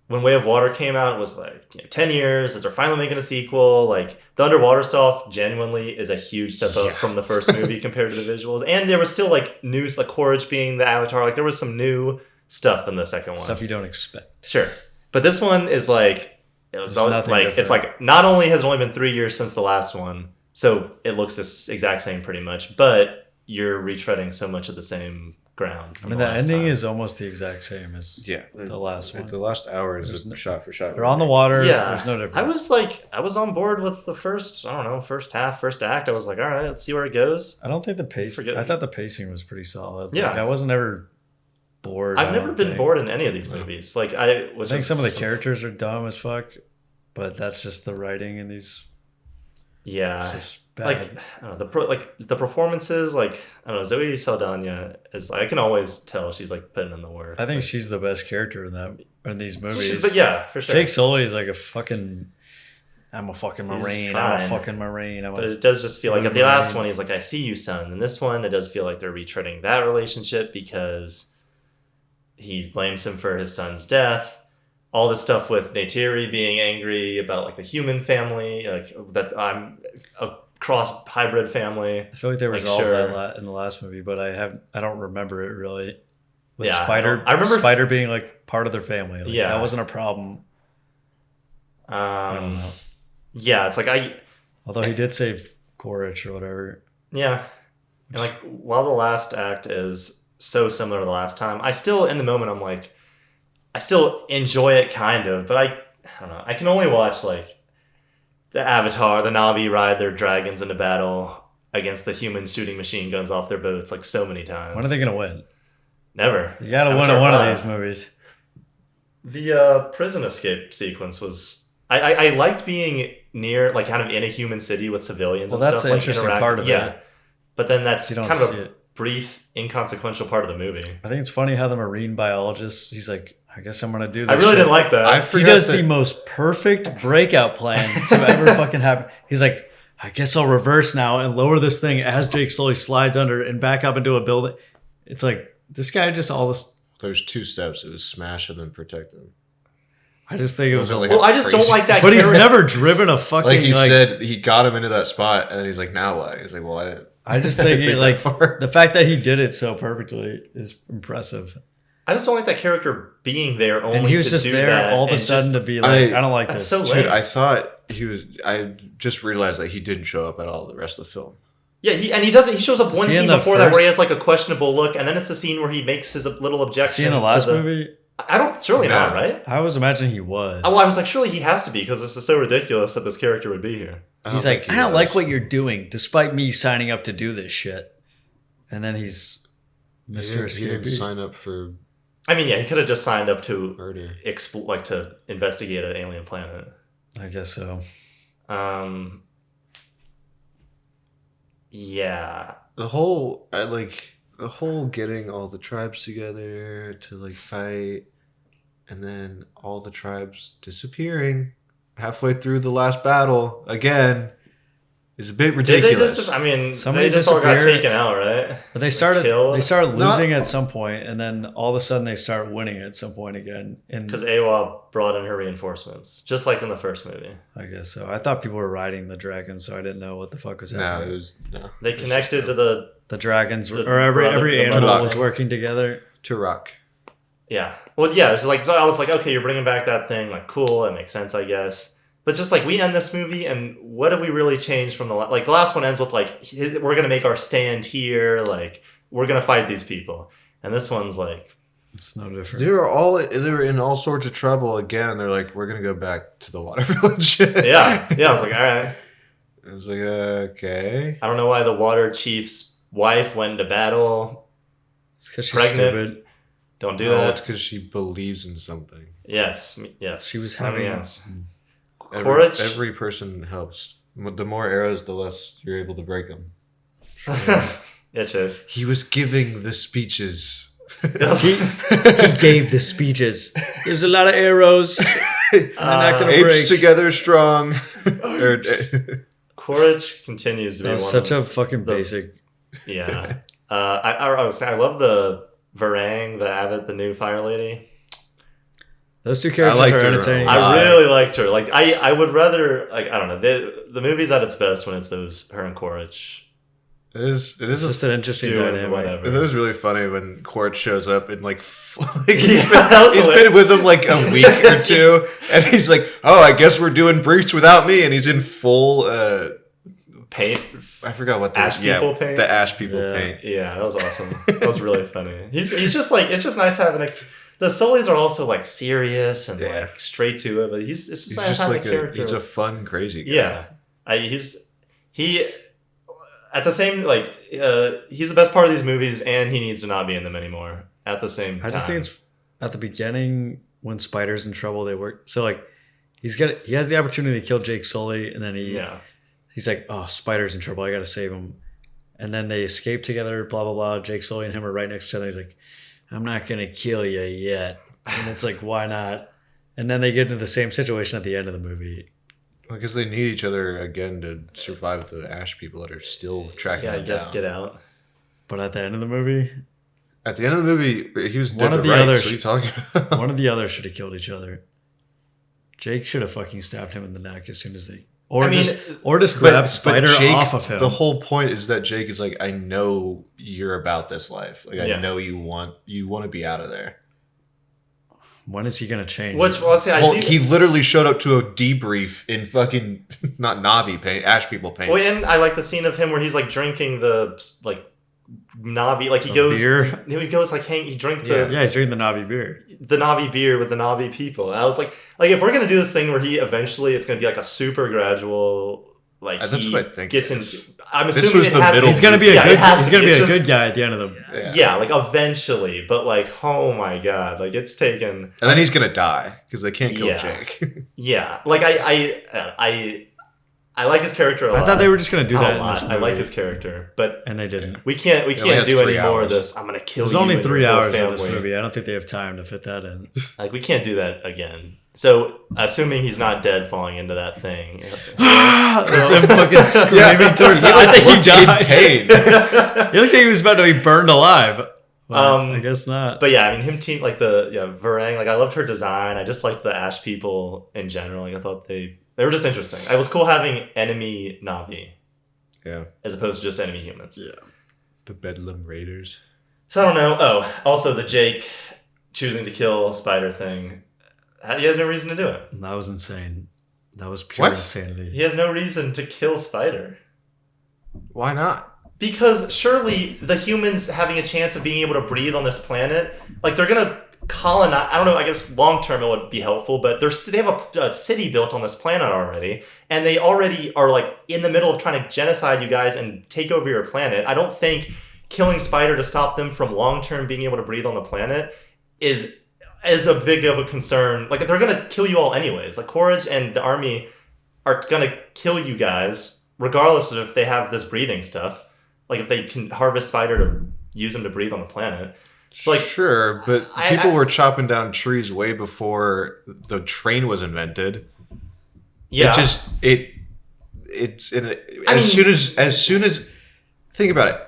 when Way of Water came out, it was like 10 years as they're finally making a sequel. Like the underwater stuff genuinely is a huge step up from the first movie compared to the visuals. And there was still like news, like Korra being the Avatar. Like there was some new stuff in the second one. Stuff you don't expect. Sure. But this one is like, it's like not only has it only been 3 years since the last one, so it looks this exact same pretty much, but you're retreading so much of the same ground. I mean, the ending is almost the exact same as the last one. The last hour is shot for shot. They're on the water. Yeah. There's no difference. I was on board with the first act. I was like, all right, let's see where it goes. I don't think I thought the pacing was pretty solid. Yeah. Like, I wasn't ever bored. I've never been bored in any of these movies. Like I think some of the characters are dumb as fuck, but that's just the writing in these. Yeah. It's just bad. Like I don't know, the performances, like I don't know, Zoe Saldana is I can always tell she's like putting in the work. I think she's the best character in these movies. But yeah, for sure. Jake Sully is like I'm a fucking Marine. I'm a fucking Marine. But it does just feel like at the last one he's like, I see you, son. And this one, it does feel like they're retreading that relationship because he blames him for his son's death. All this stuff with Neytiri being angry about like the human family, like that I'm a cross hybrid family. I feel like they resolved that in the last movie, but I don't remember it really. With Spider, I remember Spider being like part of their family. Like, that wasn't a problem. I don't know. Yeah, it's like although he did save Korich or whatever. Yeah, and like while the last act is so similar to the last time, I still in the moment I'm like. I still enjoy it kind of, but I don't know. I can only watch like the Avatar, the Na'vi ride their dragons into battle against the humans shooting machine guns off their boats like so many times. When are they gonna win? Never. You gotta win Avatar one 5. of these movies. The prison escape sequence was. I liked being near, like, kind of in a human city with civilians and that's stuff. the Like, interesting interacting. part of it. But then that's You don't kind of see a it. brief, inconsequential part of the movie. I think it's funny how the marine biologist, he's like, I guess I'm gonna do this. I really shit. didn't like that. I He forgot does that- the most perfect breakout plan to ever fucking happen. He's like, I guess I'll reverse now and lower this thing as Jake slowly slides under and back up into a building. It's like, this guy just all this. There's 2 steps. It was smash and then protect them. I just think it was. Wasn't like well, a I just don't crazy- like that. But he's character. never driven a fucking. Like he said, he got him into that spot, and then he's like, "Now what?" He's like, "Well, I didn't." I just think he, think like that far. the fact that he did it so perfectly is impressive. I just don't like that character being there only And he was to just do there that all of a and sudden just- to be like, I don't like That's this. so Dude, lame. I thought he was. I just realized that he didn't show up at all the rest of the film. Yeah, he doesn't. He shows up one he in scene the before that where he first- has like a questionable look, and then it's the scene where he makes his little objection. See in the to last movie, I don't. Surely No. not, right? I was imagining he was. Oh, well, I was like, surely he has to be because this is so ridiculous that this character would be here. He's like, I don't like what you're doing, despite me signing up to do this shit. And then he's Mr. He didn't Escapee. sign up for I mean, yeah, he could have just signed up to murder. to investigate an alien planet. I guess so. Yeah. The whole getting all the tribes together to like fight, and then all the tribes disappearing halfway through the last battle again is a bit Did they ridiculous. just? I mean, Somebody they just all got disappeared. taken out, right? But they started Killed? losing at some point, and then all of a sudden they start winning at some point again. And Because Awa brought in her reinforcements, just like in the first movie. I guess so. I thought people were riding the dragons, so I didn't know what the fuck was happening. They connected to the The dragons, The or every the animal Mudlock. was working together. Turok. yeah. Well, yeah. It's like so. I was like, okay, you're bringing back that thing. Like, cool. That makes sense, I guess. But it's just like we end this movie, and what have we really changed from the like? The last one ends with like, we're gonna make our stand here. Like, we're gonna fight these people, and this one's like, It's no different. They were in all sorts of trouble again. They're like, we're gonna go back to the water village. yeah. I was like, all right. I was like, okay. I don't know why the water chief's wife went into battle. It's because she's Pregnant. stupid. Don't do No, that. it's because she believes in something. Yes. She was having yes. Every, Courage. every person helps. The more arrows, the less you're able to break them. Yeah, Chase. He was giving the speeches. He gave the speeches. There's a lot of arrows. They're not gonna Apes break. together strong. Or- Courage continues to be That one was such of a fucking the- basic. yeah. I was saying I love the Varang, the Abbott, the new fire lady. Those two characters liked are her a entertaining. lot. I really liked her. Like I would rather like I don't know. The movie's at its best when it's those her and Courage It is It's just an interesting doing dynamic. whatever. It was really funny when Court shows up and like Yeah, he's that was been with him like a week or two, and he's like, "Oh, I guess we're doing breach without me," and he's in full. Paint. I forgot what the Ash people paint? The ash people Yeah. paint. Yeah, that was awesome. That was really funny. He's just like it's just nice having a. The Sullys are also like serious and Yeah. like straight to it, but it's just He's nice just having like a character. he's a fun, crazy guy. Yeah, he at the same like he's the best part of these movies, and he needs to not be in them anymore. At the same time, I just think it's at the beginning when Spider's in trouble. They work so like he has the opportunity to kill Jake Sully, and then he's like, oh, Spider's in trouble. I got to save him. And then they escape together. Blah blah blah. Jake Sully and him are right next to each other. He's like, I'm not gonna kill you yet. And it's like, why not? And then they get into the same situation at the end of the movie. Because they need each other again to survive the ash people that are still tracking I them guess down. get out. But at the end of the movie, At the end of the movie, he was dead One of to the rights. others- What are you talking about? one of the others should have killed each other. Jake should have fucking stabbed him in the neck as soon as they, or just grab Spider Jake, off of him. The whole point is that Jake is like, I know you're about this life. Like, Yeah. I know you want to be out of there. When is he gonna change? Which well, see, I Well, do. he literally showed up to a debrief in fucking not Navi paint, ash people paint. Well, and I like the scene of him where he's like drinking the like Navi, like he goes like he drank the Yeah, he's drinking the Navi beer. The Navi beer with the Navi people. And I was like if we're gonna do this thing where he eventually it's gonna be like a super gradual that's what I think gets into. I'm This assuming was the middle. He's gonna be a good. He's gonna be a just, good guy at the end of the. Yeah, like eventually, but like oh my god, like it's taken. And then he's gonna die because they can't kill Jake. Yeah, like I like his character a lot. I thought they were just gonna do that. A lot. I like his character, but and they didn't. We can't do any more of this. I'm gonna kill you. There's only 3 hours of of this movie. I don't think they have time to fit that in. Like we can't do that again. So, assuming he's not dead falling into that thing. There's him fucking screaming towards it. I think he died. He looked like he was about to be burned alive. I guess not. But yeah, I mean, him like Varang, like I loved her design. I just liked the Ash people in general. Like I thought they were just interesting. It was cool having enemy Navi. Yeah. As opposed to just enemy humans. Yeah. The Bedlam Raiders. So I don't know. Oh, also the Jake choosing to kill Spider thing. He has no reason to do it. That was insane. That was pure insanity. He has no reason to kill Spider. Why not? Because surely the humans having a chance of being able to breathe on this planet, like they're gonna colonize. I don't know. I guess long term it would be helpful, but they have a city built on this planet already, and they already are like in the middle of trying to genocide you guys and take over your planet. I don't think killing Spider to stop them from long term being able to breathe on the planet is a big of a concern. Like they're gonna kill you all anyways. Like Courage and the army are gonna kill you guys regardless of if they have this breathing stuff. Like if they can harvest Spider to use them to breathe on the planet. So like sure, but people were chopping down trees way before the train was invented. Yeah, as soon as think about it.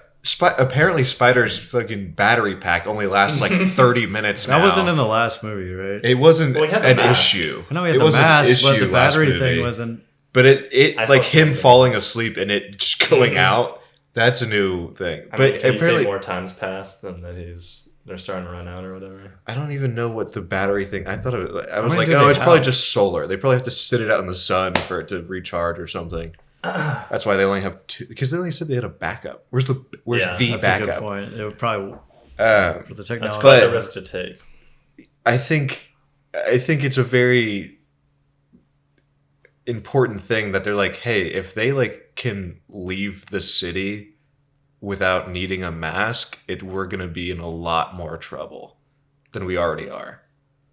Apparently Spider's fucking battery pack only lasts like 30 minutes now. That wasn't in the last movie, right? It wasn't an issue. I know we had the mask, but the battery thing wasn't. But it like him falling asleep and it just going out, that's a new thing. I mean, can you say more times passed than that they're starting to run out or whatever? I don't even know what the battery thing. I was like, it's probably just solar. They probably have to sit it out in the sun for it to recharge or something. That's why they only have 2, because they only said they had a backup. Where's the that's backup? A good point. It would probably for the technology. That's quite a risk to take. I think it's a very important thing that they're like, hey, if they like can leave the city without needing a mask, we're gonna be in a lot more trouble than we already are.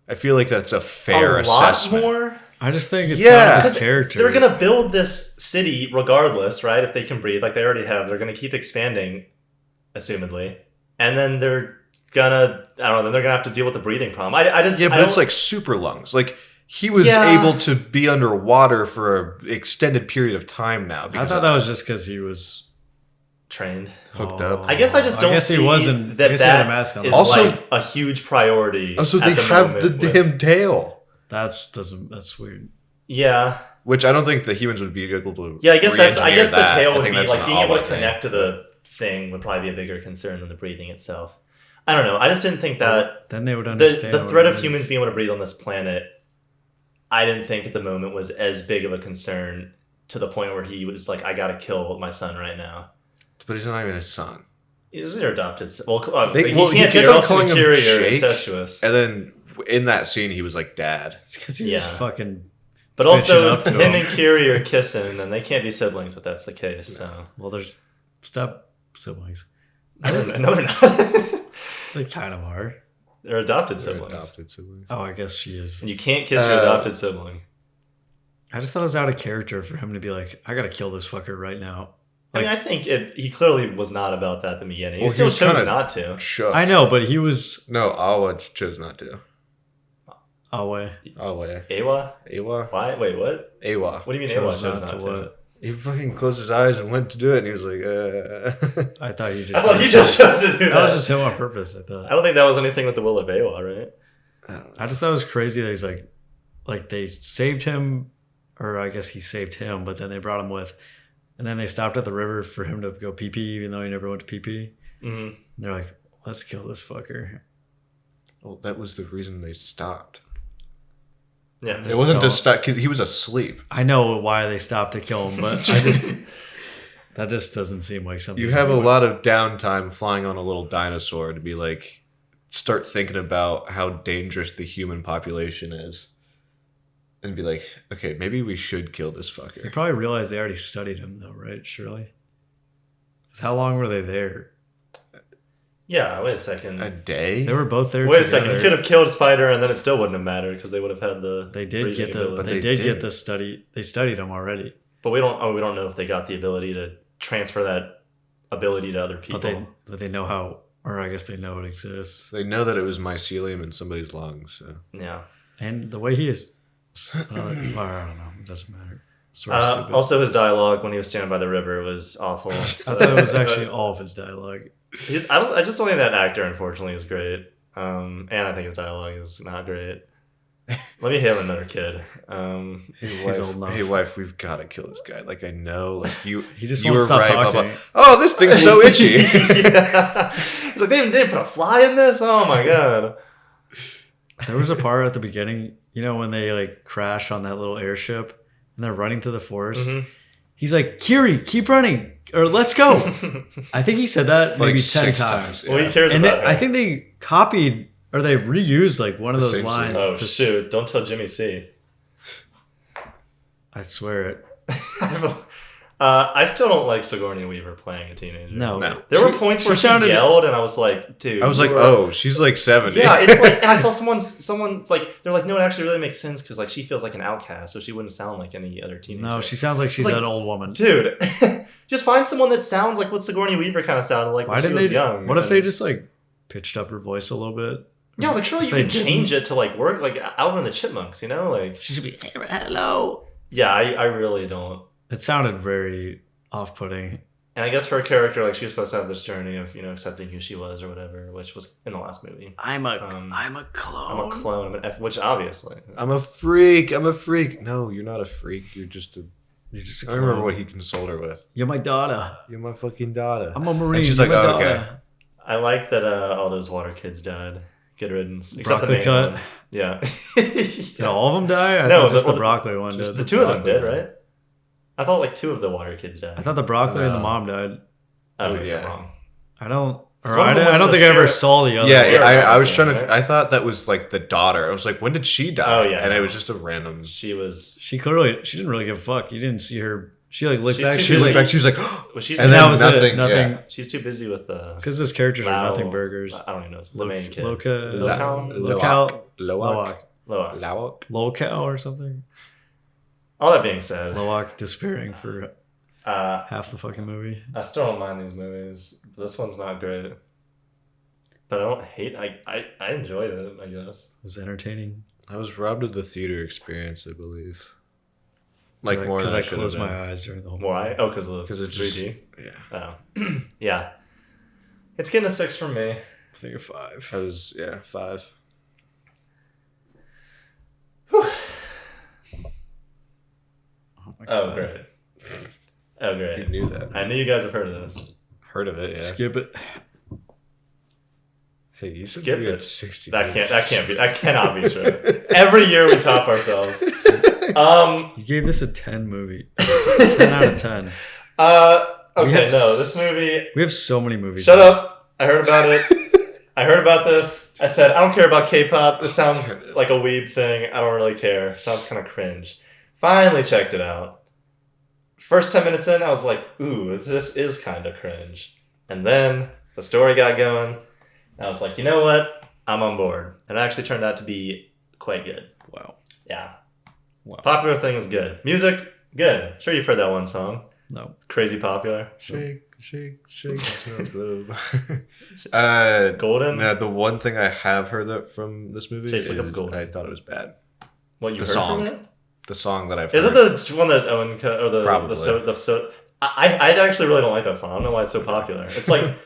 I feel like that's a fair assessment. A lot more. I just think it's his character. They're gonna build this city regardless, right? If they can breathe, like they already have, they're gonna keep expanding, assumedly, and then they're gonna, I don't know, then they're gonna have to deal with the breathing problem. It's like super lungs. Like he was able to be underwater for an extended period of time now. I thought that was just because he was trained, hooked up. I guess I just don't see that is also like a huge priority. Also, they have the damn tail. That's weird. Yeah. Which I don't think the humans would be able to. Yeah, I guess the tail would be like being able to connect to the thing would probably be a bigger concern than the breathing itself. I don't know. I just didn't think that then they would understand the threat of humans being able to breathe on this planet. I didn't think at the moment was as big of a concern to the point where he was like, I gotta kill my son right now. But he's not even his son. He's their adopted son. He can't be, or else inferior or incestuous. And then in that scene, he was like, Dad. It's because he was fucking. But also, him and Kiri are kissing, and they can't be siblings if that's the case. So, well, there's step siblings. No, they're not. They kind of are. They're adopted siblings. Oh, I guess she is. And you can't kiss your adopted sibling. I just thought it was out of character for him to be like, I gotta kill this fucker right now. Like, I mean, I think he clearly was not about that at the beginning. He still chose not to. Shook. I know, but he was. No, Awa chose not to. Awa. Awa? Why? Wait, what? Awa. What do you mean Awa chose not to? He fucking closed his eyes and went to do it, and he was like, I thought you just. I thought you just chose to do that. That was just him on purpose, I thought. I don't think that was anything with the will of Awa, right? I just thought it was crazy that he's like they saved him, or I guess he saved him, but then they brought him with, and then they stopped at the river for him to go pee-pee, even though he never went to pee-pee. Mm-hmm. And they're like, let's kill this fucker. Well, that was the reason they stopped. Yeah, it wasn't to stop. He was asleep. I know why they stopped to kill him, but I just That just doesn't seem like something. You have a lot of downtime flying on a little dinosaur to be like, start thinking about how dangerous the human population is. And be like, okay, maybe we should kill this You fucker. probably realize they already studied him, though, right? Surely. Because how long were they there? Yeah, wait a second. A day? They were both there. Wait a together. second. You could have killed Spider, and then it still wouldn't have mattered because they would have had the. They did get the, but ability. they did get the study. They studied him already. But we don't. Oh, we don't know if they got the ability to transfer that ability to other people. But they know how, or I guess they know it exists. They know that it was mycelium in somebody's lungs. So. Yeah. And the way he is, I don't know. It doesn't matter. Sort of stupid. Also, his dialogue when he was standing by the river was awful. I thought it was actually all of his dialogue. I just don't think that actor, unfortunately, is great. And I think his dialogue is not great. Let me have another kid. He's old enough. Hey wife, we've got to kill this guy. Like I know, like you. He just you won't were stop right. Blah, talking. blah. Oh, this thing's so itchy. Yeah. It's like they didn't put a fly in this. Oh my god. There was a part at the beginning, when they like crash on that little airship and they're running through the forest. Mm-hmm. He's like, Kiri, keep running, or let's go. I think he said that maybe 10 6 times. Well, he cares And about her. I think they copied or they reused like one of The those same lines. Oh shoot! Don't tell Jimmy C. I swear it. I still don't like Sigourney Weaver playing a teenager. No. There were points where she sounded- yelled, and I was like, dude. I was like, you are- oh, she's like 70. Yeah, it's like, and I saw someone like, they're like, no, it actually really makes sense because like she feels like an outcast, so she wouldn't sound like any other teenager. No, she sounds like she's Like, an old woman. dude, just find someone that sounds like what Sigourney Weaver kind of sounded like Why when she didn't was they? young. What if And- they just like pitched up her voice a little bit? Yeah, I was like, surely you They can didn't. change it to like work like Alvin and the Chipmunks, like. She should be hello. Yeah, I really don't. It sounded very off-putting. And I guess her character, like, she was supposed to have this journey of, accepting who she was or whatever, which was in the last movie. I'm a Um, clone. I'm a clone. I'm an F, which obviously. I'm a freak. No, you're not a freak. You're just a. You're just a I remember clone. what he consoled her with. You're my daughter. You're my fucking daughter. I'm a marine. And she's You're like, my oh, okay. daughter. I like that all those water kids died. Good riddance. Except Broccoli the main cut. one. Yeah. Did all of them die? I No, thought just the- the broccoli one Just did. the two of them broccoli did, one. right? I thought like two of the water kids died. I thought the broccoli and the No. mom died. Oh, yeah. yeah. Wrong. I don't. It's Or one I, of them don't- I was don't the think I ever scare- saw the other. Yeah, Scarecrow I was trying thing, to. right? I thought that was like the daughter. I was like, when did she die? Oh, yeah, and no. it was just a random. She was. She clearly. She didn't really give a fuck. You didn't see her. She like looked She's back. too She was busy. like, Back, she was like, Well, she's and too then that was busy. it. nothing. Nothing. Yeah. She's too busy with Because those characters are nothing burgers. I don't even know. The main kid. Loca. Local? Loak. Loak. Lawak. Local or something. All that being said, Loak disappearing for half the fucking movie. I still don't mind these movies. This one's not great. But I don't hate. I enjoyed it. I guess. It was entertaining. I was robbed of the theater experience, I believe. Like more because than I should have closed been. my eyes during the whole. Why? Oh, because of the 'Cause it's 3D. Yeah. Oh, yeah. It's getting a 6 from me. I think of 5. I was 5. Oh, my Oh, God. great. Oh, You great. knew that. I knew you guys have heard of this. Heard of it? Yeah. Skip it. Hey, you said Skip we had it. 60. That cannot be true. Every year we top ourselves. You gave this a 10 movie. 10 out of 10. Okay, no, this movie. We have so many movies. Shut up. I heard about it. I heard about this. I said, I don't care about K-pop. This sounds like a weeb thing. I don't really care. Sounds kind of cringe. Finally checked it out. First 10 minutes in, I was like, ooh, this is kind of cringe. And then the story got going. And I was like, you know what? I'm on board. And it actually turned out to be quite good. Wow. Yeah. Wow. Popular thing was good. Music, good. Sure you've heard that one song. No. Crazy popular. Shake, snow globe. Golden? No, the one thing I have heard that from this movie Tastes is like a golden. I thought it was bad. What you The heard song. from it? The song that I've Is heard. it the one that Owen or the Probably. I actually really don't like that song. I don't know why it's so popular. It's like it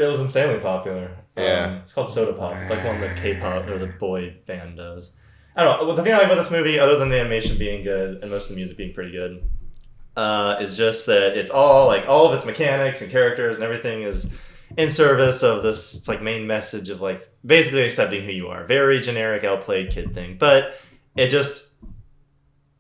was insanely popular. Yeah. It's called Soda Pop. It's like one that K-pop or the boy band does. I don't know. Well, the thing I like about this movie, other than the animation being good and most of the music being pretty good, is just that it's all of its mechanics and characters and everything is in service of this. It's like main message of like basically accepting who you are. Very generic, outplayed kid thing, but it just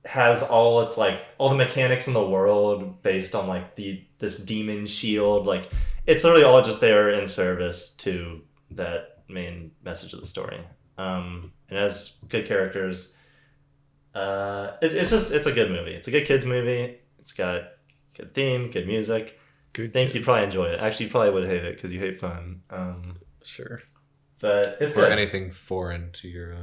has all its like all the mechanics in the world based on like this demon shield. Like it's literally all just there in service to that main message of the story. It has good characters. It's a good movie. It's a good kids movie. It's got good theme, good music. I think you'd probably enjoy it. Actually, you probably would hate it because you hate fun. Sure. But it's or good. anything foreign to your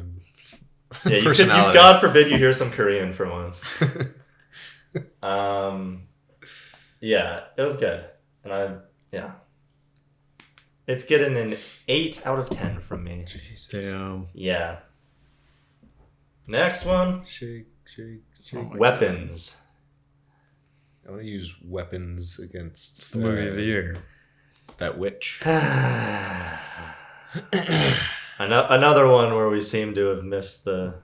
Yeah, personality. God forbid you hear some Korean for once. Yeah, it was good. And it's getting an 8 out of 10 from me. Damn. Yeah. Next one. Shake. Oh my Weapons. I want to use weapons against It's the movie of the year. that witch. Another one where we seem to have missed the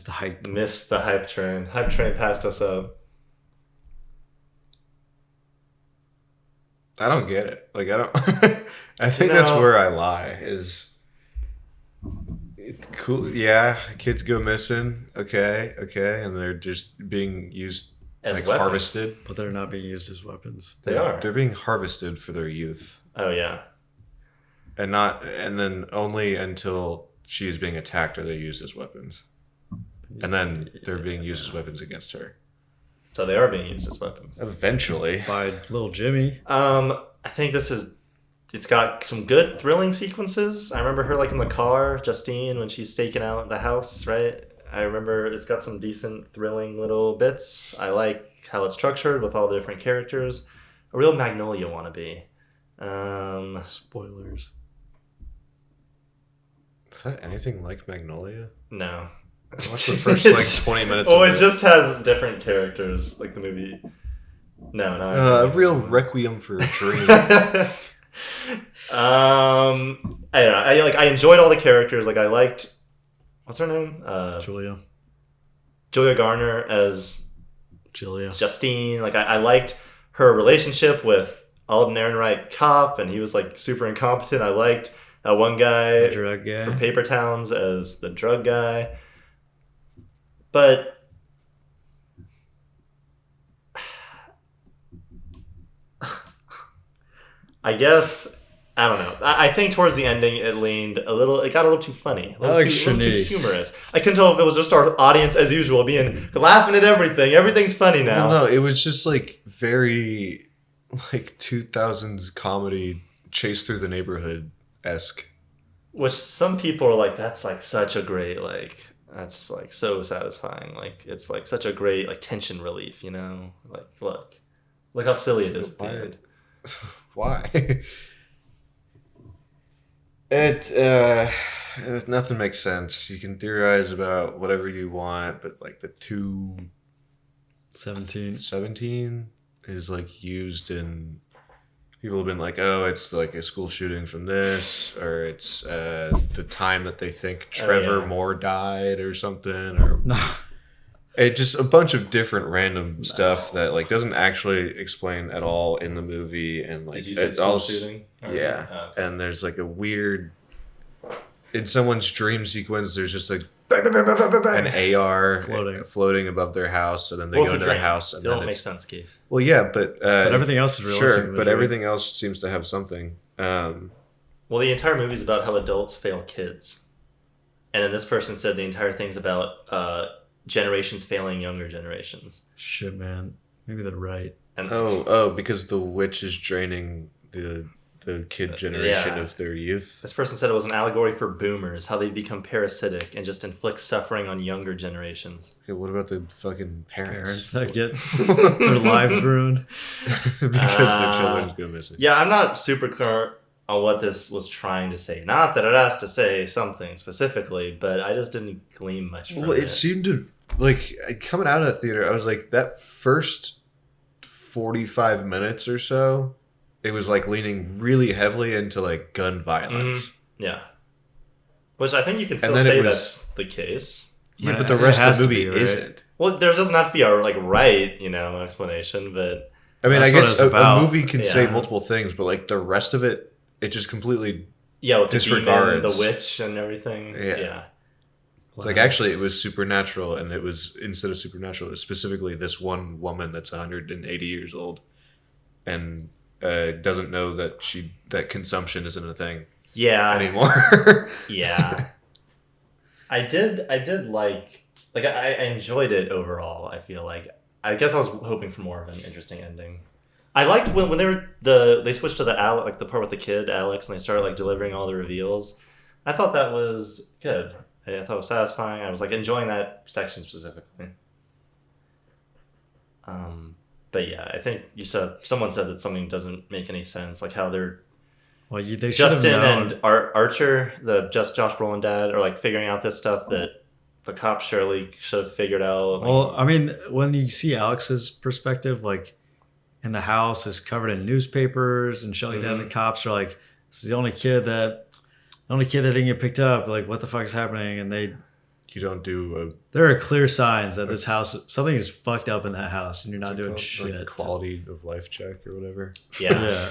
hype. hype train. Hype train passed us up. I don't get it. Like I don't. I think that's where I lie. Is it's cool? Yeah, kids go missing. Okay, and they're just being used As like weapons. harvested. But they're not being used as weapons. They are. They're being harvested for their youth, Oh yeah. and then only until she's being attacked are they used as weapons, and then they're being used as weapons against her. So they are being used as weapons. Eventually, By little Jimmy. I think it's got some good thrilling sequences. I remember her like in the car, Justine, when she's staking out the house, right? I remember it's got some decent thrilling little bits. I like how it's structured with all the different characters. A real Magnolia wannabe. Spoilers. is that anything like Magnolia? No. I watched the first like 20 minutes. Oh, of it just has different characters, like the movie. No. a real requiem for a dream. I don't know. I enjoyed all the characters. Like I liked, what's her name? Julia Garner as Julia. Justine. Like I liked her relationship with Alden Ehrenreich cop, and he was like super incompetent. I liked that one guy The drug guy. from Paper Towns as the drug guy. But I guess I don't know. I think towards the ending it got a little too funny, a little too humorous. I couldn't tell if it was just our audience as usual being laughing at everything. Everything's funny now. No, it was just like very like 2000s comedy chase through the neighborhood esque. Which some people are like, that's like such a great that's like so satisfying. Like it's like such a great like tension relief, you know? Like look how silly it is at the end. Why? Nothing makes sense. You can theorize about whatever you want, but like the 17 is like used in. People have been like, oh, it's like a school shooting from this, or it's the time that they think Trevor Moore died or something, or it just a bunch of different random stuff that like doesn't actually explain at all in the movie, and like Did you say school shooting? Yeah, okay. and there's like a weird in someone's dream sequence. There's just like an AR floating above their house, and then they go into their house, and it don't make sense, Keith. Well, yeah, but everything else is realistic. Sure, but everything else seems to have something. Well, the entire movie's about how adults fail kids, and then this person said the entire thing's about generations failing younger generations. Shit, man. Maybe they're right. And because the witch is draining the kid generation of their youth. This person said it was an allegory for boomers, how they become parasitic and just inflict suffering on younger generations. Okay, what about the fucking Parents that get their lives ruined because their children's go missing. Yeah, I'm not super clear on what this was trying to say. Not that it has to say something specifically, but I just didn't glean much from it. Well, it seemed to, like, coming out of the theater, I was like, that first 45 minutes or so, it was like leaning really heavily into like gun violence. Mm-hmm. Yeah. Which I think you can still say that's the case. Yeah, but the rest of the movie isn't. Well, there doesn't have to be a right, explanation, but I mean, I guess a movie can say multiple things, but like the rest of it, it just completely with disregards the witch and everything. Yeah. It's like actually it was supernatural, and it was instead of supernatural, it was specifically this one woman that's 180 years old, and doesn't know that consumption isn't a thing anymore. Yeah. I did like I enjoyed it overall. I feel like I guess I was hoping for more of an interesting ending. I liked when they switched to the part with the kid Alex, and they started like delivering all the reveals. I thought that was good. I thought it was satisfying. I was like enjoying that section specifically. But yeah, I think someone said that something doesn't make any sense, like how they're they Justin and Archer, the Josh Brolin dad, are like figuring out this stuff that the cops surely should have figured out. Well, I mean, when you see Alex's perspective, like in the house is covered in newspapers and shit like that, and the cops are like, "This is the only kid that didn't get picked up. Like, what the fuck is happening?" And you don't do there are clear signs that this house, something is fucked up in that house, and you're not doing shit. Like quality of life check or whatever. Yeah.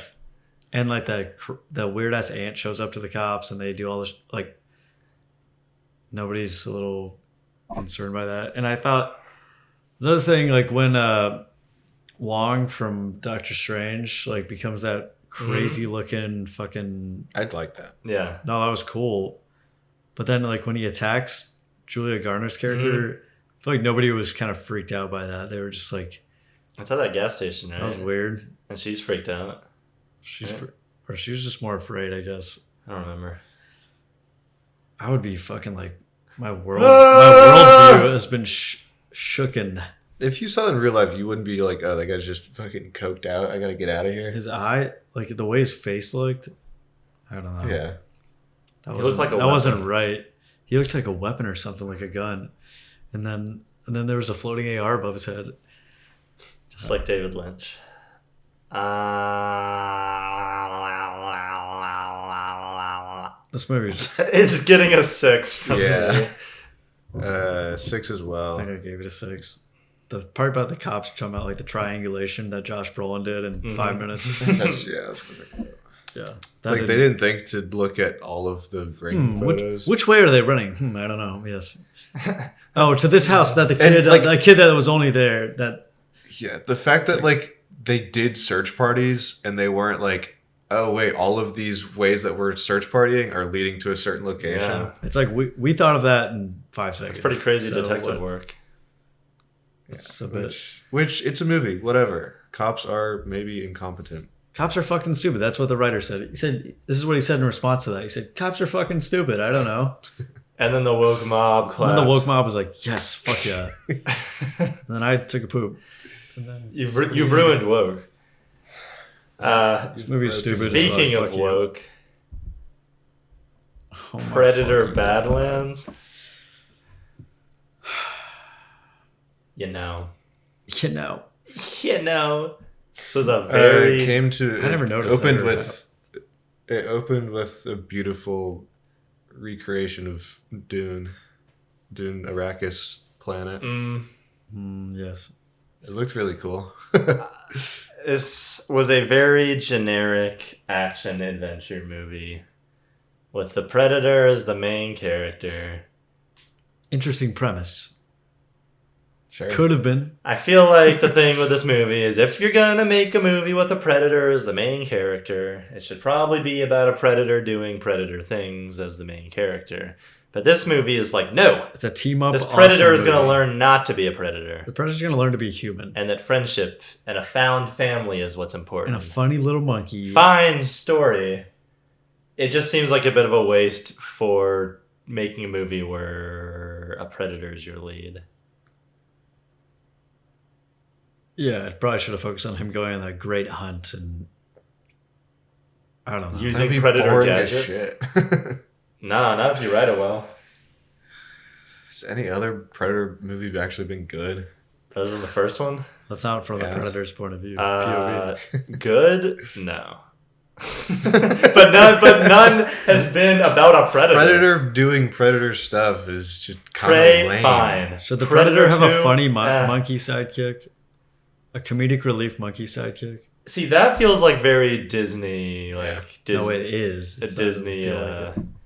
And like that weird ass aunt shows up to the cops, and they do all this, like, nobody's a little concerned by that. And I thought another thing, like when Wong from Doctor Strange like becomes that crazy looking fucking, I'd like that. Yeah. No, that was cool. But then like when he attacks Julia Garner's character, I feel like nobody was kind of freaked out by that. They were just like, it's at that gas station, right? That was weird. And she's freaked out. She was just more afraid, I guess. I don't remember. I would be fucking like my worldview has been shooken. If you saw that in real life, you wouldn't be like, "Oh, that guy's just fucking coked out. I gotta get out of here." His eye, like the way his face looked, I don't know. Yeah, that wasn't right. He looked like a weapon or something, like a gun. And then there was a floating AR above his head, just like David Lynch. This movie is getting a 6 from me. 6 as well. I think I gave it a 6. The part about the cops talking about like the triangulation that Josh Brolin did in 5 minutes. That's like they didn't think to look at all of the ring photos. Which way are they running? I don't know. Yes. Oh, to this house that the kid, the kid that was only there. The fact that like they did search parties and they weren't like, oh wait, all of these ways that we're search partying are leading to a certain location. Yeah. It's like we thought of that in 5 seconds. It's pretty crazy detective work. It's a bit. Which it's a movie. Whatever. Cops are maybe incompetent. Cops are fucking stupid. That's what the writer said. He said, this is what he said in response to that. He said, cops are fucking stupid. I don't know. And then the woke mob clapped. And then the woke mob was like, yes, fuck yeah. And then I took a poop. And then you've ruined woke. This movie's stupid. Speaking of woke, Predator Badlands. You know. This was a very. I never noticed. It opened with a beautiful recreation of Dune Arrakis planet. Yes, it looked really cool. This was a very generic action adventure movie with the Predator as the main character. Interesting premise. Sure. Could have been. I feel like the thing with this movie is if you're gonna make a movie with a predator as the main character, it should probably be about a predator doing predator things as the main character. But this movie is like, no. It's a team up. This predator is gonna learn not to be a predator. The predator's gonna learn to be human. And that friendship and a found family is what's important. And a funny little monkey. Fine story. It just seems like a bit of a waste for making a movie where a predator is your lead. Yeah, it probably should have focused on him going on that great hunt and I don't know. Using predator gadgets. No, not if you write it well. Has any other Predator movie actually been good? Other than the first one? That's not from the Predator's point of view. POV. Good? No. but none has been about a predator. Predator doing predator stuff is just kind of lame. Fine. Should the Predator have a funny monkey sidekick? A comedic relief monkey sidekick? See, that feels like very Disney, No, it is. A Disney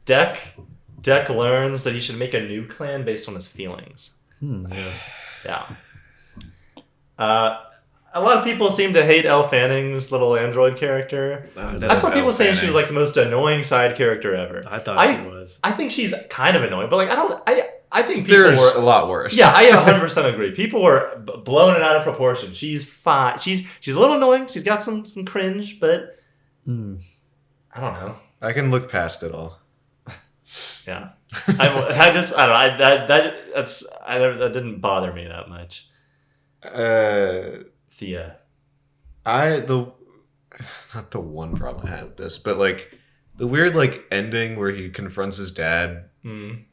deck. Deck learns that he should make a new clan based on his feelings. Yes. Yeah. A lot of people seem to hate Elle Fanning's little android character. I saw people saying she was like the most annoying side character ever. I thought she was. I think she's kind of annoying, but like I think people There's a lot worse. Yeah, I 100% agree. People were blowing it out of proportion. She's fine. She's a little annoying. She's got some cringe, but I don't know. I can look past it all. Yeah, I don't know. That didn't bother me that much. Thea. Not the one problem I had with this, but like the weird like ending where he confronts his dad. And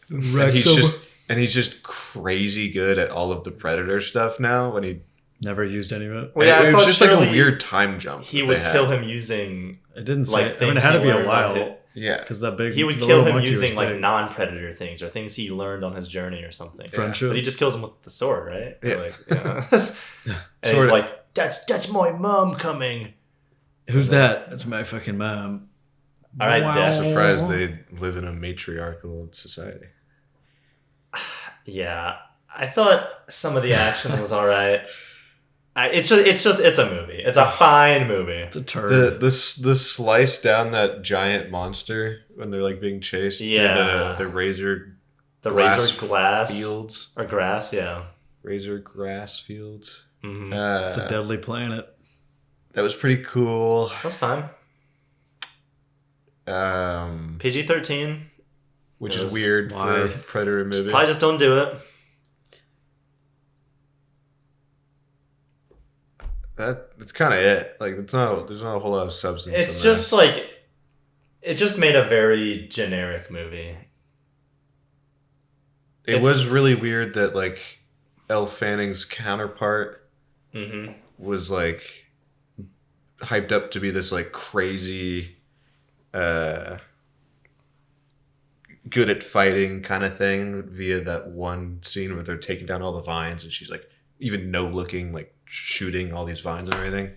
he's just crazy good at all of the Predator stuff now. When he never used any of it. Well, yeah, it was just like a weird time jump. He would kill him using. It didn't like say. I mean, it had to be a while. Yeah, because that big. He would kill him using like non-predator things or things he learned on his journey or something. Friendship. But he just kills him with the sword, right? Yeah. Like, and he's like, "That's my mom coming." Who's that? That's my fucking mom. All right, Dad. I'm surprised they live in a matriarchal society. Yeah, I thought some of the action was all right. It's a movie. It's a fine movie. It's a turd. The slice down that giant monster when they're like being chased. Yeah. The razor glass fields or grass. Yeah. Razor grass fields. Mm-hmm. It's a deadly planet. That was pretty cool. That's fine. PG-13, which is weird for a Predator movie. Probably just don't do it. That's kind of it. Like there's not a whole lot of substance. It's just like it just made a very generic movie. It was really weird that like Elle Fanning's counterpart was like hyped up to be this like crazy, good at fighting kind of thing via that one scene where they're taking down all the vines and she's like even no looking like shooting all these vines and everything.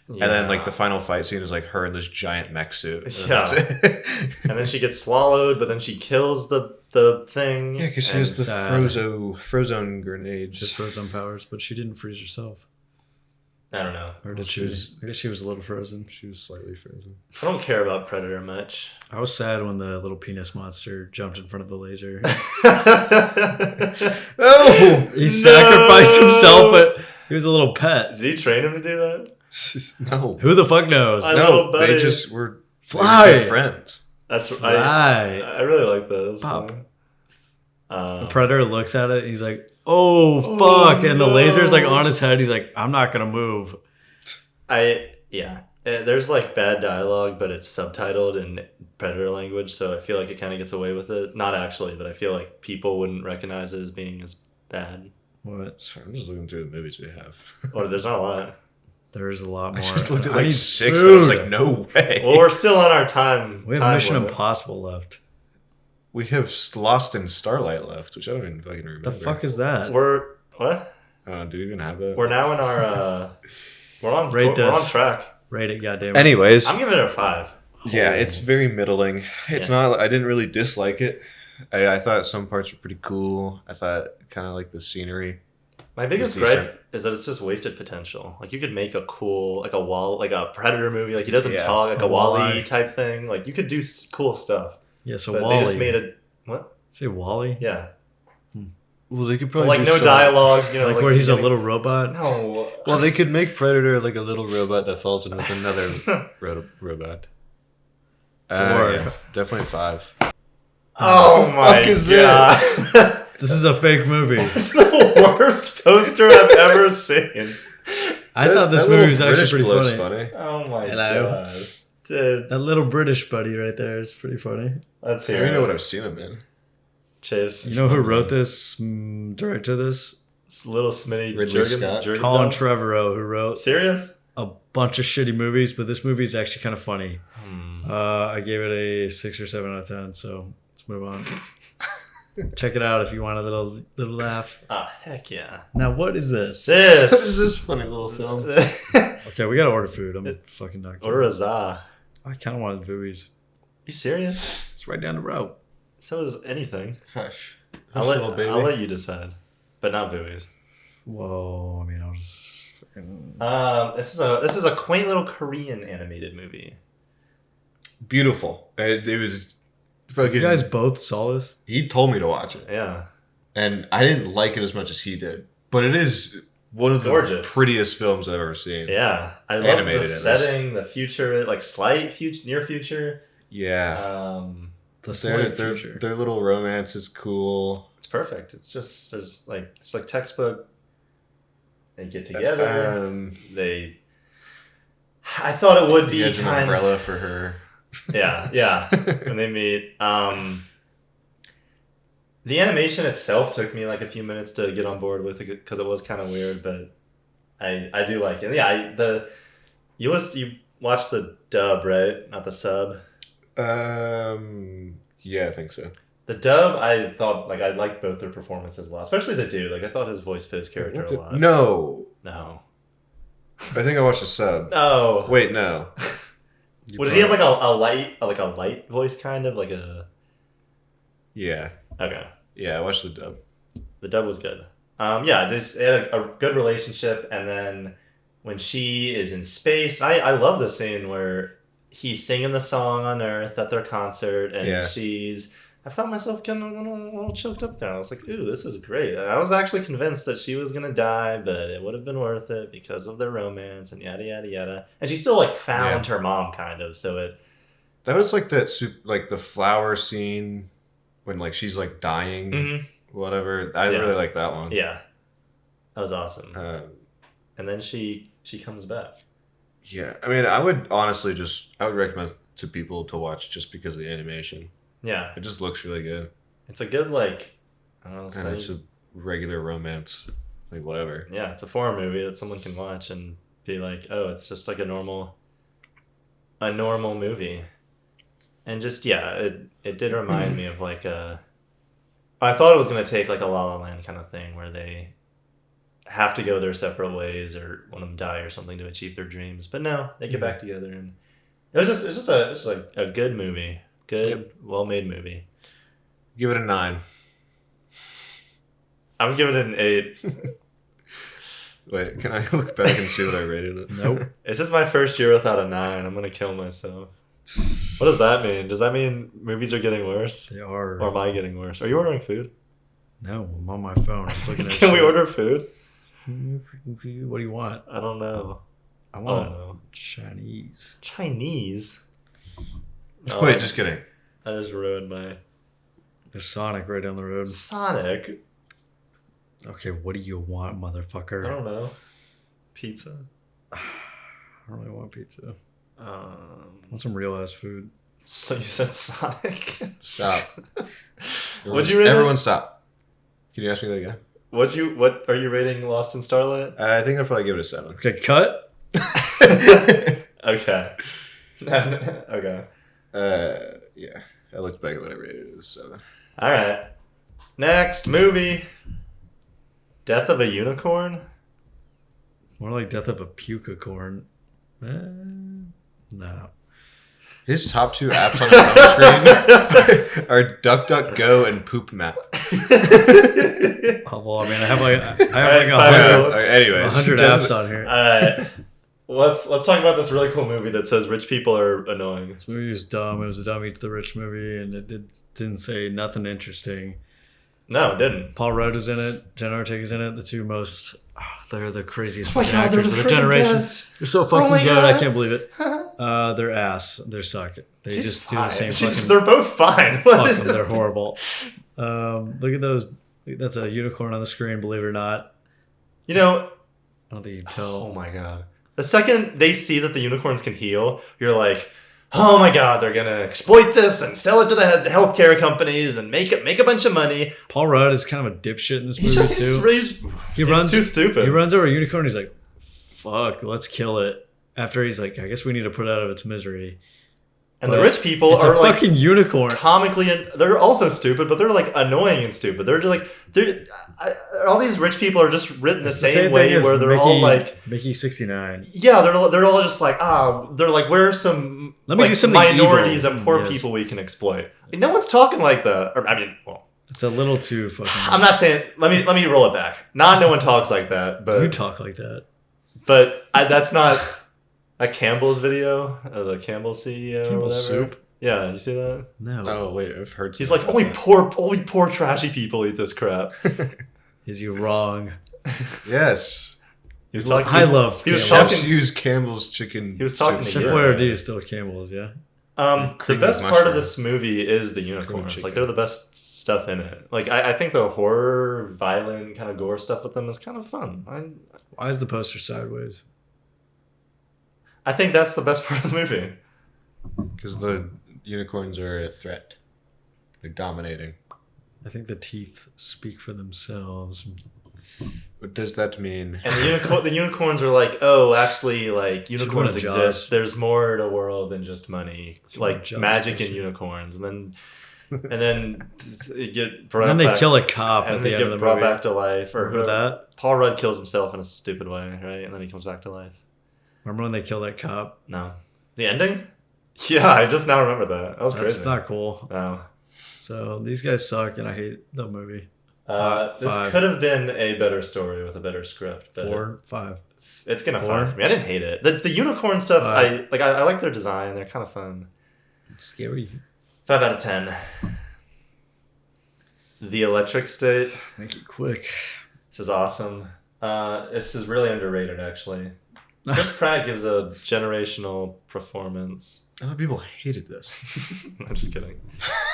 Yeah. And then like the final fight scene is like her in this giant mech suit. Yeah. And then she gets swallowed, but then she kills the thing. Yeah, because she has the frozone grenades. Just frozone powers, but she didn't freeze herself. I don't know. Or did she? I guess she was a little frozen. She was slightly frozen. I don't care about Predator much. I was sad when the little penis monster jumped in front of the laser. Oh! He sacrificed himself, but he was a little pet. Did he train him to do that? No. Who the fuck knows? No, they just were fly friends. That's right. I really like those. Pop. The Predator looks at it and he's like, oh fuck. And the laser's like on his head. He's like, I'm not going to move. There's like bad dialogue, but it's subtitled in Predator language. So I feel like it kind of gets away with it. Not actually, but I feel like people wouldn't recognize it as being as bad. What? Sorry, I'm just looking through the movies we have. Oh, there's not a lot. There's a lot more. I just looked at like 6 and I was like, no way. Well, we're still on our time. We have Mission Impossible left. We have Lost in Starlight left, which I don't even fucking remember. The fuck is that? What? Do we even have that? We're now in our. We're on track. Rate it, goddamn. Anyways, I'm giving it a 5. Yeah, it's very middling. It's not. I didn't really dislike it. I thought some parts were pretty cool. I thought kind of like the scenery. My biggest gripe is that it's just wasted potential. Like you could make a cool, like a Predator movie. Like he doesn't talk, like a Wall-E type thing. Like you could do cool stuff. Yeah, so but Wall-E. They just made a what? Say Wall-E? Yeah. Well, they could probably like no dialogue. You know, like where he's a little robot. No. Well, they could make Predator like a little robot that falls in with another robot. Yeah, definitely 5. Oh my god. This is a fake movie. It's the worst poster I've ever seen. I thought this movie was actually pretty funny. Oh my god. Dude. That little British buddy right there is pretty funny. Let's I hear don't it. even know what I've seen him in. Chase. You know who wrote this, directed this? It's little Smitty Ridley Scott. Colin Trevorrow, who wrote Serious? a bunch of shitty movies, but this movie is actually kind of funny. I gave it a 6 or 7 out of 10, so let's move on. Check it out if you want a little laugh. Ah, heck yeah. Now, what is this? What is this funny little film? Okay, we gotta order food. I'm a fucking doctor. Order a za. I kind of wanted boobies. You serious? It's right down the road. So is anything. Hush. I'll Hush, little baby. let you decide, but not buoys. Whoa, I mean, I'll just fucking... This is a quaint little Korean animated movie. Beautiful. It was fucking... You guys both saw this? He told me to watch it. Yeah. And I didn't like it as much as he did. But it is one of the prettiest films I've ever seen. Yeah. I love Animated, the setting, the future, like slight future, near future. Yeah. The slight future. Their little romance is cool. It's perfect. It's just, it's like textbook. They get together. I thought it would be he has an umbrella for her. Yeah. When they meet. The animation itself took me like a few minutes to get on board with it because it was kind of weird, but I do like it. Yeah, you watched the dub, right? Not the sub. Yeah, I think so. The dub, I thought I liked both their performances a lot, especially the dude. I thought his voice fit his character a lot. No. I think I watched the sub. No. Wait, no. Did he have like a light voice, kind of like a? Yeah. Okay. Yeah, I watched the dub. The dub was good. They had a good relationship, and then when she is in space, I love the scene where he's singing the song on Earth at their concert, and I found myself getting a little choked up there. I was like, ooh, this is great. And I was actually convinced that she was going to die, but it would have been worth it because of their romance and yada, yada, yada. And she still found her mom, kind of, so it... That was the flower scene when she's dying, whatever. I really like that one. Yeah. That was awesome. And then she comes back. Yeah. I mean, I would honestly I would recommend to people to watch just because of the animation. Yeah. It just looks really good. It's a good, I don't know, and it's a regular romance, whatever. Yeah, it's a foreign movie that someone can watch and be like, oh, it's just a normal movie. And just, it did remind me of I thought it was going to take a La La Land kind of thing where they have to go their separate ways or one of them die or something to achieve their dreams. But no, they get back together, and it's just a good movie. Good, well-made movie. Give it a 9. I'm giving it an 8. Wait, can I look back and see what I rated it? Nope. This is my first year without a 9. I'm going to kill myself. What does that mean? Does that mean movies are getting worse? They are. Or am I getting worse? Are you ordering food? No, I'm on my phone just looking at Can we order food? What do you want? I don't know. I want Chinese. Chinese? Wait, just kidding. I just ruined my... There's Sonic right down the road. Sonic? Okay, what do you want, motherfucker? I don't know. Pizza? I don't really want pizza. I want some real ass food. So you said Sonic? Stop. What'd you rate Everyone stop. Can you ask me that again? What are you rating Lost in Starlight? I think I'll probably give it a 7. Okay, cut. Okay. Okay. Yeah. I looked back at what I rated. It was 7. All right. Next movie. Death of a Unicorn? More like Death of a Pucacorn. No. His top 2 apps on his home screen are DuckDuckGo and Poop Map. Oh, well, I mean, I have anyways, 100 apps on here. All right. Let's talk about this really cool movie that says rich people are annoying. This movie was dumb. It was a dumb Eat the Rich movie, and it didn't say nothing interesting. No, it didn't. Paul Rudd is in it. Jenna Ortega's in it. The two most... they're the craziest God, actors of their generation. best. They're so fucking good. God. I can't believe it. They're ass. They're suck. They She's just fine. do the same fucking... They're both fine. Fuck them. They're horrible. Look at those. That's a unicorn on the screen, believe it or not. You know... I don't think you can tell. Oh my god. The second they see that the unicorns can heal, you're like, oh my god, they're gonna exploit this and sell it to the healthcare companies and make a bunch of money. Paul Rudd is kind of a dipshit in this movie too. He's too stupid. He runs over a unicorn. He's like, "Fuck, let's kill it." After he's like, "I guess we need to put it out of its misery." And the rich people it's are a like fucking unicorn. comically, and they're also stupid, but they're like annoying and stupid. They're just like all these rich people are just written the same way, where they're all like Mickey 69. Yeah, they're all just like they're like, where's some Let me like do something minorities evil. and poor people we can exploit. Like, no one's talking like that. Or, I mean, well, It's a little too fucking. I'm not saying. Let me roll it back. No one talks like that, but You talk like that. But that's not a Campbell's video, the Campbell CEO or Campbell's whatever. soup? Yeah, you see that? No. Oh wait, I've heard. He's like, only poor trashy people eat this crap. Is you wrong? Yes. He was talking. I love. He was Campbell's. Chefs talking. use Campbell's chicken. He was talking to soup. Chef you. Boyardee is still Campbell's, yeah. The Cream best of part of mushroom. this movie is the unicorns. chicken. Like they're the best stuff in it. Like I think the horror, violent kind of gore stuff with them is kind of fun. Why is the poster sideways? I think that's the best part of the movie. Because the unicorns are a threat. They're dominating. I think the teeth speak for themselves. What does that mean? And the unicorns are like, oh, actually, like unicorns go to exist. Jaws. There's more to the world than just money, like Jaws magic and bullshit. unicorns. And then you get brought And then back, they kill a cop and at they the end get of the brought movie. back to life. Or Remember whoever. that? Paul Rudd kills himself in a stupid way, right? And then he comes back to life. Remember when they kill that cop? No, the ending. Yeah, I just now remember that. That was That's crazy. not cool. No. So these guys suck, and I hate the movie. This Five. could have been a better story with a better script. But 4, 5. It's gonna 4? 5 for me. I didn't hate it. The unicorn stuff. Five. I like their design. They're kind of fun. Scary. 5 out of 10. The Electric State. Make it quick. This is awesome. This is really underrated, actually. Chris Pratt gives a generational performance. Other people hated this. I'm just kidding.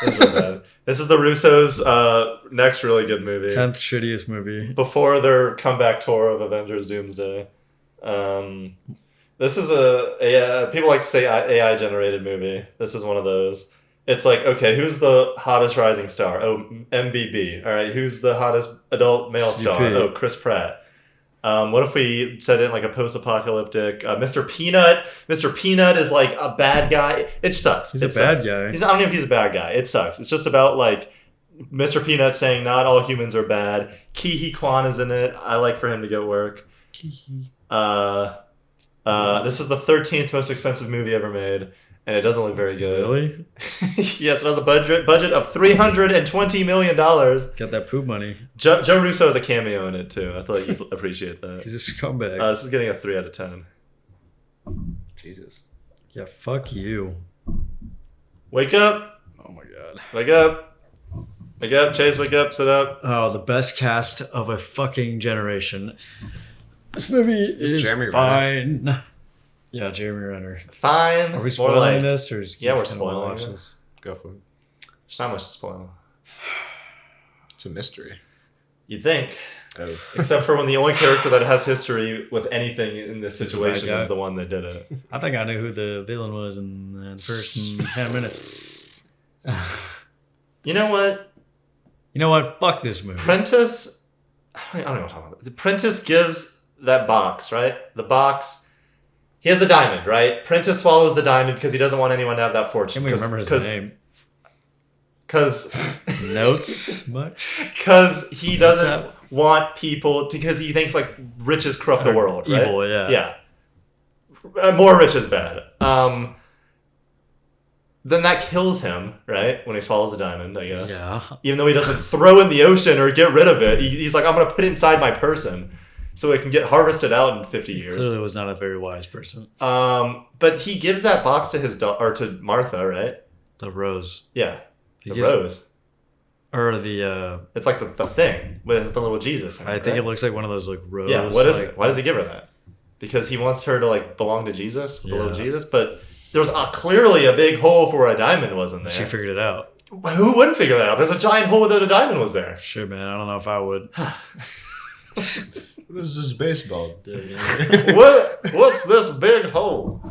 This is really bad. This is the Russos' next really good movie. 10th shittiest movie. Before their comeback tour of Avengers Doomsday. This is people like to say AI generated movie. This is one of those. It's like, okay, who's the hottest rising star? Oh, MBB. All right, who's the hottest adult male star? CP. Oh, Chris Pratt. What if we set it in like a post-apocalyptic Mr. Peanut? Mr. Peanut is like a bad guy. It sucks. He's It a bad sucks. guy. I don't know if he's a bad guy. It sucks. It's just about like Mr. Peanut saying not all humans are bad. Ki Kwan is in it. I like for him to get work. This is the 13th most expensive movie ever made, and it doesn't look very good. Really? Yes, it has a budget of $320 million. Got that poop money. Joe Russo has a cameo in it too. I thought you'd appreciate that. He's a scumbag. This is getting a 3 out of 10. Jesus. Yeah, fuck you. Wake up! Oh my god. Wake up! Wake up, Chase! Wake up! Sit up! Oh, the best cast of a fucking generation. This movie is Jeremy fine. Yeah, Jeremy Renner. Fine. Are we More spoiling like- this, or just Yeah, we're keep gonna spoiling watch it. this? Go for it. There's not much to spoil. It's a mystery. You'd think. Oh. Except for when the only character that has history with anything in this a bad situation guy. is the one that did it. I think I knew who the villain was in the first 10 minutes. You know what? You know what? Fuck this movie. Prentice, I don't know what I'm talking about. The Prentice gives that box, right? The box. He has the diamond, right? Prentice swallows the diamond because he doesn't want anyone to have that fortune. Can we remember his name? Because Notes much? he doesn't want people to, because he thinks like riches corrupt the world, right? Evil, yeah. Yeah. More rich is bad. Then that kills him, right? When he swallows the diamond, I guess. Yeah. Even though he doesn't throw in the ocean or get rid of it, he's like, I'm going to put it inside my person so it can get harvested out in 50 years. Clearly was not a very wise person. But he gives that box to his or to Martha, right? The rose. Yeah. He The gives- rose. Or the, It's like the thing with the little Jesus in it, I think right? it looks like one of those like rose. Yeah, what is like, it? Why does he give her that? Because he wants her to like belong to Jesus, the little Yeah. Jesus. But there was clearly a big hole for where a diamond wasn't there. She figured it out. Who wouldn't figure that out? There's a giant hole that a diamond was there. Sure, man. I don't know if I would. What is this baseball? What's this big hole?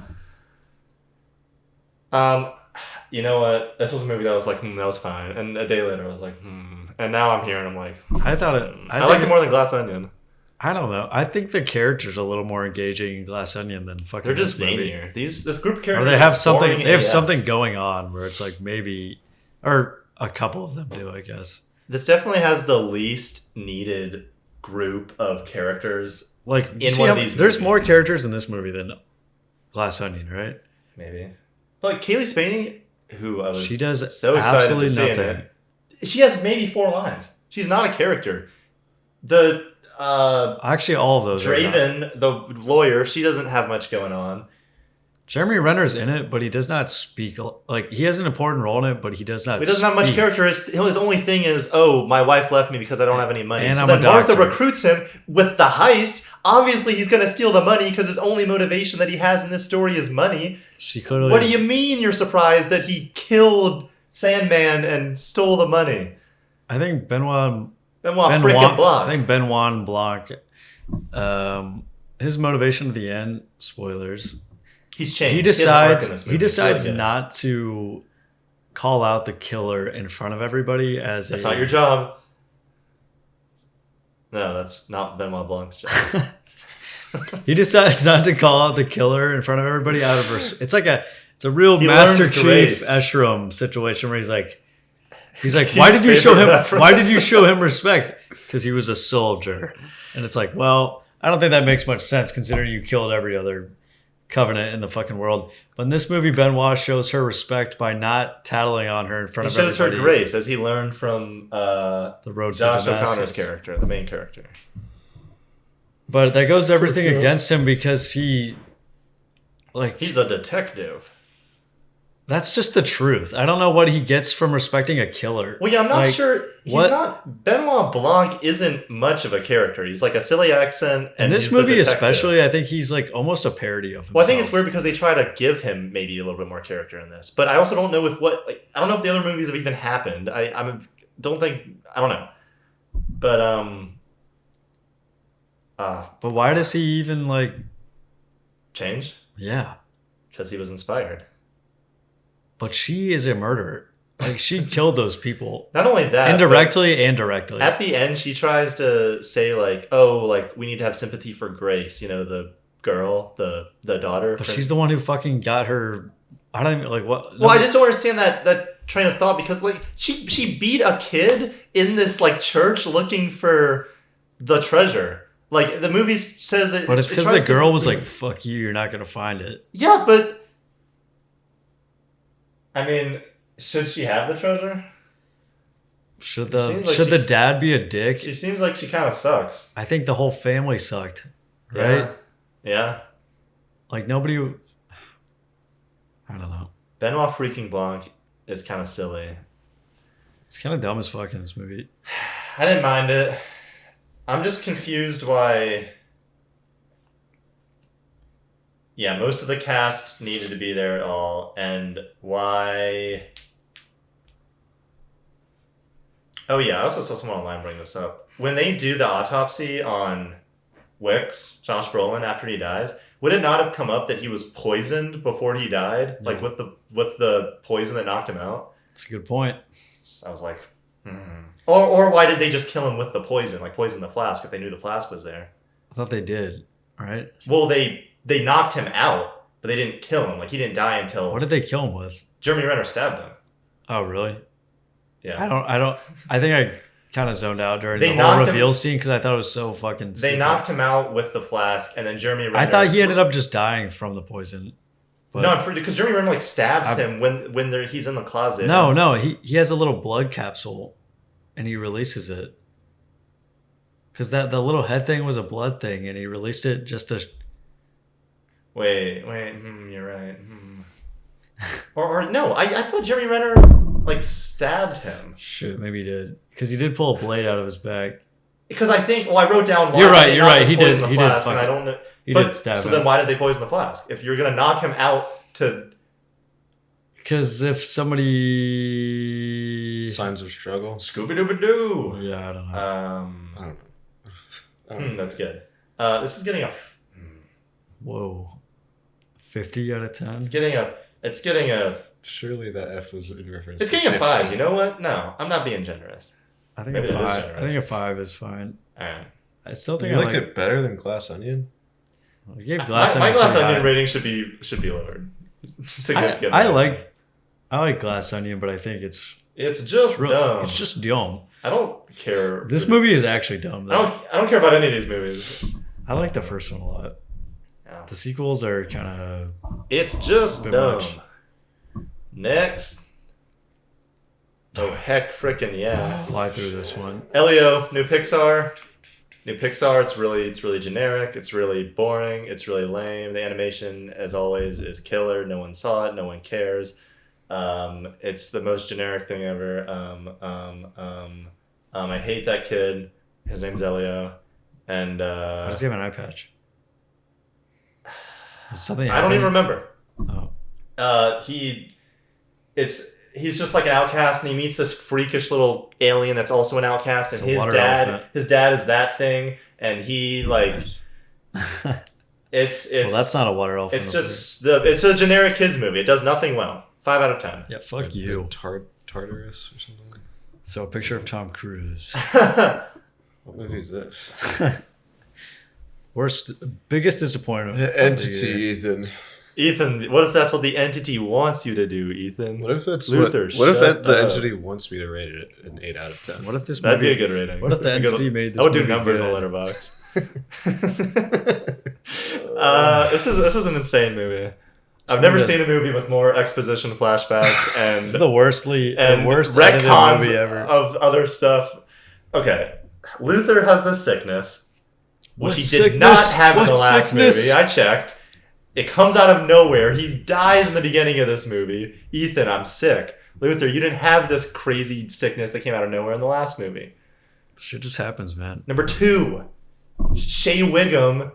You know what? This was a movie that was like, that was fine. And a day later, I was like, And now I'm here and I'm like, I thought it. I liked it more than Glass Onion. I don't know. I think the characters are a little more engaging in Glass Onion than fucking. They're just this movie. zanier. This group of characters. Or they have are something. boring They have AF. something going on where it's like maybe, or a couple of them do, I guess. This definitely has the least needed group of characters. Like in one of these there's movies. more characters in this movie than Glass Onion, right? Maybe. But like Kaylee Spaney, who I was She does so excited absolutely to see in nothing. it. She has maybe 4 lines. She's not a character. The Actually, all of those. Are not. Draven, the lawyer, she doesn't have much going on. Jeremy Renner's in it, but he does not speak. Like he has an important role in it, but he does not. He doesn't have much speak. character. His only thing is, oh, my wife left me because I don't have any money. And so I'm then a Martha doctor. recruits him with the heist. Obviously, he's going to steal the money because his only motivation that he has in this story is money. She could. What do you mean you're surprised that he killed Sandman and stole the money? I think Benoit freaking Blanc. I think Benoit Blanc. His motivation at the end. Spoilers. He's changed. He has an arc in this decides. movie. He decides Really good. not to call out the killer in front of everybody as. That's not your job. No, that's not Benoit Blanc's job. He decides not to call out the killer in front of everybody out of it's a real He Master learns Chief grace. Eshram situation where he's like His why did you show him favorite why did reference. you show him respect? Because he was a soldier. And it's like, well, I don't think that makes much sense considering you killed every other Covenant in the fucking world. But in this movie, Benoit shows her respect by not tattling on her in front He of shows her everybody. grace as he learned from The road to Josh Damascus. O'Connor's character, the main character. But that goes everything Fuck yeah. against him because he's a detective. that's just the truth. I don't know what he gets from respecting a killer. Well, yeah, I'm not Like, sure. He's what- not. Benoit Blanc isn't much of a character. He's like a silly accent. In And this he's the movie, detective. especially, I think he's like almost a parody of himself. Well, I think it's weird because they try to give him maybe a little bit more character in this, but I also don't know I don't know if the other movies have even happened. I don't know, but But why does he even like? change Yeah, because he was inspired. but she is a murderer. Like she killed those people Not only that, indirectly and directly. but at the end she tries to say like, oh, like we need to have sympathy for Grace. You know, the girl, the daughter. But she's the one who fucking got her. I don't even like what. Well, I just don't understand that train of thought because like she beat a kid in this like church looking for the treasure. Like the movie says that, But it's it because tries the to- girl was like, "Fuck you, you're not gonna find it." Yeah, but I mean, should she have the treasure? Should seems like the dad be a dick? She seems like she kind of sucks. I think the whole family sucked, right? Yeah. Like nobody. I don't know. Benoit freaking Blanc is kind of silly. It's kind of dumb as fuck in this movie. I didn't mind it. I'm just confused why. Yeah, most of the cast needed to be there at all, and why. Oh yeah, I also saw someone online bring this up. When they do the autopsy on Wicks, Josh Brolin, after he dies, would it not have come up that he was poisoned before he died, like with the poison that knocked him out? That's a good point. I was like, or why did they just kill him with the poison, like poison the flask if they knew the flask was there? I thought they did. Right? Well, they knocked him out, but they didn't kill him. Like he didn't die until What did they kill him with? Jeremy Renner stabbed him. Oh, really? Yeah, I don't. I think I kind of zoned out during They the whole knocked him- reveal scene because I thought it was so fucking. they stupid. knocked him out with the flask, and then Jeremy Renner. I thought he ended up just dying from the poison. But No, I'm pretty because Jeremy Renner like stabs him when he's in the closet. no, he has a little blood capsule, and he releases it. Because the little head thing was a blood thing, and he released it just to. Wait, you're right. Or no, I thought Jeremy Renner like stabbed him. Shit, maybe he did. Because he did pull a blade out of his back. Because I think, I wrote down why You're right, they you're not right, just he did- poison the he did flask, and fuck I it. don't know. He but, did stab so him. then why did they poison the flask? If you're gonna knock him out to, Because if somebody. Signs of struggle. Scooby Dooby Doo. Yeah, I don't know. I don't know. That's good. This is getting Whoa. 50 out of 10? it's getting a Surely that F was in reference. it's to getting a 5. 15. You know what? No, I'm not being generous. I think Maybe a it is 5. I generous. think a 5 is fine. All right. I still think You I liked it better than Glass Onion? I gave Glass my Onion Glass pretty Onion high. rating should be lowered significantly. I like Glass Onion, but I think it's just real, dumb. It's just dumb. I don't care. This movie is actually dumb, though. I don't care about any of these movies. I like the first one a lot. Yeah. The sequels are kind of... It's just Bit dumb. much. Next. Oh heck, frickin' yeah! Fly through this one. Elio, new Pixar. It's really generic. It's really boring. It's really lame. The animation, as always, is killer. No one saw it. No one cares. It's the most generic thing ever. I hate that kid. His name's Elio, and Why does he have an eye patch? Is something I don't even remember. Oh. He's just like an outcast, and he meets this freakish little alien that's also an outcast, and It's a water elephant. his dad is that thing, and he like it's Well, that's not a water elephant. it's a generic kids movie. It does nothing well. 5 out of 10. Yeah, fuck you. Tartarus or something? So a picture of Tom Cruise. What movie is this? Biggest disappointment. The Entity, Ethan. Ethan, what if that's what the entity wants you to do, Ethan? What if that's Luther, what if shut the up. Entity wants me to rate it an 8 out of 10? What if this That'd be movie... a good rating. What if the entity made this I would do movie numbers good? on Letterboxd. This is an insane movie. I've never seen a movie with more exposition flashbacks and It's the worst edited retcons movie ever. of other stuff. Okay, Luther has this sickness, which he did not have in the last movie. I checked. It comes out of nowhere. He dies in the beginning of this movie. Ethan, I'm sick. Luther, you didn't have this crazy sickness that came out of nowhere in the last movie. Shit just happens, man. Number 2, Shea Wiggum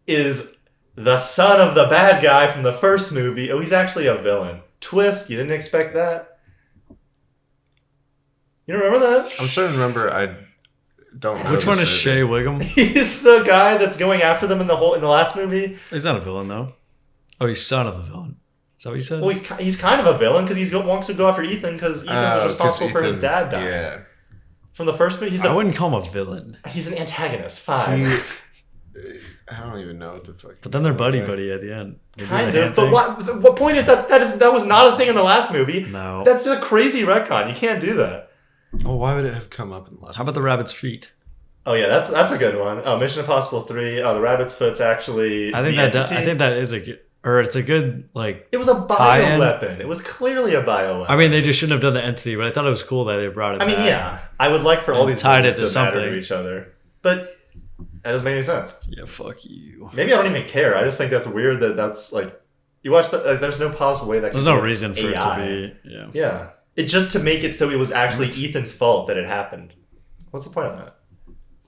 is the son of the bad guy from the first movie. Oh, he's actually a villain. Twist, you didn't expect that? You don't remember that? I'm starting to remember. I don't know. Which one is this Shea movie. Wiggum? He's the guy that's going after them in the last movie. He's not a villain, though. Oh, he's son of the villain. Is that what you said? Well, he's kind of a villain because he wants to go after Ethan because Ethan was responsible for his dad dying. Yeah. From the first movie, I wouldn't call him a villain. he's an antagonist. 5. I don't even know what the fuck. But then they're buddy at the end. They do Kind the of, hand but thing. what point is that was not a thing in the last movie. No. That's a crazy retcon. You can't do that. Oh, why would it have come up in the last? How about the rabbit's feet? Oh yeah, that's a good one. Oh, Mission Impossible 3. Oh, the rabbit's foot's actually I think the entity. I think that is a good, or it's a good like. It was a tie-in. bioweapon. It was clearly a bioweapon. I mean, they just shouldn't have done the entity, but I thought it was cool that they brought it. I mean, back. yeah, I would like for all And these tied movies it to to matter to something. each other, but that doesn't make any sense. Yeah, fuck you. Maybe I don't even care. I just think that's weird that that's like you watch that. Like, there's no possible way that. There's could no be reason for AI. it to be. Yeah. Yeah, it just to make it so it was actually Ethan's fault that it happened. What's the point of that?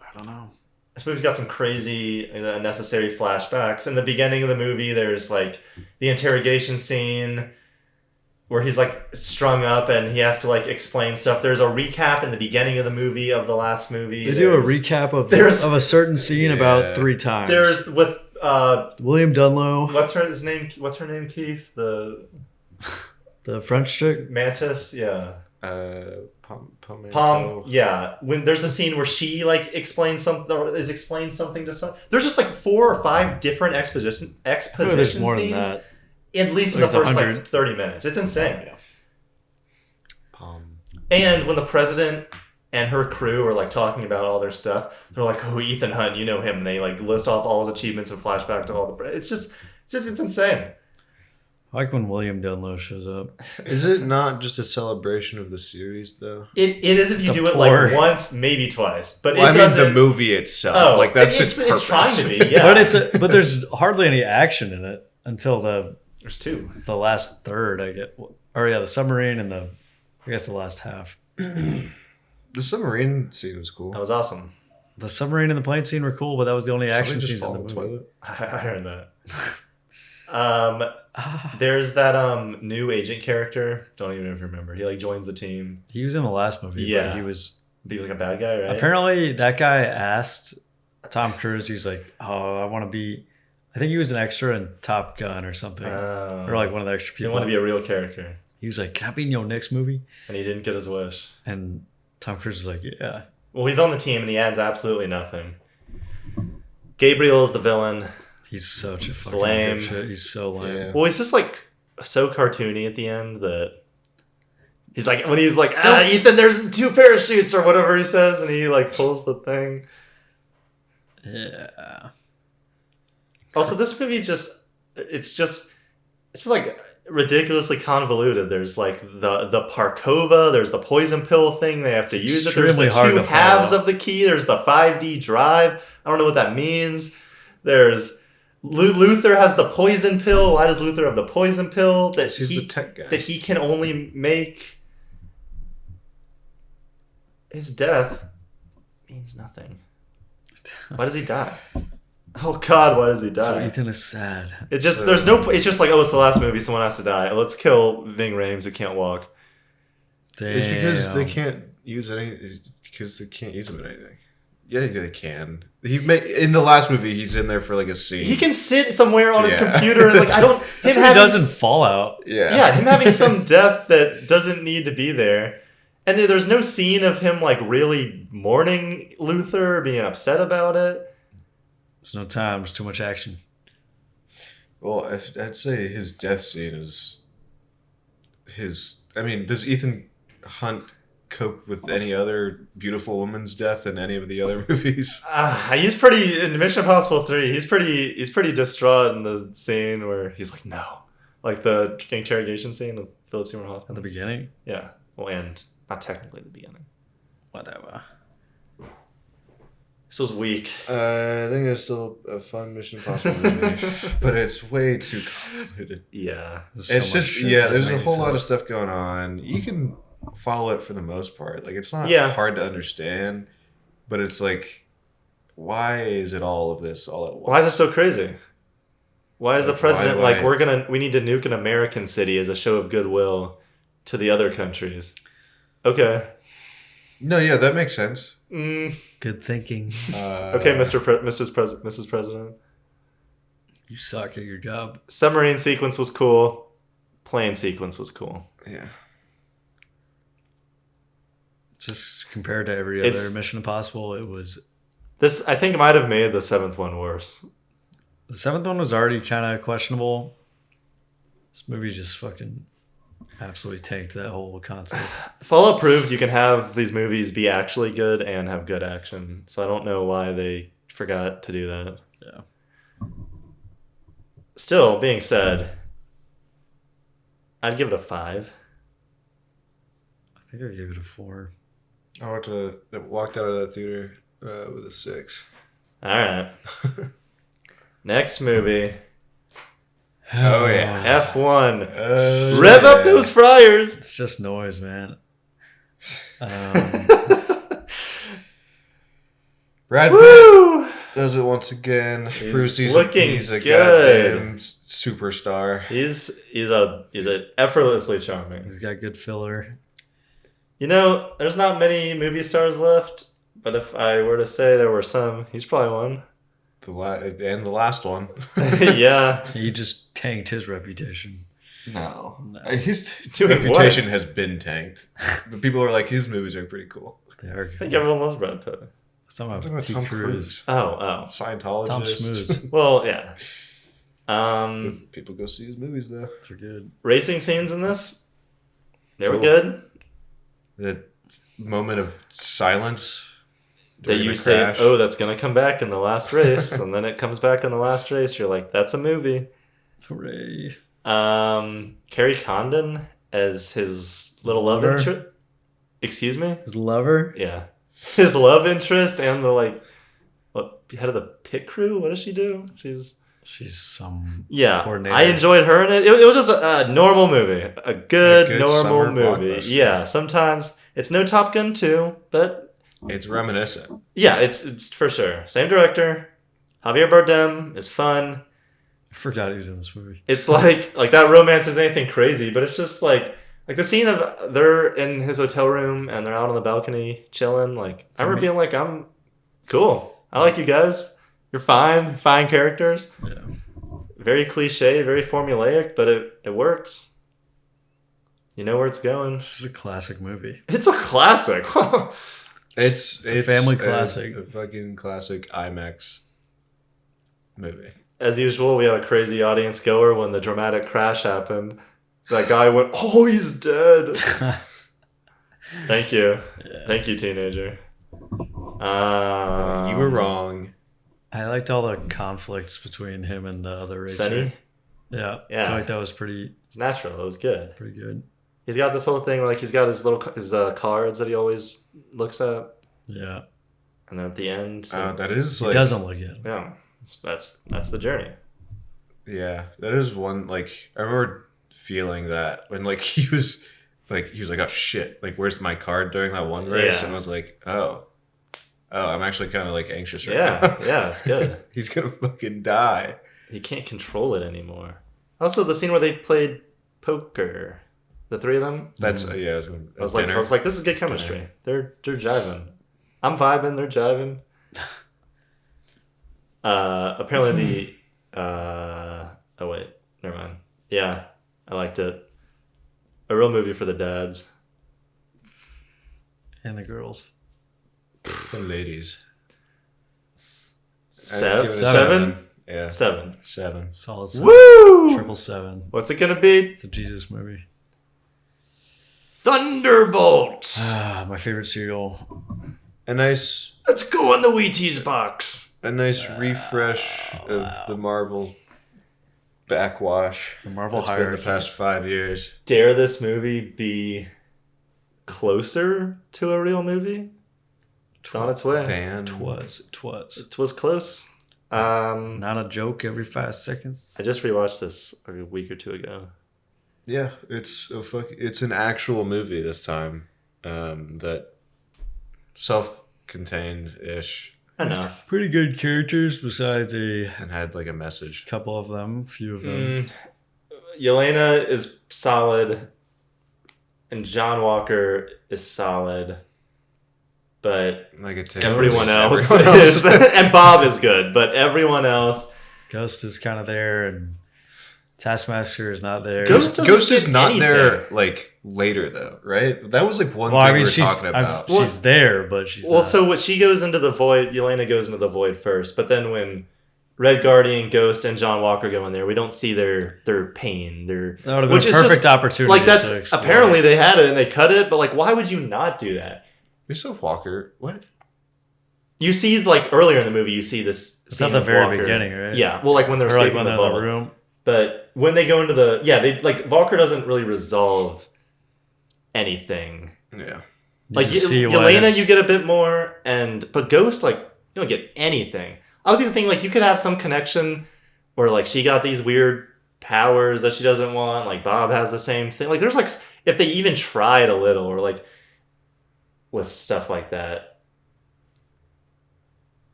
I don't know. This movie's got some crazy, unnecessary flashbacks. In the beginning of the movie, there's like the interrogation scene where he's like strung up and he has to like explain stuff. There's a recap in the beginning of the movie of the last movie. They do a recap of a certain scene about 3 times. There's with William Dunlow, what's her name? Keith, the French chick. Mantis, yeah. Palm. Yeah. When there's a scene where she like explains something or is explained something to some. There's just like 4 or 5 different exposition There's more scenes. than that. At least in Like the first 100. like 30 minutes. It's insane. Yeah. Palm. And when the president and her crew are like talking about all their stuff, they're like, "Oh, Ethan Hunt, you know him," and they like list off all his achievements and flashback to all the. It's insane. I like when William Dunlow shows up. Is it not just a celebration of the series, though? It is if you It's a do it poor- like once, maybe twice, but Well, it I mean doesn't. the movie itself. Oh, like that's it's its purpose. trying to be, yeah. But there's hardly any action in it until There's 2. the last third. The submarine and I guess the last half. The submarine scene was cool. That was awesome. The submarine and the plane scene were cool, but that was the only action Somebody just scenes in fall the in movie. the toilet. I heard that. There's that new agent character. Don't even remember. He like joins the team. He was in the last movie. Yeah. But he was Be like a bad guy, right? apparently that guy asked Tom Cruise. He was like, "Oh, I want to be." I think he was an extra in Top Gun or something, or like one of the extra He people. wanted to be a real character, He was like, "Can I be in your next movie?" and he didn't get his wish. And Tom Cruise was like, "Yeah." Well, he's on the team, and he adds absolutely nothing. Gabriel is the villain. He's such a fucking lame. dipshit. He's so lame. Yeah. Well, he's just like so cartoony at the end that he's like when he's like, Ethan, there's 2 parachutes or whatever he says, and he like pulls the thing. Yeah. Also, this movie it's just like ridiculously convoluted. There's like the Parkova, there's the poison pill thing they have to use it. There's the extremely hard 2 to halves follow. of the key. There's the 5D drive. I don't know what that means. There's Luther has the poison pill. Why does Luther have the poison pill? He's the tech guy. That he can only make. His death means nothing. Why does he die? Oh God, why does he die? So Ethan is sad. It just there's no. It's just like, oh, it's the last movie. Someone has to die. Let's kill Ving Rhames who can't walk. Damn. It's because they can't use any. Because they can't use him in anything. Yeah, they can. In the last movie, he's in there for like a scene. He can sit somewhere on his Yeah. computer. Like I don't. That's Him what he having does in Fallout. yeah, him having some death that doesn't need to be there. And there's no scene of him like really mourning Luther, being upset about it. There's no time. There's too much action. Well, I'd say his death scene is his. I mean, does Ethan Hunt cope with any other beautiful woman's death in any of the other movies? He's pretty in Mission Impossible 3. He's pretty distraught in the scene where he's like, no, like the interrogation scene with Philip Seymour Hoffman At the beginning? Yeah, well, and not technically the beginning. Whatever. This was weak. I think it's still a fun Mission Impossible movie, but it's way too convoluted. Yeah, There's It's so much just shit yeah. that's There's a making whole sense. lot of stuff going on. You can follow it for the most part. Like it's not Yeah. hard to understand, but it's like, why is it all of this all at once? why is it so crazy? Why is the Like, president why- like we need to nuke an American city as a show of goodwill to the other countries? Okay. No, yeah, that makes sense. Good thinking. Okay, Mrs. President. You suck at your job. Submarine sequence was cool. Plane sequence was cool. Yeah. Just compared to every It's- other Mission Impossible, it was... This, I think, might have made the 7th one worse. The 7th one was already kind of questionable. This movie just fucking absolutely tanked that whole concept. Fallout proved you can have these movies be actually good and have good action. So I don't know why they forgot to do that. Yeah. Still, being said, I'd give it a 5. I think I gave it a 4. I walked out of that theater with a 6. All right. Next movie. Oh yeah. F1. Rev up those fryers. It's just noise, man. Brad Pitt Woo! does it once again. He's Proves looking he's a good. goddamn superstar. He's a effortlessly charming. He's got good filler. You know, there's not many movie stars left, but if I were to say there were some, he's probably one. And the last one. Yeah. He just tanked his reputation. No. His Doing reputation has been tanked. But people are like, his movies are pretty cool. They are I think good. everyone loves Brad Pitt. Some of Talking about T. Tom Cruise. Cruise. Oh. Scientologist. Tom Schmooze. Well, yeah. People go see his movies though. They're good. Racing scenes in this, they were Cool. good. The moment of silence. That during you the say, crash. oh, that's going to come back in the last race. And then it comes back in the last race. You're like, that's a movie. Hooray. Carrie Condon as his little love Lover? interest. Excuse me? His lover? Yeah. His love interest and the, like, head of the pit crew? What does she do? She's some Yeah, coordinator. I enjoyed her in it. It was just a normal movie. A good normal summer movie. blockbuster. Yeah, sometimes it's no Top Gun 2, but It's reminiscent. yeah, it's for sure. Same director. Javier Bardem is fun. I forgot he was in this movie. It's like that romance isn't anything crazy, but it's just like the scene of they're in his hotel room and they're out on the balcony chilling. Like I remember being like, I'm cool. I like you guys. You're fine characters. Yeah. Very cliche, very formulaic, but it works. You know where it's going. This is a classic movie. It's a classic. It's a family classic. A fucking classic IMAX movie. As usual, we had a crazy audience goer when the dramatic crash happened. That guy went, "Oh, he's dead." Thank you. Yeah. Thank you, teenager. You were wrong. I liked all the conflicts between him and the other racer. Sunny? Yeah. Yeah. I feel like that was pretty It's natural. It was good. good. He's got this whole thing where like he's got his cards that he always looks at, Yeah. and then at the end, That is He like doesn't look it. yeah, that's the journey. yeah, that is one. Like I remember feeling that when like he was like, oh shit, like where's my card during that one race, Yeah. and I was like, oh, I'm actually kind of like anxious right Yeah, now. yeah, it's good. He's gonna fucking die. He can't control it anymore. Also, the scene where they played poker, the three of them. That's yeah. I was like, this is good chemistry. They're jiving. I'm vibing. They're jiving. Apparently oh wait, never mind. Yeah, I liked it. A real movie for the dads. And the girls. the ladies. Seven? Yeah, 7. 7. Solid 7. Woo! 777. What's it gonna be? It's a Jesus movie. Thunderbolts. My favorite cereal. A nice Let's go on the Wheaties box. refresh of the Marvel backwash. The Marvel That's been hierarchy. the past 5 years. Dare this movie be closer to a real movie? It's on its way. Dan. Twas. It was close. Not a joke every 5 seconds. I just rewatched this a week or two ago. Yeah, it's an actual movie this time. That self-contained ish Enough. Pretty good characters besides a and had like a message. couple of them, few of them. Yelena is solid, and John Walker is solid, but Like a everyone else is, and Bob is good, but everyone else. Ghost is kind of there, and Taskmaster is not there. Ghost is get not anything. there like later though, right? That was like one Well, thing I mean, we were she's talking about. she's there, but she's Well, not. so what she goes into the void, Yelena goes into the void first, but then when Red Guardian, Ghost, and John Walker go in there, we don't see their pain. That would have been a is perfect just, opportunity. Like that's to explore. apparently they had it and they cut it, but like why would you not do that? You saw Walker. What? You see, like earlier in the movie, you see this. It's scene at the of very Walker. beginning, right? Yeah, well, like when they're Or like escaping when the they're in vault. the room. But when they go into they like Walker doesn't really resolve anything. Yeah. You just see what Yelena, is- you get a bit more, but Ghost, like you don't get anything. I was even thinking like you could have some connection where like she got these weird powers that she doesn't want. Like Bob has the same thing. Like there's like if they even tried a little or like with stuff like that.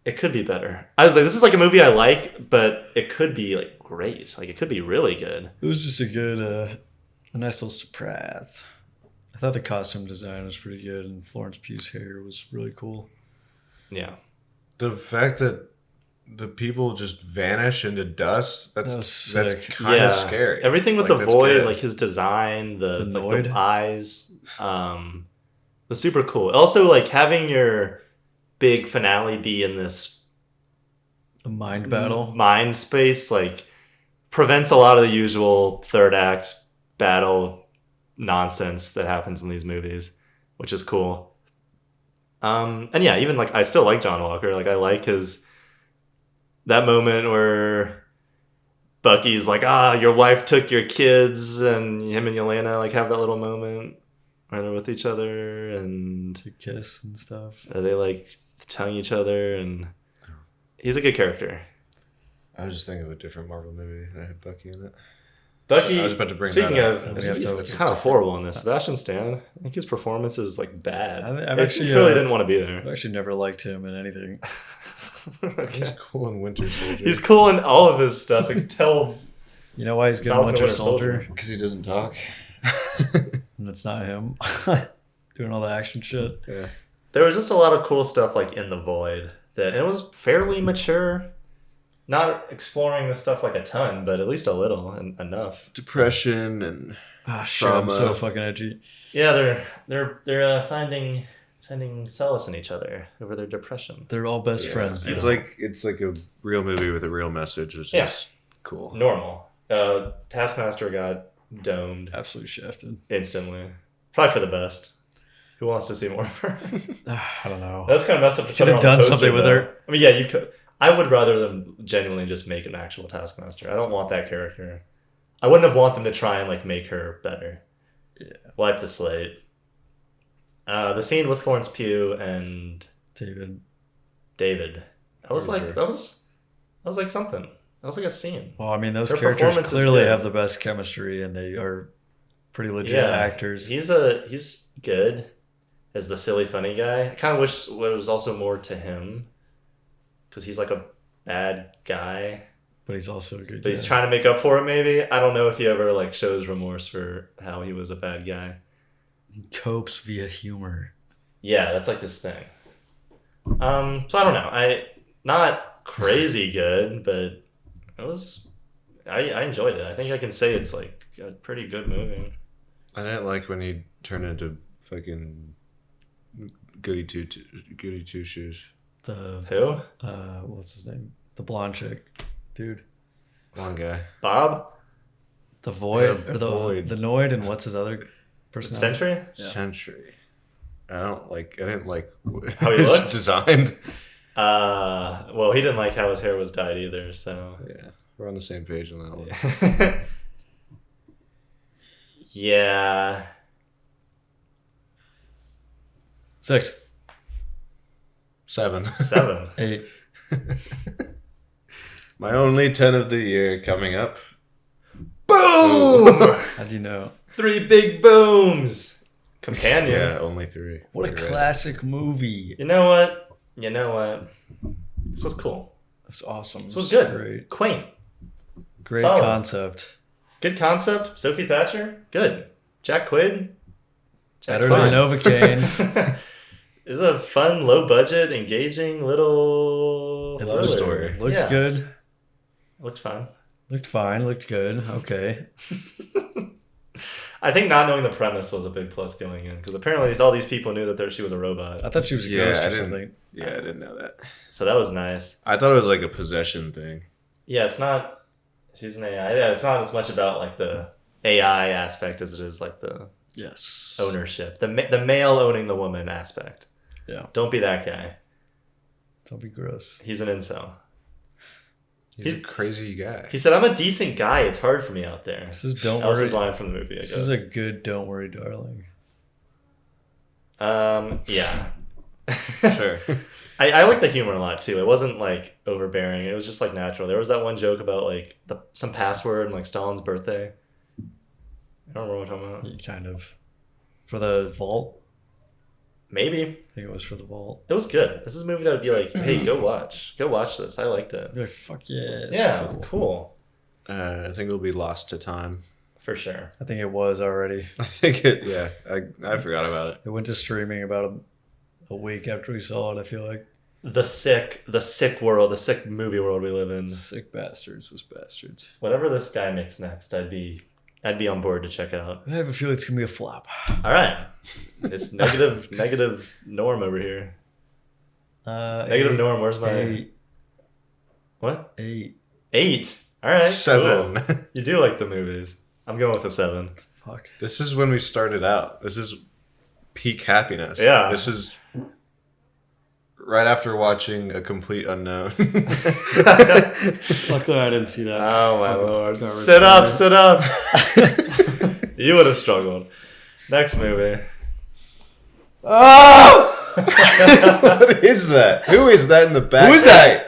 It could be better. I was like, this is like a movie I like, but it could be like great. Like it could be really good. It was just a good, a nice little surprise. I thought the costume design was pretty good, and Florence Pugh's hair was really cool. Yeah. The fact that the people just vanish into dust, That was that's sick. kind of scary. Everything with Like, the that's void, good. like his design, the Noid? eyes, the super cool. Also, like having your big finale be in this The mind battle. mind space, like prevents a lot of the usual third act battle nonsense that happens in these movies, which is cool. And yeah, even like I still like John Walker. Like I like that moment where Bucky's like, your wife took your kids, and him and Yelena like have that little moment where they're with each other and To kiss and stuff. they like tongue each other, and he's a good character. I was just thinking of a different Marvel movie that had Bucky in it. Bucky, I was about to bring speaking that of, up. We have he's to- kind of horrible in this. Sebastian Stan, I think his performance is like bad. I've He actually, clearly didn't want to be I've there. actually never liked him in anything. He's Okay. cool in Winter Soldier. He's cool in all of his stuff. I can tell. You know why he's good in Falcon Winter Winter Soldier? Soldier. because he doesn't talk. And it's not him. Doing all the action shit. Yeah. There was just a lot of cool stuff like in the void and it was fairly mature. Not exploring this stuff like a ton, but at least a little and enough. Depression and Ah, shit, I'm so Trauma. fucking edgy. Yeah, they're finding finding solace in each other over their depression. They're all best friends. It's like a real movie with a real message. It's just cool. Normal. Taskmaster got domed. Absolutely shafted. Instantly. Probably for the best. Who wants to see more of her? I don't know. That's kind of messed up. Could have done something with her. I mean, yeah, you could. I would rather them genuinely just make an actual Taskmaster. I don't want that character. I wouldn't have want them to try and like make her better. Yeah. Wipe the slate. The scene with Florence Pugh and David. That was like something. That was like a scene. Well, I mean, those Their characters performance is clearly good. have the best chemistry, and they are pretty legit actors. He's good as the silly funny guy. I kind of wish there was also more to him because he's like a bad guy, But he's also a good but he's trying to make up for it. Maybe I don't know if he ever like shows remorse for how he was a bad guy. He copes via humor. Yeah, that's like his thing. So I don't know. Not crazy good, but it was. I enjoyed it. I think I can say it's like a pretty good movie. I didn't like when he turned into fucking goody two shoes. The Who? what's his name? The blonde chick, dude. One guy. Bob? The Void, The or the Void. the Noid, and what's his other person? Sentry? Yeah. Century. I didn't like How he his looked? designed. Well, he didn't like how his hair was dyed either, so. Yeah, we're on the same page on that one. Yeah. 6, 7. 7. 8. My only 10 of the year coming up. Boom! How do you know? 3 big booms! Companion. Yeah, only 3. What a You're right. classic movie. You know what? This was cool. It's awesome. This was good. Great, Quaint. great Solid. concept. Good concept. Sophie Thatcher. Good. Jack Quaid. Better than Novocaine. It's a fun, low budget, engaging little Love thriller. story. Looks Yeah. good. Looked fun. Looked fine. Looked good. Okay. I think not knowing the premise was a big plus going in because apparently all these people knew that she was a robot. I thought she was a Yeah, ghost I or didn't- something. Yeah, I didn't know that. So that was nice. I thought it was like a possession thing. Yeah, it's not. She's an AI. Yeah, it's not as much about like the AI aspect as it is like the Yes. ownership, the male owning the woman aspect. Yeah. Don't be that guy. Don't be gross. He's an incel. He's a crazy guy. He said, "I'm a decent guy. It's hard for me out there." This is don't That was worry. his line from the movie. I This guess. is a good don't worry, darling. Yeah. Sure. I like the humor a lot too. It wasn't like overbearing. It was just like natural. There was that one joke about like some password and like Stalin's birthday. I don't remember what I'm talking about. Kind of. For the vault. Maybe. I think it was for the vault. It was good. This is a movie that would be like, hey, go watch this. I liked it. I'd be like, fuck yeah. it's Yeah, cool. it's cool. I think it'll be lost to time. For sure. I think it was already. I think it. Yeah, I forgot about it. It went to streaming about a week after we saw it. I feel like The sick world, the sick movie world we live in. sick bastards, those bastards. Whatever this guy makes next, I'd be on board to check out. I have a feeling it's gonna be a flop. All right, it's negative Norm over here. Negative 8, Norm. Where's my 8, what? 8. 8. All right, 7. cool. You do like the movies. I'm going with a 7. Fuck. This is when we started out. This is peak happiness. Yeah. This is right after watching A Complete Unknown. Luckily, I didn't see that. Oh my Fucking lord! garbage Sit up, movie. sit up. You would have struggled. Next movie. Oh! What is that? Who is that in the back? Who is that?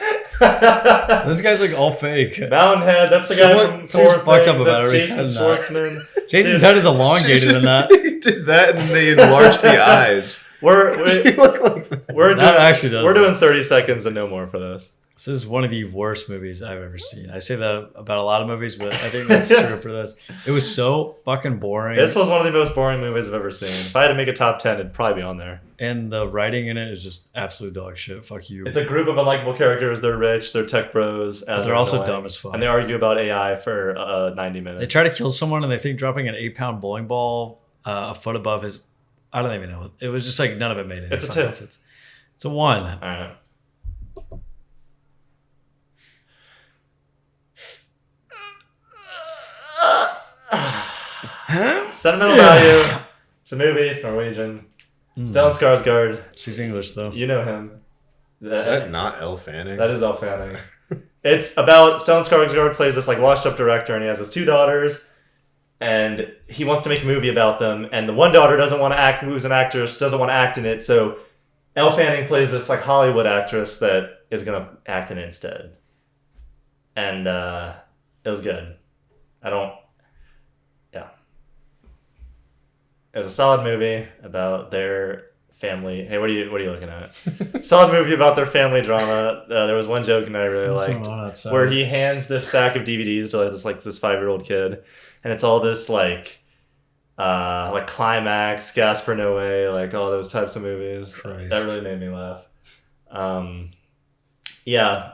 This guy's like all fake. Mountainhead. That's the guy Someone- from someone's Thor. fucked up Things. about That's it. Jason He's had that. Schwartzman. Jason's Dude, head is elongated in that. He did that and they enlarged the eyes. He look like that. We're That doing, actually does we're that. doing 30 seconds and no more for this. This is one of the worst movies I've ever seen. I say that about a lot of movies, but I think that's true for this. It was so fucking boring. This was one of the most boring movies I've ever seen. If I had to make a top 10, it'd probably be on there. And the writing in it is just absolute dog shit. Fuck you. It's a group of unlikable characters. They're rich. They're tech bros. But they're also annoying. dumb as fuck. And they argue about AI for 90 minutes. They try to kill someone and they think dropping an 8-pound bowling ball a foot above his I don't even know. It was just like none of it made any It's a fucking 2. sense. It's a 1. All right. Sentimental Value. It's a movie. It's Norwegian. Stellan Skarsgård. She's English though. You know him. Is that not Elle Fanning? That is Elle Fanning. It's about Stellan Skarsgård plays this like washed up director, and he has his 2 daughters, and he wants to make a movie about them. And the one daughter doesn't want to act, who's an actress, doesn't want to act in it. So Elle Fanning plays this like Hollywood actress that is gonna act in it instead. And it was good. It was a solid movie about their family. Hey, what are you looking at? Solid movie about their family drama. There was one joke and I really liked where he hands this stack of DVDs to this 5-year-old kid, and it's all this like Climax, Gaspar Noé, like all those types of movies. Christ. That really made me laugh. Yeah.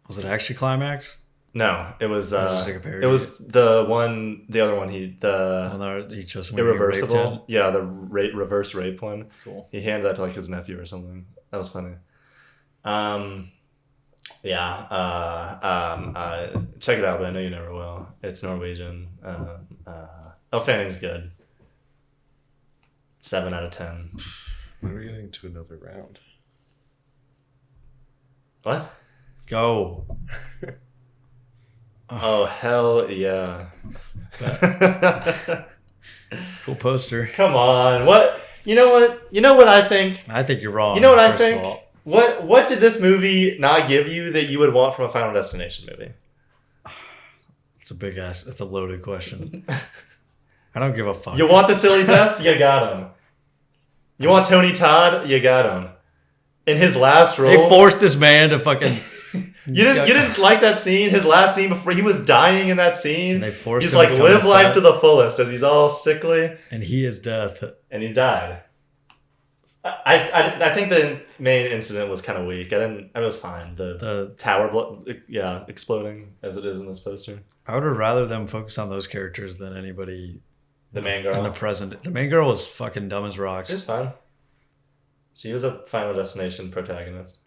Was it actually Climax? No, it was. Just like a parody? It was the other one. He just Irreversible. Yeah, the reverse rape one. Cool. He handed that to like his nephew or something. That was funny. Check it out, but I know you never will. It's Norwegian. Elle Fanning's good. 7 out of 10. When are we getting to another round? What? Go. Oh hell yeah! Cool poster. Come on, what? You know what? You know what I think? I think you're wrong. You know what I first of think? all. What did this movie not give you that you would want from a Final Destination movie? It's a big ass. It's a loaded question. I don't give a fuck. You want the silly deaths? You got him. You want Tony Todd? You got him. In his last role, They forced this man to fucking. You didn't like that scene? His last scene before he was dying in that scene. And they forced he's him like to come live to life set. to the fullest as he's all sickly, And he is death. and he died. I think the main incident was kind of weak. It was fine. The tower, exploding as it is in this poster. I would have rather them focus on those characters than anybody The main girl. in the present. The main girl was fucking dumb as rocks. She's fine. She was a Final Destination protagonist.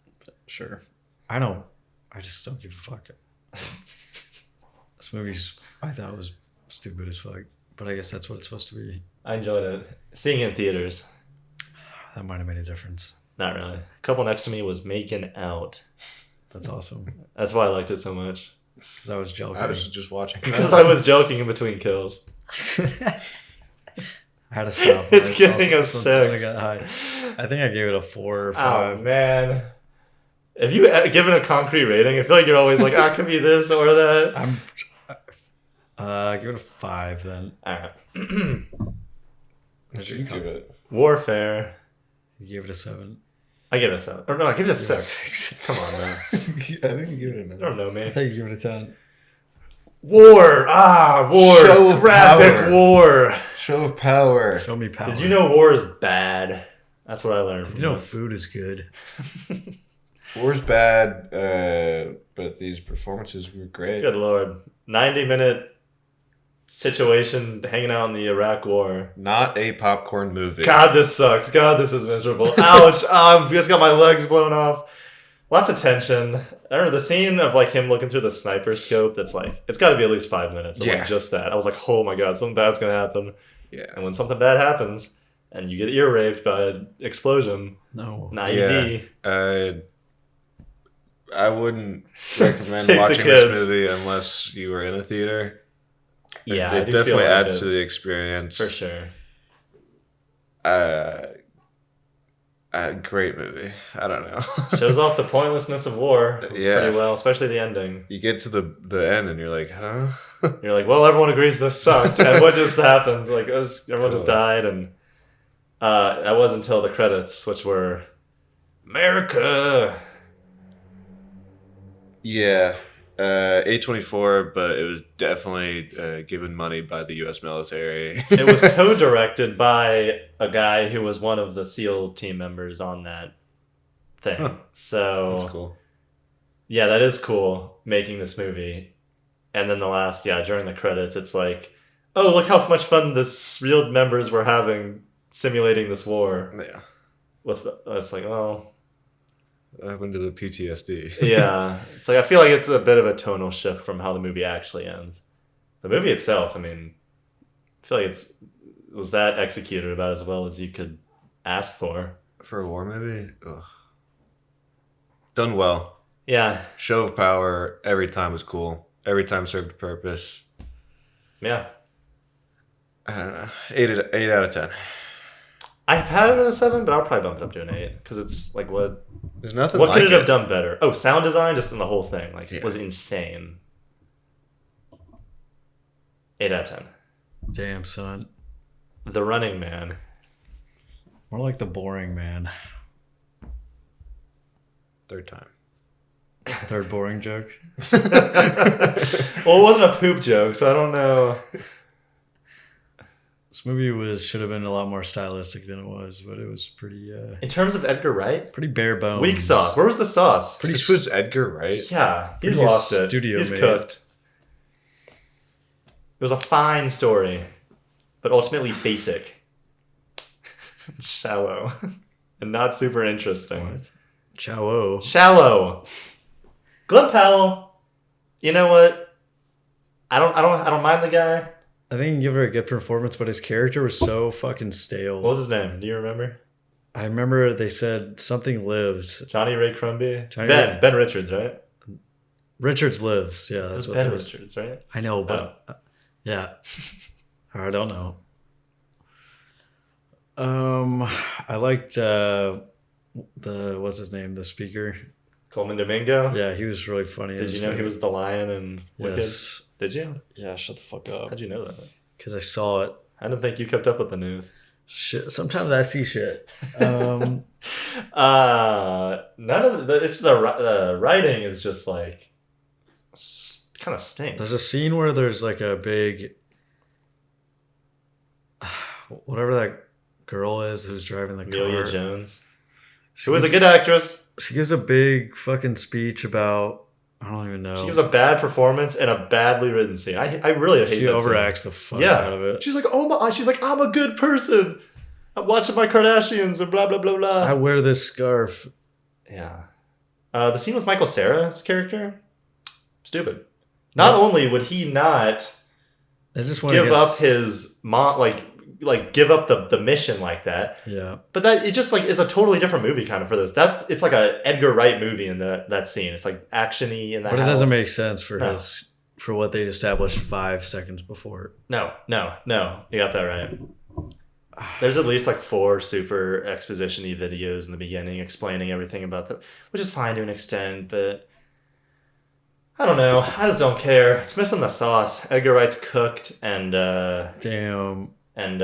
Sure. I know. I just don't give a fuck. This movie's, I thought, was stupid as fuck. But I guess that's what it's supposed to be. I enjoyed it. Seeing it in theaters. That might have made a difference. Not really. A couple next to me was making out. That's awesome. That's why I liked it so much. Because I was joking. I was just watching. Because I was joking in between kills. I had to stop. It's I saw giving a something 6. got high. I think I gave it a 4 or 5. Oh, man. If you given a concrete rating, I feel like you're always like, it could be this or that. Give it a 5 then. Alright. What you give it? Warfare. You gave it a 7. I give it a 7. Or no, I give it a 6. Come on, man. I think you give it a 9. I don't know, I man. thought you gave it a 10. War. War. Show of Graphic power. war. Show of power. Show me power. Did you know war is bad? That's what I learned Did from you know this. food is good? War's bad, but these performances were great. Good lord. 90-minute situation hanging out in the Iraq war. Not a popcorn movie. God, this sucks. God, this is miserable. Ouch. I just got my legs blown off. Lots of tension. I remember the scene of like him looking through the sniper scope. That's like, it's got to be at least 5 minutes of like just that. I was like, oh my God, something bad's going to happen. Yeah. And when something bad happens and you get ear raped by an explosion, No. an IED. I wouldn't recommend Take the watching kids. this movie unless you were in a theater. Yeah, It I do definitely feel like adds it to is. the experience. For sure. Great movie. I don't know. Shows off the pointlessness of war Yeah. pretty well, especially the ending. You get to the end and you're like, huh? You're like, well, everyone agrees this sucked, and what just happened? Like, everyone just died, and that was until the credits, which were America. Yeah. A24, but it was definitely given money by the U.S. military. It was co-directed by a guy who was one of the SEAL team members on that thing. Huh. So That's cool. yeah, that is cool, making this movie. And then during the credits, it's like, oh, look how much fun the real members were having simulating this war. Yeah. It's like, oh. What happened to the PTSD? Yeah. It's like, I feel like it's a bit of a tonal shift from how the movie actually ends. The movie itself, I mean, I feel like was that executed about as well as you could ask for. For a war movie? Ugh. Done well. Yeah. Show of power every time was cool. Every time served a purpose. Yeah. I don't know. 8 out of 10. I've had it at a 7, but I'll probably bump it up to an 8 because it's like what? There's nothing. What like could it have done better? Oh, sound design, just in the whole thing, was insane. 8 out of 10. Damn, son. The Running Man. More like The Boring Man. Third time. Third boring joke. Well, it wasn't a poop joke, so I don't know. This movie should have been a lot more stylistic than it was, but it was pretty. In terms of Edgar Wright, pretty bare bones. weak sauce. Where was the sauce? This was Edgar Wright. Yeah, he's Pretty lost it. studio He's made. cooked. It was a fine story, but ultimately basic, shallow, and not super interesting. What? Chow-o. Shallow. Glenn Powell. You know what? I don't mind the guy. I think he gave her a good performance, but his character was so fucking stale. What was his name? Do you remember? I remember they said something lives. Johnny Ray Crumby. Johnny Ben. Ben Richards, right? Richards lives. Yeah, It was that's what Ben it was. Richards, right? I know, but yeah, I don't know. I liked what's his name, the speaker. Coleman Domingo. Yeah, he was really funny. Did you know he was the lion in Wicked? Yes. Did you? Yeah, shut the fuck up. How'd you know that? Because I saw it. I didn't think you kept up with the news. Shit. Sometimes I see shit. None of the writing is just like kind of stinks. There's a scene where there's like a big, whatever that girl is who's driving the Amelia car. Jones. She was a good actress. She gives a big fucking speech about, I don't even know. She gives a bad performance and a badly written scene. I really hate She that overacts scene. the fuck out of it. She's like, she's like, I'm a good person. I'm watching my Kardashians and blah blah blah blah. I wear this scarf. Yeah. The scene with Michael Cera's character, stupid. Not only would he not I just give up his mom, like give up the mission like that. Yeah. But that it just like is a totally different movie kind of for those. It's like a Edgar Wright movie in that scene. It's like actiony in that. But it doesn't make sense for for what they'd established 5 seconds before. No. You got that right. There's at least like 4 super exposition-y videos in the beginning explaining everything about them, which is fine to an extent, but I don't know. I just don't care. It's missing the sauce. Edgar Wright's cooked and Damn. and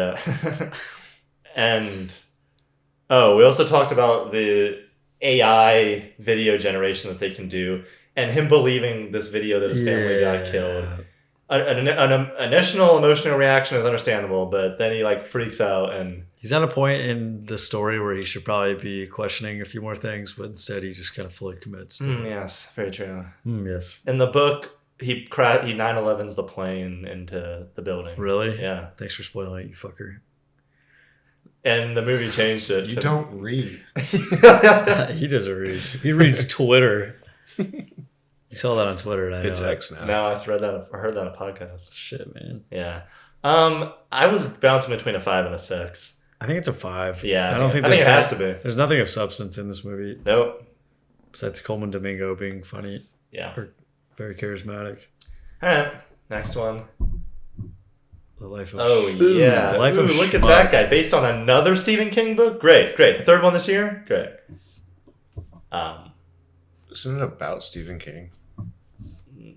we also talked about the AI video generation that they can do and him believing this video that his family got killed. An initial emotional reaction is understandable, but then he like freaks out and He's at a point in the story where he should probably be questioning a few more things, but instead he just kind of fully commits to yes, very true. yes. In the book, he 9/11's the plane into the building. Really? Yeah. Thanks for spoiling it, you fucker. And the movie changed it. You don't read. He doesn't read. He reads Twitter. You saw that on Twitter, and I It's know X now. No, I heard that on a podcast. Shit, man. Yeah. I was bouncing between a 5 and a 6. I think it's a 5. Yeah, I don't think it there's has to be. There's nothing of substance in this movie Nope. besides Coleman Domingo being funny Yeah. or very charismatic. All right. Next one. The life of Yeah. The Life of Look at Schmuck. that guy. Based on another Stephen King book. Great. The third one this year. Great. Isn't it about Stephen King?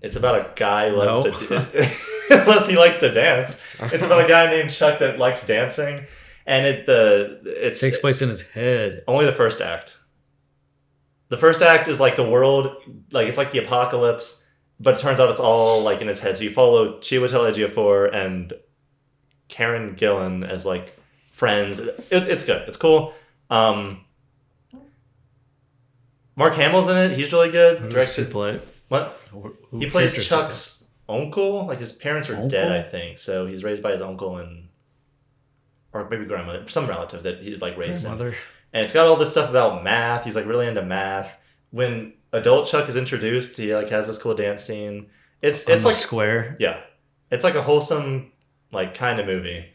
It's about a guy who loves No. to unless he likes to dance. It's about a guy named Chuck that likes dancing, and it takes place in his head. only the first act. The first act is like the world, like it's like the apocalypse, but it turns out it's all like in his head. So you follow Chiwetel Ejiofor and Karen Gillan as like friends. It's good. It's cool. Mark Hamill's in it. He's really good. Who does he play? What? Who He plays characters Chuck's uncle. Like his parents are Uncle? dead, I think. So he's raised by his uncle and or maybe grandmother, some relative that he's like raised him. Mother. And it's got all this stuff about math. He's like really into math. When adult Chuck is introduced, he like has this cool dance scene. It's like square. Yeah, it's like a wholesome like kind of movie.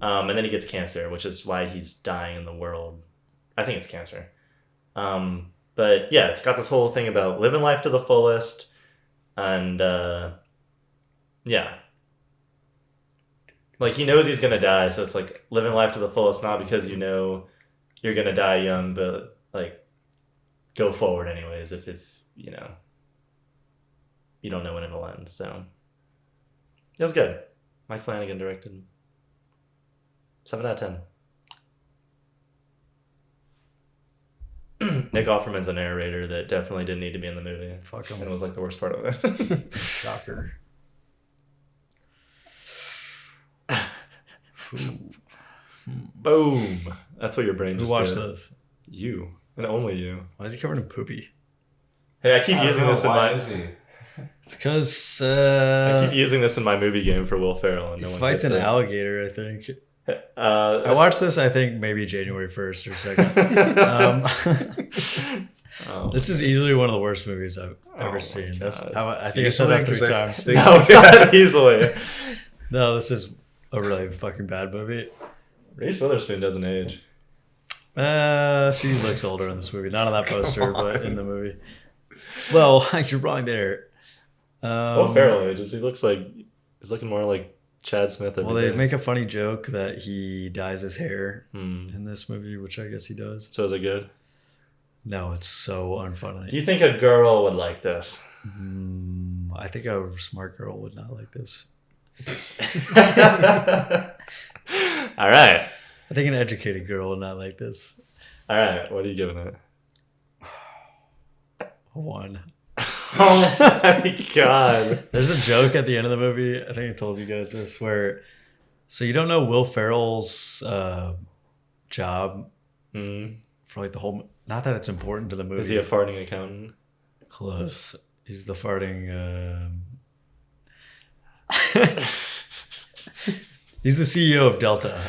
And then he gets cancer, which is why he's dying in the world. I think it's cancer. But yeah, it's got this whole thing about living life to the fullest, and yeah. Like, he knows he's going to die, so it's like living life to the fullest, not because you know you're going to die young, but like go forward anyways if you know, you don't know when it'll end. So it was good. Mike Flanagan directed. 7 out of 10. Nick Offerman's a narrator that definitely didn't need to be in the movie. Fuck him. And it was like the worst part of it. Shocker. Boom. That's what your brain Who just watched did. this? You. And only you. Why is he covered in poopy? Hey, I keep using this in my... It's because I keep using this in my movie game for Will Ferrell. And he no one fights gets an it. alligator, I think. I I watched this, I think, maybe January 1st or 2nd. This is easily one of the worst movies I've ever seen. That's how I think I said that 3 times. No, yeah, easily. No, this is a really fucking bad movie. Reese Witherspoon doesn't age. She looks older in this movie. Not on that poster, but in the movie. Well, you're wrong there. Will Ferrell ages. He looks like... He's looking more like Chad Smith. Well, they make a funny joke that he dyes his hair Hmm. in this movie, which I guess he does. So is it good? No, it's so unfunny. Do you think a girl would like this? I think a smart girl would not like this. All right. I think an educated girl would not like this. All right. What are you giving it? A 1. Oh my god. There's a joke at the end of the movie. I think I told you guys this, where so you don't know Will Ferrell's job for like the whole. Not that it's important to the movie. Is he a farting accountant? Close. He's the farting. He's the CEO of Delta.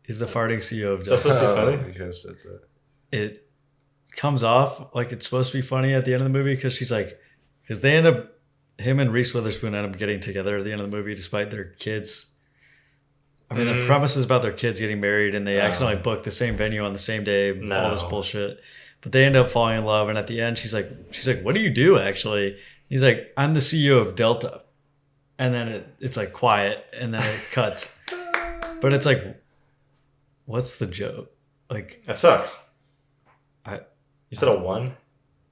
He's the farting CEO of Is that Delta. supposed to be funny? You could have said that. It comes off like it's supposed to be funny at the end of the movie because she's like, because they end up, him and Reese Witherspoon end up getting together at the end of the movie despite their kids. I mean, the premise is about their kids getting married and they accidentally book the same venue on the same day, all this bullshit. But they end up falling in love, and at the end, she's like, "What do you do, actually?" He's like, "I'm the CEO of Delta," and then it's like quiet, and then it cuts. But it's like, what's the joke? Like, That sucks. You said a 1?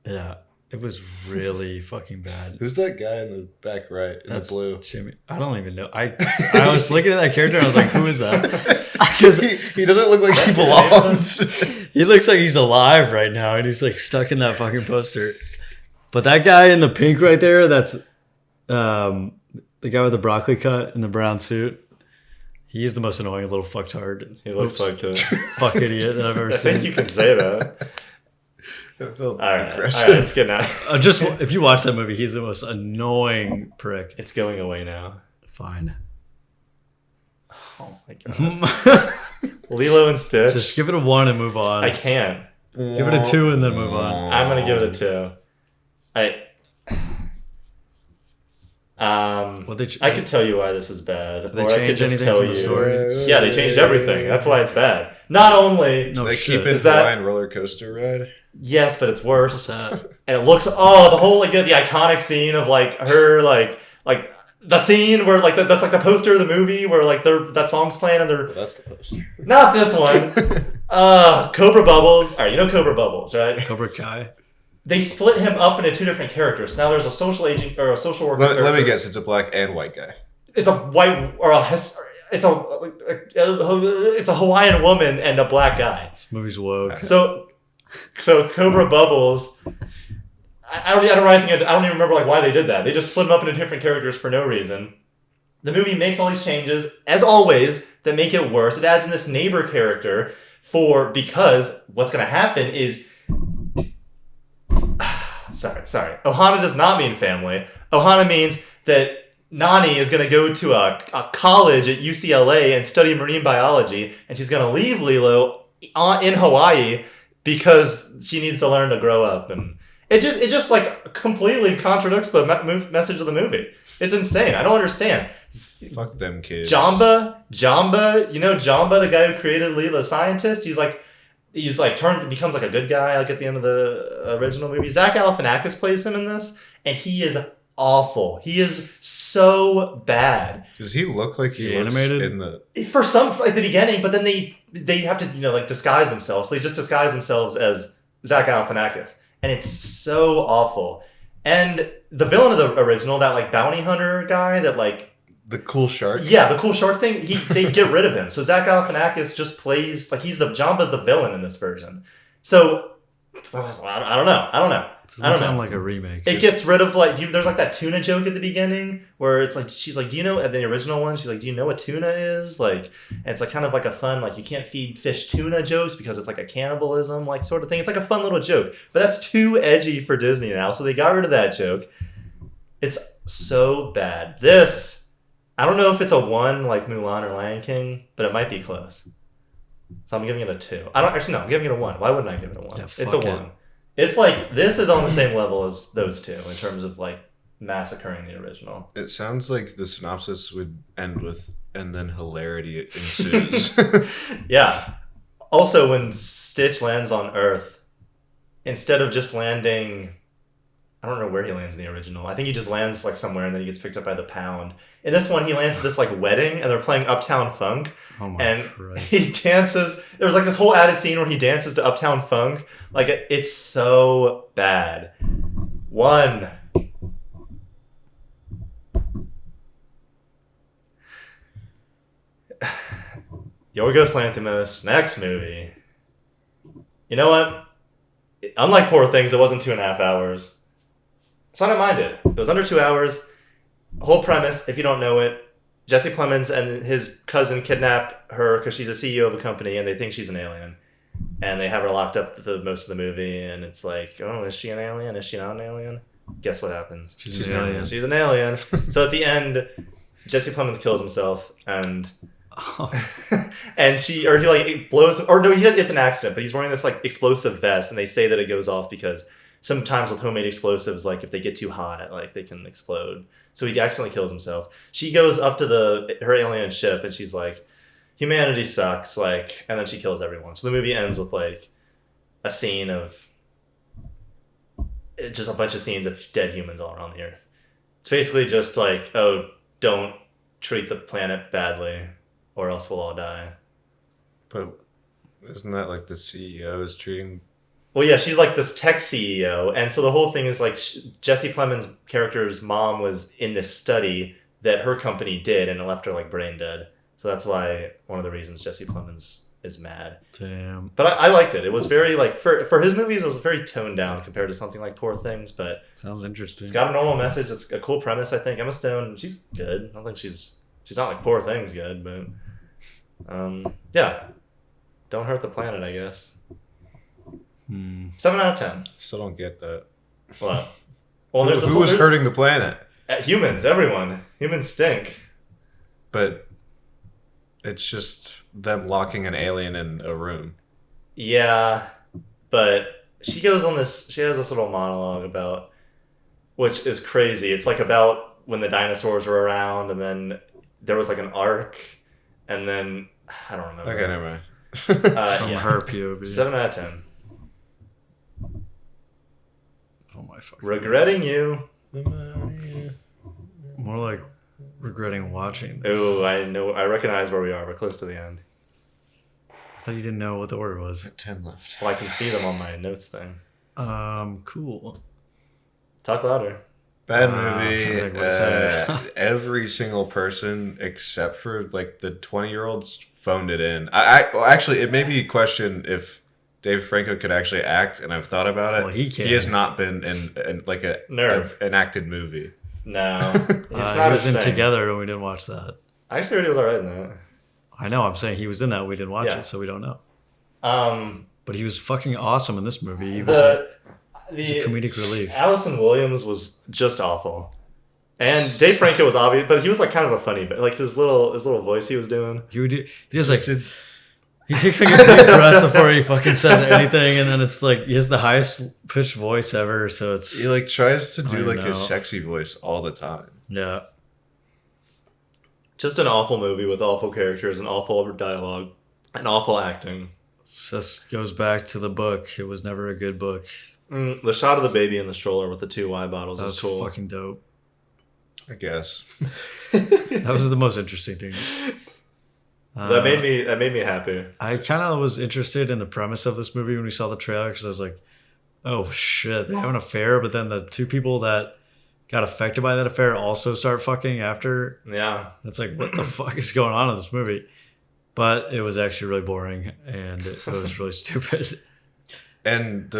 yeah, it was really fucking bad. Who's that guy in the back right in That's the blue? Jimmy. I don't even know. I was looking at that character, and I was like, "Who is that?" Because he doesn't look like he belongs. He looks like he's alive right now, and he's like stuck in that fucking poster. But that guy in the pink right there, that's the guy with the broccoli cut in the brown suit. He's the most annoying little fucktard. He looks like a fuck idiot that I've ever I seen. think you can say that. It felt All right, aggressive. let's get now. Just if you watch that movie, he's the most annoying prick. It's going away now. Fine. Oh my god. Lilo and Stitch. Just give it a 1 and move on. I can't. Give it a 2 and then move on. I'm gonna give it a 2. I could tell you why this is bad, Did they or I could change just anything tell from you. the story? Yeah, they changed everything. That's why it's bad. Not only No They shit. keep it Is that- Hawaiian roller coaster ride. yes, but it's worse. What's that? And it looks the whole like the iconic scene of like her like the scene where like that's like the poster of the movie where like that song's playing and they're Well, that's the poster. not this one. Cobra Bubbles. All right, you know Cobra Bubbles, right? Cobra Kai. They split him up into 2 different characters. Now there's a social agent or a social worker. Let me character. guess. It's a black and white guy. It's a white or it's a Hawaiian woman and a black guy. This movie's woke. So Cobra Bubbles. I don't even remember like why they did that. They just split them up into different characters for no reason. The movie makes all these changes, as always, that make it worse. It adds in this neighbor character because what's going to happen is. Sorry. Ohana does not mean family. Ohana means that Nani is going to go to a college at UCLA and study marine biology, and she's going to leave Lilo in Hawaii because she needs to learn to grow up. And it just like completely contradicts the message of the movie. It's insane. I don't understand. Fuck them kids. Jamba, you know Jamba, the guy who created Lilo, the scientist. He's becomes like a good guy like at the end of the original movie. Zach Galifianakis plays him in this, and he is awful. He is so bad. Does he look like he looks animated in the for some at the beginning, but then they have to like disguise themselves. So they just disguise themselves as Zach Galifianakis, and it's so awful. And the villain of the original, that like bounty hunter guy, that like the cool shark. Yeah, the cool shark thing. They get rid of him. So Zach Galifianakis just plays like Jamba's the villain in this version. So I don't know. Doesn't sound like a remake. It gets rid of like there's like that tuna joke at the beginning where it's like she's like, do you know, at the original one she's like, do you know what tuna is? Like, and it's like kind of like a fun like you can't feed fish tuna jokes because it's like a cannibalism like sort of thing. It's like a fun little joke, but that's too edgy for Disney now, so they got rid of that joke. It's so bad. This, I don't know if it's a 1 like Mulan or Lion King, but it might be close. So I'm giving it a 2. I'm giving it a 1. Why wouldn't I give it a 1? Yeah, it's a 1. It's like, this is on the same level as those two in terms of like massacring the original. It sounds like the synopsis would end with, and then hilarity ensues. Yeah. Also, when Stitch lands on Earth, instead of just landing, I don't know where he lands in the original. I think he just lands like somewhere and then he gets picked up by the pound. In this one, he lands at this like wedding and they're playing Uptown Funk. Oh my and Christ. He dances. There's like this whole added scene where he dances to Uptown Funk. Like it's so bad. 1. Yorgos Lanthimos, next movie. You know what? Unlike Poor Things, it wasn't 2.5 hours. So I don't mind it. It was under 2 hours. Whole premise, if you don't know it, Jesse Plemons and his cousin kidnap her because she's a CEO of a company and they think she's an alien. And they have her locked up for most of the movie, and it's like, oh, is she an alien? Is she not an alien? Guess what happens? She's an alien. She's an alien. So at the end, Jesse Plemons kills himself, and he like blows, or no, it's an accident, but he's wearing this like explosive vest, and they say that it goes off because sometimes with homemade explosives, like if they get too hot, like they can explode. So he accidentally kills himself. She goes up to her alien ship and she's like, humanity sucks, like, and then she kills everyone. So the movie ends with like a scene of just a bunch of scenes of dead humans all around the earth. It's basically just like, oh, don't treat the planet badly or else we'll all die. But isn't that like the CEO is treating? Well, yeah, she's like this tech CEO, and so the whole thing is like Jesse Plemons' character's mom was in this study that her company did, and it left her like brain dead. So that's why one of the reasons Jesse Plemons is mad. Damn. But I liked it. It was very like for his movies, it was very toned down compared to something like Poor Things. But sounds interesting. It's got a normal message. It's a cool premise. I think Emma Stone, she's good. I don't think she's not like Poor Things good, but yeah, don't hurt the planet, I guess. 7 out of 10. Still don't get that. Well, who was hurting the planet? Humans, everyone. Humans stink. But it's just them locking an alien in a room. Yeah, but she has this little monologue about, which is crazy. It's like about when the dinosaurs were around, and then there was like an arc, and then I don't remember. Okay, never mind. From her POV. 7 out of 10. Oh my fucking. Regretting you. More like regretting watching this. Ooh, I know. I recognize where we are. We're close to the end. I thought you didn't know what the order was. 10 left. Well, I can see them on my notes thing. Cool. Talk louder. Bad I'm trying to think what to say. Every single person except for like the 20-year-olds phoned it in. Well, actually, it made me question if Dave Franco could actually act, and I've thought about it. Well, he can. He has not been in like an acted movie. No, it's not he was his in thing. Together, and we didn't watch that. I actually heard he was alright in that. I know. I'm saying he was in that. We didn't watch Yeah. it, so we don't know. But he was fucking awesome in this movie. He was a comedic relief. Allison Williams was just awful. And Dave Franco was obvious, but he was like kind of a funny, like his little voice he was doing. He just like he takes like a deep breath before he fucking says anything, and then it's like he has the highest pitched voice ever. So it's He like tries to do like his sexy voice all the time. Yeah. Just an awful movie with awful characters and awful dialogue and awful acting. This goes back to the book. It was never a good book. The shot of the baby in the stroller with the 2 wine bottles was cool. Fucking dope. I guess. That was the most interesting thing. That made me happy. I kind of was interested in the premise of this movie when we saw the trailer because I was like, oh shit, they have an affair, but then the 2 people that got affected by that affair also start fucking after. Yeah. It's like, what the fuck is going on in this movie? But it was actually really boring and it was really stupid. And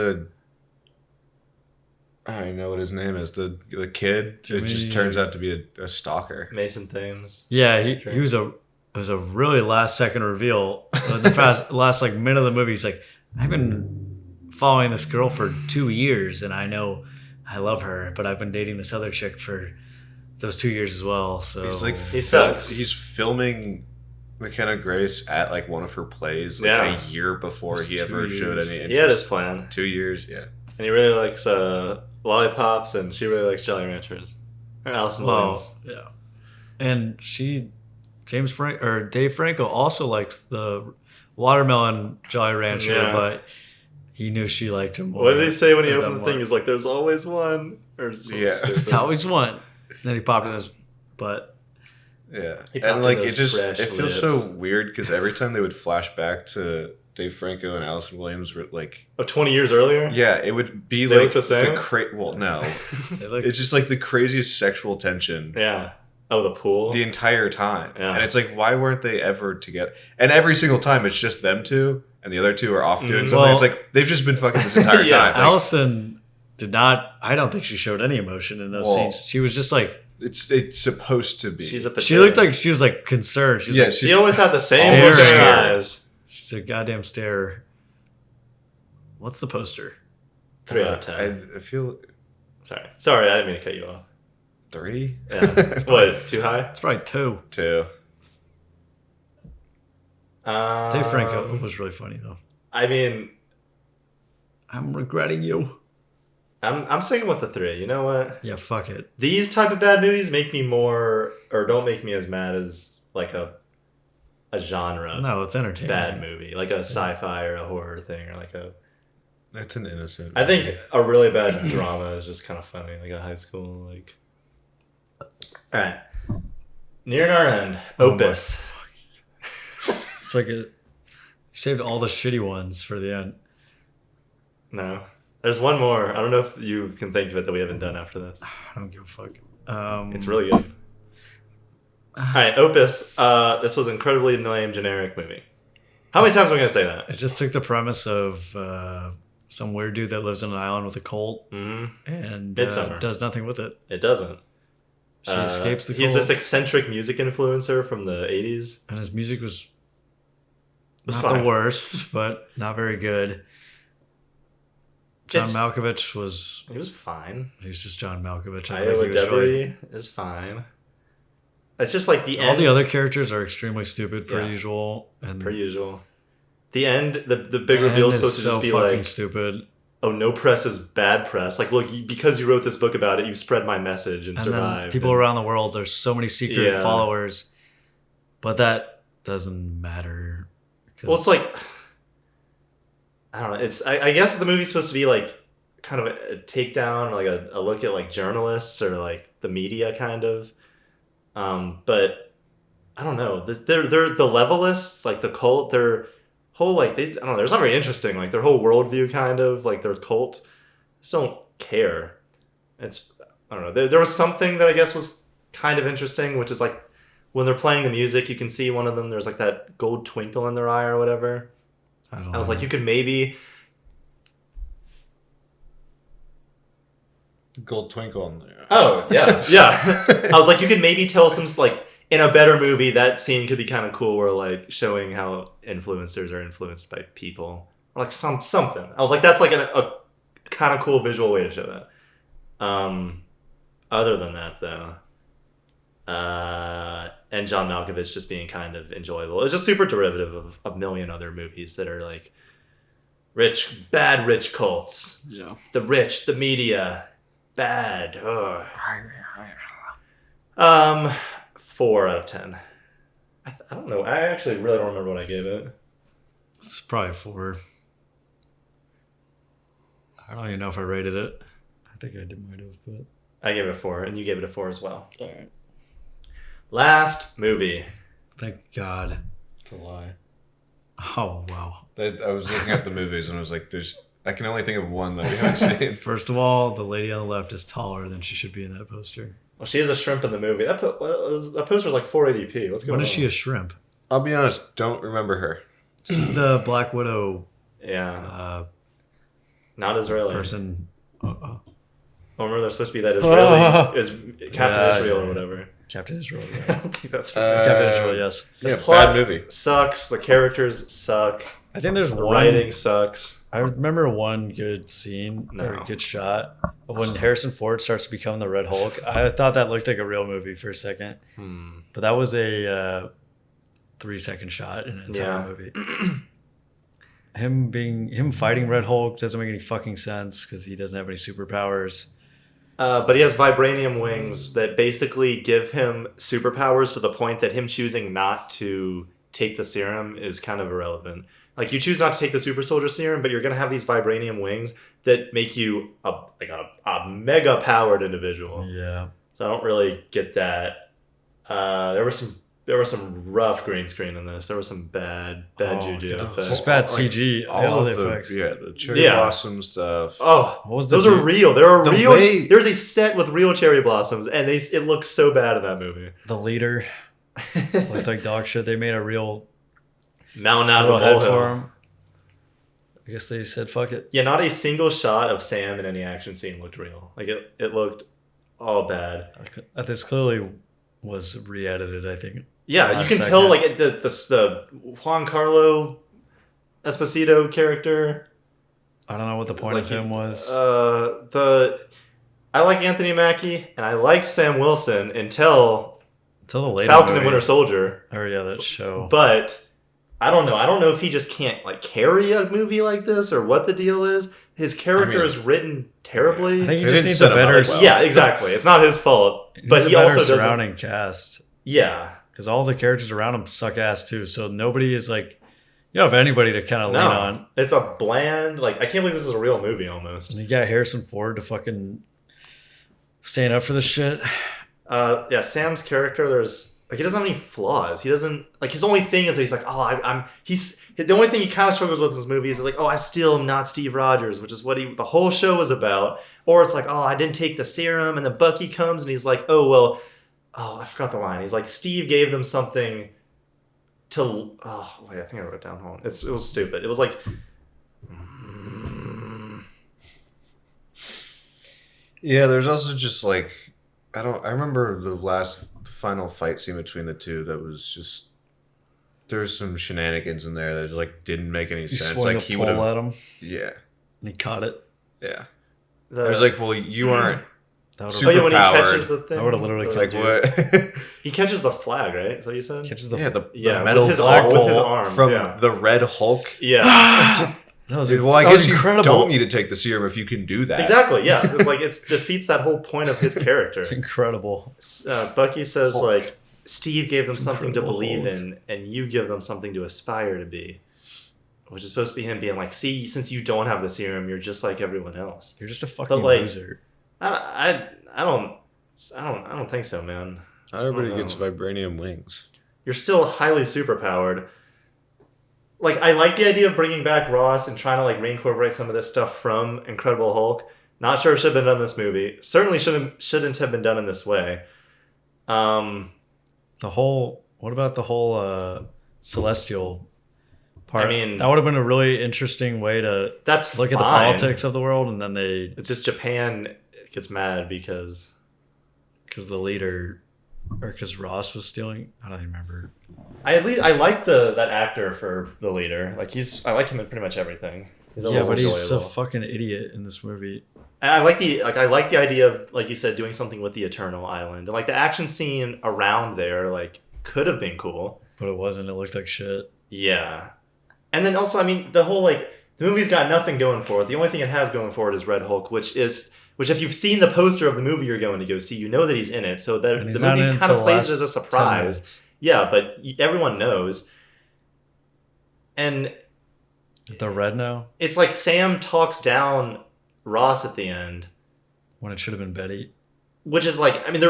I don't know what his name is. The kid, it just turns out to be a stalker. Mason Thames. Yeah, he was it was a really last second reveal. The last like minute of the movie, he's like, I've been following this girl for 2 years and I know I love her, but I've been dating this other chick for those 2 years as well. So he's like, he sucks. He's filming McKenna Grace at like one of her plays like a year before he ever showed any interest. He had his plan. 2 years, yeah. And he really likes lollipops, and she really likes Jolly Ranchers. Or Allison Williams. Yeah. And Dave Franco also likes the watermelon Jolly Rancher, but he knew she liked him more. What did he say when he opened the thing? He's like, there's always one. Or there's always one. And then he popped in his butt. Yeah. And like it feels so weird because every time they would flash back to Dave Franco and Allison Williams were like 20 years earlier? Yeah, it would be they like look the same? well, no. It's just like the craziest sexual tension. Yeah. Oh, the pool? The entire time. Yeah. And it's like, why weren't they ever together? And every single time it's just them 2 and the other 2 are off doing something. Well, it's like they've just been fucking this entire time. Like, Allison did not, I don't think she showed any emotion in those scenes. She was just like, it's supposed to be. She looked like she was like concerned. She was like, she always had the same look in her eyes. She's a goddamn stare. What's the poster? 3 out of 10. I feel. Sorry, I didn't mean to cut you off. 3? Yeah. What? Too high? It's probably 2. 2. Dave Franco was really funny though. I mean, I'm regretting you. I'm sticking with the 3. You know what? Yeah, fuck it. These type of bad movies make me more, or don't make me as mad as like a genre. No, it's entertaining. Bad movie, like a sci-fi or a horror thing, or like a. That's an innocent. I think a really bad drama is just kind of funny, like a high school like. All right, nearing our end. Opus. It's like you saved all the shitty ones for the end. No. There's one more. I don't know if you can think of it that we haven't done after this. I don't give a fuck. It's really good. All right, Opus. This was an incredibly lame, generic movie. How many times am I going to say that? It just took the premise of some weird dude that lives on an island with a cult and does nothing with it. It doesn't. She escapes the cult. He's this eccentric music influencer from the 80s. And his music was not fine. the worst, but not very good. John Malkovich was... He was fine. He was just John Malkovich. Iowa Debris is fine. It's just like the end. All the other characters are extremely stupid per usual. And per usual. The end, the big reveal is supposed to just be like... stupid. Oh, no press is bad press. Like, look, because you wrote this book about it, you spread my message and survived. People around the world, there's so many secret followers. But that doesn't matter. Well, it's like... I don't know. It's I guess the movie's supposed to be like kind of a takedown, like a look at like journalists or like the media kind of. But I don't know. They're the levelists, like the cult. Their whole like I don't know. It's not very interesting. Like their whole worldview, kind of like their cult. Just don't care. It's I don't know. There was something that I guess was kind of interesting, which is like when they're playing the music, you can see one of them. There's like that gold twinkle in their eye or whatever. I was like, you could maybe... Gold twinkle in there. Oh, yeah. Yeah. I was like, you could maybe tell some, like, in a better movie, that scene could be kind of cool where, like, showing how influencers are influenced by people. Or, like, something. I was like, that's, like, a kind of cool visual way to show that. Other than that, though, and John Malkovich just being kind of enjoyable. It's just super derivative of a million other movies that are like bad rich cults. Yeah. The rich, the media, bad. Ugh. 4 out of 10. I don't know. I actually really don't remember what I gave it. It's probably 4. I don't even know if I rated it. I think I might have, but I gave it a 4, and you gave it a 4 as well. all right. Last movie. Thank God. It's a lie. Oh wow. I was looking at the movies and I was like, I can only think of one that we haven't seen. First of all, the lady on the left is taller than she should be in that poster. Well, she is a shrimp in the movie. That poster's like 480p. What's going on? When is she a shrimp? I'll be honest, don't remember her. She's the Black Widow not Israeli. person. Oh, remember they're supposed to be that Israeli is Captain Israel or whatever. Captain Israel. I Yeah. don't think that's Captain Israel. Yes. This Yeah, plot bad movie. sucks. The characters suck. I think there's The one. writing sucks. I remember one good scene or No. a good shot of when Harrison Ford starts to become the Red Hulk. I thought that looked like a real movie for a second, but that was a 3-second shot in an entire movie. Him fighting Red Hulk doesn't make any fucking sense because he doesn't have any superpowers. But he has vibranium wings that basically give him superpowers to the point that him choosing not to take the serum is kind of irrelevant. Like, you choose not to take the super soldier serum, but you're going to have these vibranium wings that make you a mega powered individual. Yeah. So I don't really get that. There was some rough green screen in this. There was some bad juju yeah. effects. Just bad CG. All of the the effects. the cherry blossom stuff. Oh, What was the those are real. There are the real. way- There's a set with real cherry blossoms, and it looks so bad in that movie. The leader looked like dog shit. They made a real Mountain out little of a head molehill. for him. I guess they said fuck it. Yeah, not a single shot of Sam in any action scene looked real. Like it looked all bad. This clearly was re-edited, I think. Yeah, you Last can second. tell like the Juan Carlo Esposito character. I don't know what the point Like of him was. I like Anthony Mackie and I liked Sam Wilson until Until the later Falcon and movies. Winter Soldier. Or yeah, that show. But I don't know. I don't know if he just can't like carry a movie like this or what the deal is. His character is written terribly. I think he They just didn't needs set a him up better. well. Yeah, exactly. It's not his fault. But he also doesn't. surrounding cast Yeah. because all the characters around him suck ass too. So nobody is like, you don't have anybody to kind of lean on. It's a bland. Like I can't believe this is a real movie almost. And you got Harrison Ford to fucking stand up for this shit. Yeah, Sam's character. He doesn't have any flaws. He doesn't like his only thing is that he's like, he's the only thing he kind of struggles with in this movie is like, I still am not Steve Rogers, which is what the whole show was about. Or it's like, I didn't take the serum, and then Bucky comes and he's like, I forgot the line. He's like, Steve gave them something to. Oh wait, I think I wrote it down. Hold on. It was stupid. It was like. Yeah, there's also just like I remember the final fight scene between the two that was just there's some shenanigans in there that like didn't make any He sense. swung Like a he pole would have at him Yeah. and he caught it. Yeah. The, I was like, well, you aren't That would Super have when he powered. catches the thing. I would've literally Or like Dude. what? he catches the flag, right? Is that what you said? catches the. the metal with his, flagpole with his arms. from yeah. the Red Hulk. Yeah. That was, Dude, well, I that was guess you incredible. don't need to take the serum if you can do that. Exactly. Yeah. It's like it defeats that whole point of his character. It's incredible. Bucky says Hulk. like Steve gave them It's something to incredible believe Hulk. in, and you give them something to aspire to be, which is supposed to be him being like, see, since you don't have the serum, you're just like everyone else. You're just a fucking like- loser. I don't think so, man. Not everybody I don't gets know. vibranium wings. You're still highly superpowered. Like, I like the idea of bringing back Ross and trying to like reincorporate some of this stuff from Incredible Hulk. Not sure it should have been done in this movie. Certainly shouldn't have been done in this way. What about the whole celestial part? I mean- that would have been a really interesting way to That's look at the fine. politics of the world, and then It's just Japan gets mad because the leader, or because Ross was stealing. I don't even remember. I like that actor for the leader. Like I like him in pretty much everything. He's Yeah, always but he's a enjoyable. fucking idiot in this movie. And I like the idea of, like you said, doing something with the Eternal Island. And like the action scene around there, like, could have been cool. But it wasn't. It looked like shit. Yeah. And then also, I mean, the whole, like, the movie's got nothing going for it. The only thing it has going for it is Red Hulk, which if you've seen the poster of the movie you're going to go see, you know that he's in it. So that the movie kind of plays as a surprise. Yeah, but everyone knows. And the red now? It's like Sam talks down Ross at the end. When it should have been Betty. Which is like, I mean,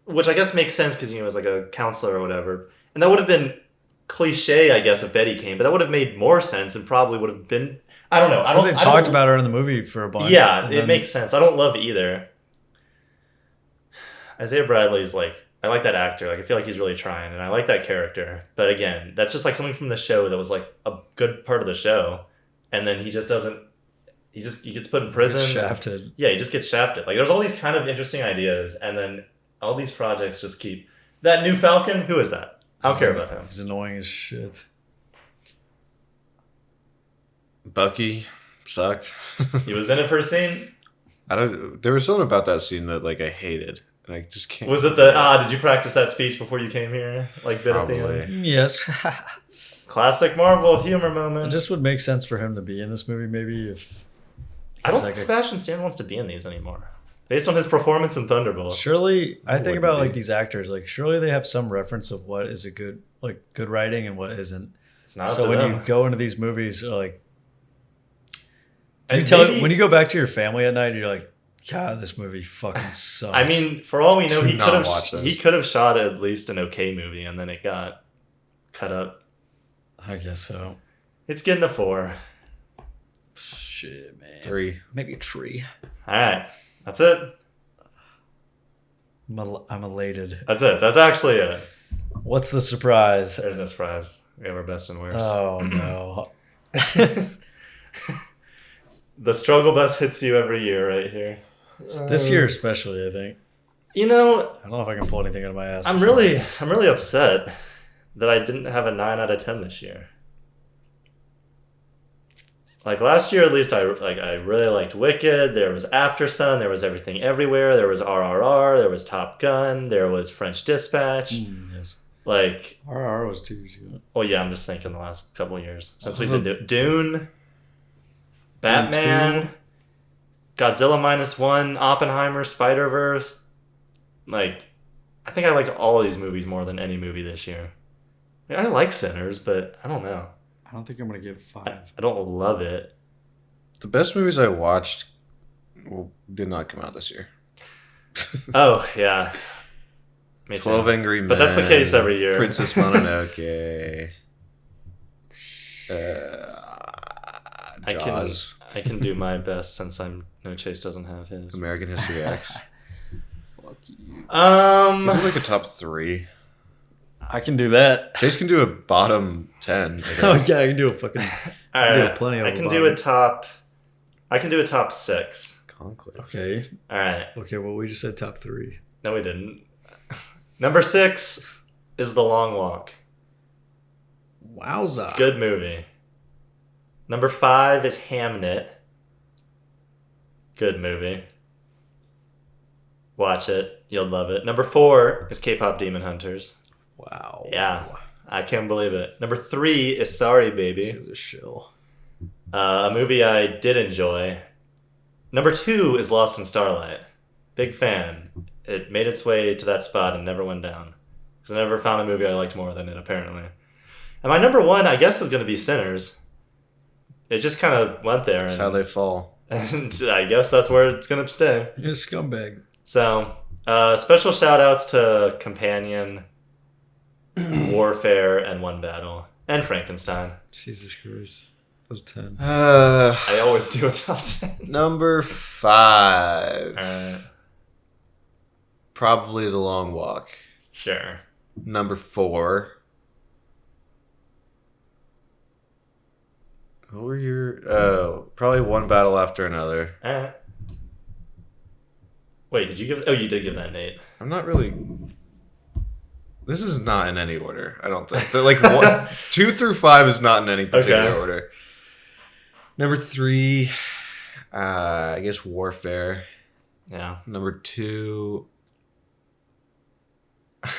which I guess makes sense because, he was like a counselor or whatever. And that would have been cliche, I guess, if Betty came, but that would have made more sense and probably would have been, I don't know. They talked about her in the movie for a bunch. Yeah, it makes sense. I don't love either. Isaiah Bradley's like, I like that actor. Like, I feel like he's really trying, and I like that character. But again, that's just like something from the show that was like a good part of the show, and then he just doesn't. He gets put in prison. Shafted. Yeah, he just gets shafted. Like, there's all these kind of interesting ideas, and then all these projects just keep. That new Falcon, who is that? I don't care about him. He's annoying as shit. Bucky sucked. He was in it for a scene. There was something about that scene that like I hated, and I just can't. Was it did you practice that speech before you came here? Like, bit Probably. at the end? Yes. Classic Marvel humor moment. It just would make sense for him to be in this movie, maybe if. I don't think Sebastian Stan wants to be in these anymore, based on his performance in Thunderbolts. Surely, I think about like these actors. Like, surely they have some reference of what is a good writing and what isn't. It's not. So when you go into these movies, like. When you go back to your family at night, you're like, God, this movie fucking sucks. I mean, for all we know, he could have shot at least an okay movie, and then it got cut up. I guess so. It's getting a 4. Shit, man. 3. Maybe a 3. All right, that's it. I'm elated. That's it. That's actually it. What's the surprise? There's no surprise. We have our best and worst. Oh no. The struggle bus hits you every year right here. This year especially, I think. You know, I don't know if I can pull anything out of my ass. I'm really upset that I didn't have a 9 out of 10 this year. Like last year, at least I really liked Wicked. There was After Sun. There was Everything Everywhere. There was RRR. There was Top Gun. There was French Dispatch. Yes. Like RRR was 2 years ago. Oh yeah, I'm just thinking the last couple of years since we've been Dune, Batman, Godzilla -1, Oppenheimer, Spider-Verse. Like, I think I liked all of these movies more than any movie this year. I like Sinners, but I don't know. I don't think I'm gonna give 5. I don't love it. The best movies I watched did not come out this year. Oh yeah, me too. 12 Angry Men. But that's the case every year. Princess Mononoke. Jaws. I can do my best since Chase doesn't have his. American History X. Fuck you. Can do like a top 3. I can do that. Chase can do a bottom 10. Oh yeah, I can do a fucking. All right, plenty of. I can do a top 6. Conclave. Okay. All right. Okay. Well, we just said top 3. No, we didn't. Number 6 is The Long Walk. Wowza. Good movie. Number 5 is Hamnet. Good movie. Watch it. You'll love it. Number 4 is K-Pop Demon Hunters. Wow. Yeah. I can't believe it. Number 3 is Sorry Baby. This is a shill. A movie I did enjoy. Number 2 is Lost in Starlight. Big fan. It made its way to that spot and never went down. Because I never found a movie I liked more than it, apparently. And my number 1, I guess, is going to be Sinners. It just kind of went there. That's how they fall. And I guess that's where it's going to stay. You're a scumbag. So, special shout outs to Companion, Warfare, and One Battle. And Frankenstein. Jesus Christ. That was 10. I always do a top 10. Number 5. Alright. Probably The Long Walk. Sure. Number 4. What were your... probably One Battle After Another. Alright. Wait, did you give... Oh, you did give that, Nate. I'm not really... This is not in any order, I don't think. They're like 2 through 5 is not in any particular order. Number 3... I guess Warfare. Yeah. Number 2.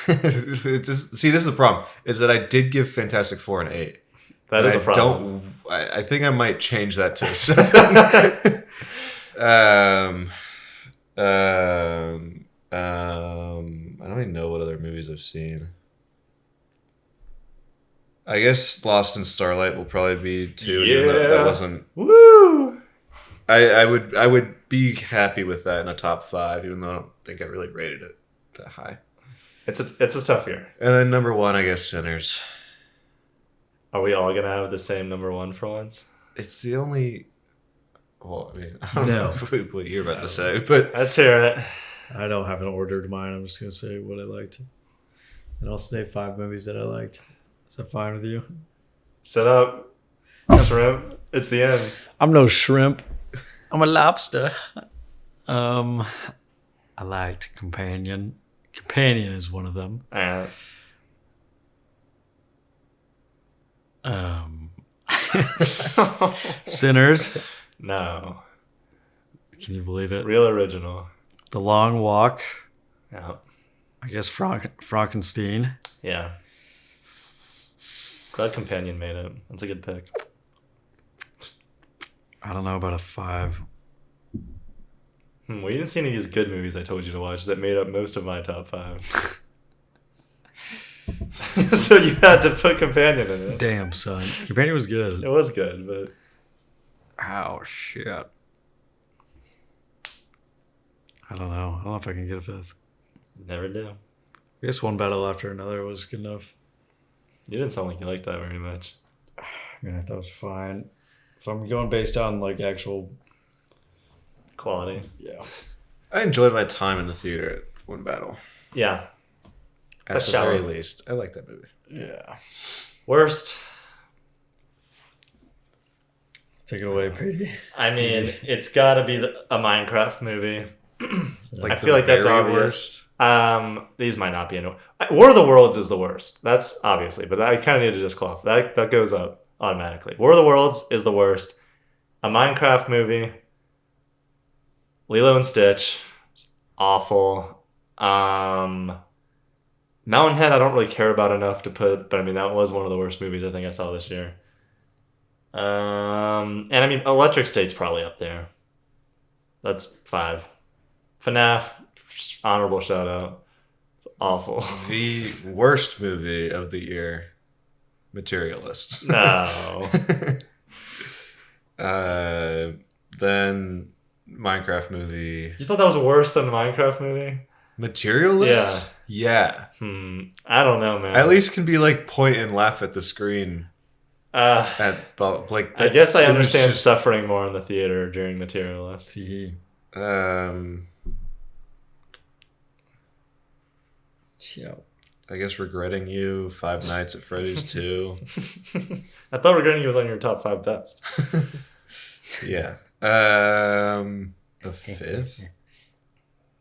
This is the problem. Is that I did give Fantastic Four an 8. That is a problem. I think I might change that to a 7. I don't even know what other movies I've seen. I guess Lost in Starlight will probably be 2. Even though that wasn't. Woo! I would be happy with that in a top 5, even though I don't think I really rated it that high. It's a tough year. And then number 1, I guess Sinners. Are we all gonna have the same number 1 for once? It's the only. Well, I mean, I don't No. know what you're about to say, but Let's hear it. I don't have an ordered mine. I'm just gonna say what I liked, and I'll say 5 movies that I liked. Is that fine with you? Set up. Shrimp. It's the end. I'm no shrimp. I'm a lobster. I liked Companion. Companion is one of them. Sinners. No. Can you believe it? Real original. The Long Walk. Yeah. I guess Frankenstein. Yeah. Glad Companion made it. That's a good pick. I don't know about a 5. Well, you didn't see any of these good movies I told you to watch that made up most of my top 5. So you had to put Companion in it. Damn, son. Companion was good. It was good, but... Oh, shit. I don't know. I don't know if I can get a 5th. Never do. I guess One Battle After Another was good enough. You didn't sound like you liked that very much. I mean, I thought it was fine. If I'm going based on, like, actual... Quality. Yeah. I enjoyed my time in the theater at One Battle. Yeah. At the very least. I like that movie. Yeah. Worst. Take it away, Petey. I mean, it's got to be a Minecraft movie. I feel the like that's very obvious. These might not be in War of the Worlds is the worst. That's obviously, but I kind of need to disqualify. That goes up automatically. War of the Worlds is the worst. A Minecraft movie. Lilo and Stitch. It's awful. Mountainhead I don't really care about enough to put, but I mean that was one of the worst movies I think I saw this year. And I mean Electric State's probably up there. That's 5. FNAF, honorable shout out. It's awful. The worst movie of the year, Materialists. No. Then Minecraft movie. You thought that was worse than the Minecraft movie? Materialists? Yeah. I don't know, man. At least can be like point and laugh at the screen. I guess I understand suffering more in the theater during Materialists. Yeah. I guess Regretting You, Five Nights at Freddy's 2. I thought Regretting You was on your top 5 best. Yeah. A 5th?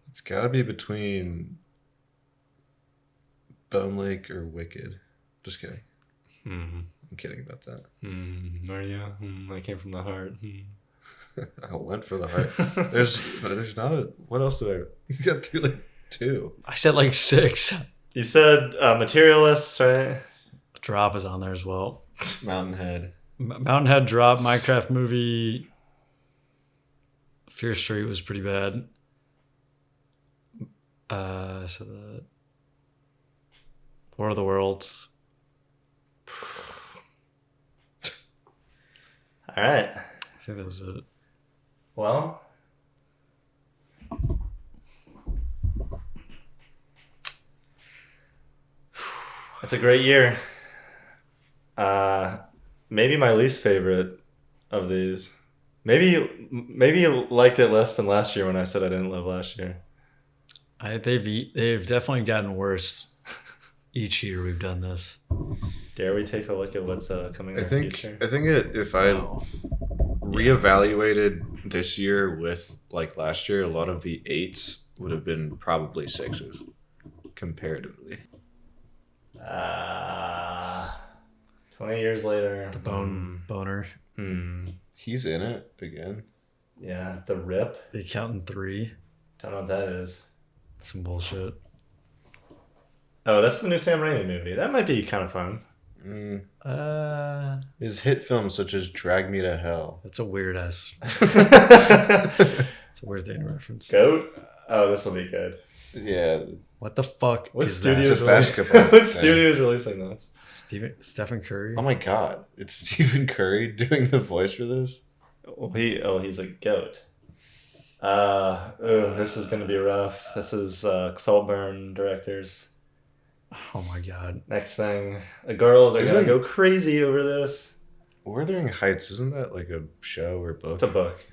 It's got to be between Bone Lake or Wicked. Just kidding. I'm kidding about that. Are you? I came from the heart. I went for the heart. There's not a... What else did I... You got through like 2. I said like 6. You said Materialists, right? Drop is on there as well. Mountainhead. Mountainhead, Drop, Minecraft movie. Fear Street was pretty bad. I said that. War of the Worlds. All right. I think that was it. Well, it's a great year. Maybe my least favorite of these. Maybe you liked it less than last year when I said I didn't love last year. They've definitely gotten worse each year we've done this. Dare we take a look at what's coming in the future? I think if I reevaluated this year with like last year, a lot of the 8s would have been probably 6s comparatively. 20 years later. The boner. He's in it again. Yeah, The Rip. The Accountant 3. Don't know what that is. Some bullshit. Oh, that's the new Sam Raimi movie. That might be kind of fun. Is hit films such as Drag Me to Hell. That's a weird ass. It's a weird thing to reference. Goat? Oh, this will be good. Yeah. What the fuck What is studio It's is a releasing? basketball What thing. studio is releasing this? that? Stephen Curry? Oh my god. It's Stephen Curry doing the voice for this? Well, he's a goat. This is gonna be rough. This is Saltburn directors. Oh my god. Next thing, the girls are gonna Isn't- go crazy over this. Wuthering Heights, isn't that like a show or book? It's a book.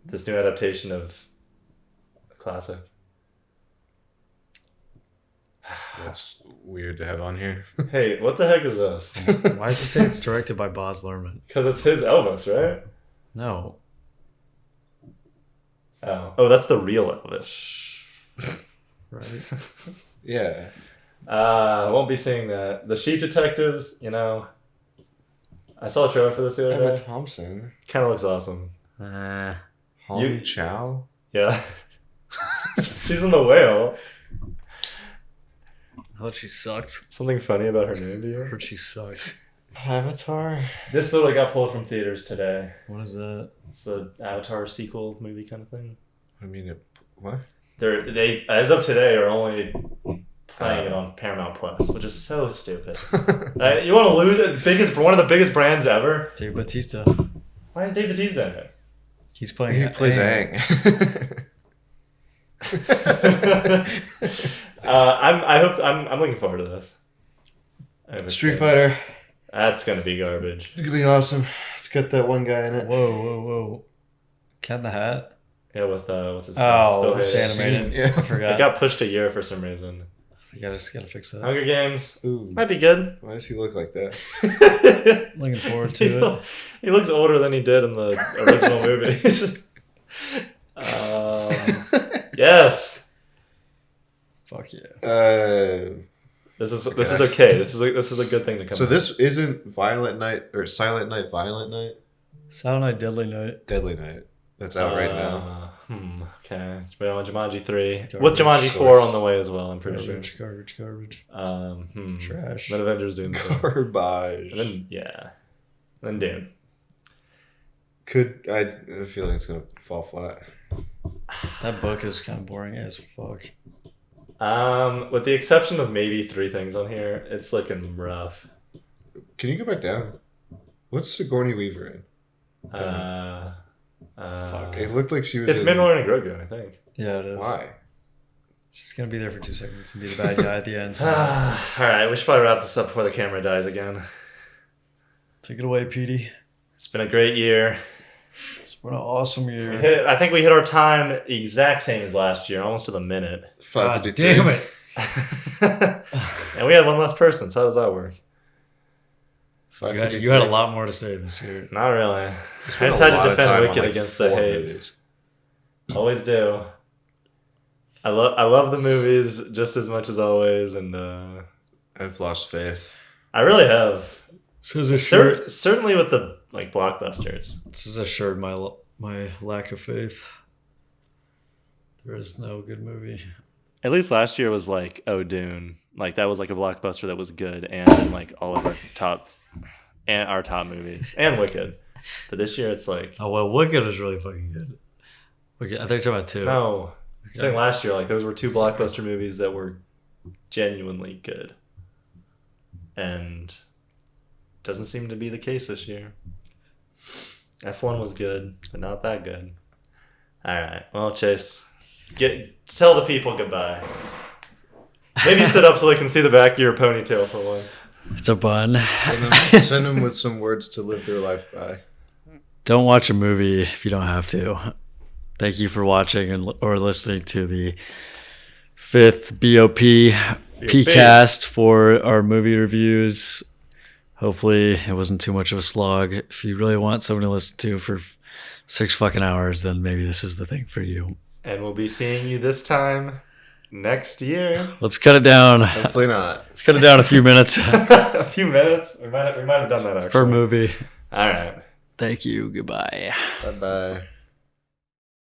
This new adaptation of a classic. That's weird to have on here. Hey, what the heck is this? Why does it say it's directed by Baz Luhrmann? Because it's his Elvis, right? No. Oh, that's the real Elvis. Right? Yeah. I won't be seeing that. The Sheep Detectives, you know. I saw a trailer for this the other Emma day. Thompson. Kind of looks awesome. Holly Chow. Yeah. She's in The Whale. I thought she sucked. Something funny about her name, do you? I heard she sucked. Avatar. This literally got pulled from theaters today. What is that? It's the Avatar sequel movie kind of thing. I mean, what? They as of today are only playing it on Paramount Plus, which is so stupid. You want to lose one of the biggest brands ever? Dave Bautista. Why is Dave Bautista in it? He's playing. He plays Aang. I'm looking forward to this. Street Fighter. That's gonna be garbage. It's gonna be awesome. It's got that one guy in it. Whoa. Cat in the Hat? Yeah, with what's his Oh, face? it's Bill Hader. animated. Yeah. I It forgot. got pushed a year for some reason. I just gotta fix that. Hunger Games Ooh. might be good. Why does he look like that? Looking forward to it. He looks older than he did in the original movies. Yes. Fuck yeah. This is okay. This is a good thing to come. So out. this isn't Violent Night or Silent Night, Violent Night, Silent Night, Deadly Night. Deadly Night. That's out right now. Okay. But on Jumanji 3. Garbage. With Jumanji 4 on the way as well, I'm pretty Garbage. sure. Trash. Then Avengers Doom. Garbage. And then, yeah. Then Dune. I have a feeling it's gonna fall flat. That book is kind of boring as fuck. With the exception of maybe 3 things on here, it's looking rough. Can you go back down? What's Sigourney Weaver in? Fuck. It looked like she was. It's in... Minwar and Grogu, I think. Yeah, it is. Why? She's gonna be there for 2 seconds and be the bad guy at the end. So. Alright, we should probably wrap this up before the camera dies again. Take it away, Petey. It's been a great year. It's been an awesome year. I think we hit our time the exact same as last year, almost to the minute. 5:53. Damn it. And we had one less person, so how does that work? You had a lot more to say this year. Not really. I just had to defend Wicked against the hate. Movies. Always do. I love the movies just as much as always, and I've lost faith. I really have. This is assured. Certainly with the blockbusters. This is assured my lack of faith. There is no good movie. At least last year was Dune. That was a blockbuster that was good, and in all of our top movies, and Wicked. But this year it's Oh well, Wicked is really fucking good. Wicked, I think you're talking about 2. no. I'm saying last year those were 2 blockbuster movies that were genuinely good, and doesn't seem to be the case this year. F1 was good, but not that good. All right, well, Chase, tell the people goodbye. Maybe sit up so they can see the back of your ponytail for once. It's a bun. Send them with some words to live their life by. Don't watch a movie if you don't have to. Thank you for watching or listening to the 5th BOP PCast for our movie reviews. Hopefully it wasn't too much of a slog. If you really want someone to listen to for 6 fucking hours, then maybe this is the thing for you. And we'll be seeing you this time next year. Let's cut it down. Hopefully not. Let's cut it down a few minutes A few minutes? We might have done that actually. per movie. All right. Thank you. Goodbye. Bye bye.